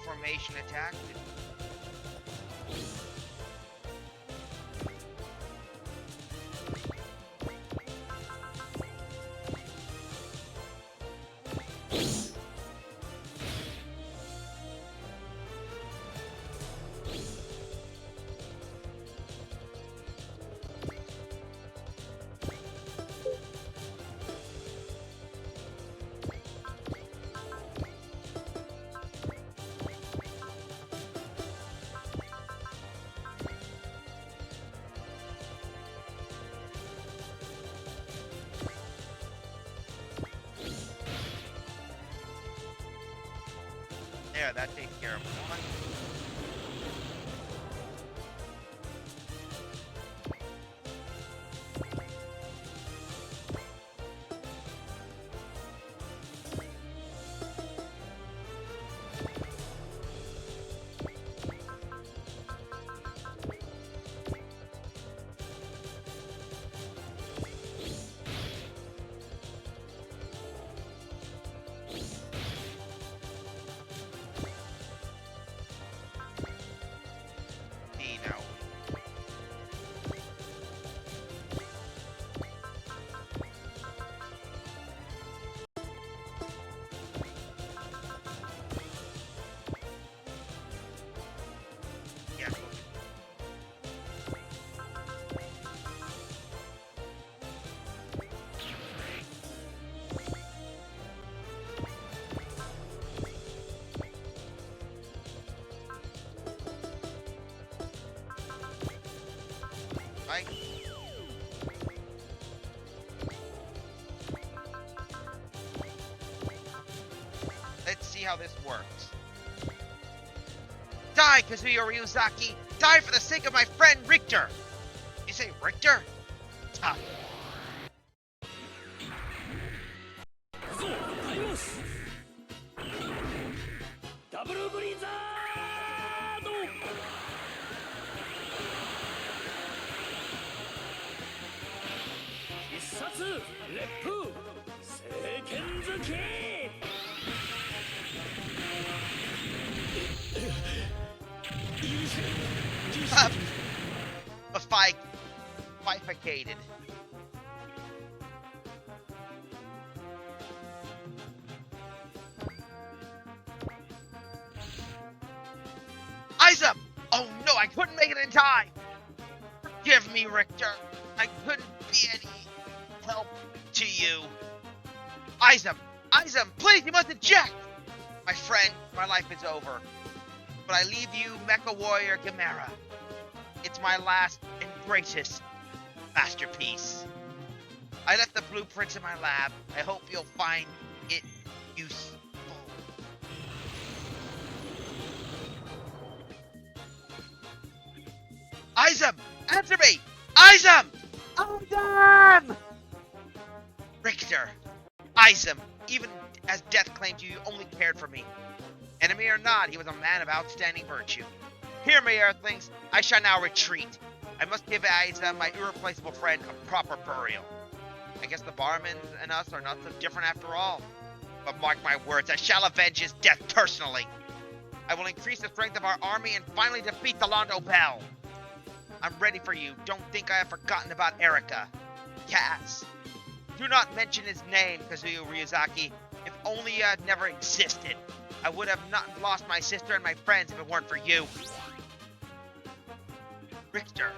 Speaker 1: Formation attack. There, that takes care of one. fight. Let's see how this works. Die, Kazuya Ryuzaki! Die for the sake of my friend Richter! You say Richter? Tough.
Speaker 7: そうタイムスダブルブリザード必殺烈風聖剣づけ
Speaker 1: Bifurcated. Eyes up! Oh no, I couldn't make it in time! Forgive me, Richter. I couldn't be any help to you. Eyes up! Eyes up! Please, you must eject! My friend, my life is over. But I leave you, Mecha Warrior Gamera. It's my last and greatest masterpiece. I left the blueprints in my lab. I hope you'll find it useful. Izum! Answer me! Izum! Izum! Richter. Izum, even as death claimed you, you only cared for me. Enemy or not, he was a man of outstanding virtue. Hear me, Earthlings. I shall now retreat. I must give Aiza, my irreplaceable friend, a proper burial. I guess the barman and us are not so different after all. But mark my words, I shall avenge his death personally. I will increase the strength of our army and finally defeat the Londo Bell. I'm ready for you. Don't think I have forgotten about Erika. Kaz. Do not mention his name, Kazuya Ryuzaki. If only you had never existed. I would have not lost my sister and my friends if it weren't for you. Richter.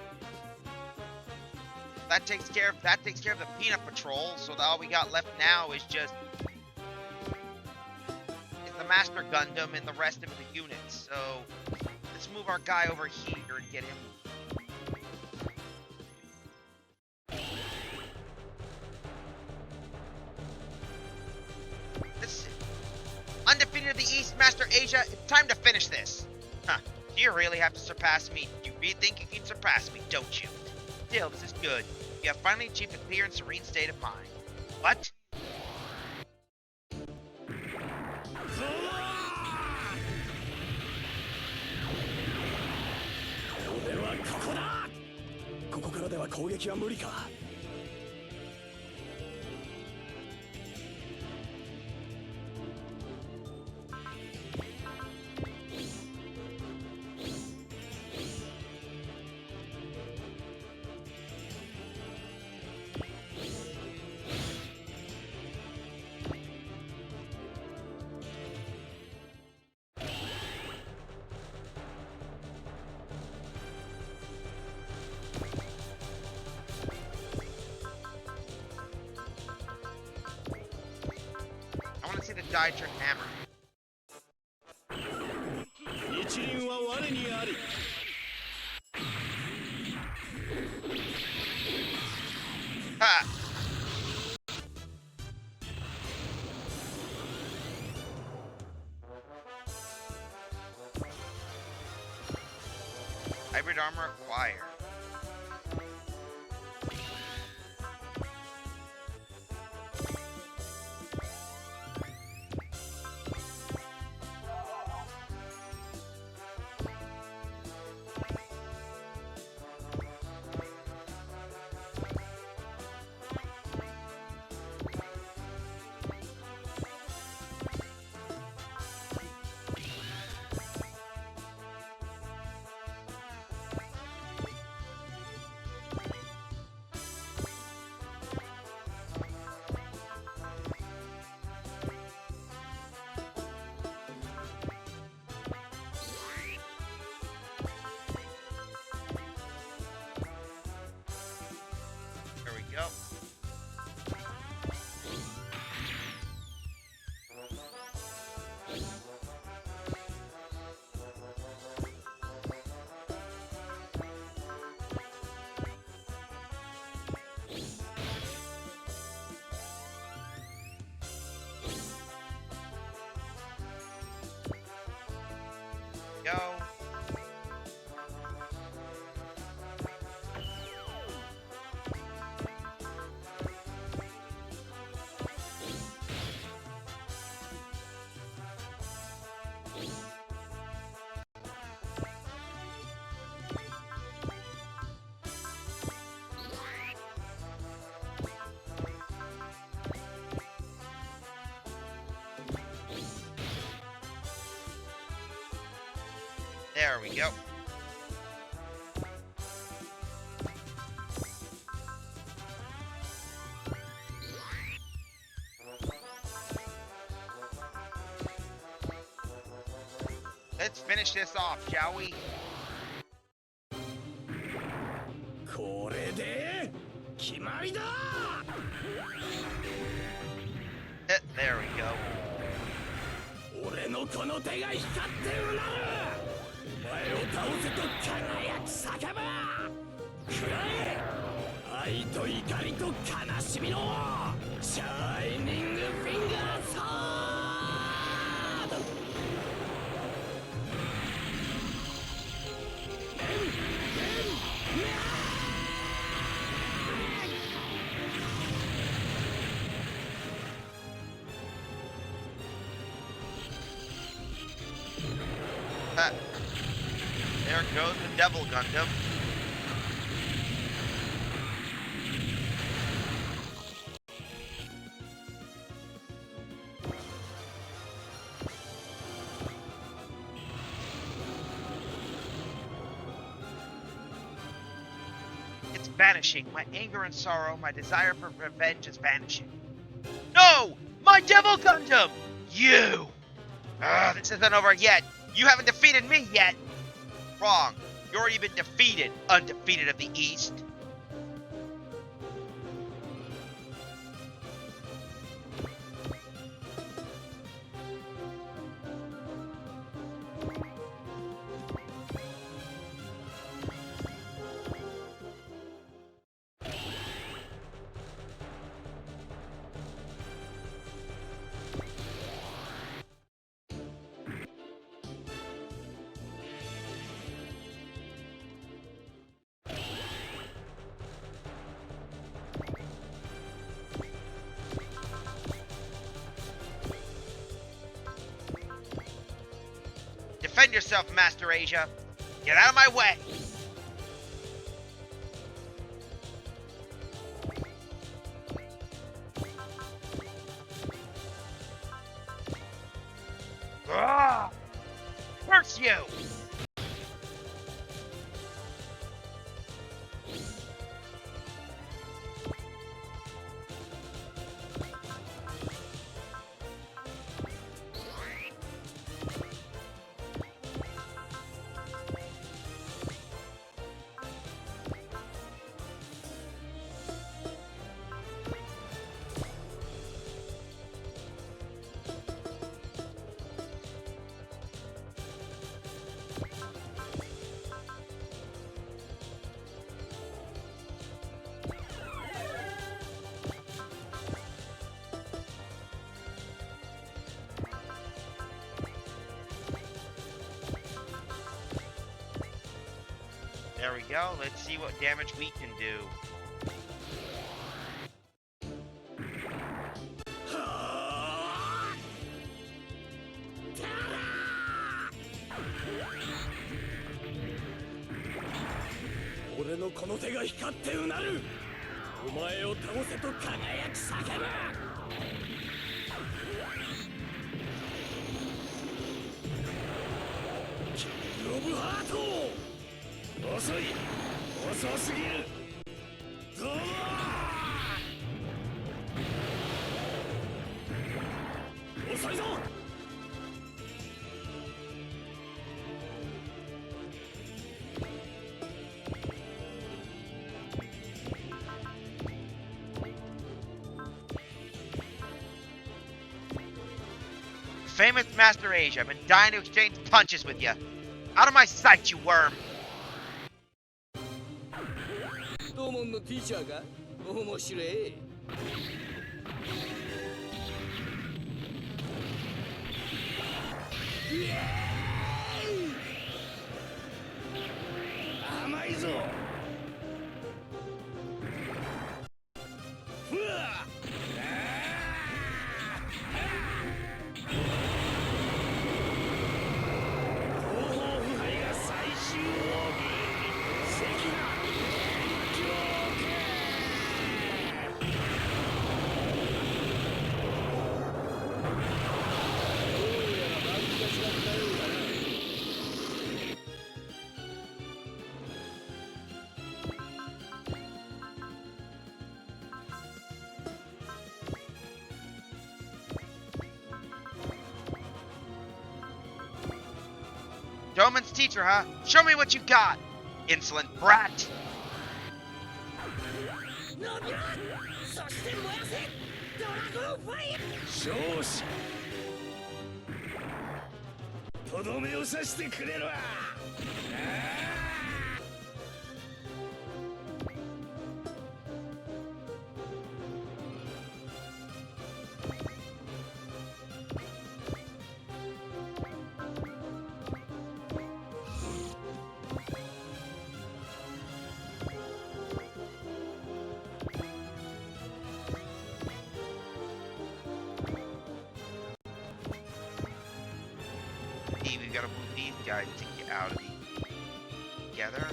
Speaker 1: That takes care of the Peanut Patrol, so all we got left now is just the Master Gundam and the rest of the units. So let's move our guy over here and get him. Undefeated of the East, Master Asia, it's time to finish this. Huh, do you really have to surpass me? You really think you can surpass me, don't you? Still, this is good. You have finally achieved a clear and serene state of mind. What? I want to see the die turn hammer. Ha! Hybrid armor acquired. There we go. Let's finish this off, shall we?
Speaker 6: これで決まりだ。
Speaker 1: There we go.
Speaker 6: 俺のこの手が光ってうなる。お前を倒せと輝き叫ぶ。くらえ。愛と怒りと悲しみのシャイニングフィンガーソード。
Speaker 1: There goes the Devil Gundam. It's vanishing. My anger and sorrow, my desire for revenge is vanishing. No! My Devil Gundam! You! This isn't over yet. You haven't defeated me yet. Wrong. You've already been defeated, undefeated of the East. Defend yourself, Master Asia. Get out of my way. Ah! Curse you! There we go. Let's see what damage we can do.
Speaker 6: 俺のこの手が光ってうなる。お前を倒せと輝き叫ぶ。キングオブハート。遅い。遅すぎる。どうも。遅いぞ。
Speaker 1: Famous Master Asia, I've been dying to exchange punches with you. Out of my sight, you worm!
Speaker 7: 同門のティーチャーが面白い。
Speaker 6: 甘いぞ。ふわっ。
Speaker 1: teacher, huh? Show me what you got, insolent brat.
Speaker 7: 伸びろそして燃やせドラゴンファイヤー少子とどめを刺してくれるわ
Speaker 1: We gotta move these guys to get out of the together.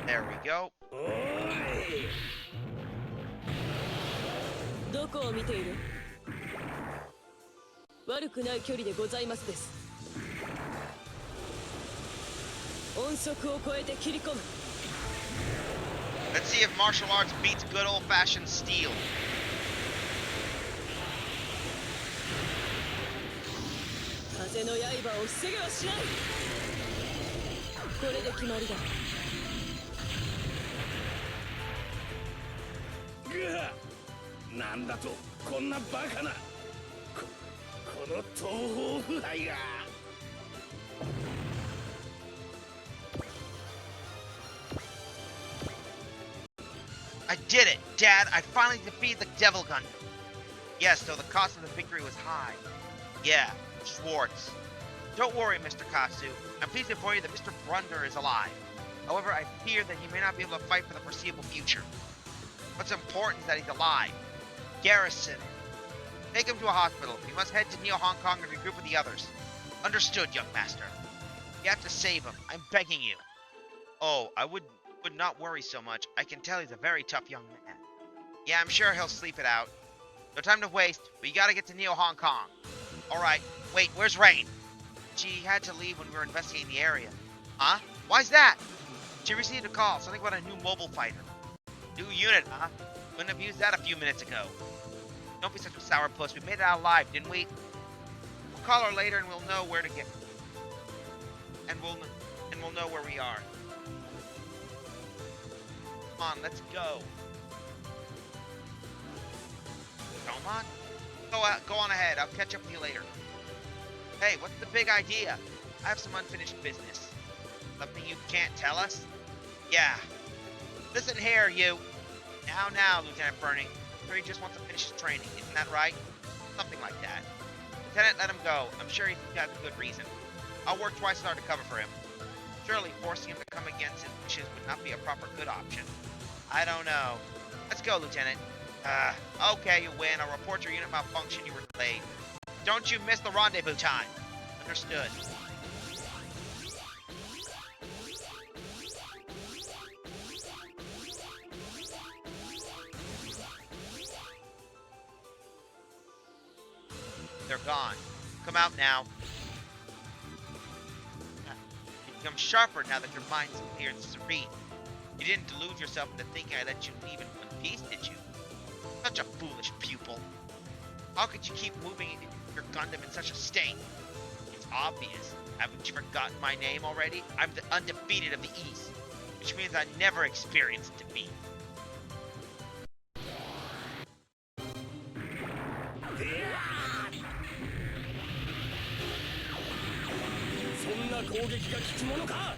Speaker 1: There we go.
Speaker 7: おい
Speaker 4: どこを見ている？悪くない距離でございますです。音速を超えて切り込む。
Speaker 1: Let's see if martial arts beats good old-fashioned steel.
Speaker 4: 風の刃を防げはしない。これで決まりだ。
Speaker 7: ぐはなんだとこんなバカなこの東方腐敗が
Speaker 1: I did it, Dad! I finally defeated the Devil Gun. Yes, though the cost of the victory was high. Yeah, Schwartz. Don't worry, Mr. Kasu. I'm pleased to inform you that Mr. Brunder is alive. However, I fear that he may not be able to fight for the foreseeable future. What's important is that he's alive. Garrison. Take him to a hospital. We must head to Neo Hong Kong and regroup with the others. Understood, young master. You have to save him. I'm begging you. Oh, I would not worry so much. I can tell he's a very tough young man. Yeah, I'm sure he'll sleep it out. No time to waste, but you gotta get to Neo Hong Kong. Alright, wait, where's Rain? She had to leave when we were investigating the area. Huh? Why's that? She received a call, something about a new mobile fighter. New unit, huh? Couldn't have used that a few minutes ago. Don't be such a sourpuss. We made it out alive, didn't we? We'll call her later and we'll know where to get. And we'll know where we are. Come on, let's go. Come on. Go on ahead. I'll catch up with you later. Hey, what's the big idea? I have some unfinished business. Something you can't tell us? Yeah. Listen here, you. Now, Lieutenant Bernie. Sure he just wants to finish his training, isn't that right? Something like that. Lieutenant, let him go. I'm sure he's got a good reason. I'll work twice as hard to cover for him. Surely forcing him to come against his wishes would not be a proper good option. I don't know. Let's go, Lieutenant. Okay, you win. I'll report your unit malfunction. You were delayed. Don't you miss the rendezvous time. Understood. They're gone. Come out now. You become sharper now that your mind's clear and serene. You didn't delude yourself into thinking I let you leave in one piece, did you? Such a foolish pupil. How could you keep moving your Gundam in such a state? It's obvious. Haven't you forgotten my name already? I'm the undefeated of the East, which means I never experienced defeat.
Speaker 7: そんな攻撃が効くものか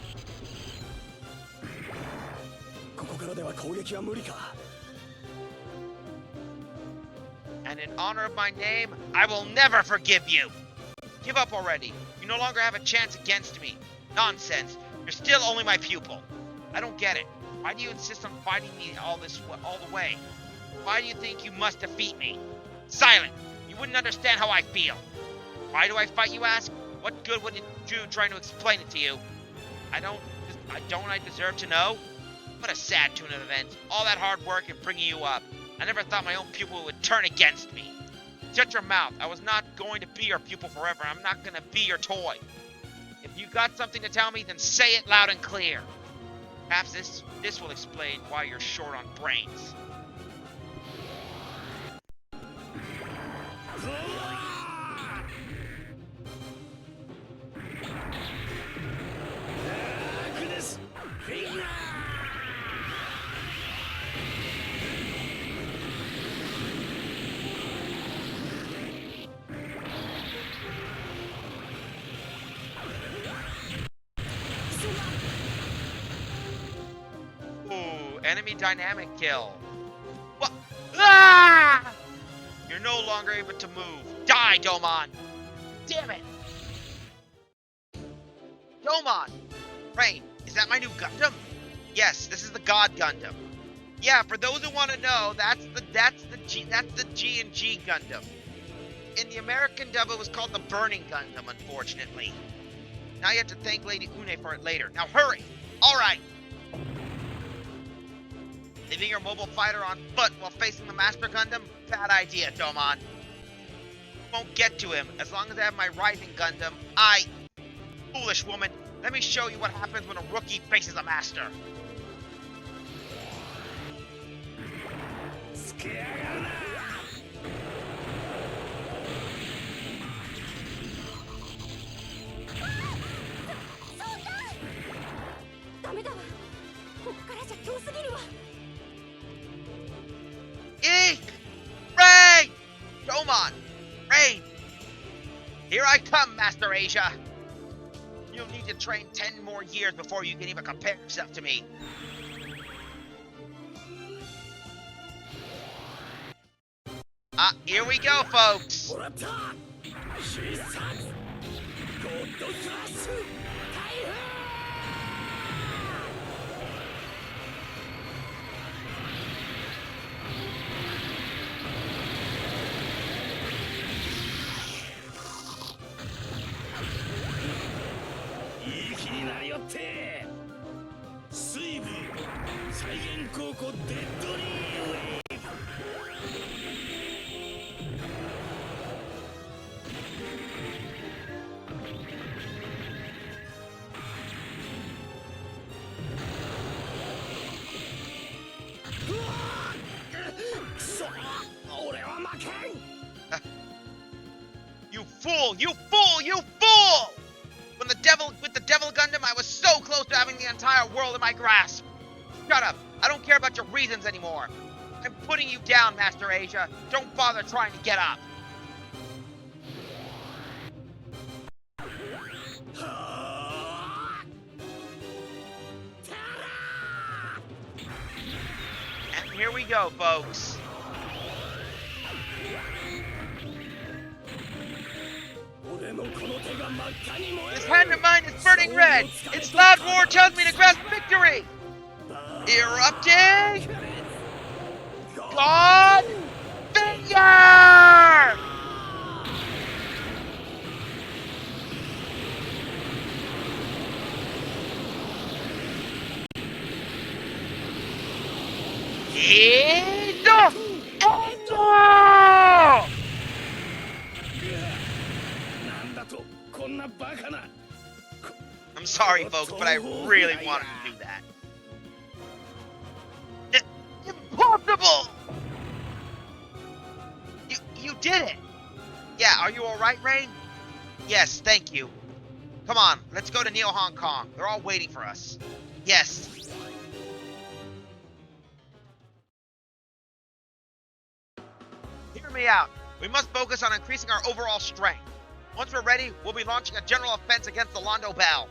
Speaker 7: ここからでは攻撃は無理か
Speaker 1: And in honor of my name, I will never forgive you! Give up already. You no longer have a chance against me. Nonsense. You're still only my pupil. I don't get it.
Speaker 3: Why do you insist on fighting me all the way? Why do you think you must defeat me? Silent! You wouldn't understand how I feel. Why do I fight, you ask? What good would it do trying to explain it to you? Don't I deserve to know? What a sad tune of events. All that hard work and bringing you up. I never thought my own pupil would turn against me. Shut your mouth. I was not going to be your pupil forever. I'm not going to be your toy. If you got something to tell me, then say it loud and clear. Perhaps this will explain why you're short on brains. Ooh, enemy dynamic kill. What? Ah! You're no longer able to move. Die, Domon! Damn it! Domon! Rain, is that my new Gundam? Yes, this is the God Gundam. Yeah, for those who want to know, that's the G and G Gundam. In the American dub, it was called the Burning Gundam, unfortunately. Now you have to thank Lady Une for it later. Now hurry! Alright! Leaving your mobile fighter on foot while facing the Master Gundam? Bad idea, Domon. Won't get to him. As long as I have my Rising Gundam, Foolish woman, let me show you what happens when a rookie faces a master. Eek! Rain! Domon! Rain! Here I come, Master Asia! You'll need to train 10 more years before you can even compare yourself to me. Here we go, folks! You fool! You fool! You fool! With the Devil Gundam, I was so close to having the entire world in my grasp. Shut up! I don't care about your reasons anymore. I'm putting you down, Master Asia. Don't bother trying to get up. And here we go, folks. This hand of mine is burning red! Its loud roar tells me to grasp victory! Erupting! God Finger! I'm sorry, folks, but I really wanted to do that. Impossible! You did it! Yeah, are you alright, Rain? Yes, thank you. Come on, let's go to Neo Hong Kong. They're all waiting for us. Yes. Hear me out. We must focus on increasing our overall strength. Once we're ready, we'll be launching a general offense against the Londo Bell.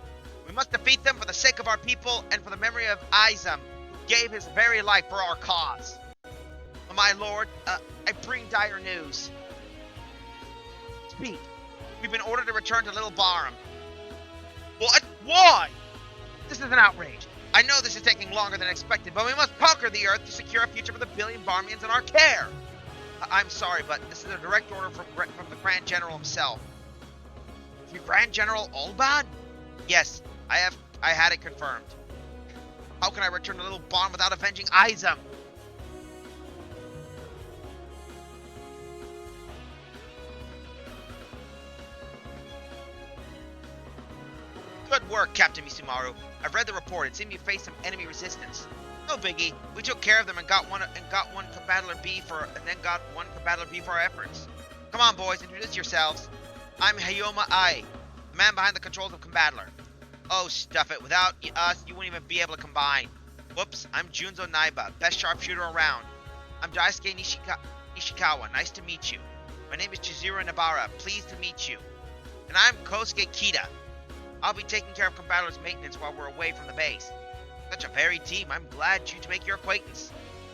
Speaker 3: We must defeat them for the sake of our people and for the memory of Izam, who gave his very life for our cause. My lord, I bring dire news. Speak. We've been ordered to return to Little Barham. What? Why? This is an outrage.
Speaker 1: I know this is taking longer than expected, but we must conquer the Earth to secure a future for the billion Barmians in our care. I'm sorry, but this is a direct order from the Grand General himself. The Grand General Ulban? Yes, I had it confirmed. How can I return the little bond without avenging Izam? Good work, Captain Misumaru. I've read the report. It seemed you faced some enemy resistance. No biggie. We took care of them and got one combattler B for our efforts. Come on, boys, introduce yourselves. I'm Hayoma Ai, the man behind the controls of Combattler. Oh, stuff it. Without us, you wouldn't even be able to combine. Whoops, I'm Junzo Naiba, best sharpshooter around. I'm Daisuke Nishikawa. Nice to meet you. My name is Chizuru Nabara. Pleased to meet you. And I'm Kosuke Kita. I'll be taking care of Combattler's maintenance while we're away from the base. Such a varied team. I'm glad to make your acquaintance.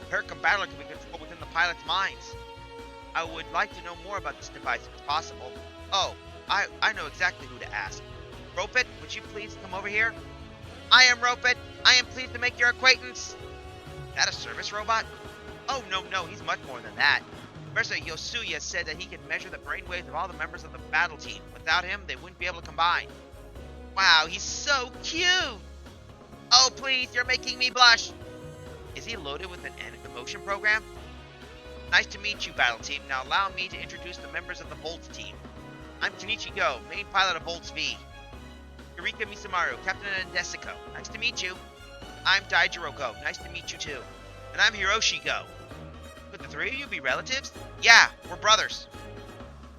Speaker 1: Her Combattler can be controlled within the pilot's minds. I would like to know more about this device if it's possible. Oh, I know exactly who to ask. Ropit, would you please come over here? I am Ropit. I am pleased to make your acquaintance. Is that a service robot? Oh, no, he's much more than that. Professor Yosuya said that he can measure the brainwaves of all the members of the battle team. Without him, they wouldn't be able to combine. Wow, he's so cute! Oh, please, you're making me blush! Is he loaded with an emotion program? Nice to meet you, battle team. Now allow me to introduce the members of the Volts team. I'm Kenichi Go, main pilot of Volts V. Eureka Misumaru, Captain Andesico. Nice to meet you. I'm Daijiro Go. Nice to meet you too. And I'm Hiroshi Go. Could the three of you be relatives? Yeah, we're brothers.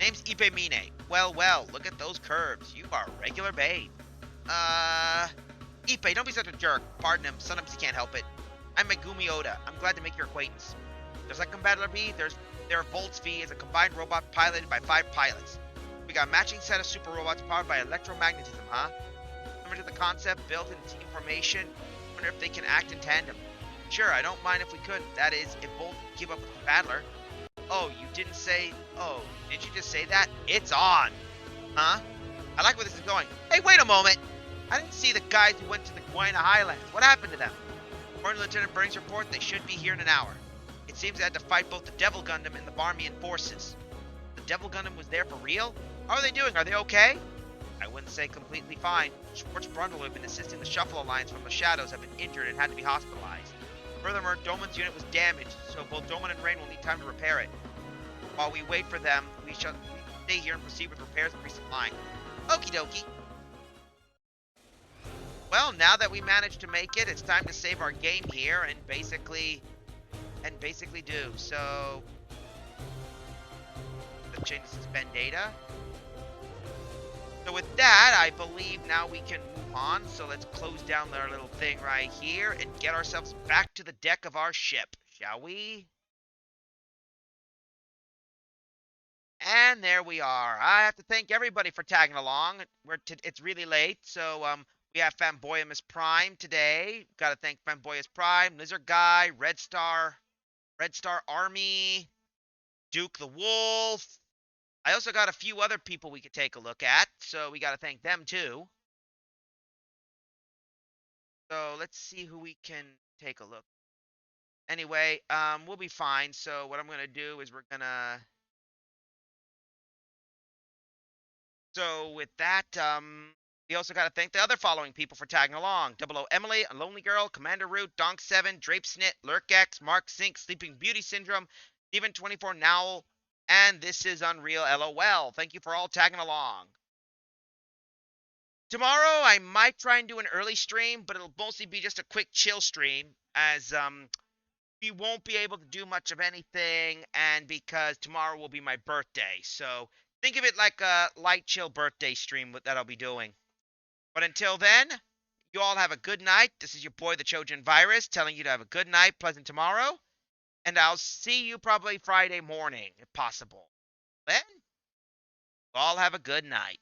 Speaker 1: Name's Ipe Mine. Well, look at those curves. You are a regular babe. Ipe, don't be such a jerk. Pardon him, sometimes he can't help it. I'm Megumi Oda. I'm glad to make your acquaintance. Just like Combattler B, their Volts V is a combined robot piloted by 5 pilots. We got a matching set of super robots powered by electromagnetism, huh? Similar to the concept built in team formation, wonder if they can act in tandem. Sure, I don't mind if we could. That is, if Volt can keep up with Combattler. Oh, did you just say that? It's on! Huh? I like where this is going. Hey, wait a moment! I didn't see the guys who went to the Guayana Highlands. What happened to them? According to Lieutenant Burning's report, they should be here in an hour. It seems they had to fight both the Devil Gundam and the Barmian forces. The Devil Gundam was there for real? How are they doing? Are they okay? I wouldn't say completely fine. Schwartz Brundle, who had been assisting the Shuffle Alliance from the shadows, have been injured and had to be hospitalized. Furthermore, Doman's unit was damaged, so both Doman and Rain will need time to repair it. While we wait for them, we shall stay here and proceed with repairs and resupplying. Okie dokie. Well, now that we managed to make it, it's time to save our game here and basically do. So, let's change to suspend data. So with that, I believe now we can move on. So let's close down our little thing right here and get ourselves back to the deck of our ship, shall we? And there we are. I have to thank everybody for tagging along. It's really late, so we have Fanboyamus Prime today. Got to thank Fanboyus Prime, Lizard Guy, Red Star Army, Duke the Wolf. I also got a few other people we could take a look at, so we got to thank them too. So let's see who we can take a look. Anyway, we'll be fine. So what I'm gonna do is So with that, we also got to thank the other following people for tagging along. 00 Emily, A Lonely Girl, Commander Root, Donk7, Drape Snit, Lurkx, Mark Sink, Sleeping Beauty Syndrome, Steven24 Nowl, and This Is Unreal LOL. Thank you for all tagging along. Tomorrow, I might try and do an early stream, but it'll mostly be just a quick chill stream, as we won't be able to do much of anything, and because tomorrow will be my birthday, so think of it like a light chill birthday stream that I'll be doing. But until then, you all have a good night. This is your boy, the Trojan Virus, telling you to have a good night, pleasant tomorrow. And I'll see you probably Friday morning, if possible. Then, you all have a good night.